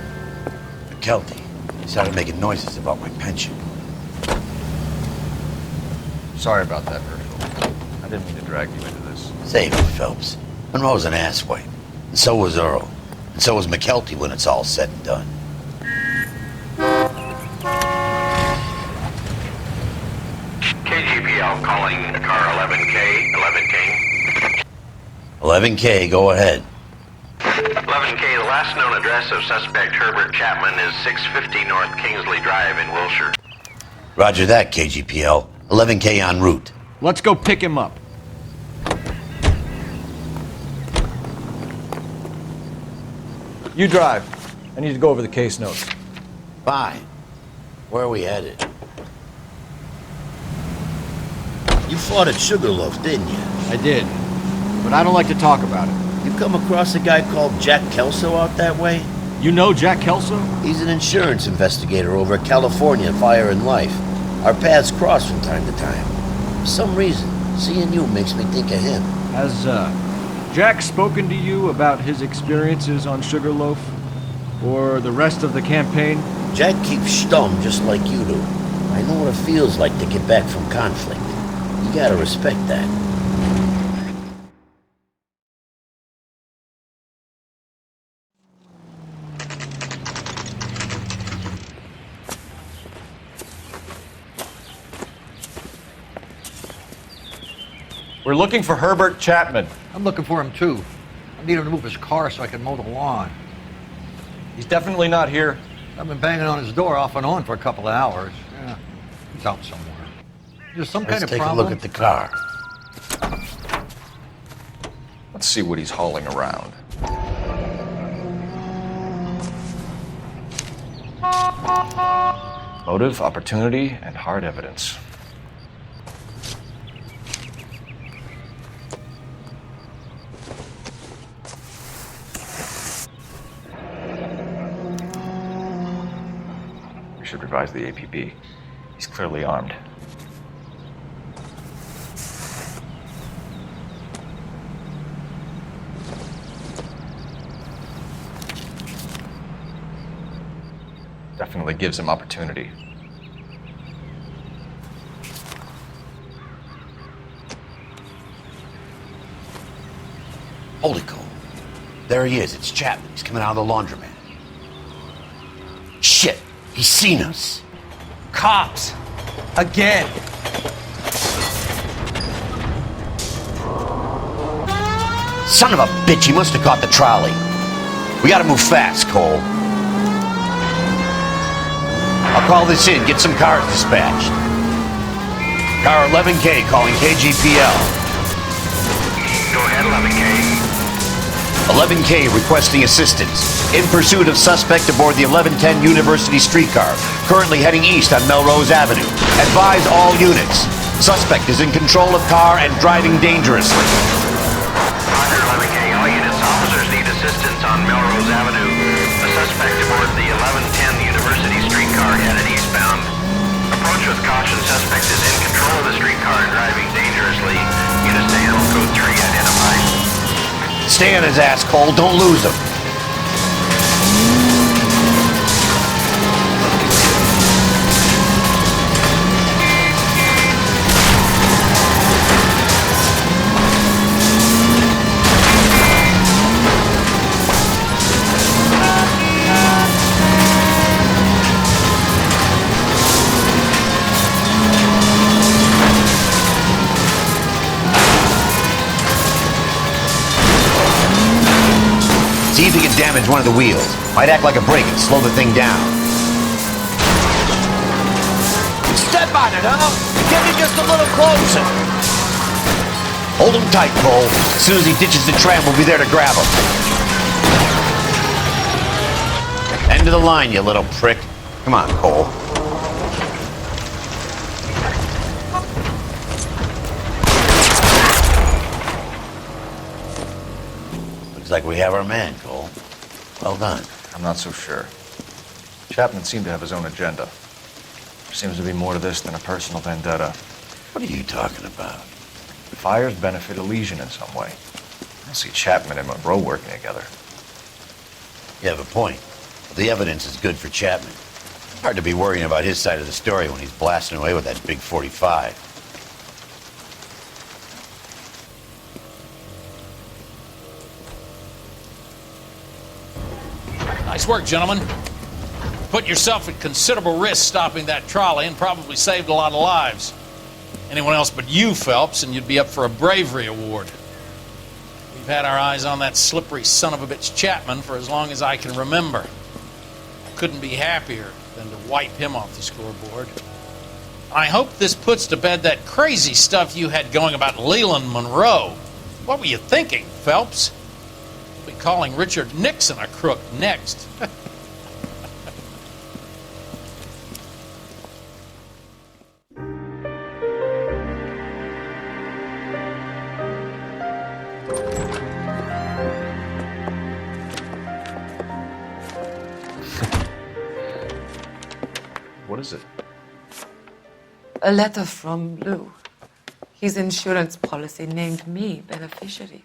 McKelty. He started making noises about my pension. Sorry about that, Herschel. I didn't mean to drag you into this. Save it, Phelps. Monroe's an asswipe. And so was Earl. And so was McKelty when it's all said and done. KGPL calling car 11K, 11K. 11K, go ahead. 11K, the last known address of suspect Herbert Chapman is 650 North Kingsley Drive in Wilshire. Roger that, KGPL. 11K en route. Let's go pick him up. You drive. I need to go over the case notes. Fine. Where are we headed? You fought at Sugarloaf, didn't you? I did. But I don't like to talk about it. You come across a guy called Jack Kelso out that way? You know Jack Kelso? He's an insurance investigator over at California Fire and Life. Our paths cross from time to time. For some reason, seeing you makes me think of him. Has, Jack spoken to you about his experiences on Sugarloaf? Or the rest of the campaign? Jack keeps stum just like you do. I know what it feels like to get back from conflict. You gotta respect that. We're looking for Herbert Chapman. I'm looking for him too. I need him to move his car so I can mow the lawn. He's definitely not here. I've been banging on his door off and on for a couple of hours. Yeah, he's out somewhere. There's some kind of problem. Let's take a look at the car. Let's see what he's hauling around. Motive, opportunity, and hard evidence. We should revise the APB. He's clearly armed. Definitely gives him opportunity. Holy cow. There he is. It's Chapman. He's coming out of the laundromat. Shit. He's seen us. Cops! Again! Son of a bitch, he must have caught the trolley. We gotta move fast, Cole. I'll call this in, get some cars dispatched. Car 11K calling KGPL. Go ahead, 11K. 11K requesting assistance. In pursuit of suspect aboard the 1110 University streetcar, currently heading east on Melrose Avenue. Advise all units. Suspect is in control of car and driving dangerously. Roger, 11K. All units, officers need assistance on Melrose Avenue. A suspect aboard the 1110 University streetcar headed eastbound. Stay on his ass, Cole. Don't lose him. See if he can damage one of the wheels. Might act like a brake and slow the thing down. Step on it, huh? Get me just a little closer. Hold him tight, Cole. As soon as he ditches the tram, we'll be there to grab him. End of the line, you little prick. Come on, Cole. Looks like we have our man, Cole. Well done. I'm not so sure. Chapman seemed to have his own agenda. There seems to be more to this than a personal vendetta. What are you talking about? The fires benefit Elysian in some way. I don't see Chapman and Monroe working together. You have a point. The evidence is good for Chapman. Hard to be worrying about his side of the story when he's blasting away with that big 45. Nice work, gentlemen. Put yourself at considerable risk stopping that trolley and probably saved a lot of lives. Anyone else but you, Phelps, and you'd be up for a bravery award. We've had our eyes on that slippery son of a bitch Chapman for as long as I can remember. Couldn't be happier than to wipe him off the scoreboard. I hope this puts to bed that crazy stuff you had going about Leland Monroe. What were you thinking, Phelps? We'll be calling Richard Nixon a crook next. What is it? A letter from Lou. His insurance policy named me beneficiary.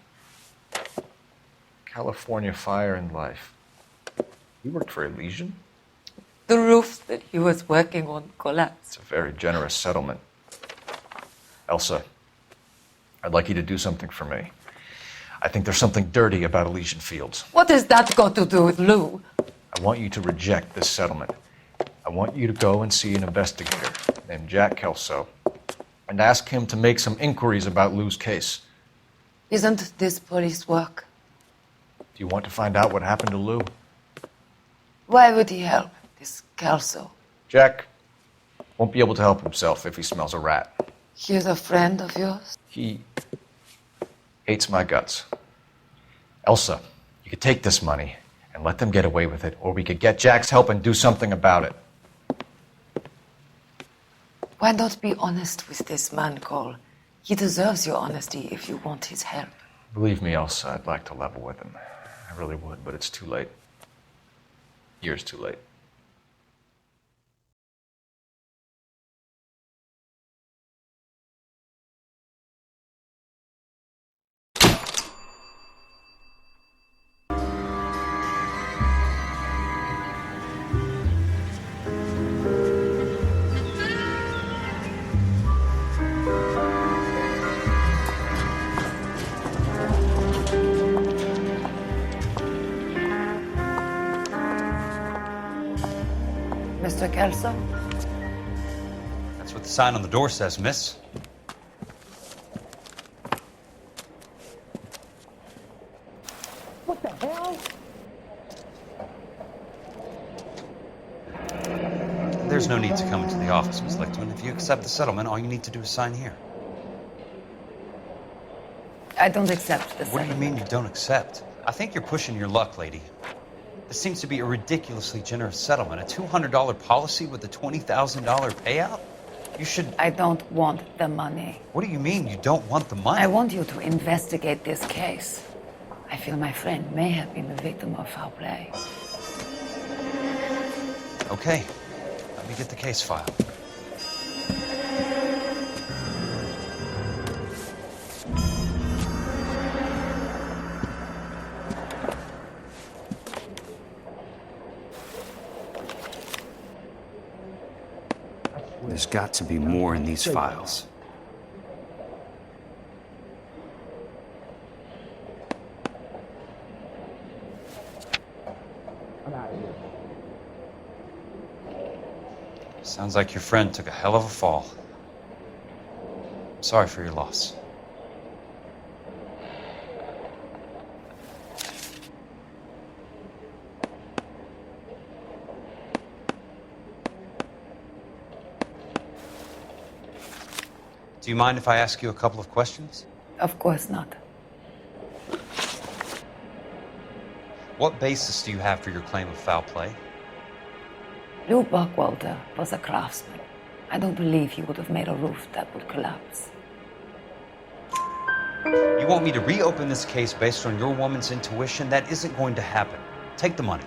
California Fire and Life. You worked for Elysian? The roof that he was working on collapsed. It's a very generous settlement. Elsa, I'd like you to do something for me. I think there's something dirty about Elysian Fields. What has that got to do with Lou? I want you to reject this settlement. I want you to go and see an investigator named Jack Kelso and ask him to make some inquiries about Lou's case. Isn't this police work? Do you want to find out what happened to Lou? Why would he help, this Kelso? Jack won't be able to help himself if he smells a rat. He's a friend of yours? He hates my guts. Elsa, you could take this money and let them get away with it, or we could get Jack's help and do something about it. Why not be honest with this man, Cole? He deserves your honesty if you want his help. Believe me, Elsa, I'd like to level with him. I really would, but it's too late. Years too late. Mr. Kelso? That's what the sign on the door says, miss. What the hell? There's no need to come into the office, Miss Lichtman. If you accept the settlement, all you need to do is sign here. I don't accept this. What do you mean you don't accept? I think you're pushing your luck, lady. This seems to be a ridiculously generous settlement. A $200 policy with a $20,000 payout? You should... I don't want the money. What do you mean you don't want the money? I want you to investigate this case. I feel my friend may have been the victim of foul play. Okay. Let me get the case file. There's got to be more in these files. I'm out of here. Sounds like your friend took a hell of a fall. Sorry for your loss. Do you mind if I ask you a couple of questions? Of course not. What basis do you have for your claim of foul play? Lou Buckwalter was a craftsman. I don't believe he would have made a roof that would collapse. You want me to reopen this case based on your woman's intuition? That isn't going to happen. Take the money.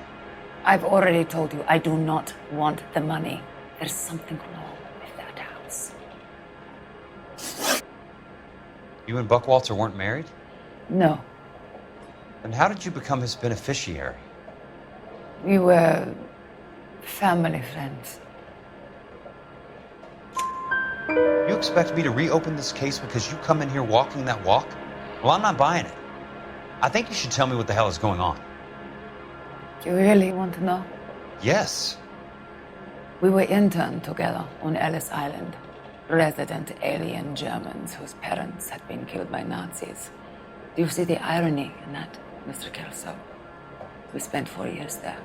I've already told you I do not want the money. There's something wrong with that house. You and Buckwalter weren't married? No, Then how did you become his beneficiary? we were family friends. You expect me to reopen this case because you come in here walking that walk? Well, I'm not buying it. I think you should tell me what the hell is going on. You really want to know? Yes. We were interned together on Ellis Island. Resident alien Germans whose parents had been killed by Nazis. Do you see the irony in that, Mr. Kelso? We spent 4 years there.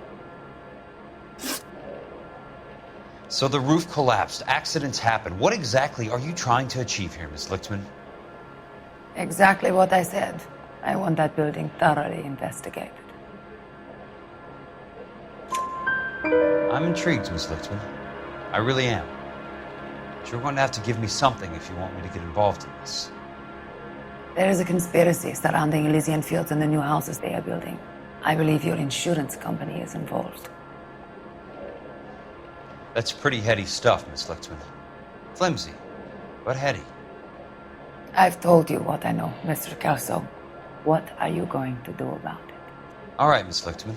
So the roof collapsed, accidents happen. What exactly are you trying to achieve here, Miss Lichtman? Exactly what I said. I want that building thoroughly investigated. I'm intrigued, Miss Lichtman. I really am. But you're going to have to give me something if you want me to get involved in this. There is a conspiracy surrounding Elysian Fields and the new houses they are building. I believe your insurance company is involved. That's pretty heady stuff, Miss Lichtman. Flimsy, but heady. I've told you what I know, Mr. Kelso. What are you going to do about it? All right, Miss Lichtman.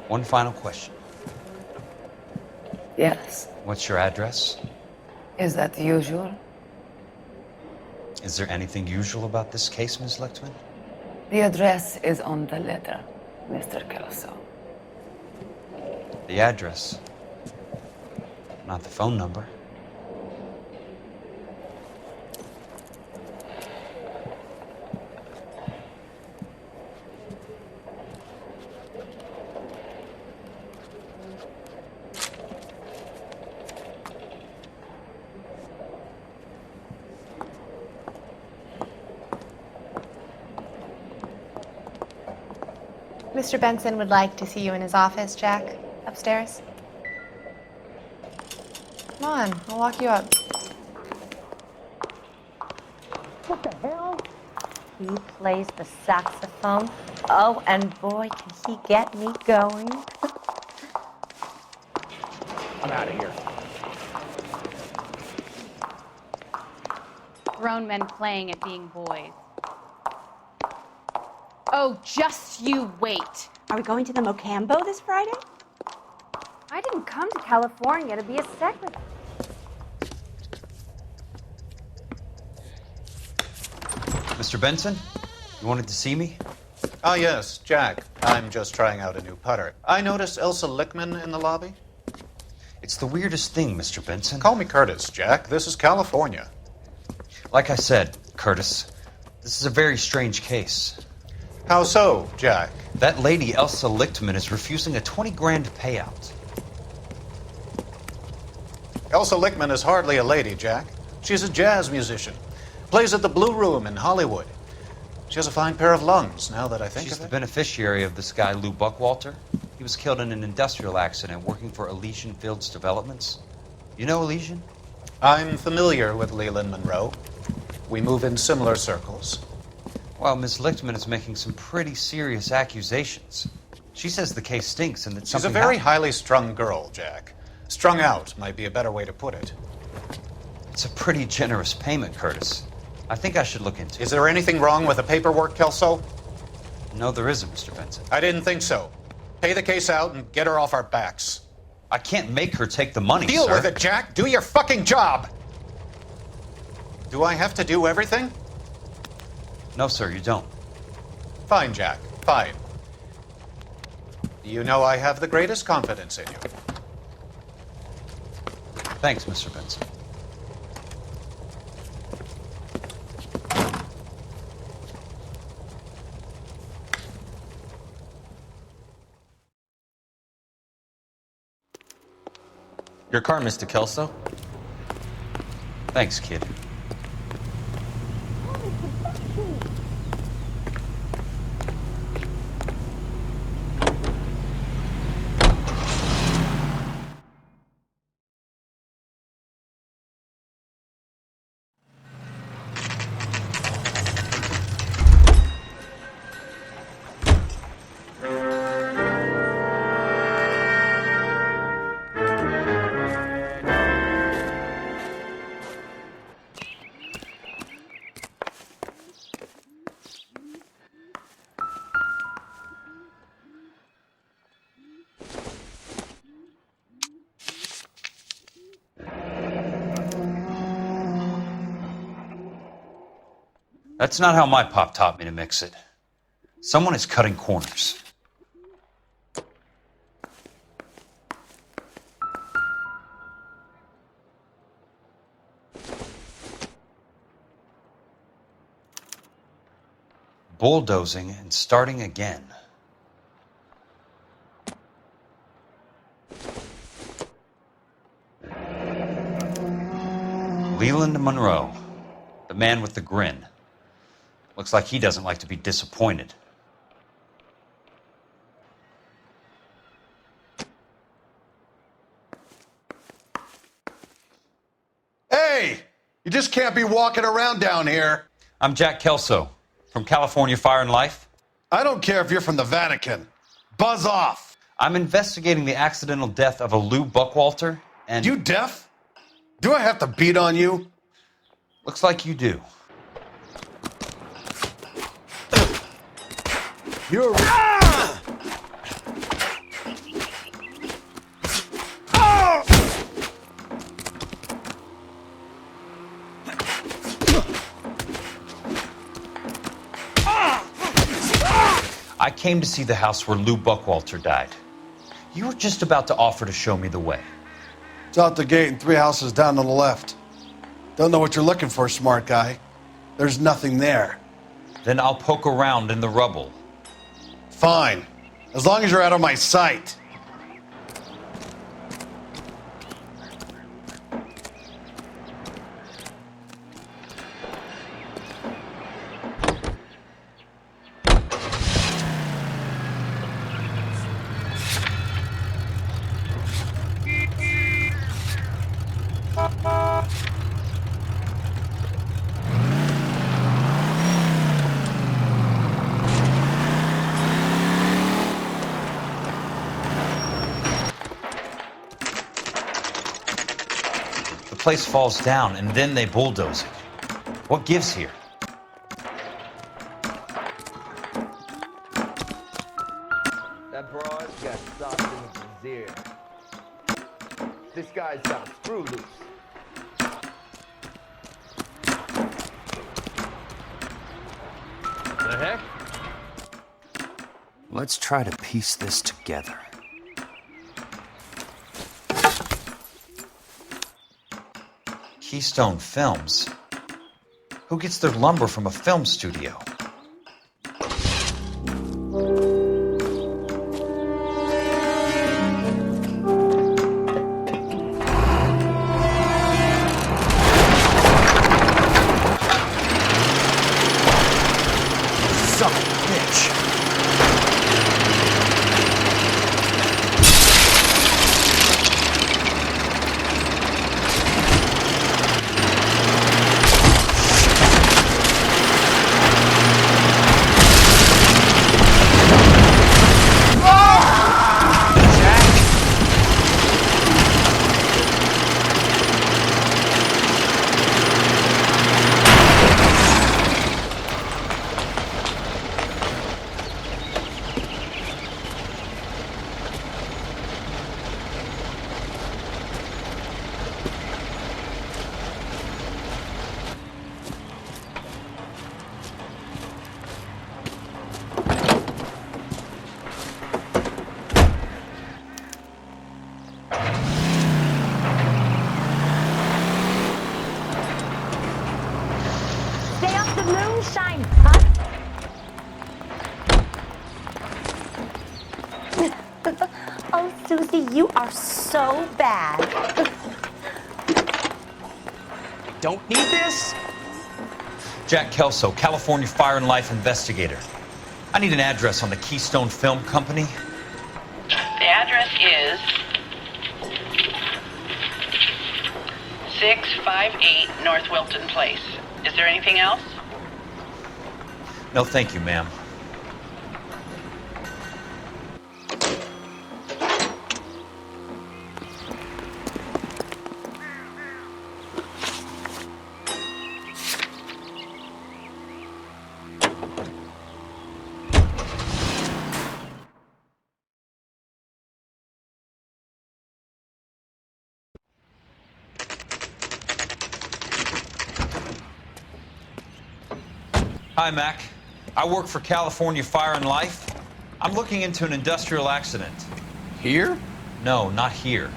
One final question. Yes. What's your address? Is that usual? Is there anything usual about this case, Miss Lichtman? The address is on the letter, Mr. Kelso. The address, not the phone number. Mr. Benson would like to see you in his office, Jack. Upstairs. Come on, I'll walk you up. What the hell? He plays the saxophone. Oh, and boy, can he get me going. I'm out of here. Grown men playing at being boys. Oh, just you wait. Are we going to the Mocambo this Friday? I didn't come to California to be a secretary. Mr. Benson, you wanted to see me? Ah, yes, Jack. I'm just trying out a new putter. I noticed Elsa Lichtman in the lobby. It's the weirdest thing, Mr. Benson. Call me Curtis, Jack. This is California. Like I said, Curtis, this is a very strange case. How so, Jack? That lady, Elsa Lichtman, is refusing a 20 grand payout. Elsa Lichtman is hardly a lady, Jack. She's a jazz musician. Plays at the Blue Room in Hollywood. She has a fine pair of lungs, now that I think She's of the it. beneficiary of this guy, Lou Buckwalter. He was killed in an industrial accident working for Elysian Fields Developments. You know Elysian? I'm familiar with Leland Monroe. We move in similar circles. Well, Miss Lichtman is making some pretty serious accusations. She says the case stinks and that She's a something very happened. highly strung girl, Jack. Strung out might be a better way to put it. It's a pretty generous payment, Curtis. I think I should look into it. Is there anything wrong with the paperwork, Kelso? No, there isn't, Mr. Benson. I didn't think so. Pay the case out and get her off our backs. I can't make her take the money, Deal sir. with it, Jack. Do your fucking job. Do I have to do everything? No, sir, you don't. Fine, Jack. Fine. You know I have the greatest confidence in you. Thanks, Mr. Benson. Your car, Mr. Kelso. Thanks, kid. That's not how my pop taught me to mix it. Someone is cutting corners. Bulldozing and starting again. Leland Monroe, the man with the grin. Looks like he doesn't like to be disappointed. Hey! You just can't be walking around down here. I'm Jack Kelso, from California Fire and Life. I don't care if you're from the Vatican. Buzz off. I'm investigating the accidental death of a Lou Buckwalter, and... You deaf? Do I have to beat on you? Looks like you do. You're... I came to see the house where Lou Buckwalter died. You were just about to offer to show me the way. It's out the gate and 3 houses down on the left. Don't know what you're looking for, smart guy. There's nothing there. Then I'll poke around in the rubble. Fine. As long as you're out of my sight. The place falls down, and then they bulldoze it. What gives here? That broad's got soft in his ear. This guy's got a screw loose. The heck? Let's try to piece this together. Keystone Films? Who gets their lumber from a film studio? Son of a bitch. sunshine, huh? Oh, Susie, you are so bad. Don't need this? Jack Kelso, California Fire and Life investigator. I need an address on the Keystone Film Company. The address is 658 North Wilton Place. Is there anything else? No, thank you, ma'am. Hi, Mac. I work for California Fire and Life. I'm looking into an industrial accident. Here? No, not here.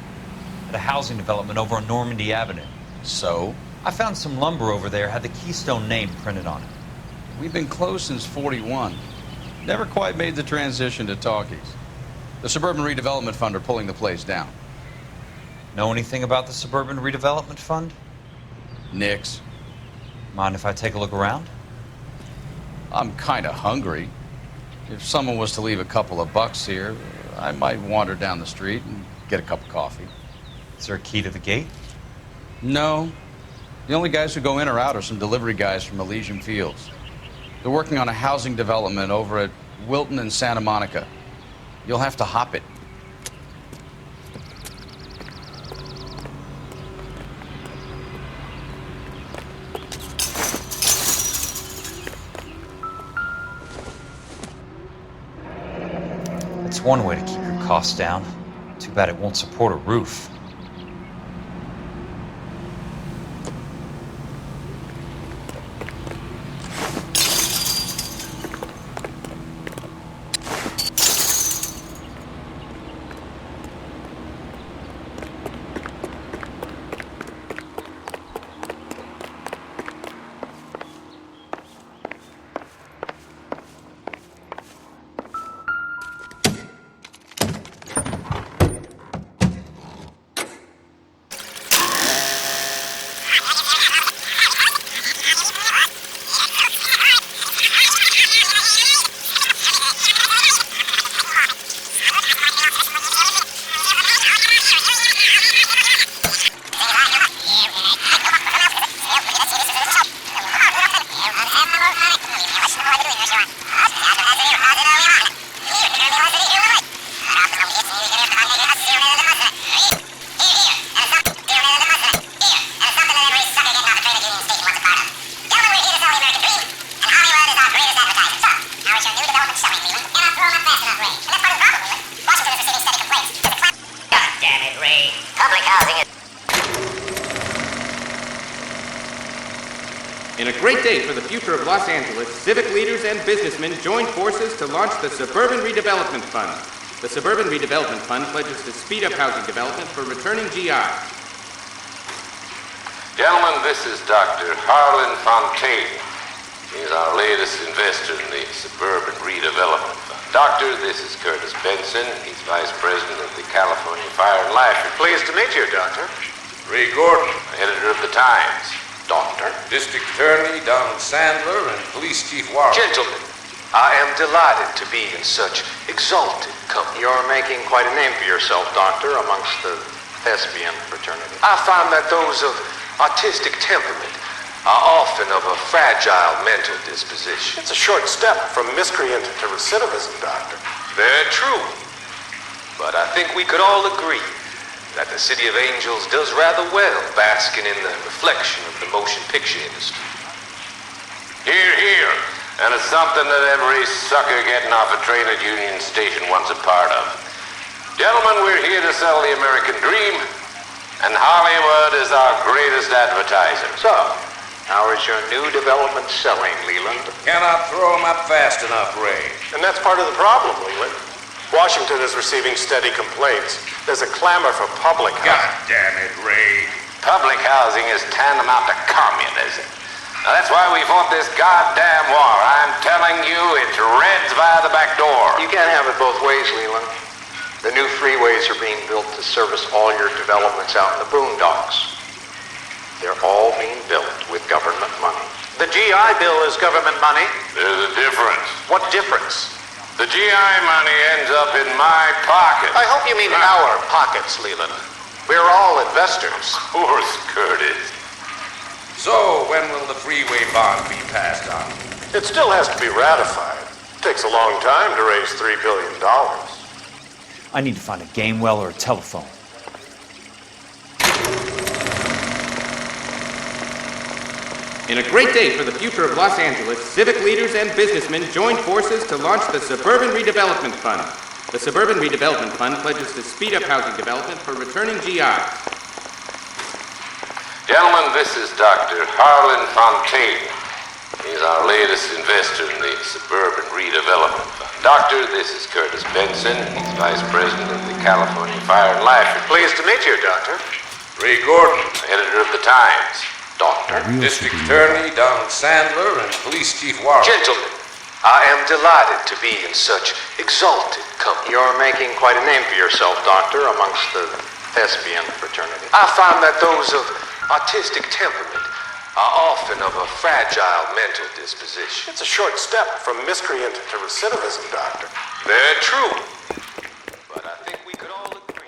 At a housing development over on Normandy Avenue. So? I found some lumber over there, had the Keystone name printed on it. We've been closed since '41. Never quite made the transition to talkies. The Suburban Redevelopment Fund are pulling the place down. Know anything about the Suburban Redevelopment Fund? Nix. Mind if I take a look around? I'm kind of hungry. If someone was to leave a couple of bucks here, I might wander down the street and get a cup of coffee. Is there a key to the gate? No. The only guys who go in or out are some delivery guys from Elysian Fields. They're working on a housing development over at Wilton and Santa Monica. You'll have to hop it. It's one way to keep your costs down. Too bad it won't support a roof. In a great day for the future of Los Angeles, civic leaders and businessmen joined forces to launch the Suburban Redevelopment Fund. The Suburban Redevelopment Fund pledges to speed up housing development for returning GIs. Gentlemen, this is Dr. Harlan Fontaine. He's our latest investor in the Suburban Redevelopment Fund. Doctor, this is Curtis Benson. He's Vice President of the California Fire and Life. Pleased to meet you, Doctor. Ray Gordon, editor of the Times. Doctor. District Attorney Donald Sandler and Police Chief Warren. Gentlemen, I am delighted to be in such exalted company. You're making quite a name for yourself, Doctor, amongst the thespian fraternity. I find that those of artistic temperament are often of a fragile mental disposition. It's a short step from miscreant to recidivism, Doctor. Very true. But I think we could all agree that the City of Angels does rather well basking in the reflection of the motion picture industry. Hear, hear. And it's something that every sucker getting off a train at Union Station wants a part of. Gentlemen, we're here to sell the American dream, and Hollywood is our greatest advertiser. So, how is your new development selling, Leland? Cannot throw them up fast enough, Ray. And that's part of the problem, Leland. Washington is receiving steady complaints. There's a clamor for public housing. God damn it, Ray. Public housing is tantamount to communism. Now, that's why we fought this goddamn war. I'm telling you, it's Reds via the back door. You can't have it both ways, Leland. The new freeways are being built to service all your developments out in the boondocks. They're all being built with government money. The GI Bill is government money. There's a difference. What difference? The GI money ends up in my pocket. I hope you mean our pockets, Leland. We're all investors. Of course, Curtis. So, when will the freeway bond be passed on? It still has to be ratified. It takes a long time to raise $3 billion. I need to find a game well or a telephone. In a great day for the future of Los Angeles, civic leaders and businessmen joined forces to launch the Suburban Redevelopment Fund. The Suburban Redevelopment Fund pledges to speed up housing development for returning GIs. Gentlemen, this is Dr. Harlan Fontaine. He's our latest investor in the Suburban Redevelopment Fund. Doctor, this is Curtis Benson. He's Vice President of the California Fire and Life. Pleased to meet you, Doctor. Ray Gordon, editor of the Times. Doctor. District Attorney Donald Sandler and Police Chief Warren. Gentlemen, I am delighted to be in such exalted company. You're making quite a name for yourself, Doctor, amongst the thespian fraternity. I find that those of artistic temperament are often of a fragile mental disposition. It's a short step from miscreant to recidivism, Doctor. Very true. But I think we could all agree.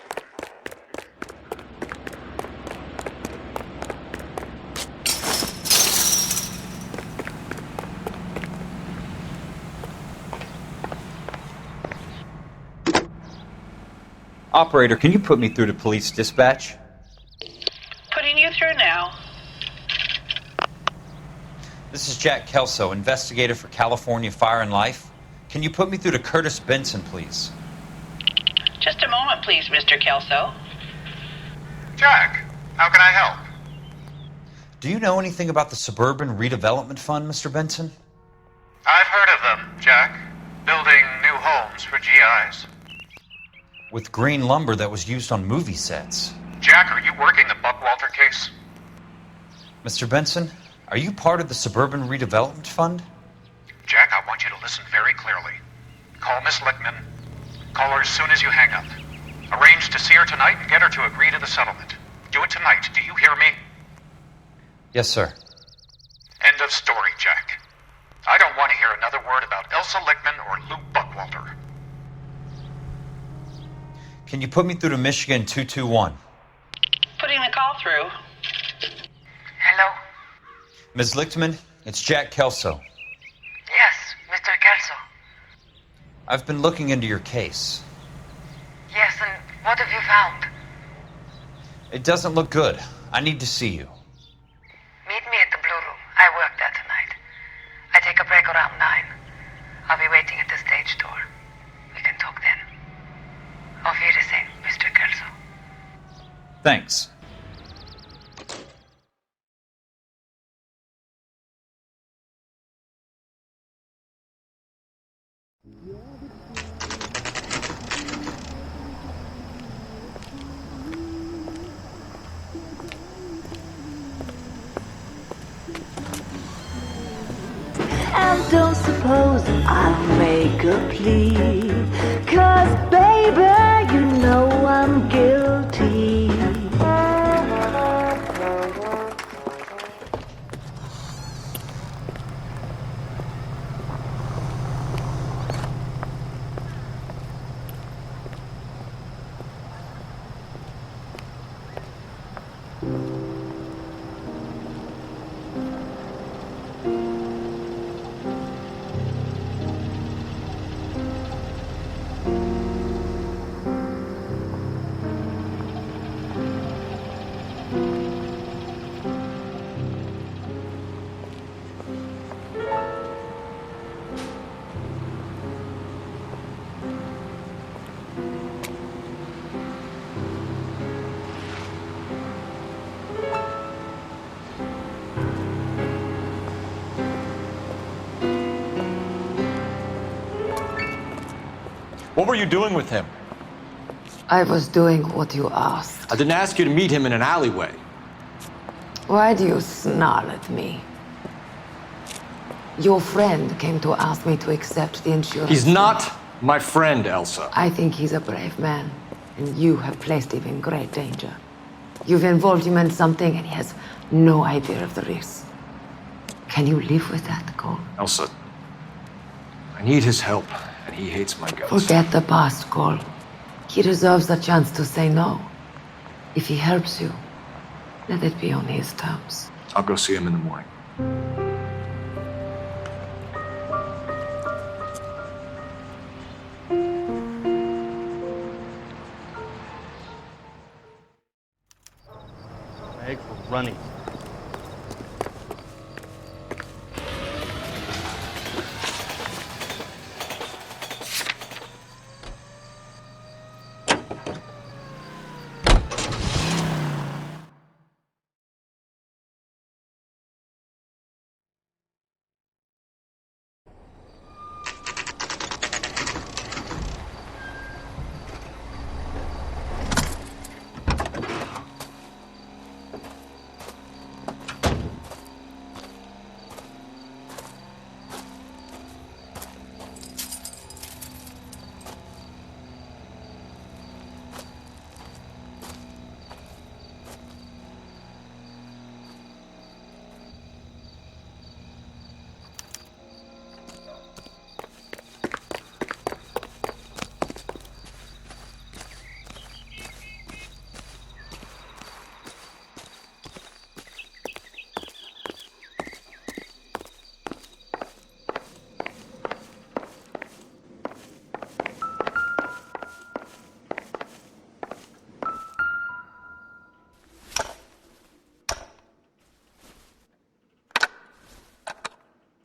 Operator, can you put me through to police dispatch? Putting you through now. This is Jack Kelso, investigator for California Fire and Life. Can you put me through to Curtis Benson, please? Just a moment, please, Mr. Kelso. Jack, how can I help? Do you know anything about the Suburban Redevelopment Fund, Mr. Benson? I've heard of them, Jack. Building new homes for GIs. With green lumber that was used on movie sets. Jack, are you working the Buckwalter case? Mr. Benson, are you part of the Suburban Redevelopment Fund? Jack, I want you to listen very clearly. Call Miss Lickman. Call her as soon as you hang up. Arrange to see her tonight and get her to agree to the settlement. Do it tonight. Do you hear me? Yes, sir. End of story, Jack. I don't want to hear another word about Elsa Lickman or Luke Buckwalter. Can you put me through to Michigan 221? Putting the call through. Hello? Ms. Lichtman, it's Jack Kelso. Yes, Mr. Kelso. I've been looking into your case. Yes, and what have you found? It doesn't look good. I need to see you. Meet me at the Blue Room. I work there tonight. I take a break around 9. I'll be waiting at the stage door. We can talk then. Auf Wiedersehen, Mr. Kelso. Thanks. And don't suppose I'll make a plea, 'cause baby, you know I'm guilty. What were you doing with him? I was doing what you asked. I didn't ask you to meet him in an alleyway. Why do you snarl at me? Your friend came to ask me to accept the insurance. He's not my friend, Elsa. I think he's a brave man, and you have placed him in great danger. You've involved him in something, and he has no idea of the risk. Can you live with that, Cole? Elsa, I need his help, and he hates my guts. Forget the past, Cole. He deserves a chance to say no. If he helps you, let it be on his terms. I'll go see him in the morning. Eggs were running.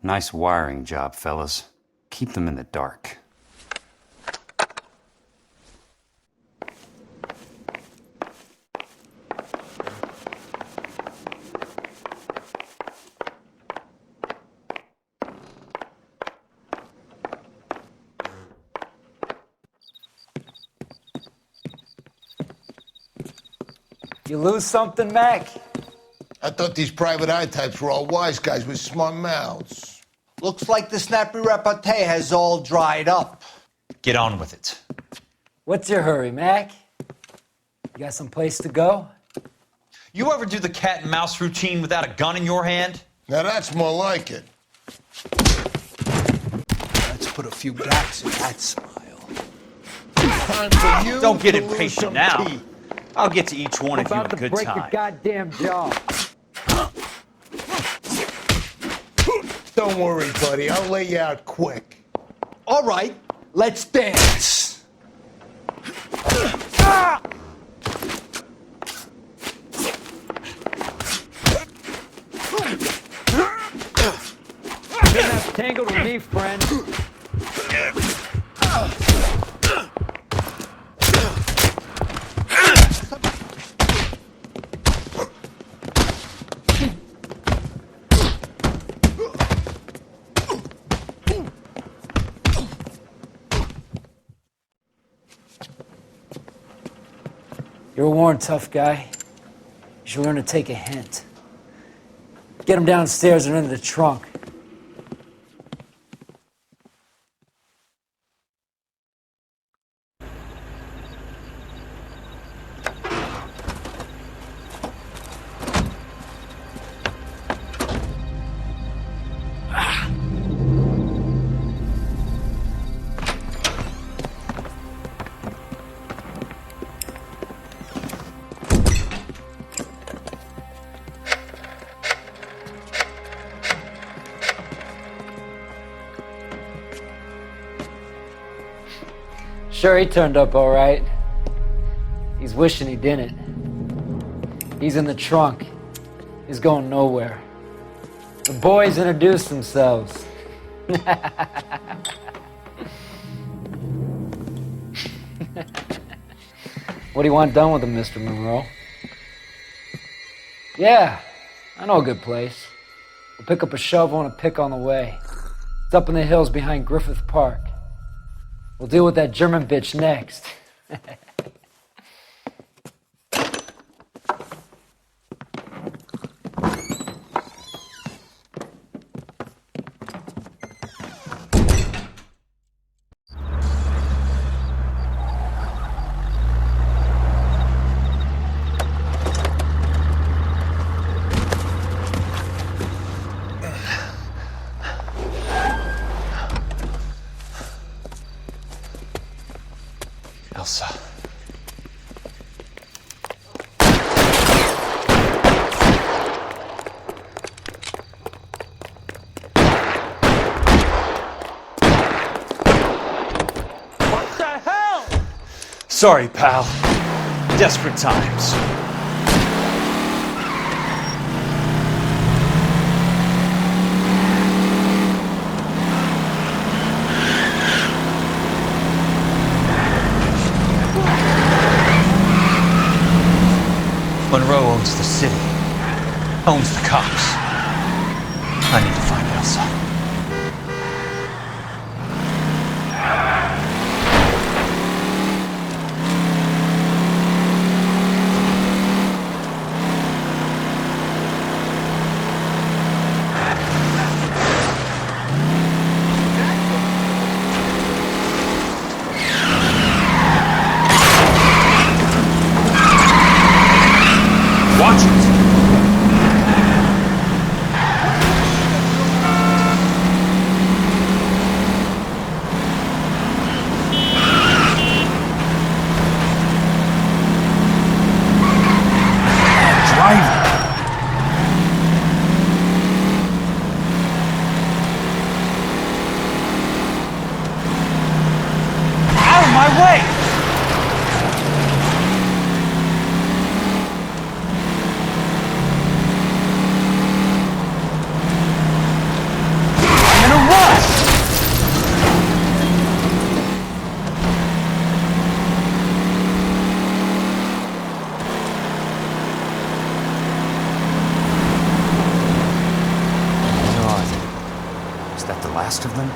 Nice wiring job, fellas. Keep them in the dark. You lose something, Mac? I thought these private eye types were all wise guys with smart mouths. Looks like the snappy repartee has all dried up. Get on with it. What's your hurry, Mac? You got some place to go? You ever do the cat and mouse routine without a gun in your hand? Now that's more like it. Let's put a few gaps in that smile. Time for you. Don't get to lose impatient some now. teeth. I'll get to each one if you have a good break time. your goddamn jaw. Don't worry, buddy. I'll lay you out quick. All right, let's dance. Shouldn't have tangled with me, friend. You're a worn, tough guy. You should learn to take a hint. Get him downstairs and into the trunk. Sure, he turned up all right. He's wishing he didn't. He's in the trunk. He's going nowhere. The boys introduced themselves. What do you want done with him, Mr. Monroe? Yeah, I know a good place. We'll pick up a shovel and a pick on the way. It's up in the hills behind Griffith Park. We'll deal with that German bitch next. Sorry, pal. Desperate times. Monroe owns the city, owns the cops. I need to find Elsa. Watch it! Out of my way! In a rush! Where are they? Is that the last of them?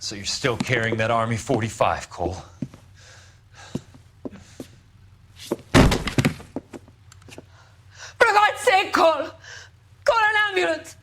So you're still carrying that Army 45, Cole? For God's sake, Cole! Call an ambulance!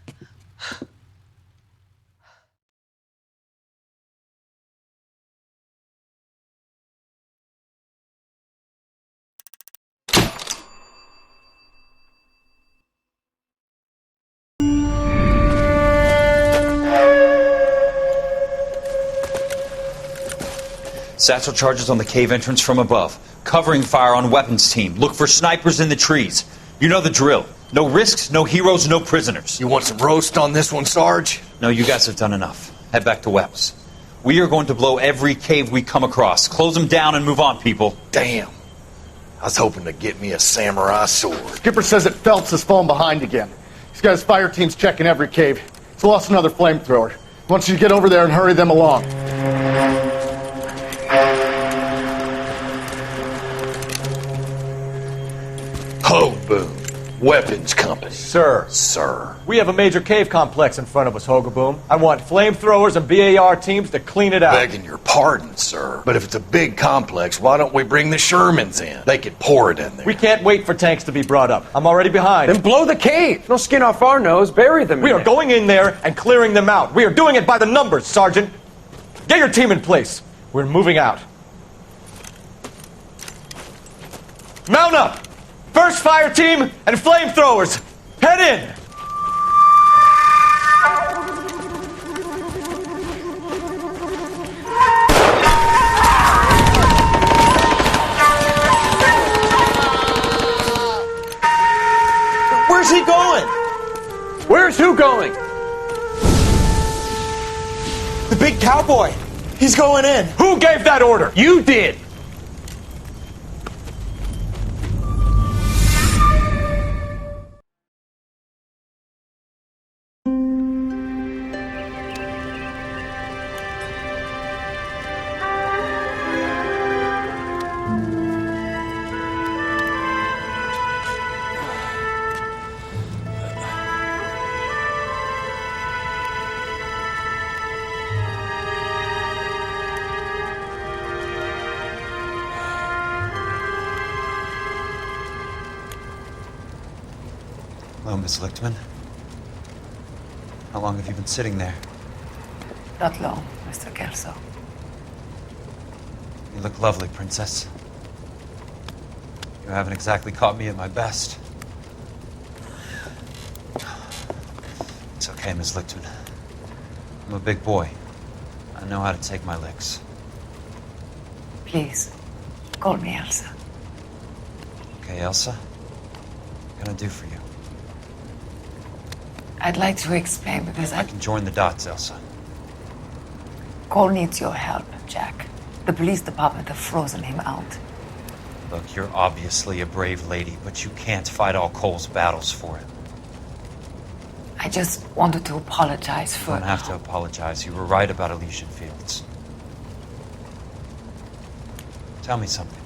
Satchel charges on the cave entrance from above. Covering fire on weapons team. Look for snipers in the trees. You know the drill. No risks, no heroes, no prisoners. You want some roast on this one, Sarge? No, you guys have done enough. Head back to Webb's. We are going to blow every cave we come across. Close them down and move on, people. Damn. I was hoping to get me a samurai sword. Skipper says that Phelps has fallen behind again. He's got his fire teams checking every cave. He's lost another flamethrower. He wants you to get over there and hurry them along. Hoboom. Weapons Company. Sir. Sir. We have a major cave complex in front of us, Hogaboom. I want flamethrowers and BAR teams to clean it out. Begging your pardon, sir. But if it's a big complex, why don't we bring the Shermans in? They could pour it in there. We can't wait for tanks to be brought up. I'm already behind. Then blow the cave. No skin off our nose. Bury them. We are going in there and clearing them out. We are doing it by the numbers, Sergeant. Get your team in place. We're moving out. Mount up! First fire team and flamethrowers. Head in! Where's he going? Where's who going? cowboy! He's going in! Who gave that order? You did! Hello, Miss Lichtman. How long have you been sitting there? Not long, Mr. Kelso. You look lovely, Princess. You haven't exactly caught me at my best. It's okay, Miss Lichtman. I'm a big boy. I know how to take my licks. Please, call me Elsa. Okay, Elsa? What can I do for you? I'd like to explain because I can join the dots, Elsa. Cole needs your help, Jack. The police department have frozen him out. Look, you're obviously a brave lady, but you can't fight all Cole's battles for it. I just wanted to apologize You for... don't have to apologize. You were right about Elysian Fields. Tell me something.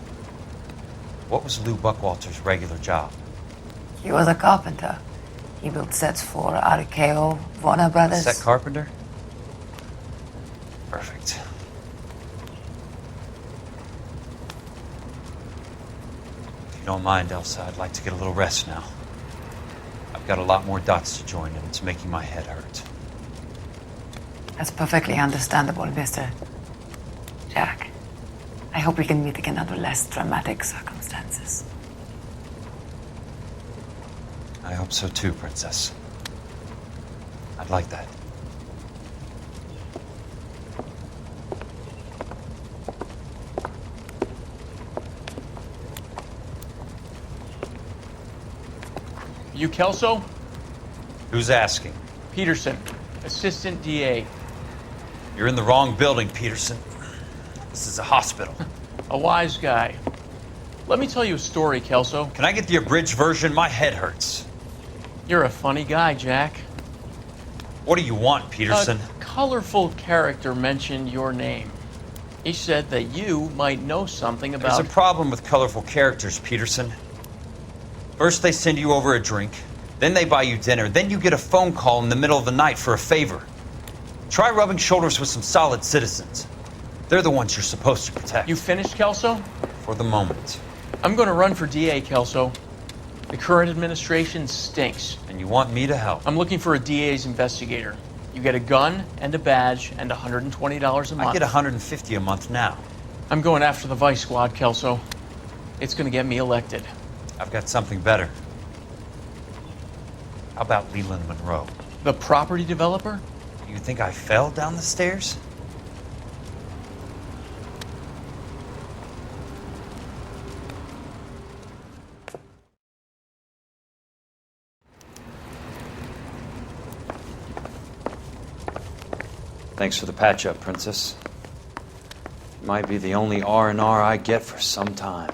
What was Lou Buckwalter's regular job? He was a carpenter. He built sets for RKO, Warner Brothers. Set carpenter? Perfect. If you don't mind, Elsa, I'd like to get a little rest now. I've got a lot more dots to join, and it's making my head hurt. That's perfectly understandable, Mr. Jack. I hope we can meet again under less dramatic circumstances. I hope so too, Princess. I'd like that. You Kelso? Who's asking? Peterson, Assistant DA. You're in the wrong building, Peterson. This is a hospital. A wise guy. Let me tell you a story, Kelso. Can I get the abridged version? My head hurts. You're a funny guy, Jack. What do you want, Peterson? A colorful character mentioned your name. He said that you might know something about... There's a problem with colorful characters, Peterson. First they send you over a drink, then they buy you dinner, then you get a phone call in the middle of the night for a favor. Try rubbing shoulders with some solid citizens. They're the ones you're supposed to protect. You finished, Kelso? For the moment. I'm going to run for DA, Kelso. The current administration stinks. And you want me to help? I'm looking for a DA's investigator. You get a gun and a badge and $120 a month. I get $150 a month now. I'm going after the Vice Squad, Kelso. It's going to get me elected. I've got something better. How about Leland Monroe? The property developer? You think I fell down the stairs? Thanks for the patch-up, Princess. Might be the only R&R I get for some time.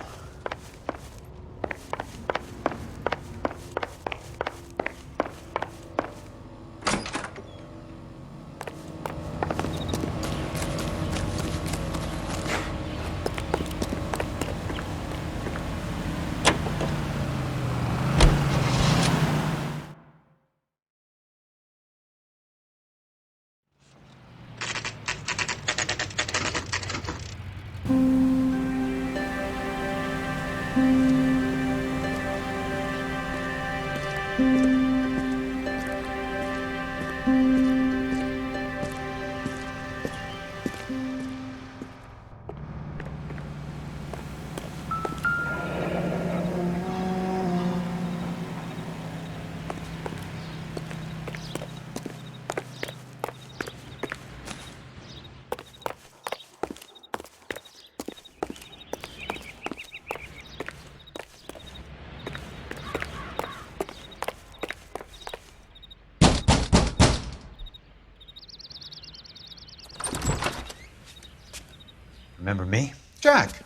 Remember me? Jack,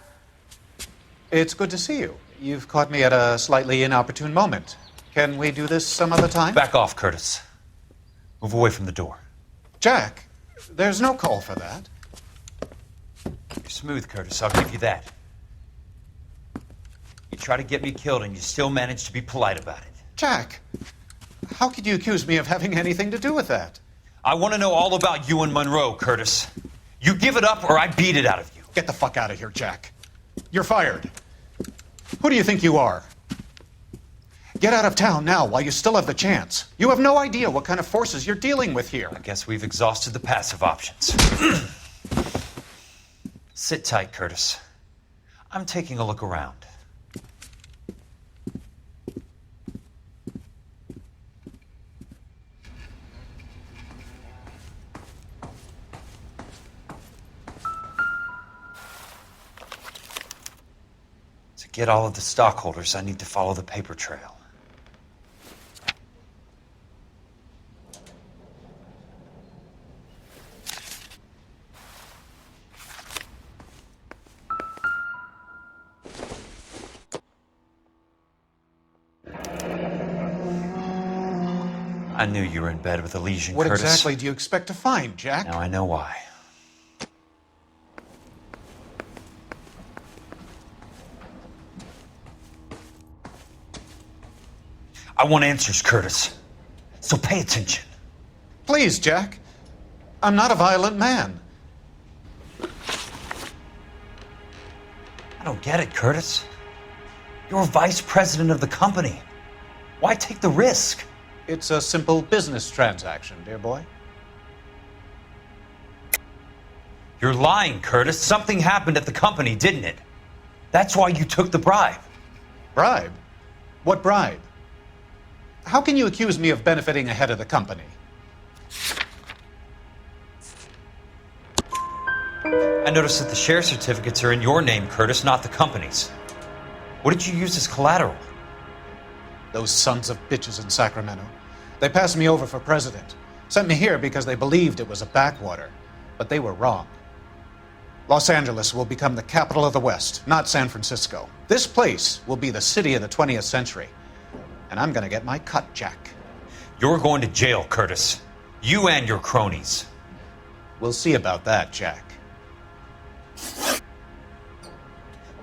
it's good to see you. You've caught me at a slightly inopportune moment. Can we do this some other time? Back off, Curtis. Move away from the door. Jack, there's no call for that. You're smooth, Curtis. I'll give you that. You try to get me killed and you still manage to be polite about it. Jack, how could you accuse me of having anything to do with that? I want to know all about you and Monroe, Curtis. You give it up or I beat it out of you. Get the fuck out of here, Jack. You're fired. Who do you think you are? Get out of town now while you still have the chance. You have no idea what kind of forces you're dealing with here. I guess we've exhausted the passive options. Sit tight, Curtis. I'm taking a look around. To get all of the stockholders, I need to follow the paper trail. I knew you were in bed with a lesion, What Curtis. exactly do you expect to find, Jack? Now I know why. I want answers, Curtis. So pay attention. Please, Jack. I'm not a violent man. I don't get it, Curtis. You're vice president of the company. Why take the risk? It's a simple business transaction, dear boy. You're lying, Curtis. Something happened at the company, didn't it? That's why you took the bribe. Bribe? What bribe? How can you accuse me of benefiting ahead of the company? I noticed that the share certificates are in your name, Curtis, not the company's. What did you use as collateral? Those sons of bitches in Sacramento. They passed me over for president. Sent me here because they believed it was a backwater. But they were wrong. Los Angeles will become the capital of the West, not San Francisco. This place will be the city of the 20th century. And I'm gonna get my cut, Jack. You're going to jail, Curtis. You and your cronies. We'll see about that, Jack.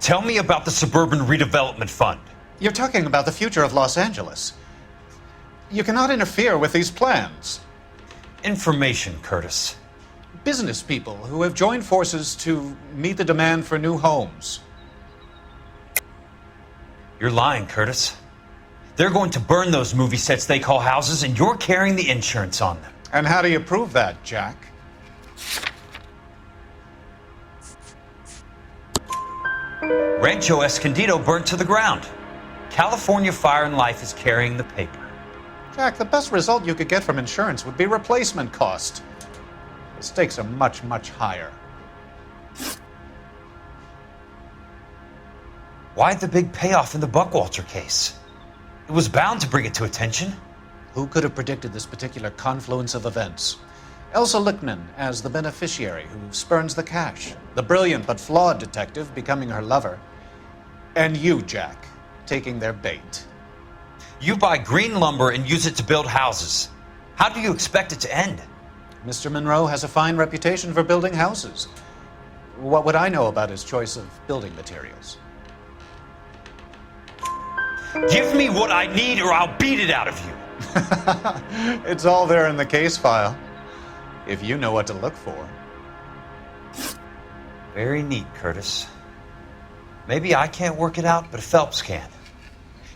Tell me about the Suburban Redevelopment Fund. You're talking about the future of Los Angeles. You cannot interfere with these plans. Information, Curtis. Business people who have joined forces to meet the demand for new homes. You're lying, Curtis. They're going to burn those movie sets they call houses, and you're carrying the insurance on them. And how do you prove that, Jack? Rancho Escondido burnt to the ground. California Fire and Life is carrying the paper. Jack, the best result you could get from insurance would be replacement cost. The stakes are much, much higher. Why the big payoff in the Buckwalter case? It was bound to bring it to attention. Who could have predicted this particular confluence of events? Elsa Lichtman as the beneficiary who spurns the cash. The brilliant but flawed detective becoming her lover. And you, Jack, taking their bait. You buy green lumber and use it to build houses. How do you expect it to end? Mr. Monroe has a fine reputation for building houses. What would I know about his choice of building materials? Give me what I need or I'll beat it out of you. It's all there in the case file, if you know what to look for. Very neat, Curtis. Maybe I can't work it out, but Phelps can.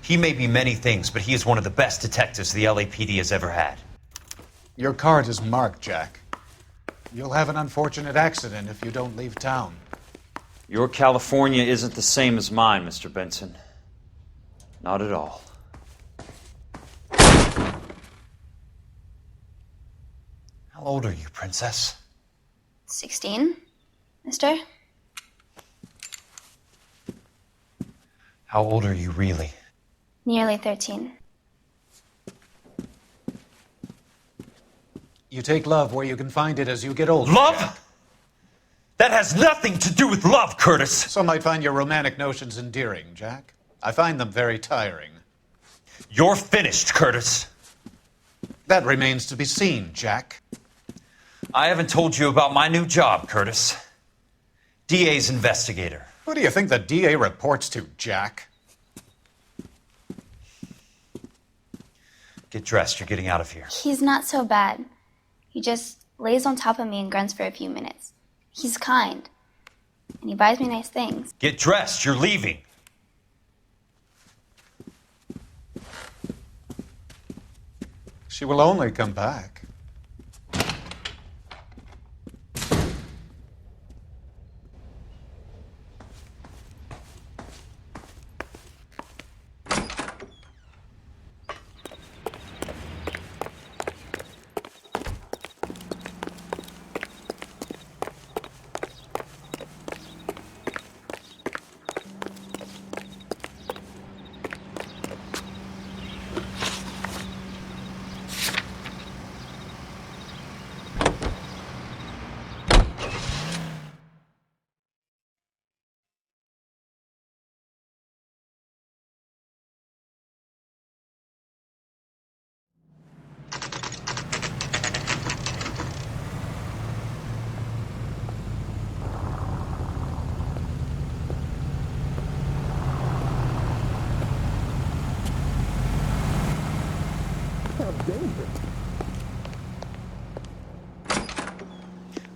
He may be many things, but he is one of the best detectives the LAPD has ever had. Your card is marked, Jack. You'll have an unfortunate accident if you don't leave town. Your California isn't the same as mine, Mr. Benson. Not at all. How old are you, Princess? 16, mister? How old are you really? Nearly 13. You take love where you can find it as you get older. Love? Jack. That has nothing to do with love, Curtis. Some might find your romantic notions endearing, Jack. I find them very tiring. You're finished, Curtis. That remains to be seen, Jack. I haven't told you about my new job, Curtis. DA's investigator. Who do you think the DA reports to, Jack? Get dressed. You're getting out of here. He's not so bad. He just lays on top of me and grunts for a few minutes. He's kind. And he buys me nice things. Get dressed. You're leaving. She will only come back.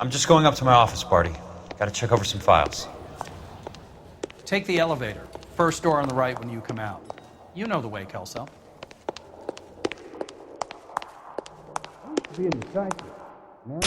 I'm just going up to my office, Barty. Gotta check over some files. Take the elevator. First door on the right when you come out. You know the way, Kelso. Be in the cycle. Now,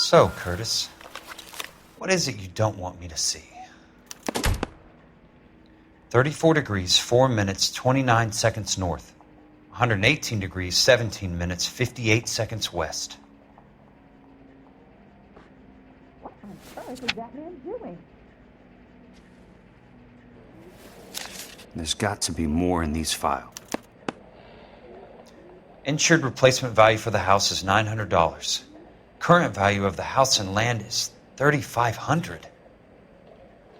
So, Curtis, what is it you don't want me to see? 34 degrees, 4 minutes, 29 seconds north. 118 degrees, 17 minutes, 58 seconds west. What on earth is that man doing? There's got to be more in these files. Insured replacement value for the house is $900. Current value of the house and land is $3,500.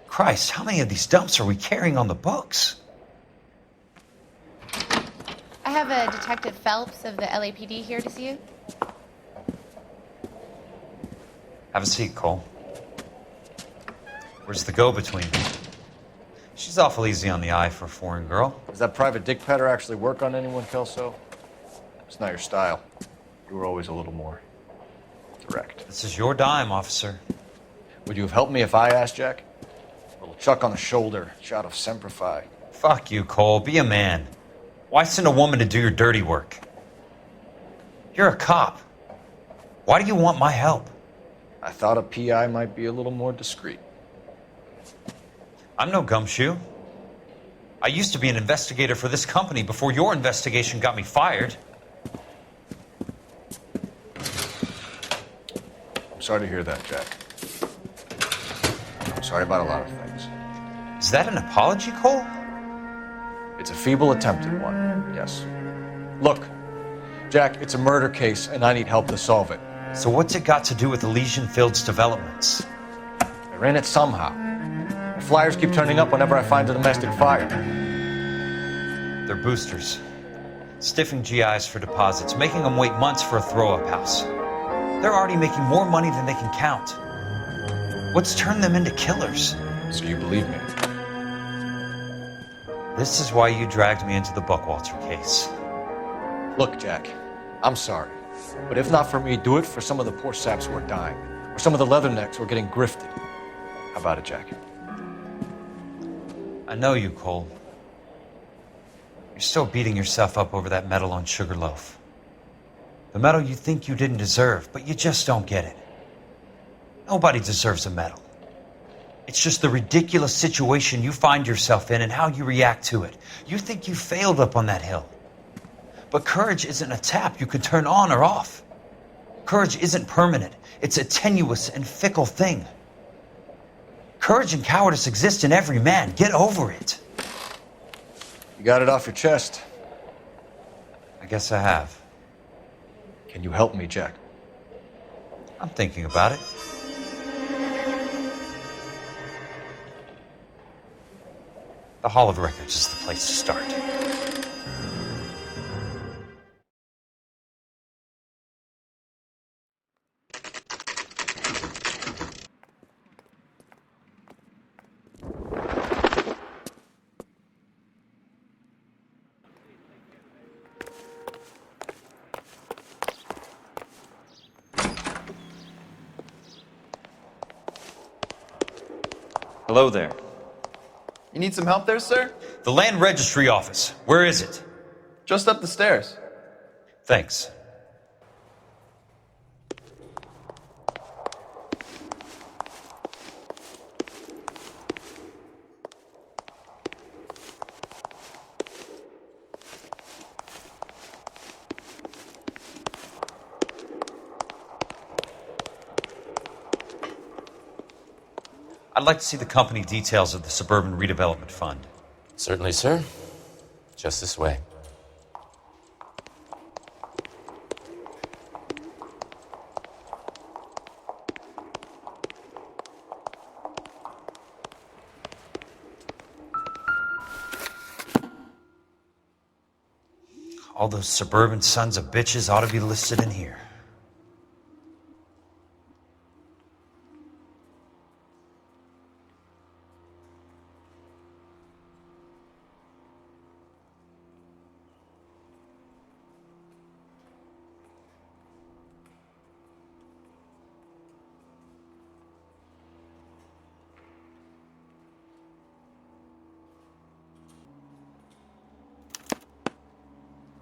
Christ, how many of these dumps are we carrying on the books? I have a Detective Phelps of the LAPD here to see you. Have a seat, Cole. Where's the go-between? She's awful easy on the eye for a foreign girl. Does that private dick petter actually work on anyone, Kelso? It's not your style. You were always a little more direct. This is your dime, officer. Would you have helped me if I asked, Jack? A little chuck on the shoulder, shot of Semper Fi. Fuck you, Cole. Be a man. Why send a woman to do your dirty work? You're a cop. Why do you want my help? I thought a PI might be a little more discreet. I'm no gumshoe. I used to be an investigator for this company before your investigation got me fired. I'm sorry to hear that, Jack. I'm sorry about a lot of things. Is that an apology, Cole? It's a feeble attempt at one, yes. Look, Jack, it's a murder case, and I need help to solve it. So what's it got to do with Elysian Fields developments? They're in it somehow. The flyers keep turning up whenever I find a domestic fire. They're boosters. Stiffing GIs for deposits, making them wait months for a throw-up house. They're already making more money than they can count. What's turned them into killers? So you believe me? This is why you dragged me into the Buckwalter case. Look, Jack, I'm sorry. But if not for me, do it for some of the poor saps who are dying. Or some of the leathernecks who are getting grifted. How about it, Jack? I know you, Cole. You're still beating yourself up over that medal on Sugarloaf. The medal you think you didn't deserve, but you just don't get it. Nobody deserves a medal. It's just the ridiculous situation you find yourself in and how you react to it. You think you failed up on that hill. But courage isn't a tap you can turn on or off. Courage isn't permanent. It's a tenuous and fickle thing. Courage and cowardice exist in every man. Get over it. You got it off your chest. I guess I have. Can you help me, Jack? I'm thinking about it. The Hall of Records is the place to start. Hello there. You need some help there, sir? The Land Registry Office. Where is it? Just up the stairs. Thanks. I'd like to see the company details of the Suburban Redevelopment Fund. Certainly, sir. Just this way. All those suburban sons of bitches ought to be listed in here.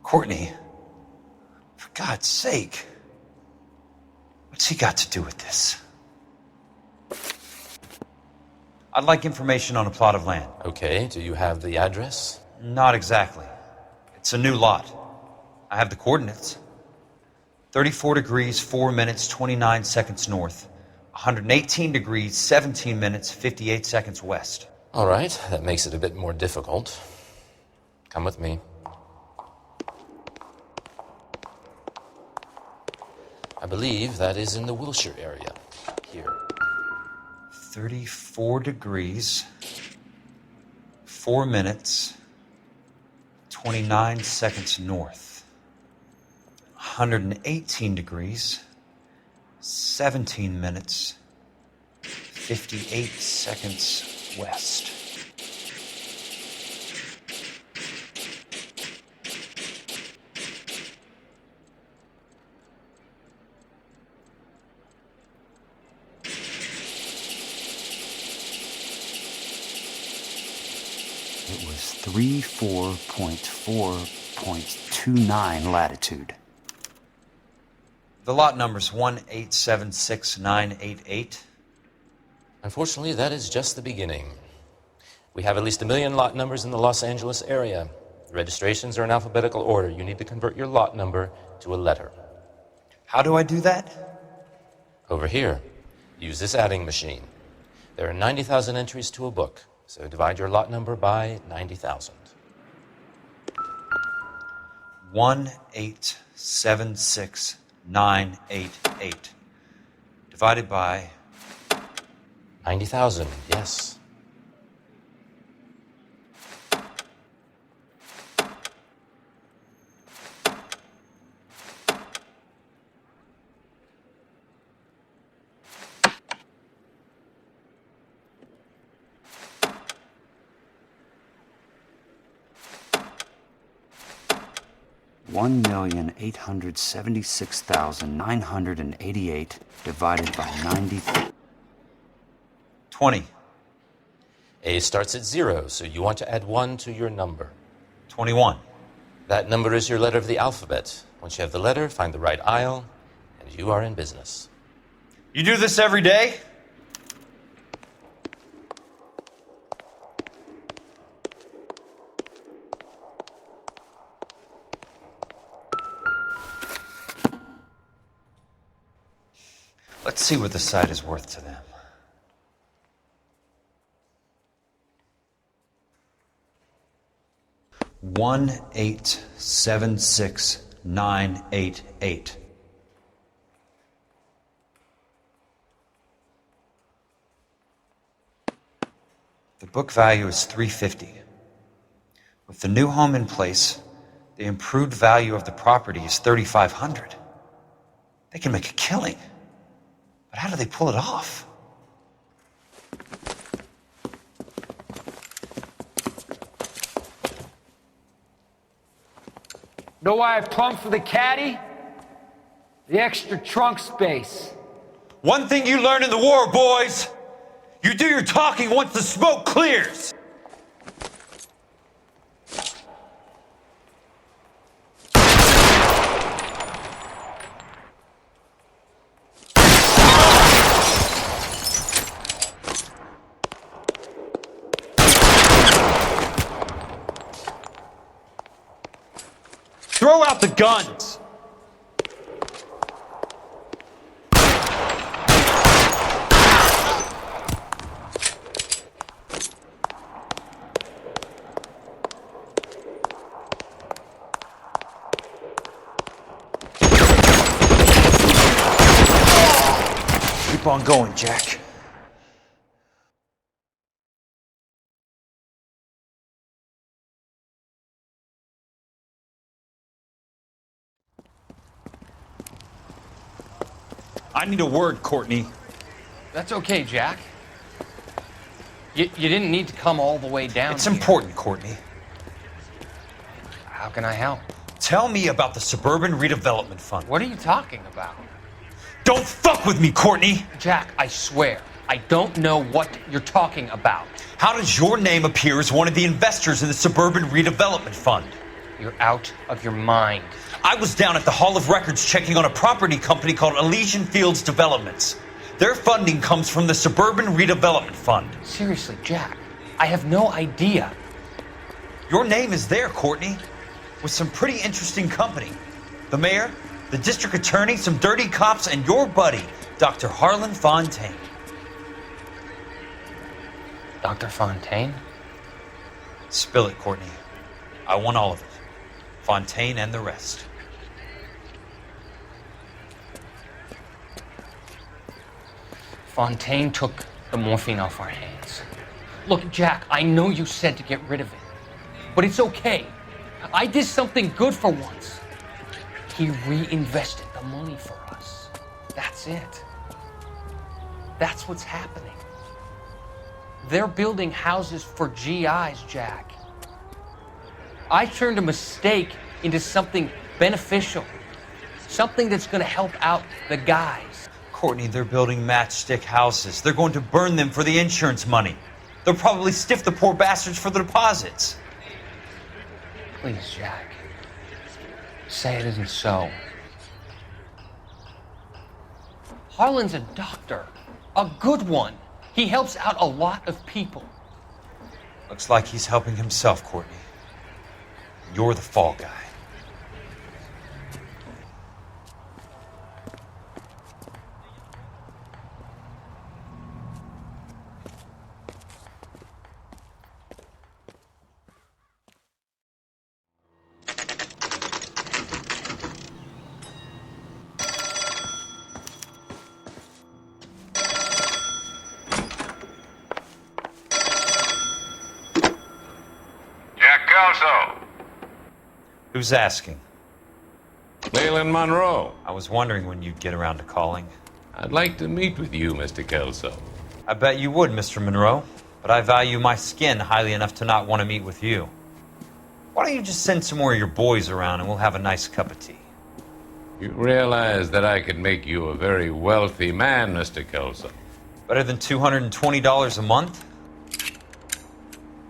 Courtney, for God's sake, what's he got to do with this? I'd like information on a plot of land. Okay, do you have the address? Not exactly. It's a new lot. I have the coordinates. 34 degrees, 4 minutes, 29 seconds north. 118 degrees, 17 minutes, 58 seconds west. All right, that makes it a bit more difficult. Come with me. I believe that is in the Wilshire area. Here. 34 degrees, 4 minutes, 29 seconds north. 118 degrees, 17 minutes, 58 seconds west. It was 34.4.29 latitude. The lot number's 1876988. Unfortunately, that is just the beginning. We have at least 1 million lot numbers in the Los Angeles area. The registrations are in alphabetical order. You need to convert your lot number to a letter. How do I do that? Over here. Use this adding machine. There are 90,000 entries to a book, so divide your lot number by 90,000. 1876988 divided by 90,000, yes. $1,876,988 divided by 90. 20. A starts at 0, so you want to add 1 to your number. 21. That number is your letter of the alphabet. Once you have the letter, find the right aisle, and you are in business. You do this every day? Let's see what the site is worth to them. $1,876,988. The book value is $350. With the new home in place, the improved value of the property is $3,500. They can make a killing. But how do they pull it off? Know why I plumbed for the caddy? The extra trunk space. One thing you learn in the war, boys. You do your talking once the smoke clears. Throw out the guns! Keep on going, Jack. I need a word, Courtney. That's okay, Jack. You didn't need to come all the way down. It's important, Courtney. How can I help? Tell me about the Suburban Redevelopment Fund. What are you talking about? Don't fuck with me, Courtney! Jack, I swear, I don't know what you're talking about. How does your name appear as one of the investors in the Suburban Redevelopment Fund? You're out of your mind. I was down at the Hall of Records checking on a property company called Elysian Fields Developments. Their funding comes from the Suburban Redevelopment Fund. Seriously, Jack, I have no idea. Your name is there, Courtney, with some pretty interesting company. The mayor, the district attorney, some dirty cops, and your buddy, Dr. Harlan Fontaine. Dr. Fontaine? Spill it, Courtney. I want all of it. Fontaine and the rest. Fontaine took the morphine off our hands. Look, Jack, I know you said to get rid of it, but it's okay. I did something good for once. He reinvested the money for us. That's it. That's what's happening. They're building houses for GIs, Jack. I turned a mistake into something beneficial. Something that's going to help out the guys. Courtney, they're building matchstick houses. They're going to burn them for the insurance money. They'll probably stiff the poor bastards for the deposits. Please, Jack. Say it isn't so. Harlan's a doctor. A good one. He helps out a lot of people. Looks like he's helping himself, Courtney. You're the fall guy. Who's asking? Leland Monroe. I was wondering when you'd get around to calling. I'd like to meet with you, Mr. Kelso. I bet you would, Mr. Monroe, but I value my skin highly enough to not want to meet with you. Why don't you just send some more of your boys around and we'll have a nice cup of tea? You realize that I could make you a very wealthy man, Mr. Kelso. Better than $220 a month?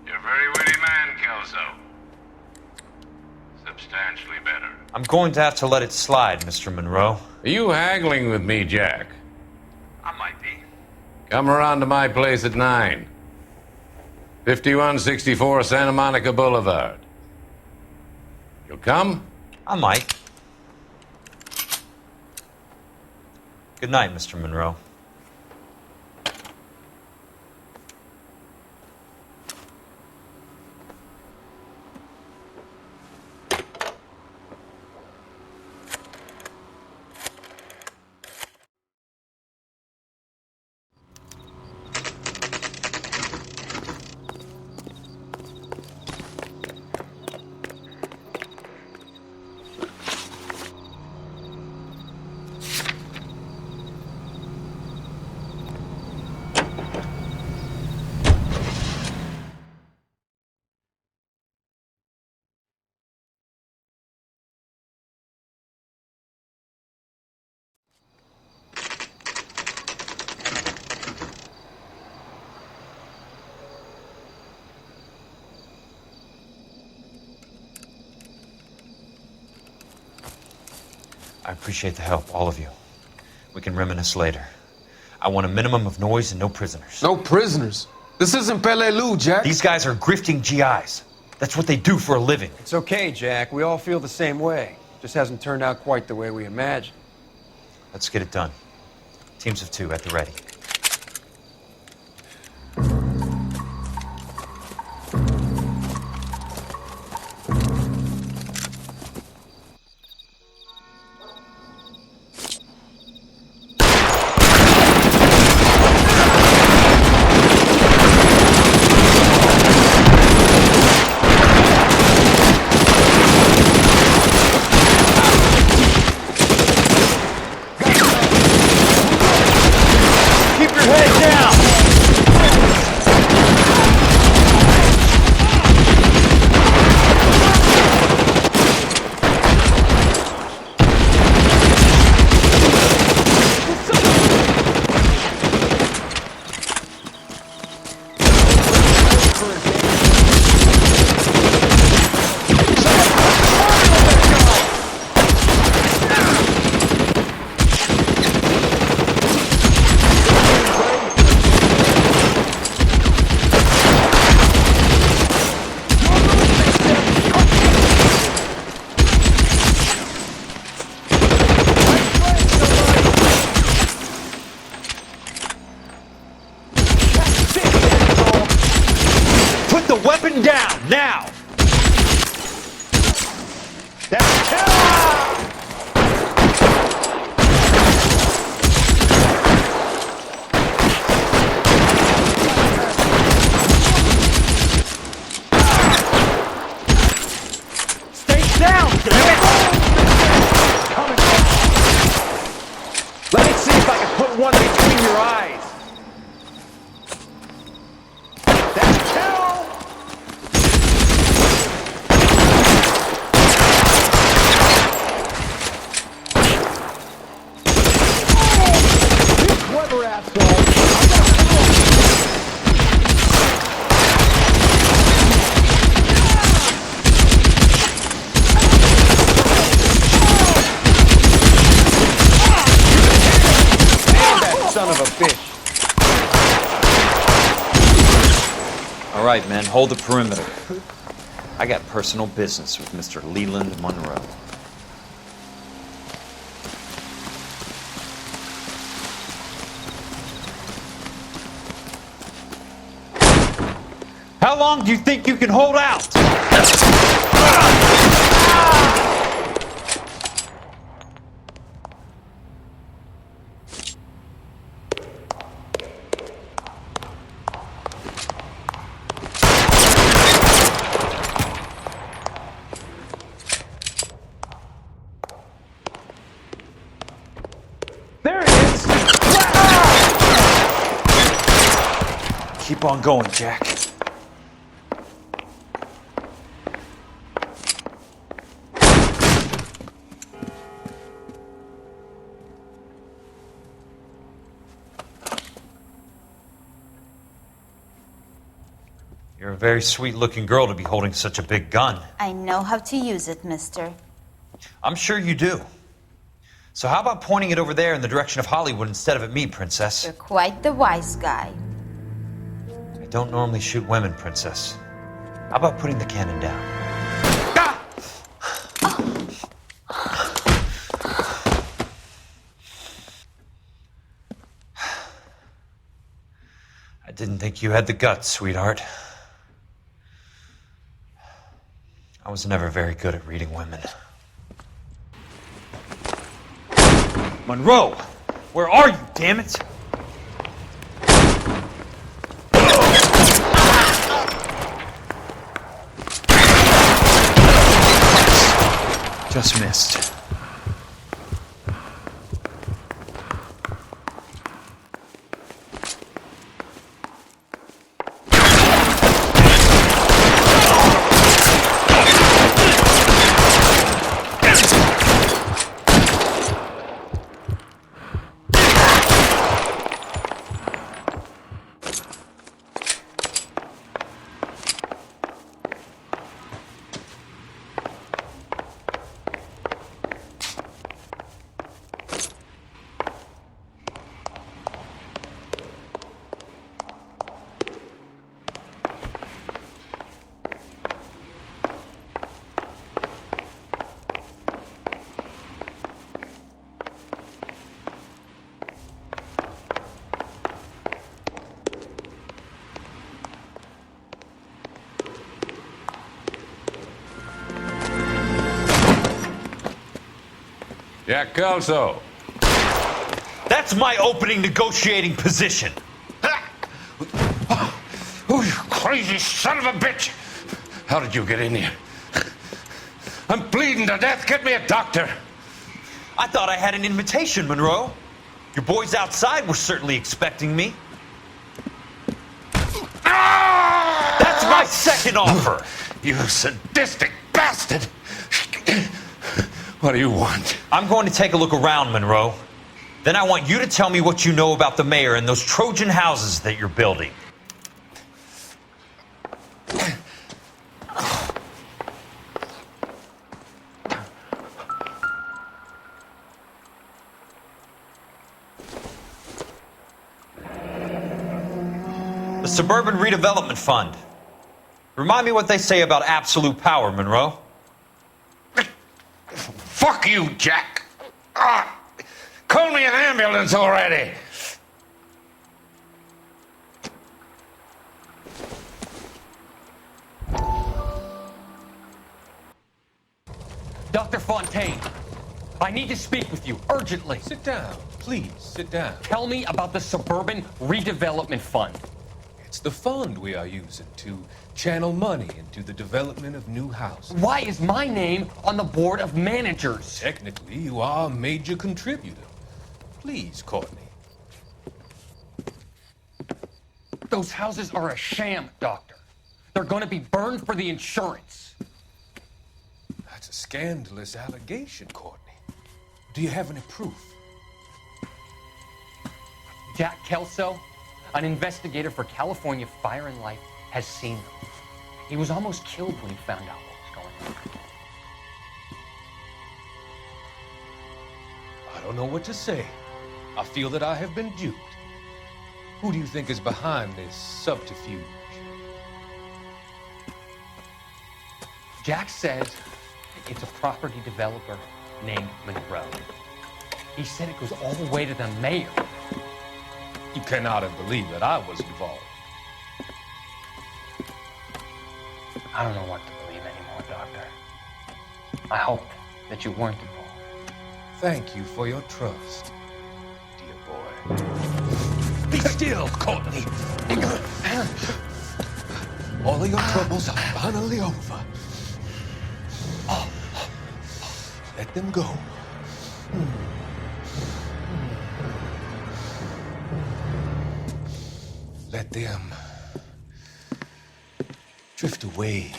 You're a very witty man, Kelso. Substantially better. I'm going to have to let it slide, Mr. Monroe. Are you haggling with me, Jack? I might be. Come around to my place at 9. 5164 Santa Monica Boulevard. You'll come? I might. Good night, Mr. Monroe. I appreciate the help, all of you. We can reminisce later. I want a minimum of noise and no prisoners. No prisoners? This isn't Peleliu, Jack. These guys are grifting GIs. That's what they do for a living. It's okay, Jack. We all feel the same way. Just hasn't turned out quite the way we imagined. Let's get it done. Teams of 2 at the ready. Weapon down, now! That's stay down, damn it! Let me see if I can put one between your eyes. Son of a bitch. All right, men, hold the perimeter. I got personal business with Mr. Leland Monroe. How long do you think you can hold out? There it is! Keep on going, Jack. You're a very sweet-looking girl to be holding such a big gun. I know how to use it, mister. I'm sure you do. So how about pointing it over there in the direction of Hollywood instead of at me, Princess? You're quite the wise guy. I don't normally shoot women, Princess. How about putting the cannon down? didn't think you had the guts, sweetheart. I was never very good at reading women. Monroe! Where are you, damn it? Just missed. Jack Kelso. That's my opening negotiating position. Oh, you crazy son of a bitch! How did you get in here? I'm bleeding to death. Get me a doctor. I thought I had an invitation, Monroe. Your boys outside were certainly expecting me. That's my second offer. You sadistic bastard! What do you want? I'm going to take a look around, Monroe. Then I want you to tell me what you know about the mayor and those Trojan houses that you're building. The Suburban Redevelopment Fund. Remind me what they say about absolute power, Monroe. Fuck you, Jack. Call me an ambulance already. Dr. Fontaine, I need to speak with you urgently. Sit down. Please, sit down. Tell me about the Suburban Redevelopment Fund. It's the fund we are using to channel money into the development of new houses. Why is my name on the board of managers? Technically, you are a major contributor. Please, Courtney. Those houses are a sham, Doctor. They're going to be burned for the insurance. That's a scandalous allegation, Courtney. Do you have any proof? Jack Kelso, an investigator for California Fire and Life, has seen them. He was almost killed when he found out what was going on. I don't know what to say. I feel that I have been duped. Who do you think is behind this subterfuge? Jack says it's a property developer named Monroe. He said it goes all the way to the mayor. You cannot have believed that I was involved. I don't know what to believe anymore, Doctor. I hoped that you weren't involved. Thank you for your trust, dear boy. Be still, Courtney. All of your troubles are finally over. Let them go. Let them drift away.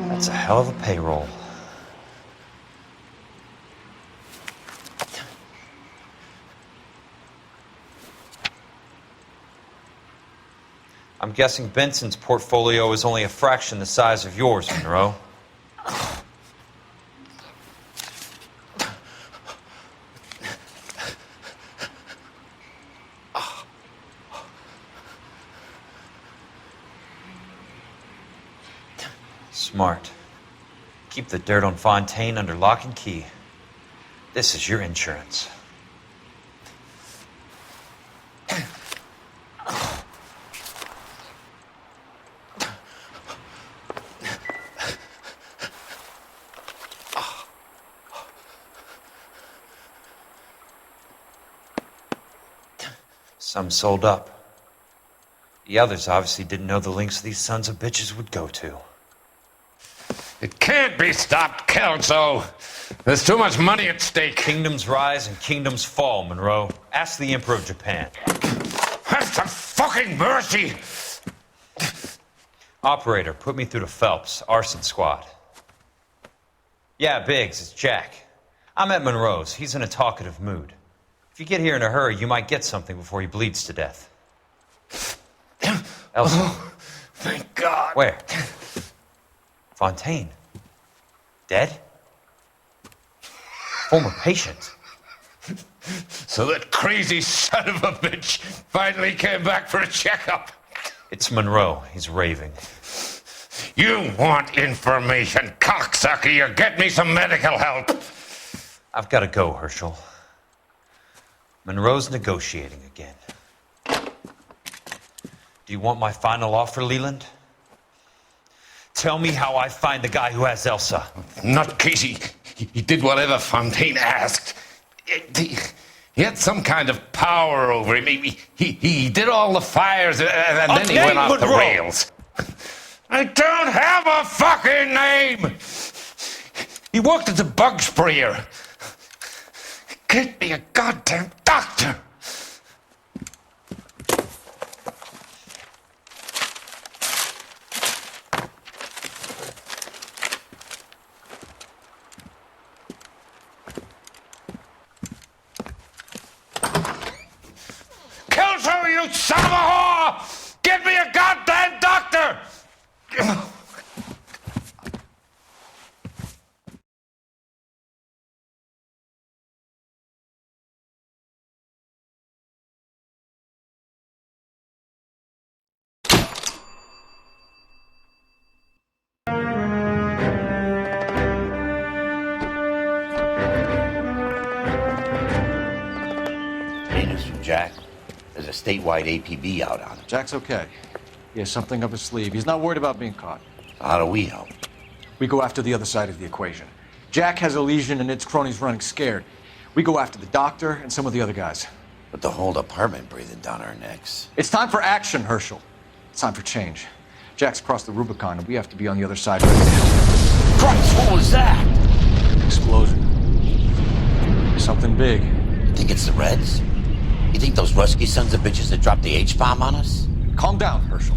That's a hell of a payroll. I'm guessing Benson's portfolio is only a fraction the size of yours, Monroe. Smart. Keep the dirt on Fontaine under lock and key. This is your insurance. Some sold up. The others obviously didn't know the lengths these sons of bitches would go to. It can't be stopped, Kelso. There's too much money at stake. Kingdoms rise and kingdoms fall, Monroe. Ask the Emperor of Japan. Have some fucking mercy! Operator, put me through to Phelps, arson squad. Yeah, Biggs, it's Jack. I'm at Monroe's. He's in a talkative mood. If you get here in a hurry, you might get something before he bleeds to death. Elsa. Oh, thank God. Where? Fontaine. Dead? Former patient. So that crazy son of a bitch finally came back for a checkup. It's Monroe. He's raving. You want information, cocksucker. You get me some medical help. I've got to go, Herschel. Monroe's negotiating again. Do you want my final offer, Leland? Tell me how I find the guy who has Elsa. Not Casey. He did whatever Fontaine asked. He had some kind of power over him. He did all the fires, and then he went off the rails. I don't have a fucking name! He worked as a bug sprayer. Get me a goddamn doctor! Kelso, you son of a whore! Get me a goddamn doctor! News from Jack. There's a statewide APB out on him. Jack's okay. He has something up his sleeve. He's not worried about being caught. How do we help? We go after the other side of the equation. Jack has a legion and its cronies running scared. We go after the doctor and some of the other guys. But the whole department breathing down our necks. It's time for action, Herschel. It's time for change. Jack's crossed the Rubicon, and we have to be on the other side right now. Christ, what was that? Explosion. Something big. You think it's the Reds? You think those Rusky sons of bitches that dropped the H-bomb on us? Calm down, Herschel.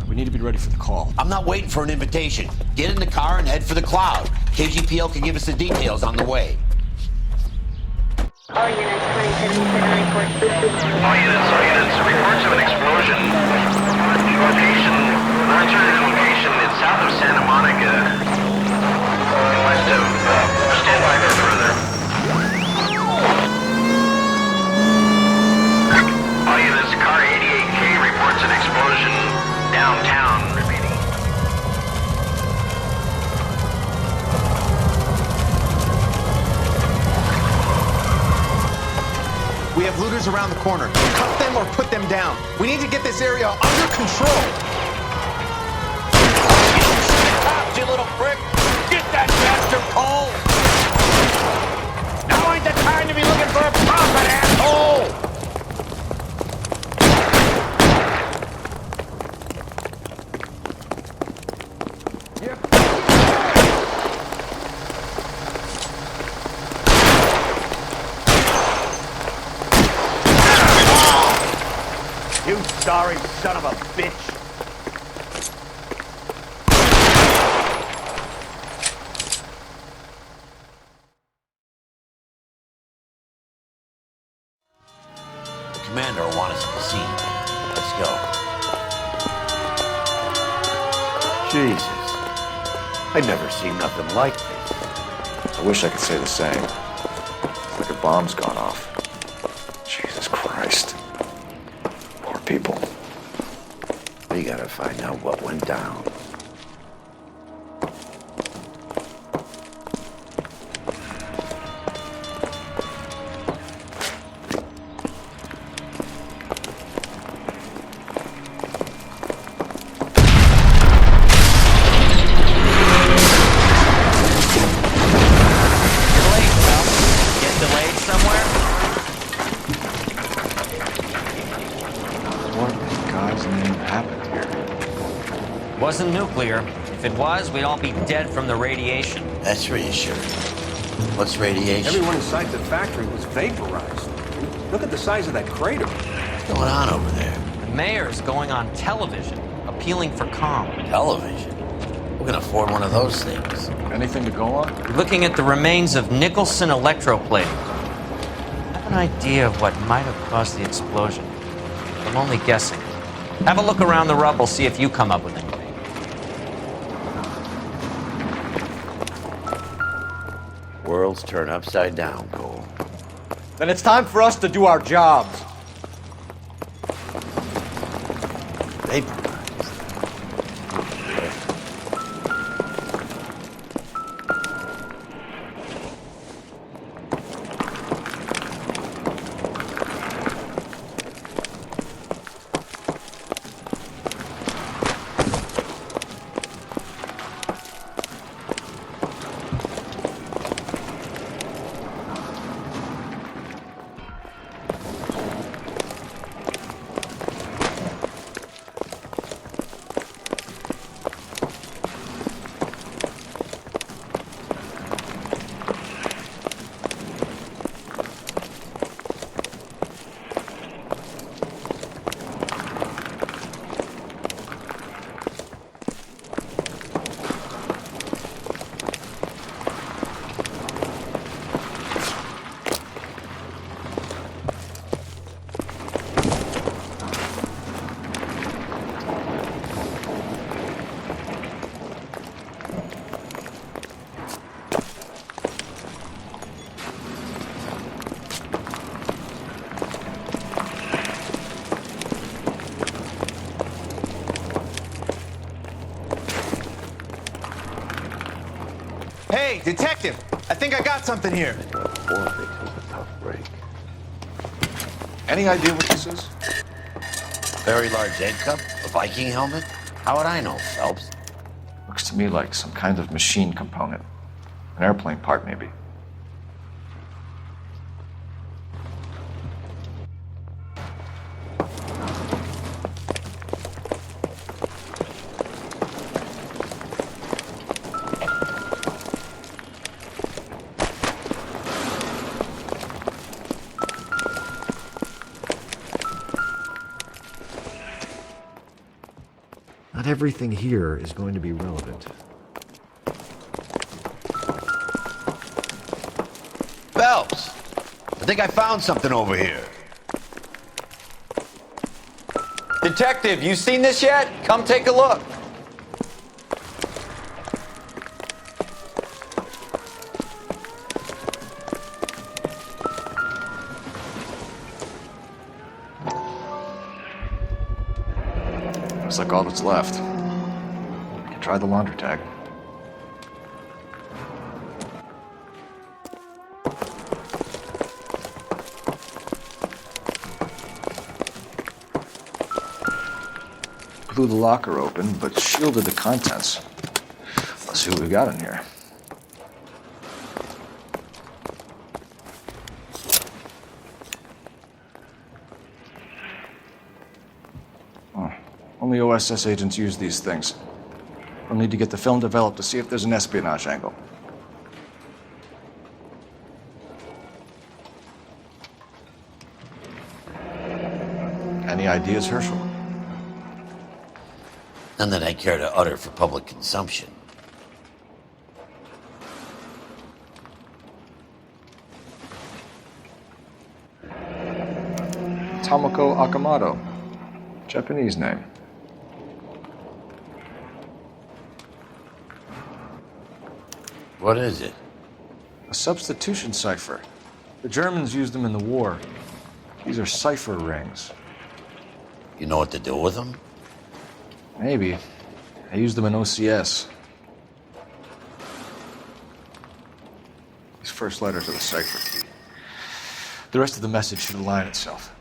We need to be ready for the call. I'm not waiting for an invitation. Get in the car and head for the cloud. KGPL can give us the details on the way. All units, reports of an explosion. Alternative location, it's south of Santa Monica. West of, stand by for further. All units, car 88K reports an explosion downtown. Remaining. We have looters around the corner. Cut them or put them down. We need to get this area under control. Cops, you little prick! Get that bastard home! Now ain't the time to be looking for a profit, asshole! You sorry son of a bitch! The commander will want us at the scene. Let's go. Jesus. I've never seen nothing like this. I wish I could say the same. Like a bomb's gone off. Jesus Christ. Poor people. We gotta find out what went down. nuclear. If it was, we'd all be dead from the radiation. That's reassuring. What's radiation? Everyone inside the factory was vaporized. Look at the size of that crater. What's going on over there? The mayor's going on television, appealing for calm. Television? Who can afford one of those things? Anything to go on? We're looking at the remains of Nicholson electroplating. I have an idea of what might have caused the explosion. I'm only guessing. Have a look around the rubble, see if you come up with anything. Worlds turn upside down, Cole. Then it's time for us to do our jobs. Vaporized. Hey, detective! I think I got something here. Any idea what this is? Very large egg cup? A Viking helmet? How would I know, Phelps? Looks to me like some kind of machine component. An airplane part, maybe. Not everything here is going to be relevant. Phelps! I think I found something over here. Detective, you seen this yet? Come take a look. Looks like all that's left. We can try the laundry tag. Blew the locker open, but shielded the contents. Let's see what we got in here. Oh, only OSS agents use these things. We'll need to get the film developed to see if there's an espionage angle. Any ideas, Herschel? None that I care to utter for public consumption. Tomoko Akamoto. Japanese name. What is it? A substitution cipher. The Germans used them in the war. These are cipher rings. You know what to do with them? Maybe. I used them in OCS. These first letters are the cipher key. The rest of the message should align itself.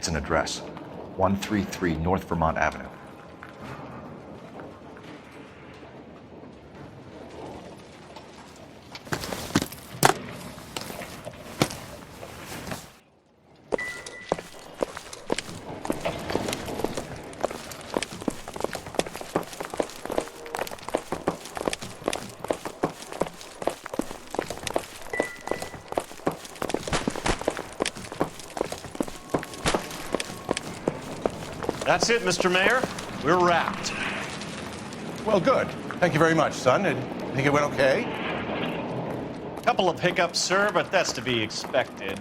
It's an address. 133 North Vermont Avenue. That's it, Mr. Mayor. We're wrapped. Well, good. Thank you very much, son. And think it went okay? Couple of hiccups, sir, but that's to be expected.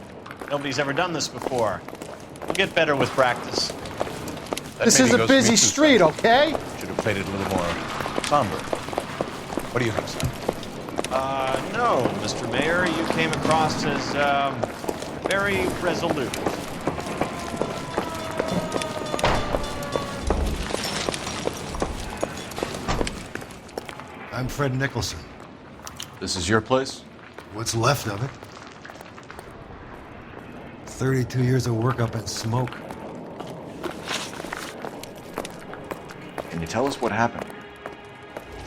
Nobody's ever done this before. We'll get better with practice. This is a busy street, okay? Should have played it a little more somber. What do you think, son? No, Mr. Mayor. You came across as, very resolute. I'm Fred Nicholson. This is your place? What's left of it. 32 years of work up in smoke. Can you tell us what happened?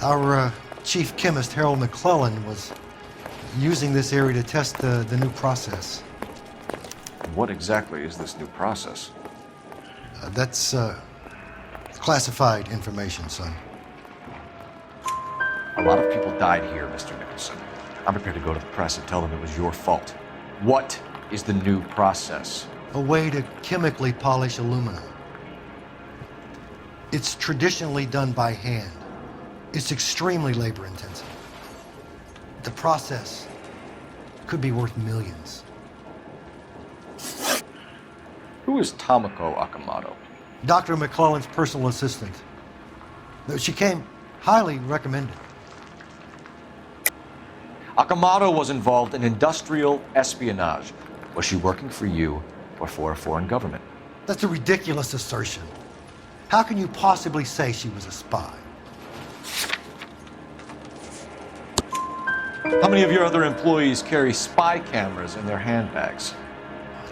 Our chief chemist, Harold McClellan, was using this area to test the new process. What exactly is this new process? That's classified information, son. A lot of people died here, Mr. Nicholson. I'm prepared to go to the press and tell them it was your fault. What is the new process? A way to chemically polish aluminum. It's traditionally done by hand. It's extremely labor intensive. The process could be worth millions. Who is Tomoko Akamoto? Dr. McClellan's personal assistant. She came highly recommended. Akamoto was involved in industrial espionage. Was she working for you or for a foreign government? That's a ridiculous assertion. How can you possibly say she was a spy? How many of your other employees carry spy cameras in their handbags?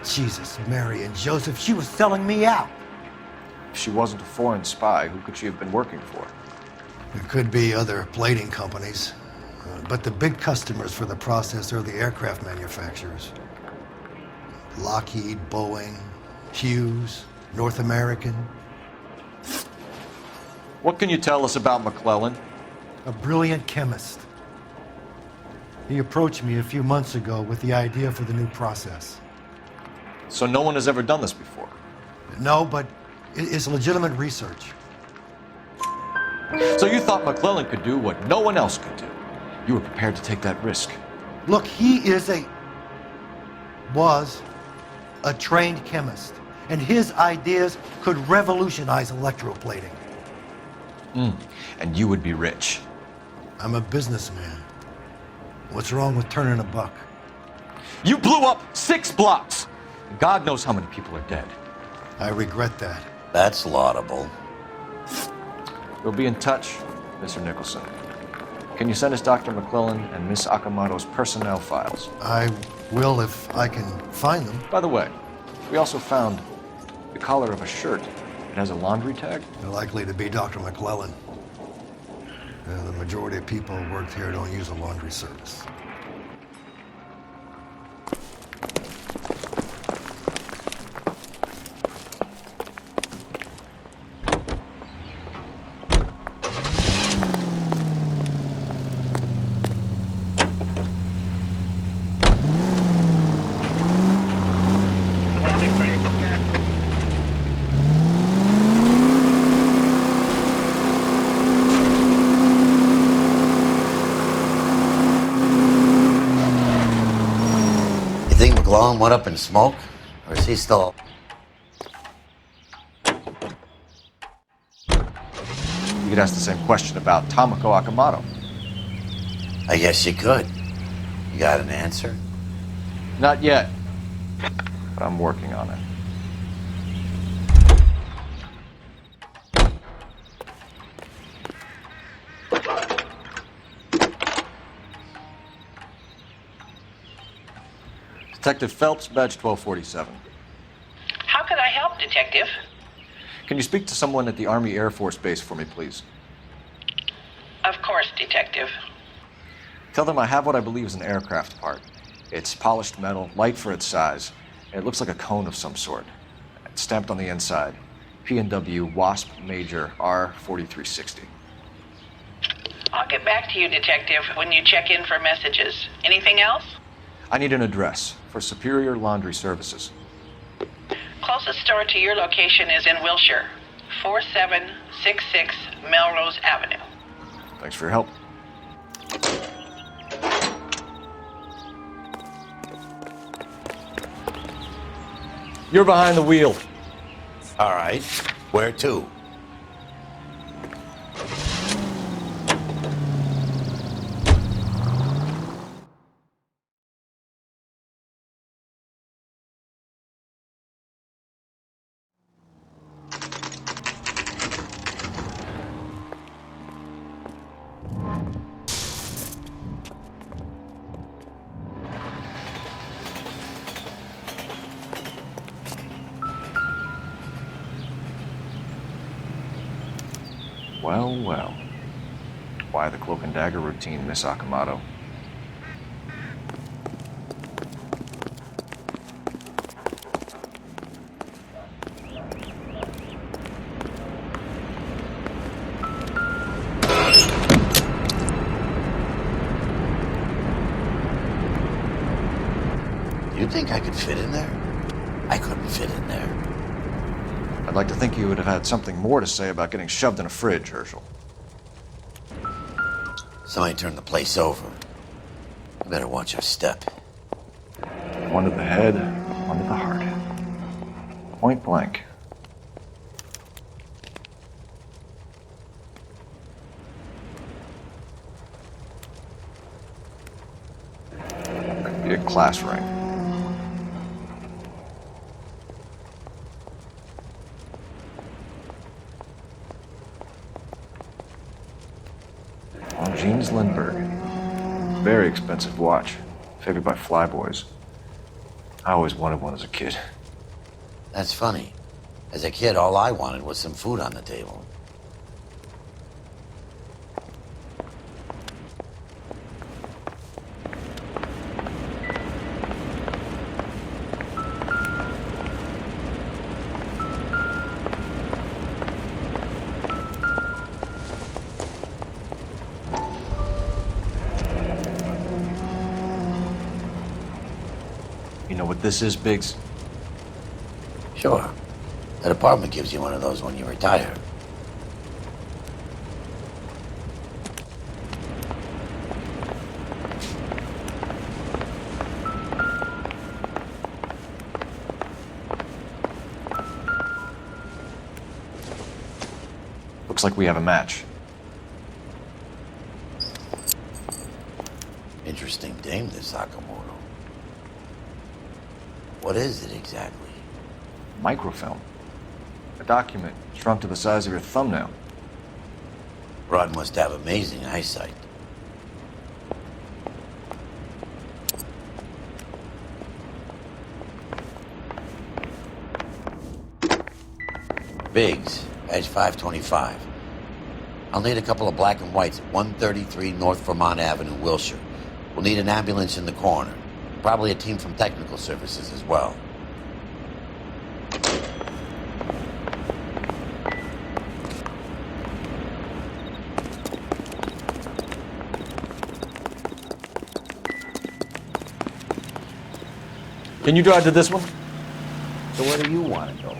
Jesus, Mary and Joseph, she was selling me out. If she wasn't a foreign spy, who could she have been working for? There could be other plating companies, but the big customers for the process are the aircraft manufacturers. Lockheed, Boeing, Hughes, North American. What can you tell us about McClellan? A brilliant chemist. He approached me a few months ago with the idea for the new process. So no one has ever done this before? No, but it's legitimate research. So you thought McClellan could do what no one else could do? You were prepared to take that risk? Look, he was a trained chemist, and his ideas could revolutionize electroplating. And you would be rich. I'm a businessman. What's wrong with turning a buck? You blew up 6 blocks! God knows how many people are dead. I regret that. That's laudable. We'll be in touch, Mr. Nicholson. Can you send us Dr. McClellan and Miss Akamoto's personnel files? I will if I can find them. By the way, we also found the collar of a shirt. It has a laundry tag. They're likely to be Dr. McClellan. The majority of people who work here don't use a laundry service. McClellan went up in smoke? Or is he still... You could ask the same question about Tomoko Akamoto. I guess you could. You got an answer? Not yet, but I'm working on it. Detective Phelps, badge 1247. How can I help help, Detective? Can you speak to someone at the Army Air Force Base for me, please? Of course, Detective. Tell them I have what I believe is an aircraft part. It's polished metal, light for its size, and it looks like a cone of some sort. It's stamped on the inside. P&W Wasp Major R4360. I'll get back to you, Detective, when you check in for messages. Anything else? I need an address for Superior Laundry Services. Closest store to your location is in Wilshire, 4766 Melrose Avenue. Thanks for your help. You're behind the wheel. All right. Where to? Well, well. Why the cloak and dagger routine, Miss Akamoto? Do you think I could fit in there? I couldn't fit in there. I'd like to think you would have had something more to say about getting shoved in a fridge, Herschel. Somebody turned the place over. You better watch your step. One to the head, one to the heart. Point blank. Could be a class ring. James Lindbergh. Very expensive watch. Favored by flyboys. I always wanted one as a kid. That's funny. As a kid, all I wanted was some food on the table. You know what this is, Biggs? Sure. That apartment gives you one of those when you retire. Looks like we have a match. Interesting dame, this Sakamoto. What is it exactly? Microfilm. A document shrunk to the size of your thumbnail. Rod must have amazing eyesight. Biggs, edge 525. I'll need a couple of black and whites at 133 North Vermont Avenue, Wilshire. We'll need an ambulance in the corner. Probably a team from technical services as well. Can you drive to this one? So where do you want to go?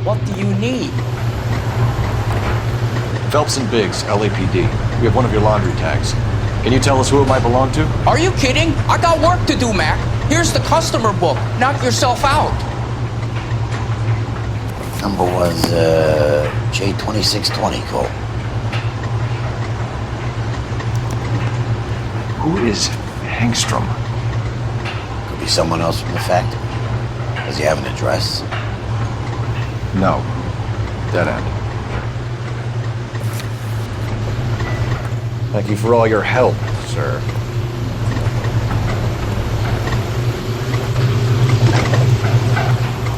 What do you need? Phelps and Biggs, LAPD. We have one of your laundry tags. Can you tell us who it might belong to? Are you kidding? I got work to do, Mac. Here's the customer book. Knock yourself out. Number was J2620, Cole. Who is Hangstrom? Could be someone else from the factory. Does he have an address? No. Dead end. Thank you for all your help, sir.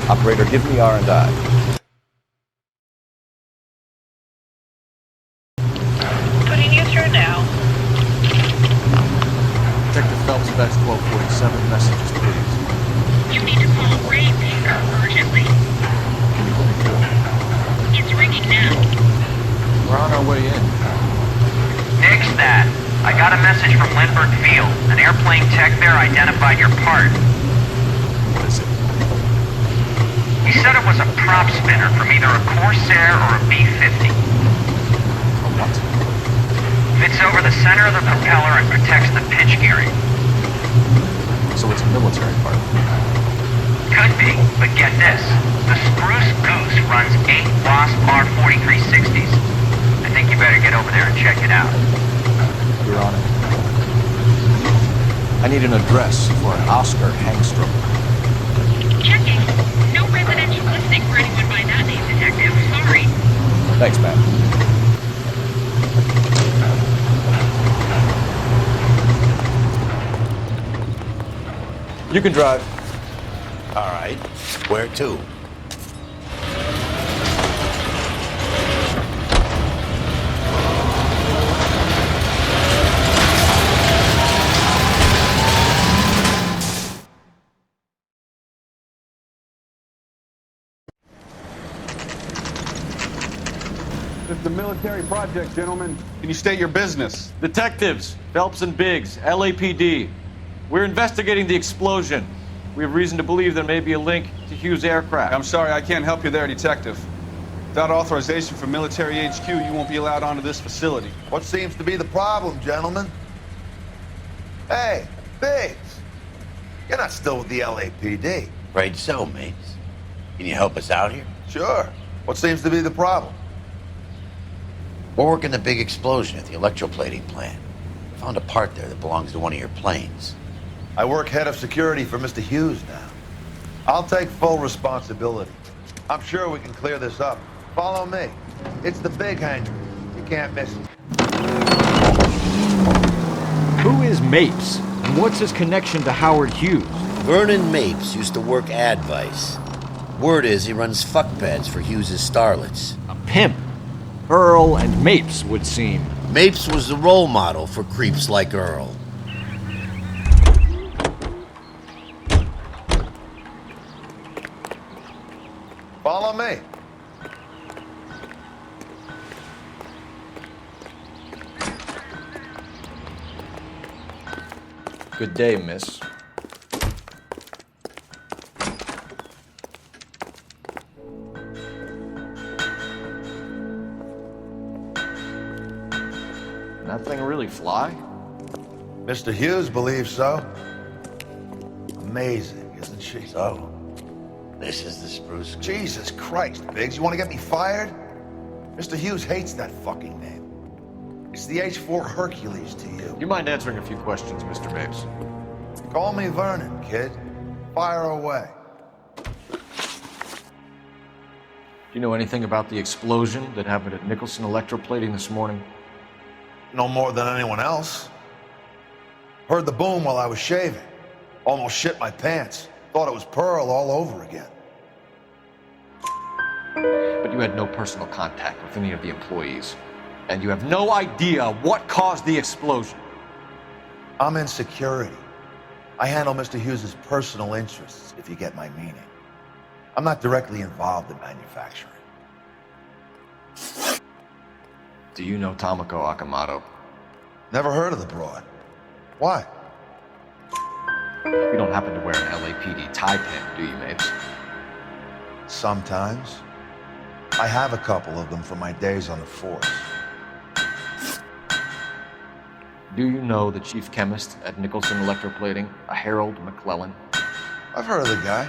Operator, give me R&I. Putting you through now. Detective Phelps, Vex 1247, messages, please. You need to call Ray Baker urgently. Can you put me through? It's ringing now. We're on our way in. Nix that. I got a message from Lindbergh Field. An airplane tech there identified your part. What is it? He said it was a prop spinner from either a Corsair or a B-50. A what? Fits over the center of the propeller and protects the pitch gearing. So it's a military part. Could be, but get this. The Spruce Goose runs 8 Wasp R4360s. I think you better get over there and check it out. You're on it. I need an address for an Oscar Hangstrom. Checking. No residential listing for anyone by that name, Detective. Sorry. Thanks, Matt. You can drive. All right. Where to? This is the military project, gentlemen. Can you state your business? Detectives, Phelps and Biggs, LAPD. We're investigating the explosion. We have reason to believe there may be a link to Hughes' aircraft. I'm sorry, I can't help you there, Detective. Without authorization from Military HQ, you won't be allowed onto this facility. What seems to be the problem, gentlemen? Hey, Biggs. You're not still with the LAPD. Afraid so, mates. Can you help us out here? Sure. What seems to be the problem? We're working the big explosion at the electroplating plant. Found a part there that belongs to one of your planes. I work head of security for Mr. Hughes now. I'll take full responsibility. I'm sure we can clear this up. Follow me. It's the big hangar. You can't miss it. Who is Mapes? And what's his connection to Howard Hughes? Vernon Mapes used to work Advice. Word is he runs fuck pads for Hughes' starlets. A pimp. Earl and Mapes would seem. Mapes was the role model for creeps like Earl. Follow me. Good day, miss. That thing really fly? Mr. Hughes believes so. Amazing, isn't she? So, this is the Spruce Goose. Jesus Christ, Biggs, you want to get me fired? Mr. Hughes hates that fucking name. It's the H-4 Hercules to you. Do you mind answering a few questions, Mr. Mapes? Call me Vernon, kid. Fire away. Do you know anything about the explosion that happened at Nicholson Electroplating this morning? No more than anyone else. Heard the boom while I was shaving. Almost shit my pants. Thought it was Pearl all over again. But you had no personal contact with any of the employees. And you have no idea what caused the explosion. I'm in security. I handle Mr. Hughes' personal interests, if you get my meaning. I'm not directly involved in manufacturing. Do you know Tomoko Akamoto? Never heard of the broad. Why? You don't happen to wear an LAPD tie pin, do you, Mapes? Sometimes. I have a couple of them from my days on the force. Do you know the chief chemist at Nicholson Electroplating, a Harold McClellan? I've heard of the guy.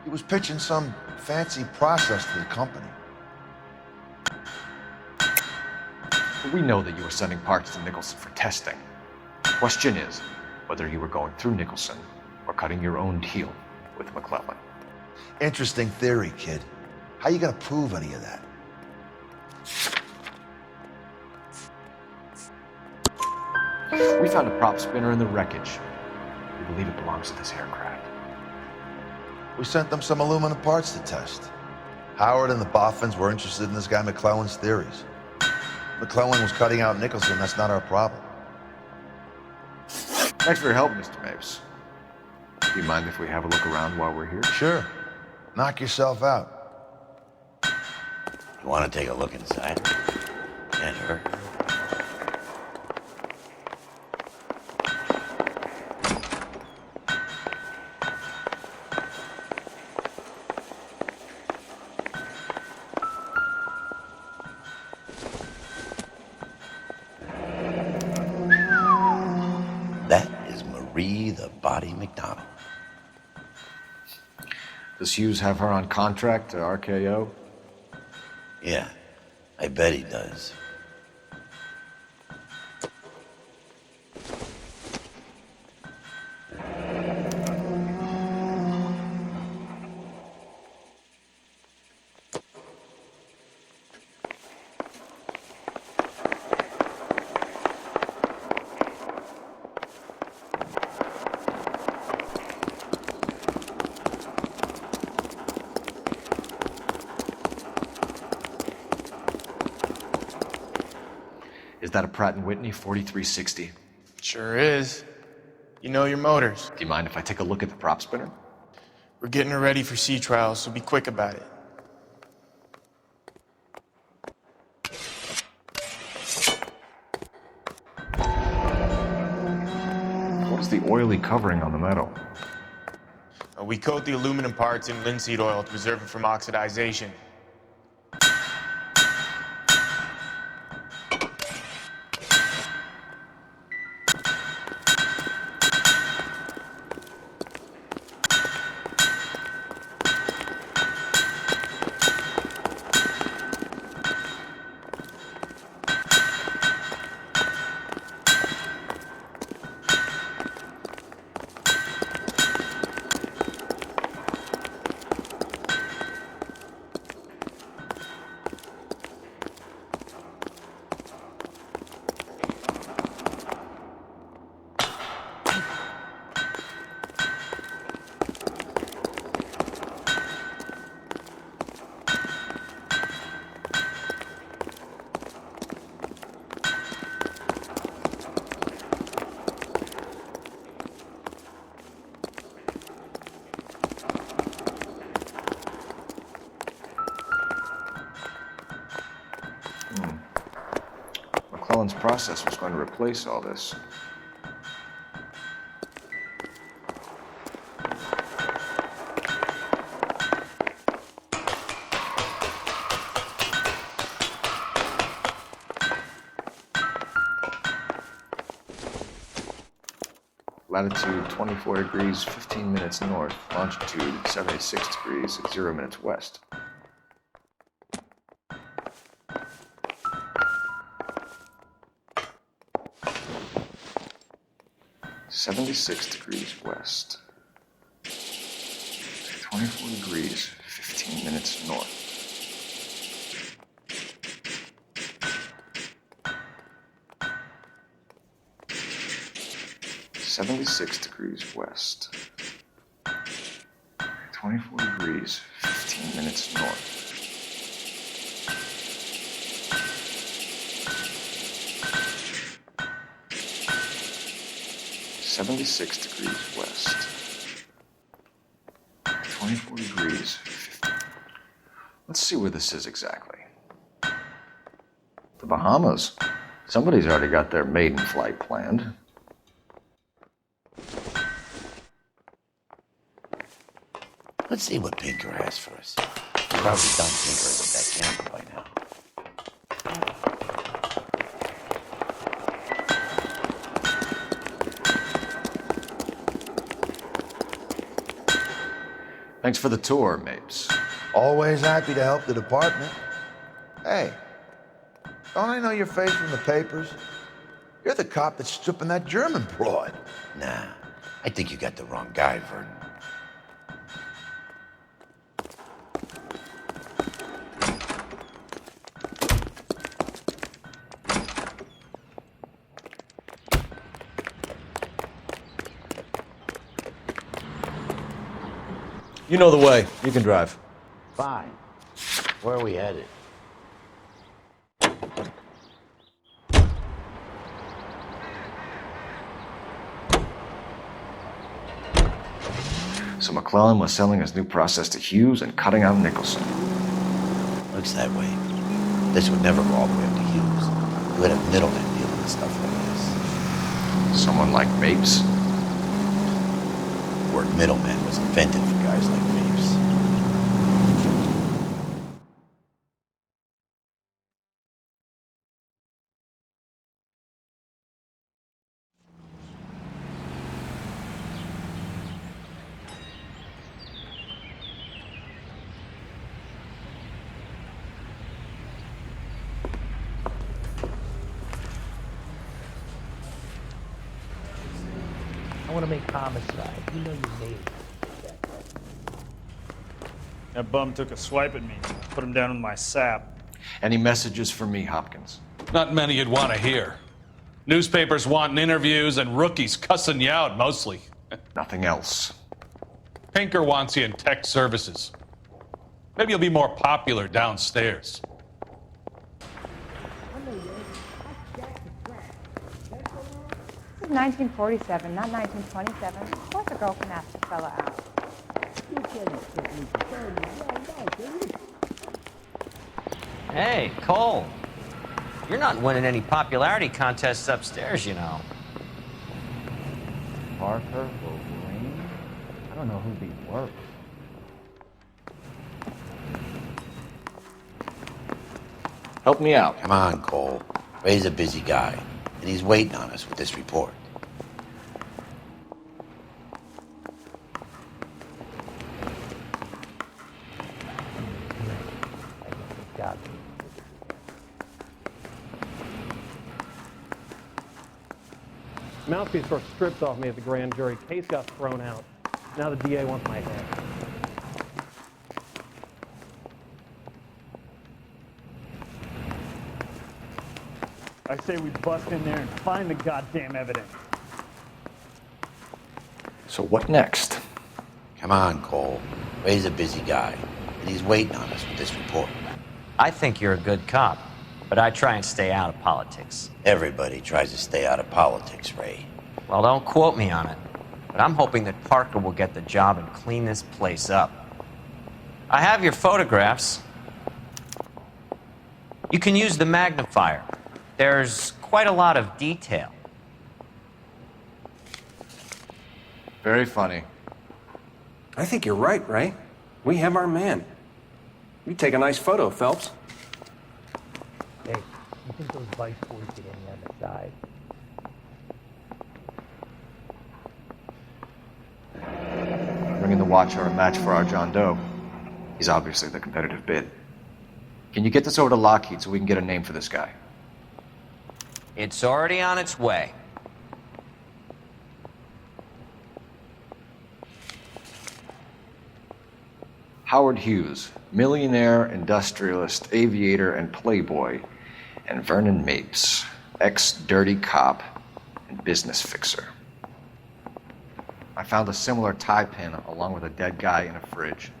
He was pitching some fancy process to the company. We know that you were sending parts to Nicholson for testing. The question is whether you were going through Nicholson or cutting your own deal with McClellan. Interesting theory, kid. How you gonna prove any of that? We found a prop spinner in the wreckage. We believe it belongs to this aircraft. We sent them some aluminum parts to test. Howard and the Boffins were interested in this guy McClellan's theories. McClellan was cutting out Nicholson. That's not our problem. Thanks for your help, Mr. Mapes. Do you mind if we have a look around while we're here? Sure. Knock yourself out. You want to take a look inside? Can't hurt. That is Marie the Body McDonald. Does Hughes have her on contract to RKO? Yeah, I bet he does. Is that a Pratt & Whitney 4360? Sure is. You know your motors. Do you mind if I take a look at the prop spinner? We're getting her ready for sea trials, so be quick about it. What is the oily covering on the metal? We coat the aluminum parts in linseed oil to preserve it from oxidization. McClellan's process was going to replace all this. Latitude 24 degrees, 15 minutes north. Longitude 76 degrees, 0 minutes west. (76 degrees west). 24 degrees, 15 minutes north. (76 degrees west). 24 degrees, 15 minutes north. (76 degrees west). 24 degrees. 50. Let's see where this is exactly. The Bahamas. Somebody's already got their maiden flight planned. Let's see what Pinker has for us. He's probably done tinkering with that camera by now. Thanks for the tour, Mapes. Always happy to help the department. Hey, don't I know your face from the papers? You're the cop that's stripping that German broad. Nah, I think you got the wrong guy, Vernon. You know the way. You can drive. Fine. Where are we headed? So McClellan was selling his new process to Hughes and cutting out Nicholson. Looks that way. This would never go all the way up to Hughes. You would have middlemen dealing with stuff like this. Someone like Mapes? The word middleman was invented for guys like Mapes. I want to make homicide. You know you made it. That bum took a swipe at me. Put him down in my sap. Any messages for me, Hopkins? Not many you'd want to hear. Newspapers wanting interviews and rookies cussing you out, mostly. Nothing else. Pinker wants you in tech services. Maybe you'll be more popular downstairs. 1947, not 1927. Of course a girl can ask a fella out. Hey, Cole. You're not winning any popularity contests upstairs, you know. Parker, Wolverine? I don't know who these work. Help me out. Come on, Cole. Ray's a busy guy, and he's waiting on us with this report. Mouthpiece were stripped off me at the grand jury. Case got thrown out. Now the DA wants my head. I say we bust in there and find the goddamn evidence. So what next? Come on, Cole. Ray's a busy guy, and he's waiting on us with this report. I think you're a good cop, but I try and stay out of politics. Everybody tries to stay out of politics, Ray. Well, don't quote me on it, but I'm hoping that Parker will get the job and clean this place up. I have your photographs. You can use the magnifier. There's quite a lot of detail. Very funny. I think you're right, Ray. We have our man. You take a nice photo, Phelps. Hey, you think those vice boys get any on the side? Bringing the Watcher a match for our John Doe. He's obviously the competitive bid. Can you get this over to Lockheed so we can get a name for this guy? It's already on its way. Howard Hughes, millionaire, industrialist, aviator, and playboy, and Vernon Mapes, ex-dirty cop and business fixer. I found a similar tie pin along with a dead guy in a fridge.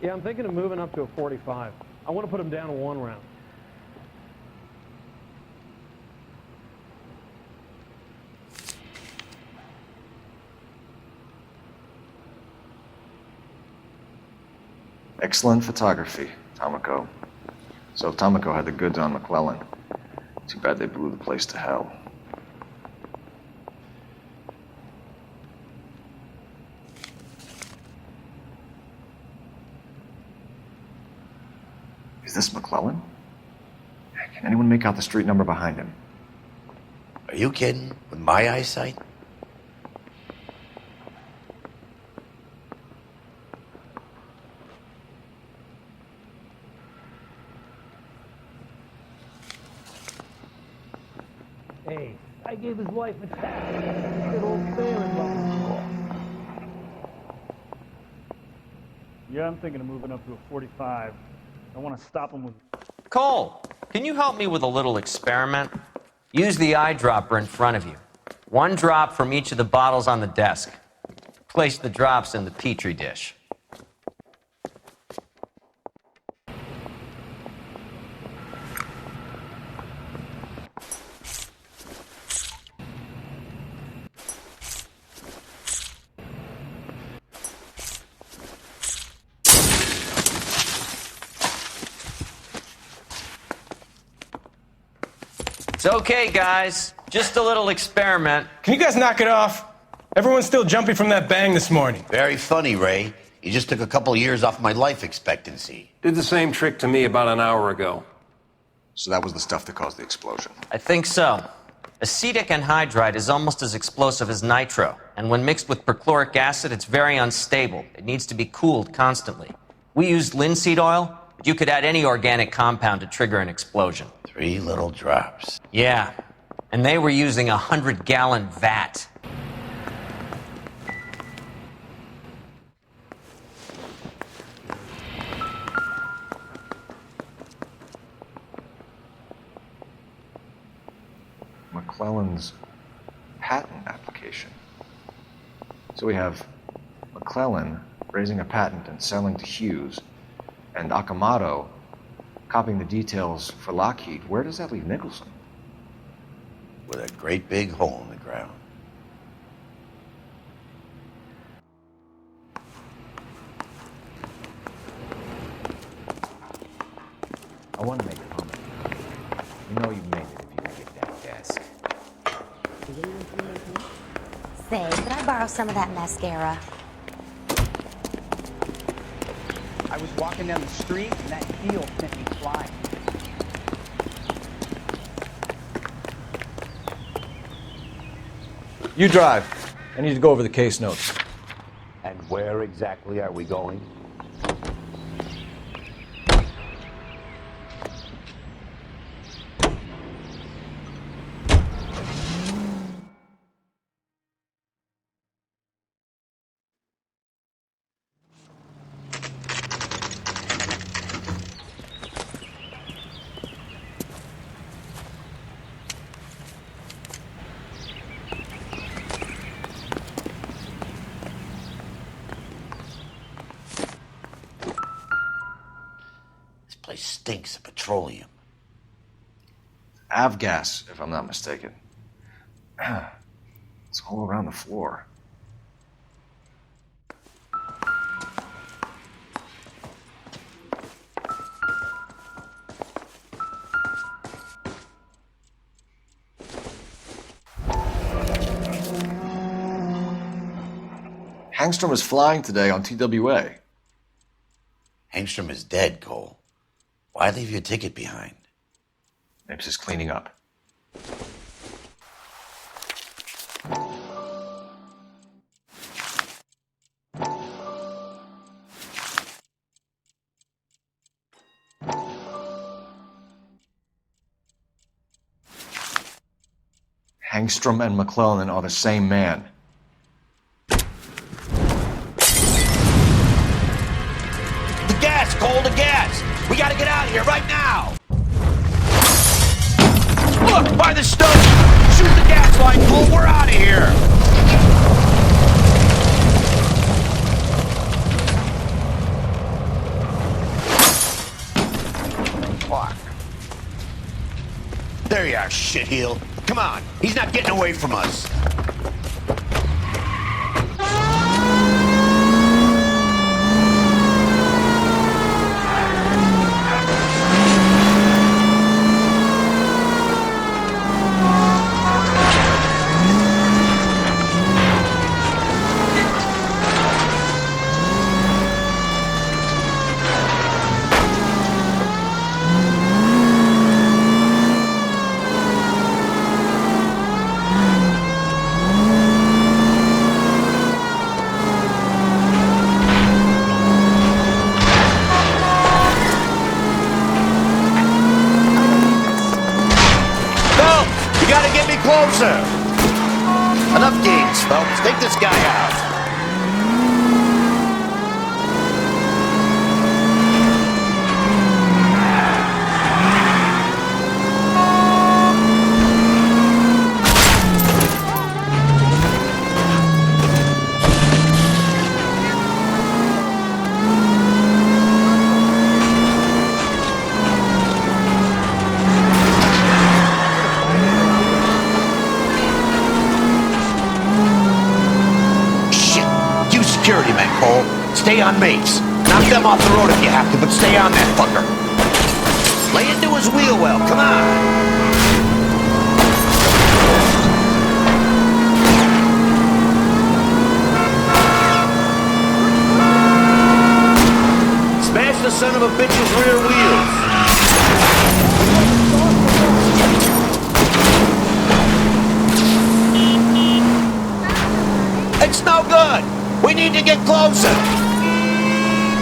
Yeah, I'm thinking of moving up to a 45. I want to put him down in 1 round. Excellent photography, Tomoko. So Tomoko had the goods on McClellan. Too bad they blew the place to hell. Is this McClellan? Can anyone make out the street number behind him? Are you kidding? With my eyesight? Hey, I gave his wife a tap. Good old family level. Yeah, I'm thinking of moving up to a 45. I want to stop him with... Cole, can you help me with a little experiment? Use the eyedropper in front of you. 1 drop from each of the bottles on the desk. Place the drops in the Petri dish. It's okay, guys. Just a little experiment. Can you guys knock it off? Everyone's still jumping from that bang this morning. Very funny, Ray. You just took a couple years off my life expectancy. Did the same trick to me about an hour ago. So that was the stuff that caused the explosion. I think so. Acetic anhydride is almost as explosive as nitro, and when mixed with perchloric acid, it's very unstable. It needs to be cooled constantly. We used linseed oil, but you could add any organic compound to trigger an explosion. 3 little drops. Yeah, and they were using a 100-gallon vat. McClellan's patent application. So we have McClellan raising a patent and selling to Hughes, and Akamoto copying the details for Lockheed. Where does that leave Nicholson? With a great big hole in the ground. I want to make a comment. You know you made it if you can get that desk. Say, could I borrow some of that mascara? I was walking down the street and that heel sent me flying. You drive. I need to go over the case notes. And where exactly are we going? Place stinks of petroleum. Avgas, if I'm not mistaken. It's all around the floor. Hangstrom is flying today on TWA. Hangstrom is dead, Cole. Why leave your ticket behind? Mapes is cleaning up. Hangstrom and McClellan are the same man. The gas, Cole, the gas! We gotta get out of here right now! Look, by the stove! Shoot the gas line, Cole, we're out of here! Fuck. There you are, shitheel. Come on, he's not getting away from us. closer! Enough games, folks. Take this guy out. Security men, Cole. Stay on Mapes. Knock them off the road if you have to, but stay on that fucker. Lay into his wheel well. Come on. Smash the son of a bitch's rear wheels. It's no good. We need to get closer.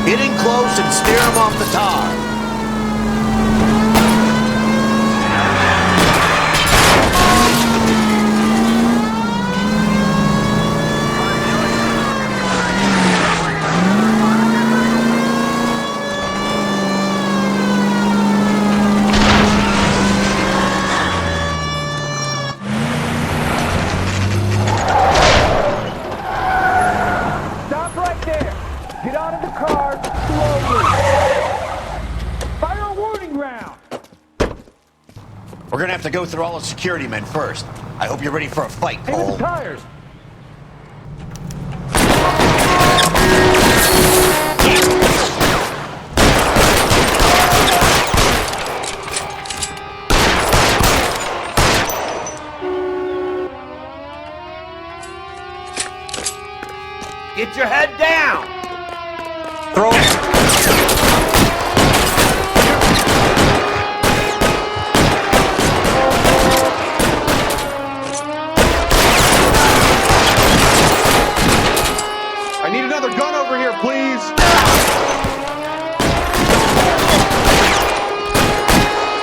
Get in close and steer him off the tar. We're gonna have to go through all the security men first. I hope you're ready for a fight, Cole. Hey, the tires! Get your head down! Throw it! I need another gun over here, please.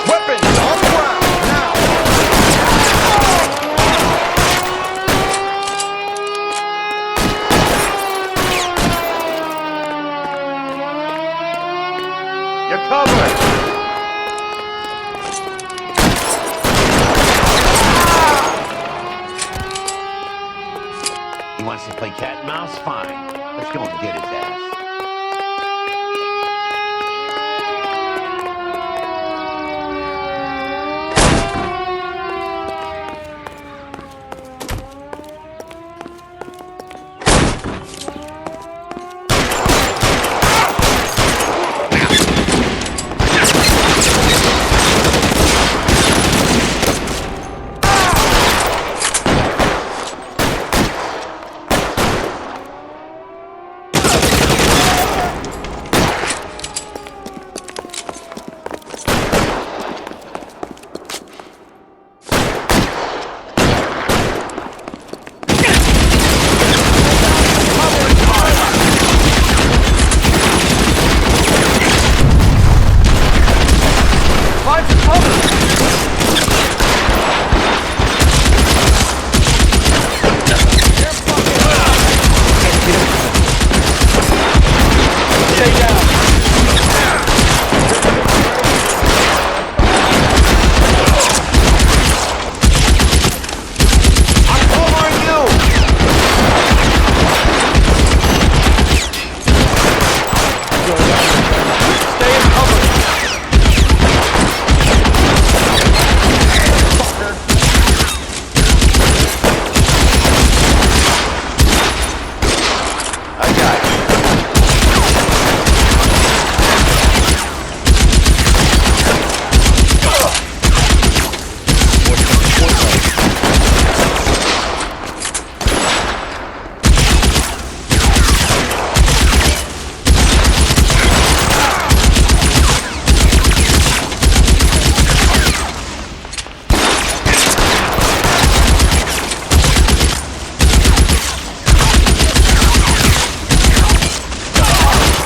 Weapons on the ground, now. You're covered. He wants to play cat and mouse? Fine. Let's go and get his ass.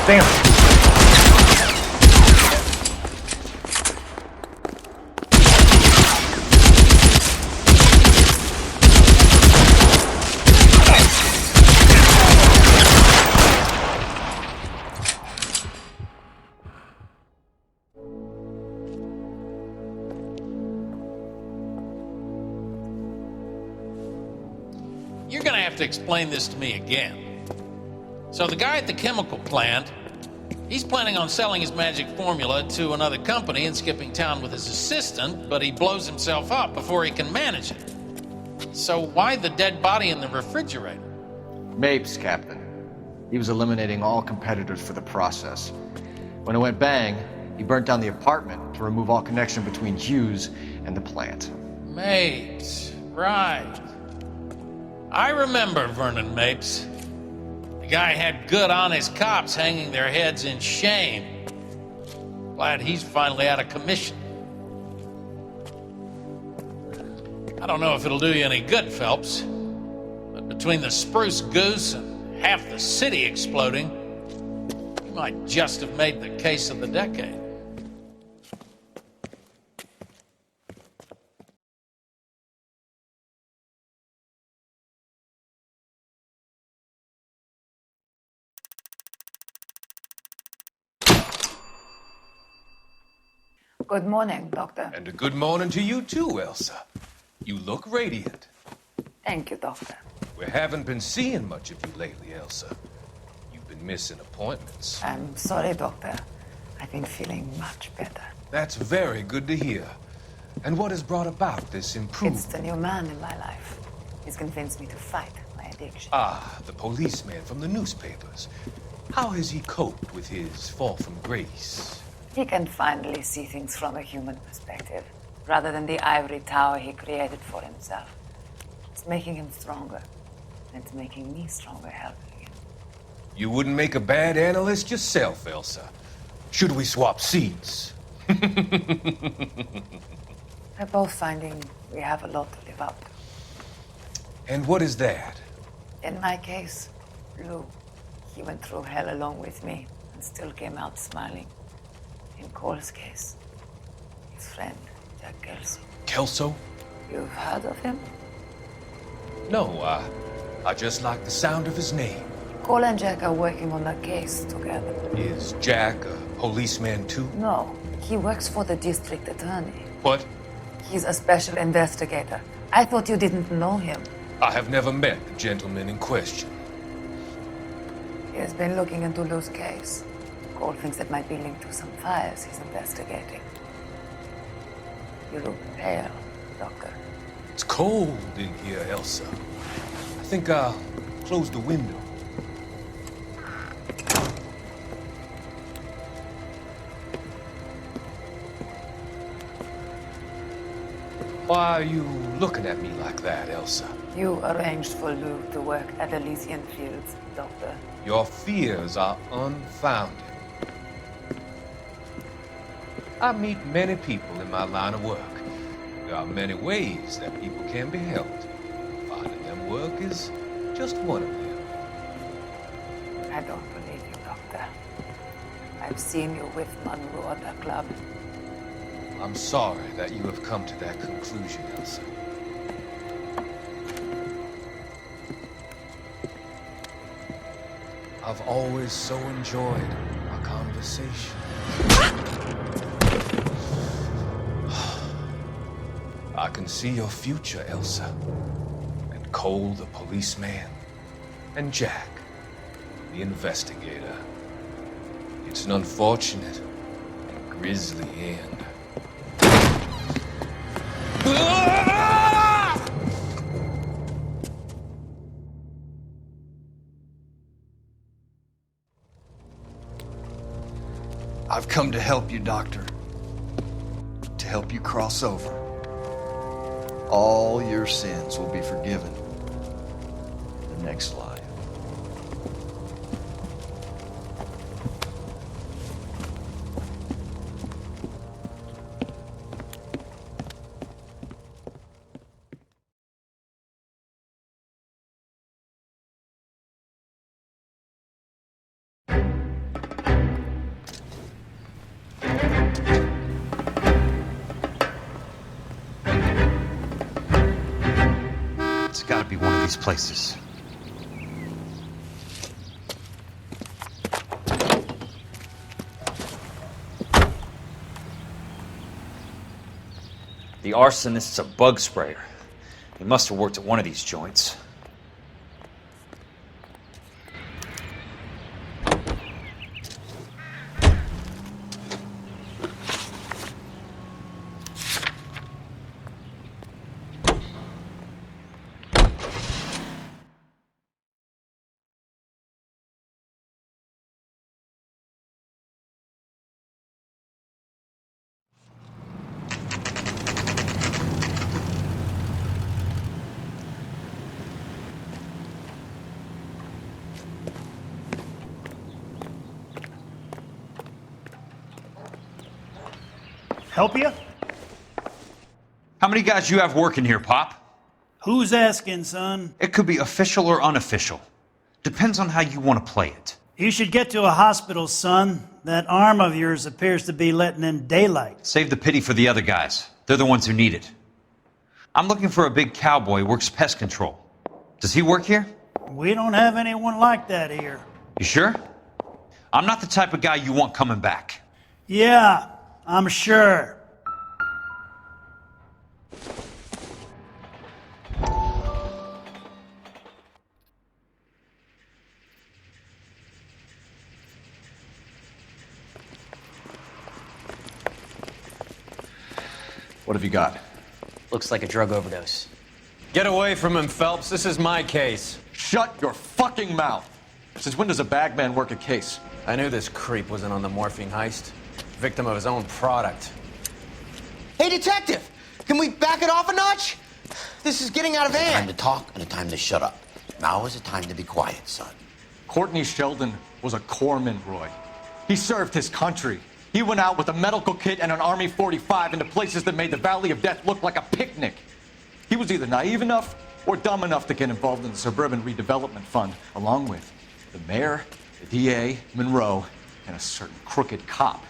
Damn. You're gonna have to explain this to me again. So the guy at the chemical plant, he's planning on selling his magic formula to another company and skipping town with his assistant, but he blows himself up before he can manage it. So why the dead body in the refrigerator? Mapes, Captain. He was eliminating all competitors for the process. When it went bang, he burnt down the apartment to remove all connection between Hughes and the plant. Mapes, right. I remember Vernon Mapes. The guy had good, honest cops hanging their heads in shame. Glad he's finally out of commission. I don't know if it'll do you any good, Phelps, but between the spruce goose and half the city exploding, you might just have made the case of the decade. Good morning, Doctor. And a good morning to you too, Elsa. You look radiant. Thank you, Doctor. We haven't been seeing much of you lately, Elsa. You've been missing appointments. I'm sorry, Doctor. I've been feeling much better. That's very good to hear. And what has brought about this improvement? It's the new man in my life. He's convinced me to fight my addiction. Ah, the policeman from the newspapers. How has he coped with his fall from grace? He can finally see things from a human perspective, rather than the ivory tower he created for himself. It's making him stronger, and it's making me stronger helping him. You wouldn't make a bad analyst yourself, Elsa. Should we swap seats? We're both finding we have a lot to live up to. And what is that? In my case, Lou, he went through hell along with me and still came out smiling. In Cole's case, his friend, Jack Kelso. Kelso? You've heard of him? No, I just like the sound of his name. Cole and Jack are working on a case together. Is Jack a policeman too? No, he works for the district attorney. What? He's a special investigator. I thought you didn't know him. I have never met the gentleman in question. He has been looking into Lou's case. Cole thinks it might be linked to some fires he's investigating. You look pale, Doctor. It's cold in here, Elsa. I think I'll close the window. Why are you looking at me like that, Elsa? You arranged for Lou to work at Elysian Fields, Doctor. Your fears are unfounded. I meet many people in my line of work. There are many ways that people can be helped. Finding them work is just one of them. I don't believe you, Doctor. I've seen you with Monroe at the club. I'm sorry that you have come to that conclusion, Elsa. I've always so enjoyed our conversation. I can see your future, Elsa. And Cole, the policeman. And Jack, the investigator. It's an unfortunate and grisly end. I've come to help you, Doctor. To help you cross over. All your sins will be forgiven in the next life. It's gotta be one of these places. The arsonist's a bug sprayer. He must have worked at one of these joints. Help you? How many guys you have working here, Pop? Who's asking, son? It could be official or unofficial. Depends on how you want to play it. You should get to a hospital, son. That arm of yours appears to be letting in daylight. Save the pity for the other guys. They're the ones who need it. I'm looking for a big cowboy who works pest control. Does he work here? We don't have anyone like that here. You sure? I'm not the type of guy you want coming back. Yeah, I'm sure. What have you got? Looks like a drug overdose. Get away from him, Phelps. This is my case. Shut your fucking mouth! Since when does a bagman work a case? I knew this creep wasn't on the morphine heist. Victim of his own product. Hey, detective! Can we back it off a notch? This is getting out of hand. Time to talk and a time to shut up. Now is the time to be quiet, son. Courtney Sheldon was a corpsman, Roy. He served his country. He went out with a medical kit and an Army 45 into places that made the Valley of Death look like a picnic. He was either naive enough or dumb enough to get involved in the Suburban Redevelopment Fund, along with the mayor, the DA, Monroe, and a certain crooked cop.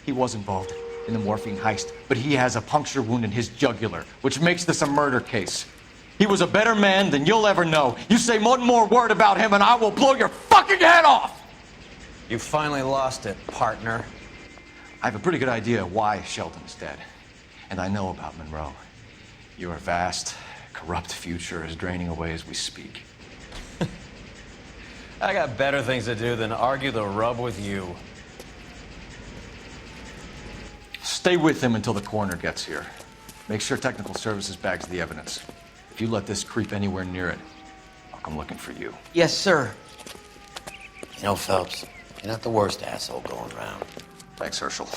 He was involved in the morphine heist, but he has a puncture wound in his jugular, which makes this a murder case. He was a better man than you'll ever know. You say one more word about him and I will blow your fucking head off! You finally lost it, partner. I have a pretty good idea why Sheldon's dead. And I know about Monroe. Your vast, corrupt future is draining away as we speak. I got better things to do than argue the rub with you. Stay with him until the coroner gets here. Make sure technical services bags the evidence. If you let this creep anywhere near it, I'll come looking for you. Yes, sir. You know, Phelps, you're not the worst asshole going around. Thanks, Herschel.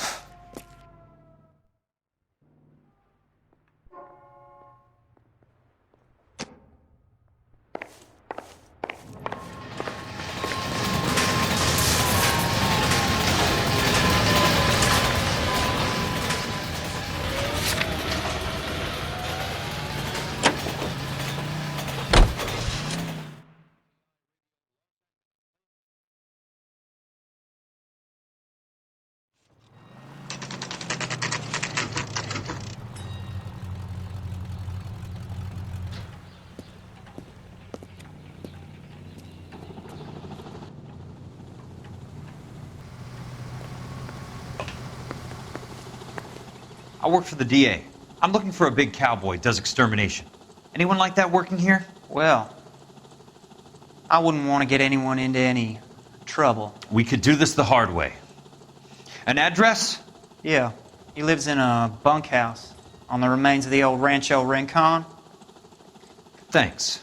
I work for the DA. I'm looking for a big cowboy, does extermination. Anyone like that working here? Well, I wouldn't want to get anyone into any trouble. We could do this the hard way. An address? Yeah, he lives in a bunkhouse on the remains of the old Rancho Rincon. Thanks.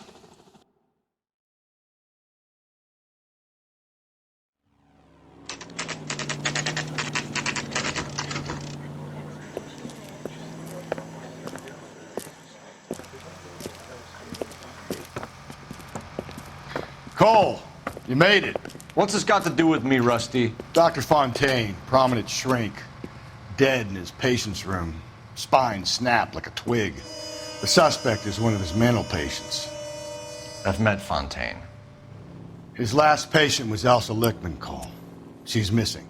Cole, you made it. What's this got to do with me, Rusty? Dr. Fontaine, prominent shrink, dead in his patient's room. Spine snapped like a twig. The suspect is one of his mental patients. I've met Fontaine. His last patient was Elsa Lichtman, Cole. She's missing.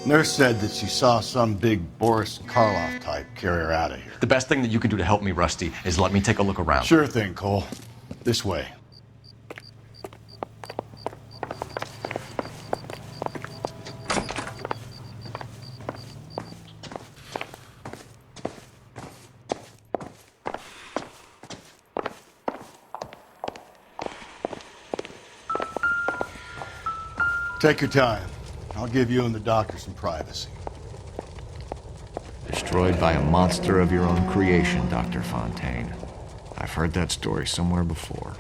Nurse said that she saw some big Boris Karloff type carry her out of here. The best thing that you can do to help me, Rusty, is let me take a look around. Sure thing, Cole. This way. Take your time. I'll give you and the doctor some privacy. Destroyed by a monster of your own creation, Dr. Fontaine. I've heard that story somewhere before.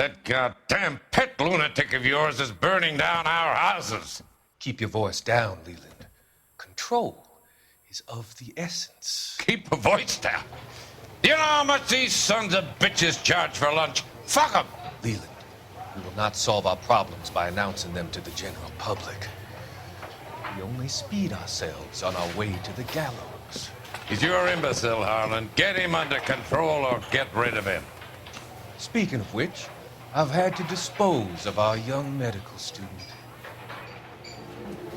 That goddamn pet lunatic of yours is burning down our houses. Keep your voice down, Leland. Control is of the essence. Keep your voice down. Do you know how much these sons of bitches charge for lunch? Fuck them! Leland, we will not solve our problems by announcing them to the general public. We only speed ourselves on our way to the gallows. He's your imbecile, Harlan. Get him under control or get rid of him. Speaking of which, I've had to dispose of our young medical student.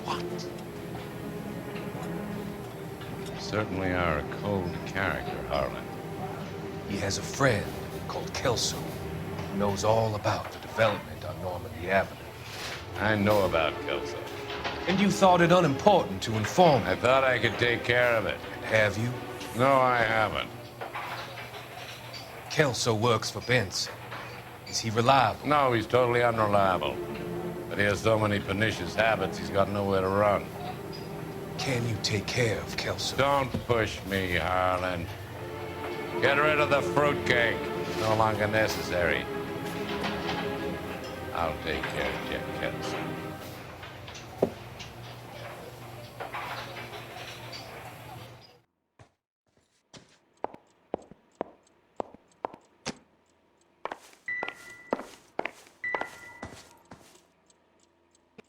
What? You certainly are a cold character, Harlan. He has a friend called Kelso who knows all about the development on Normandy Avenue. I know about Kelso. And you thought it unimportant to inform me. I thought I could take care of it. And have you? No, I haven't. Kelso works for Benson. Is he reliable? No, he's totally unreliable. But he has so many pernicious habits, he's got nowhere to run. Can you take care of Kelso? Don't push me, Harlan. Get rid of the fruitcake. It's no longer necessary. I'll take care of Jack Kelso.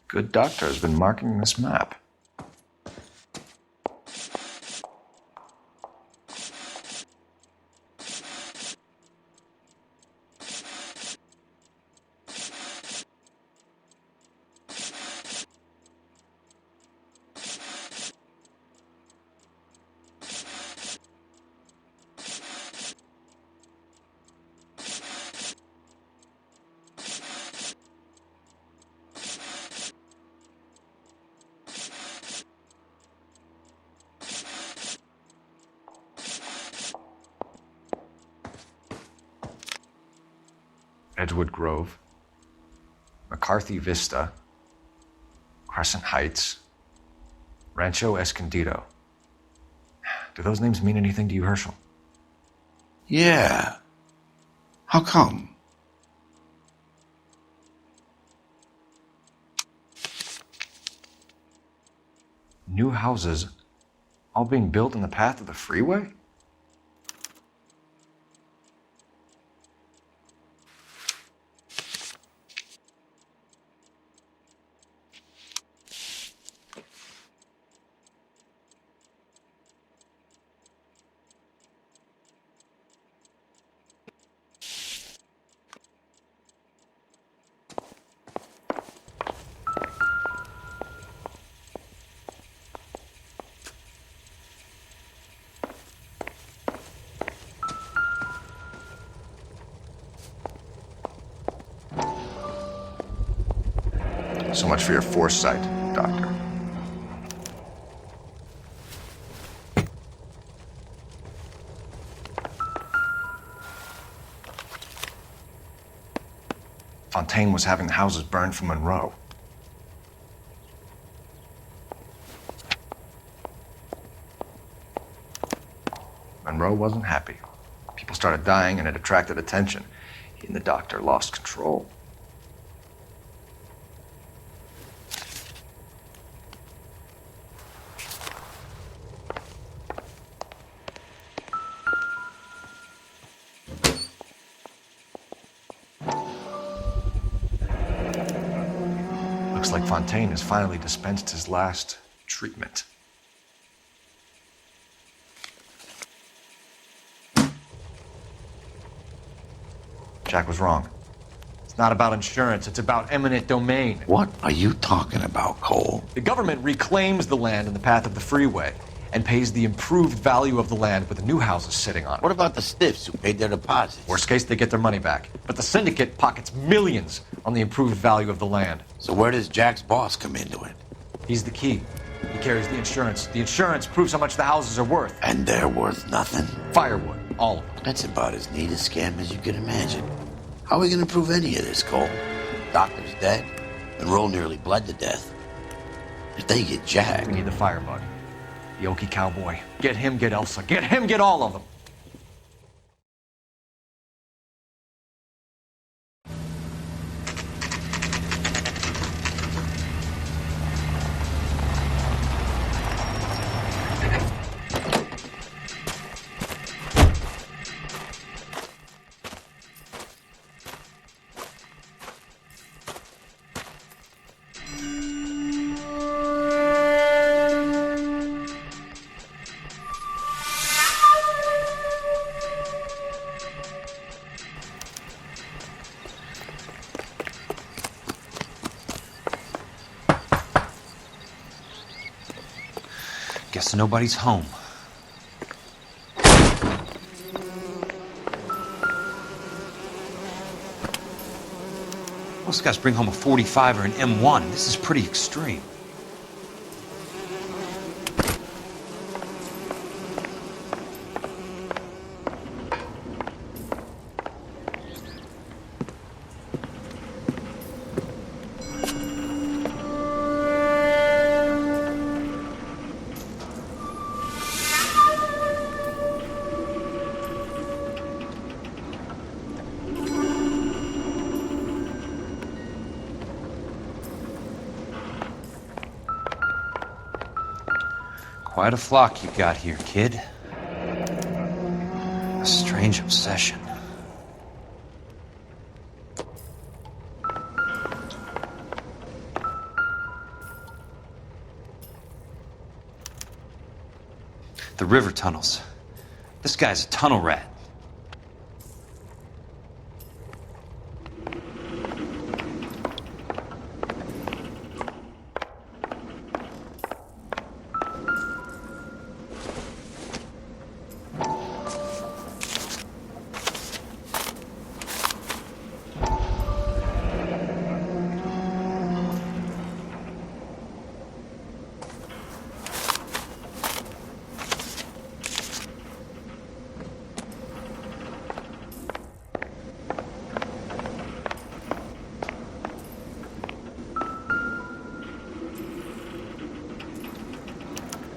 Good doctor has been marking this map. Edgewood Grove, McCarthy Vista, Crescent Heights, Rancho Escondido. Do those names mean anything to you, Herschel? Yeah. How come? New houses all being built in the path of the freeway? So much for your foresight, Doctor. Fontaine was having the houses burned from Monroe. Monroe wasn't happy. People started dying and it attracted attention. He and the doctor lost control. Looks like Fontaine has finally dispensed his last treatment. Jack was wrong. It's not about insurance, it's about eminent domain. What are you talking about, Cole? The government reclaims the land in the path of the freeway and pays the improved value of the land with the new houses sitting on it. What about the stiffs who paid their deposits? Worst case, they get their money back. But the syndicate pockets millions on the improved value of the land. So where does Jack's boss come into it? He's the key. He carries the insurance. The insurance proves how much the houses are worth. And they're worth nothing? Firewood, all of them. That's about as neat a scam as you can imagine. How are we going to prove any of this, Cole? Doctor's dead. Monroe nearly bled to death. If they get Jack... We need the firebug. The Okie cowboy. Get him, get Elsa. Get him, get all of them. Guess nobody's home. Most guys bring home a 45 or an M1. This is pretty extreme. Quite a flock you got here, kid. A strange obsession. The river tunnels. This guy's a tunnel rat.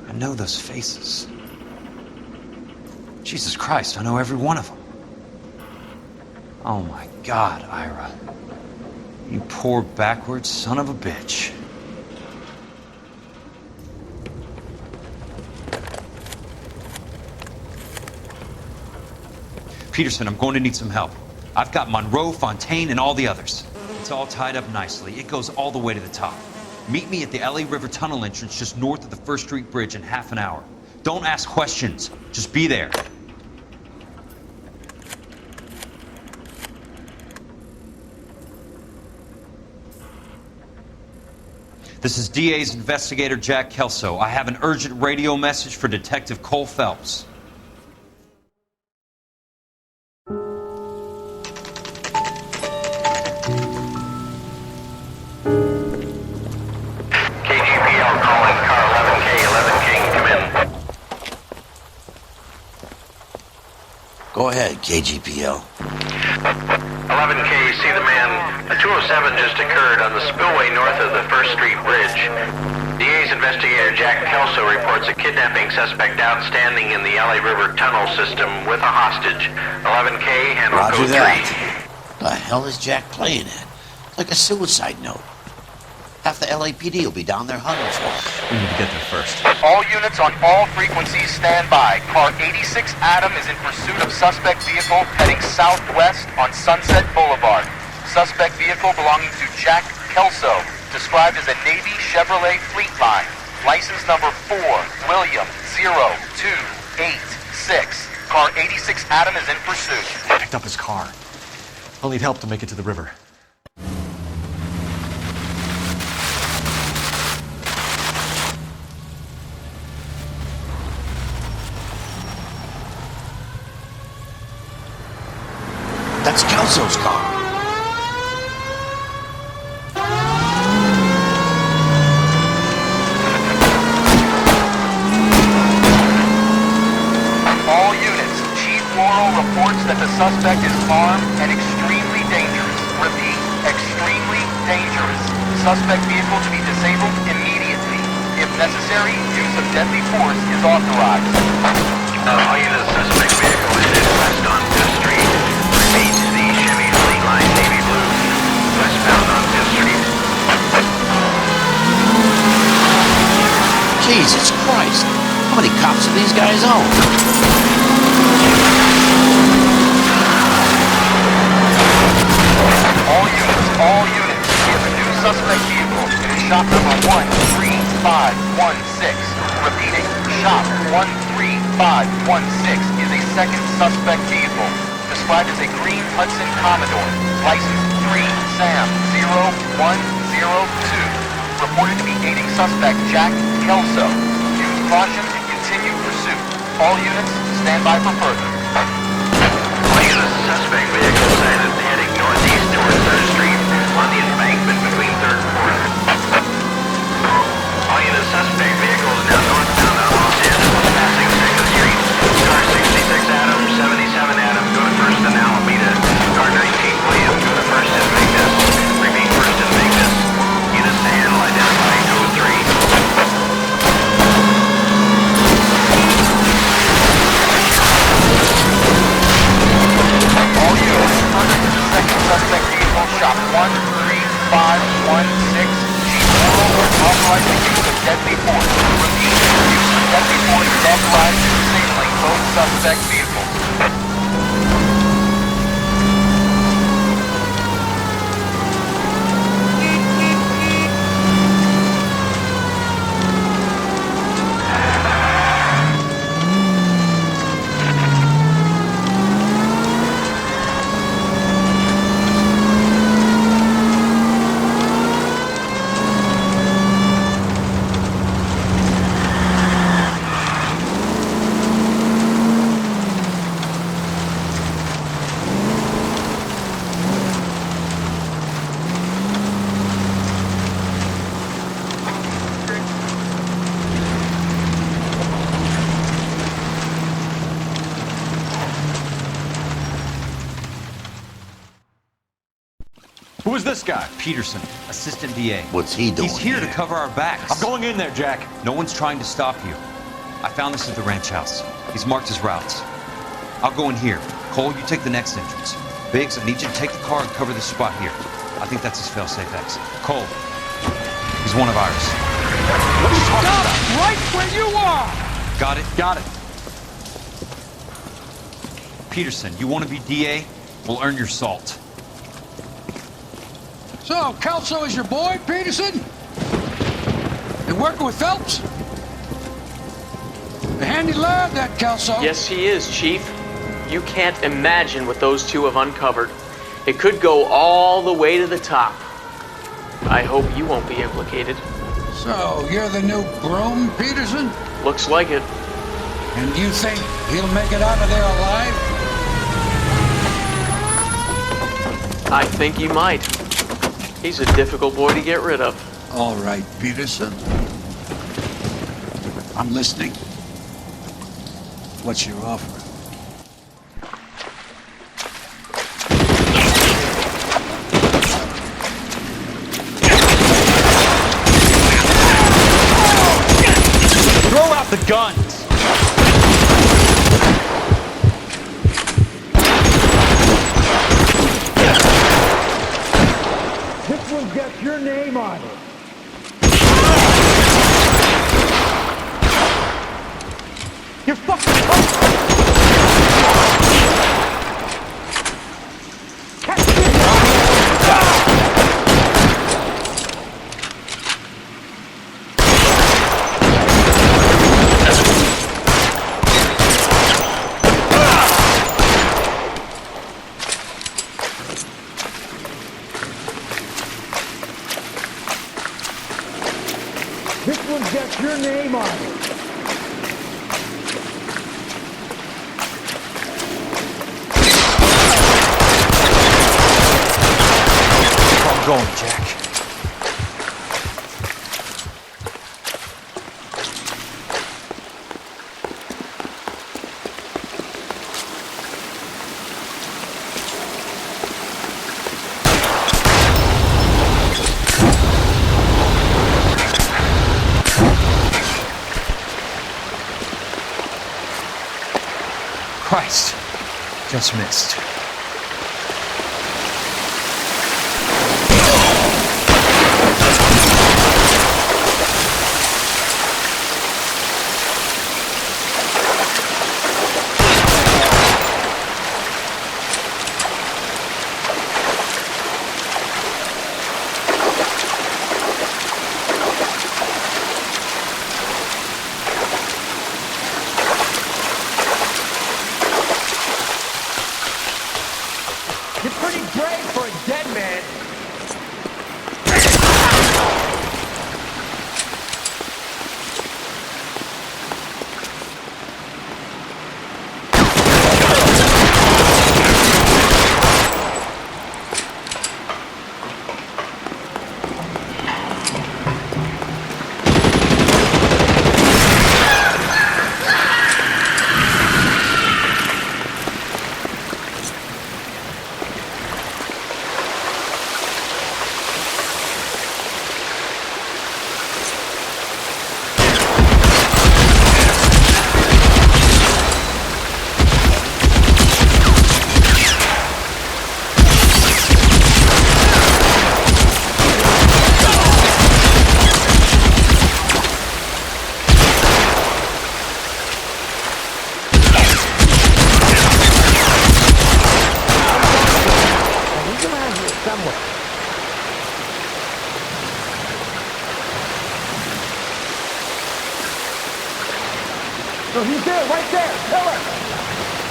I know those faces. Jesus Christ, I know every one of them. Oh my God, Ira. You poor backwards son of a bitch. Peterson, I'm going to need some help. I've got Monroe, Fontaine, and all the others. It's all tied up nicely. It goes all the way to the top. Meet me at the LA River Tunnel entrance just north of the First Street Bridge in half an hour. Don't ask questions. Just be there. This is DA's investigator Jack Kelso. I have an urgent radio message for Detective Cole Phelps. Go ahead, KGPL. 11K, see the man. A 207 just occurred on the spillway north of the First Street Bridge. DA's investigator Jack Kelso reports a kidnapping suspect outstanding in the LA River tunnel system with a hostage. 11K, handle Roger code that. 3. The hell is Jack playing at? Like a suicide note. Half the LAPD will be down there hunting for him. We need to get there first. All units on all frequencies stand by. Car 86 Adam is in pursuit of suspect vehicle heading southwest on Sunset Boulevard. Suspect vehicle belonging to Jack Kelso, described as a Navy Chevrolet Fleetline. License number 4, William 0286. Car 86 Adam is in pursuit. Picked up his car. I'll need help to make it to the river. That's Kelso's car. All units, Chief Laurel reports that the suspect is armed and extremely dangerous. Repeat, extremely dangerous. Suspect vehicle to be disabled immediately. If necessary, use of deadly force is authorized. All units, suspect vehicle is west on 5th Street. Repeat, the Chevy Fleetline Navy Blue. Westbound on 5th Street. Jesus Christ. How many cops do these guys own? All units, we have a new suspect vehicle. It is shop number 13516. Repeating, shop 13516 is a second suspect vehicle, described as a green Hudson Commodore, license 3 Sam 0102, reported to be aiding suspect Jack Kelso. Use caution continue pursuit. All units, stand by for further. All units, suspect vehicle sighted heading northeast toward 3rd Street on the embankment between 3rd and 4th. All units, suspect vehicle is now northbound on Los Angeles, passing 2nd Street. Car 66 Adams, 77 Adams, go to 1st and Alameda. Car 19 William, go to 1st and Magnus. Repeat 1st and Magnus. Units to handle, identifying code 3. All units, contact the second suspect vehicle, shop 13516, Chief Moreover, authorized the use of deadly force. Repeat, use of deadly force is authorized in disabling both suspect vehicles. Who is this guy? Peterson, assistant DA. What's he doing He's here to cover our backs. I'm going in there, Jack. No one's trying to stop you. I found this at the ranch house. He's marked his routes. I'll go in here. Cole, you take the next entrance. Biggs, I need you to take the car and cover this spot here. I think that's his fail-safe exit. Cole, he's one of ours. What are you talking about? Right where you are! Got it? Got it. Peterson, you want to be DA? We'll earn your salt. So, Kelso is your boy, Peterson? And working with Phelps? A handy lad, that Kelso. Yes, he is, Chief. You can't imagine what those two have uncovered. It could go all the way to the top. I hope you won't be implicated. So, you're the new broom, Peterson? Looks like it. And you think he'll make it out of there alive? I think he might. He's a difficult boy to get rid of. All right, Peterson. I'm listening. What's your offer? Throw out the guns! This will get your name on it. You're fucking This will get your name on it. I'm going, Jack. Christ, just missed. You're pretty brave for a dead man.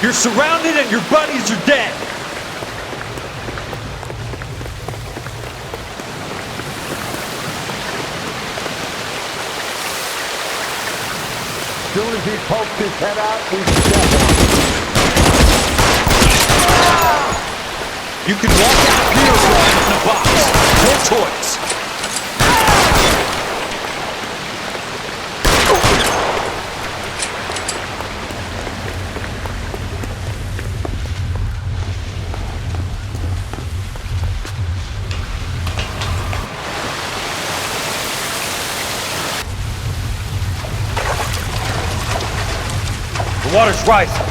You're surrounded and your buddies are dead. As soon as he pokes his head out, we step on him. You can walk out here or go in a box. Your choice. The water's rising.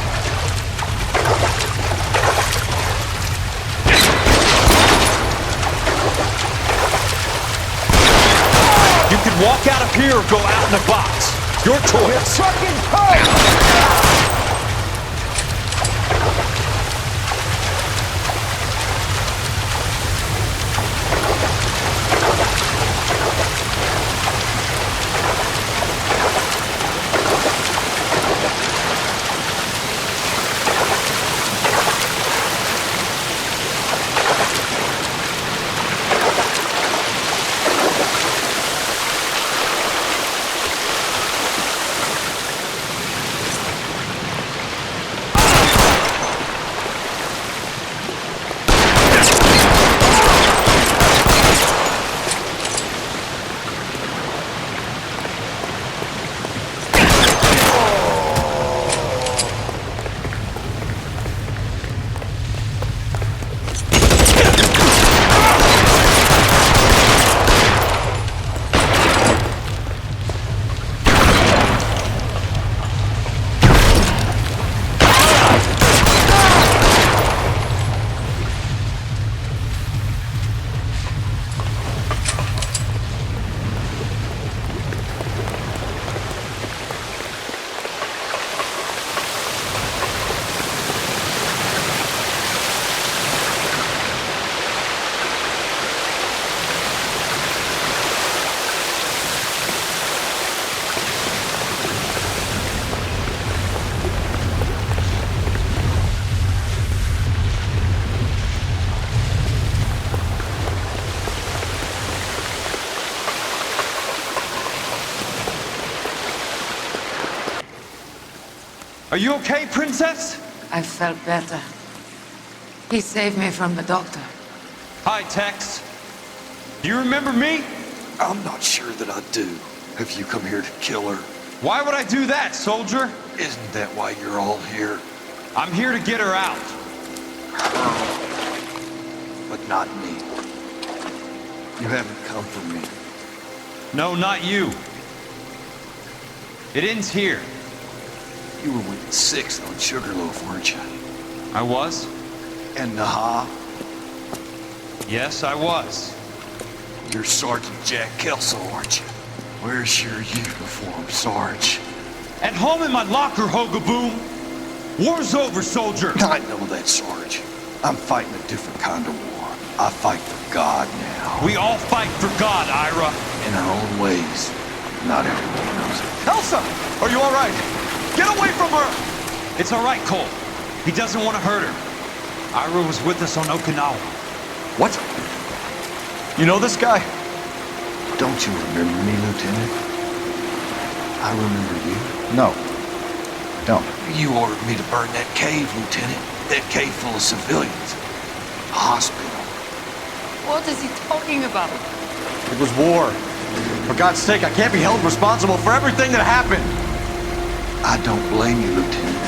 You can walk out of here or go out in a box. Your choice. Fucking cold! Are you okay, Princess? I felt better. He saved me from the doctor. Hi, Tex. Do you remember me? I'm not sure that I do. Have you come here to kill her? Why would I do that, soldier? Isn't that why you're all here? I'm here to get her out. Her. But not me. You haven't come for me. No, not you. It ends here. You were with the 6th on Sugarloaf, weren't you? I was? And Naha? Yes, I was. You're Sergeant Jack Kelso, aren't you? Where's your uniform, Sarge? At home in my locker, Hogaboom. War's over, soldier. I know that, Sarge. I'm fighting a different kind of war. I fight for God now. We all fight for God, Ira. In our own ways. Not everyone knows it. Elsa! Are you all right? Get away from her! It's all right, Cole. He doesn't want to hurt her. Ira was with us on Okinawa. What? You know this guy? Don't you remember me, Lieutenant? I remember you. No, I don't. You ordered me to burn that cave, Lieutenant. That cave full of civilians. A hospital. What is he talking about? It was war. For God's sake, I can't be held responsible for everything that happened. I don't blame you, Lieutenant.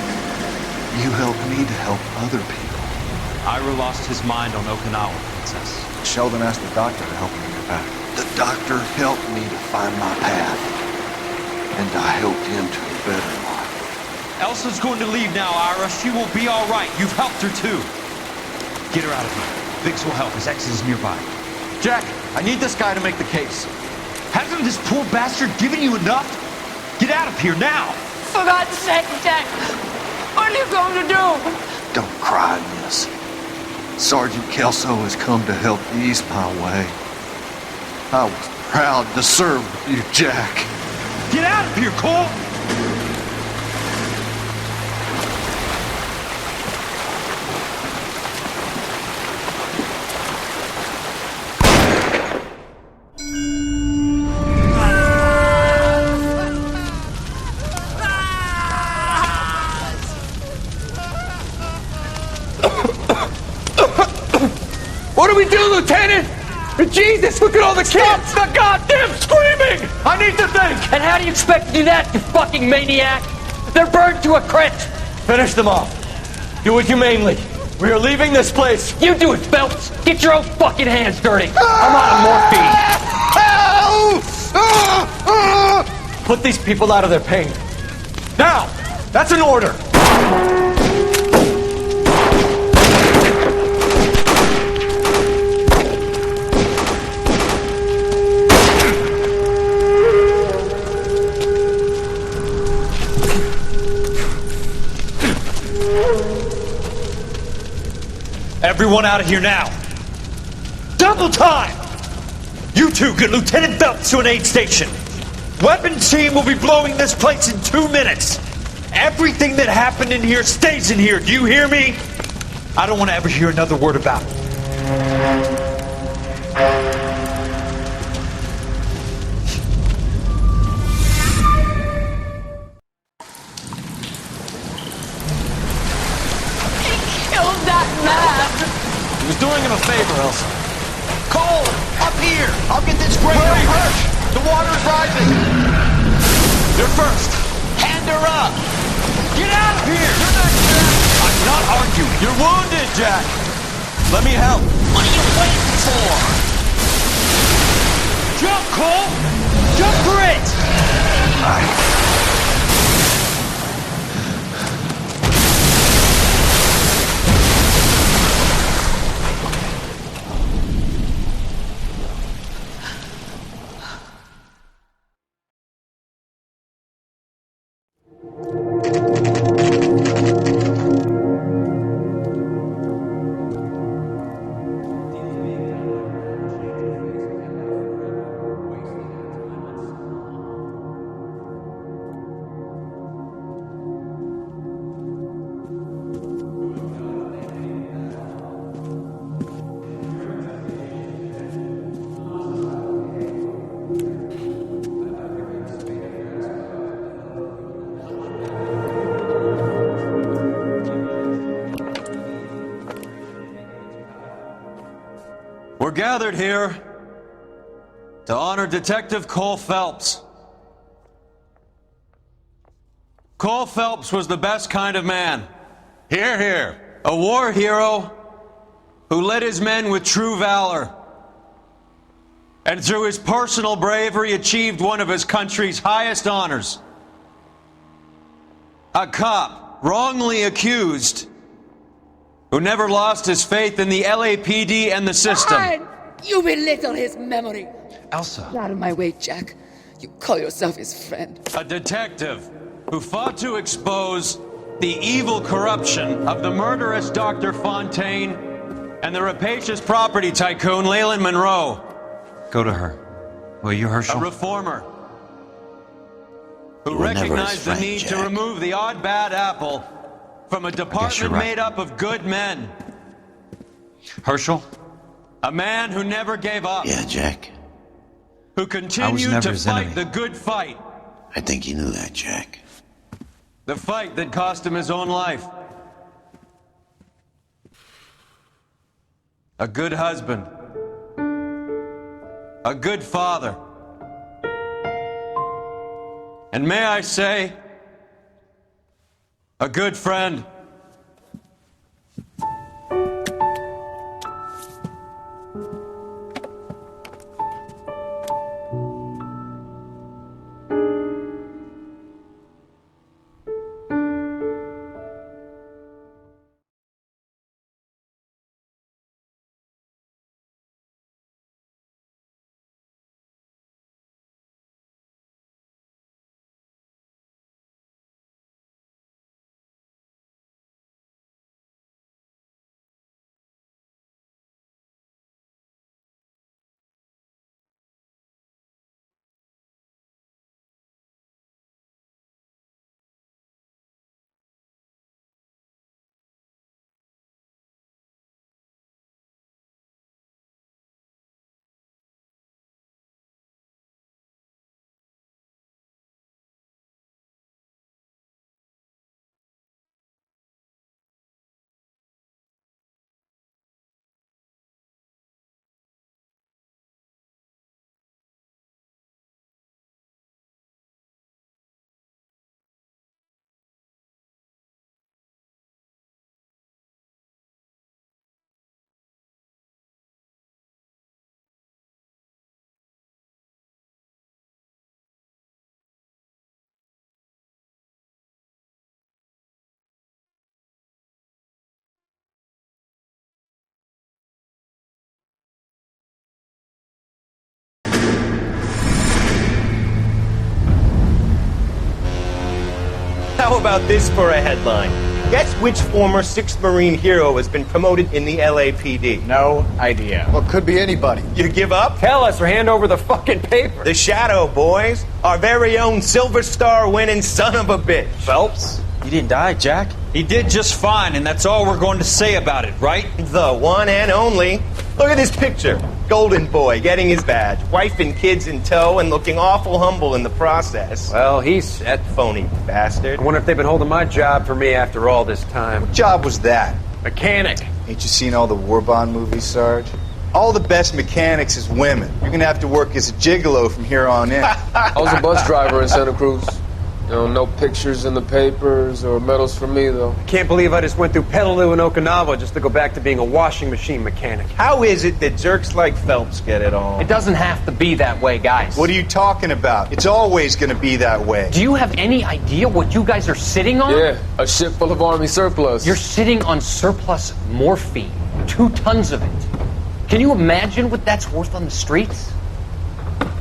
You helped me to help other people. Ira lost his mind on Okinawa, Princess. Sheldon asked the doctor to help him get back. The doctor helped me to find my path. And I helped him to a better life. Elsa's going to leave now, Ira. She will be all right. You've helped her, too. Get her out of here. Biggs will help. His ex is nearby. Jack, I need this guy to make the case. Hasn't this poor bastard given you enough? Get out of here now! For God's sake, Jack! What are you going to do? Don't cry, miss. Sergeant Kelso has come to help ease my way. I was proud to serve with you, Jack. Get out of here, Cole! What do we do, Lieutenant? Jesus, look at all the kids! Stop the goddamn screaming! I need to think! And how do you expect to do that, you fucking maniac? They're burned to a crisp! Finish them off. Do it humanely. We are leaving this place. You do it, Phelps! Get your own fucking hands dirty! I'm out of morphine! Put these people out of their pain. Now! That's an order! Everyone out of here now! Double time! You two get Lieutenant Phelps to an aid station. Weapons team will be blowing this place in 2 minutes. Everything that happened in here stays in here. Do you hear me? I don't want to ever hear another word about it. Killed that man! He was doing him a favor, Elsa. Cole! Up here! I'll get this great hurt! The water is rising! You're first! Hand her up! Get out of here! You're not Jack! I'm not arguing. You're wounded, Jack! Let me help. What are you waiting for? Jump, Cole! Jump for it! We're gathered here to honor Detective Cole Phelps. Cole Phelps was the best kind of man. Hear, hear. A war hero who led his men with true valor. And through his personal bravery achieved one of his country's highest honors. A cop wrongly accused who never lost his faith in the LAPD and the system. Fine. You belittle his memory. Elsa. Get out of my way, Jack. You call yourself his friend. A detective who fought to expose the evil corruption of the murderous Dr. Fontaine and the rapacious property tycoon Leyland Monroe. Go to her. Will you, Herschel? A reformer who You were never his recognized friend, the need to Jack. remove the odd bad apple from a department right. made up of good men. Herschel? A man who never gave up. Yeah, Jack. Who continued never to his fight enemy. the good fight. I think you knew that, Jack. The fight that cost him his own life. A good husband. A good father. And may I say, a good friend. about this for a headline? Guess which former 6th Marine hero has been promoted in the LAPD? No idea. Well, could be anybody. You give up? Tell us or hand over the fucking paper. The Shadow, boys. Our very own Silver Star winning son of a bitch. Phelps? He didn't die, Jack. He did just fine, and that's all we're going to say about it, right? The one and only. Look at this picture. Golden boy getting his badge, wife and kids in tow, and looking awful humble in the process. Well, he's set. Phony bastard. I wonder if they've been holding my job for me after all this time. What job was that? Mechanic. Ain't you seen all the war bond movies, Sarge? All the best mechanics is women. You're gonna have to work as a gigolo from here on in. I was a bus driver in Santa Cruz. You know, no pictures in the papers or medals for me, though. I can't believe I just went through Petaloo and Okinawa just to go back to being a washing machine mechanic. How is it that jerks like Phelps get it all? It doesn't have to be that way, guys. What are you talking about? It's always gonna be that way. Do you have any idea what you guys are sitting on? Yeah, a ship full of Army surplus. You're sitting on surplus morphine. 2 tons of it. Can you imagine what that's worth on the streets?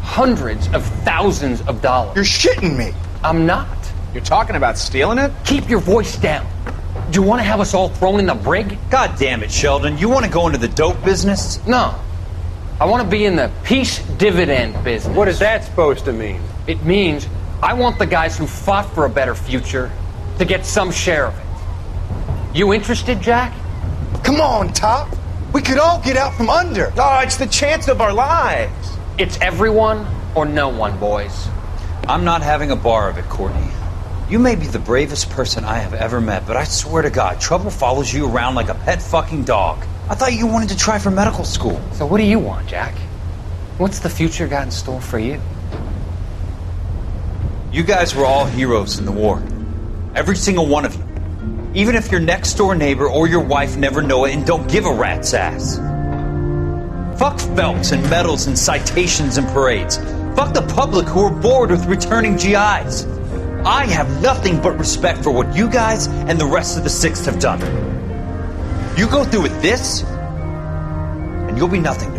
Hundreds of thousands of dollars. You're shitting me. I'm not. You're talking about stealing it? Keep your voice down. Do you want to have us all thrown in the brig? God damn it, Sheldon. You want to go into the dope business? No. I want to be in the peace dividend business. What is that supposed to mean? It means I want the guys who fought for a better future to get some share of it. You interested, Jack? Come on, Top. We could all get out from under. Oh, it's the chance of our lives. It's everyone or no one, boys. I'm not having a bar of it, Courtney. You may be the bravest person I have ever met, but I swear to God, trouble follows you around like a pet fucking dog. I thought you wanted to try for medical school. So what do you want, Jack? What's the future got in store for you? You guys were all heroes in the war. Every single one of you. Even if your next door neighbor or your wife never know it and don't give a rat's ass. Fuck Phelps and medals and citations and parades. Fuck the public who are bored with returning GIs. I have nothing but respect for what you guys and the rest of the 6th have done. You go through with this, and you'll be nothing to me.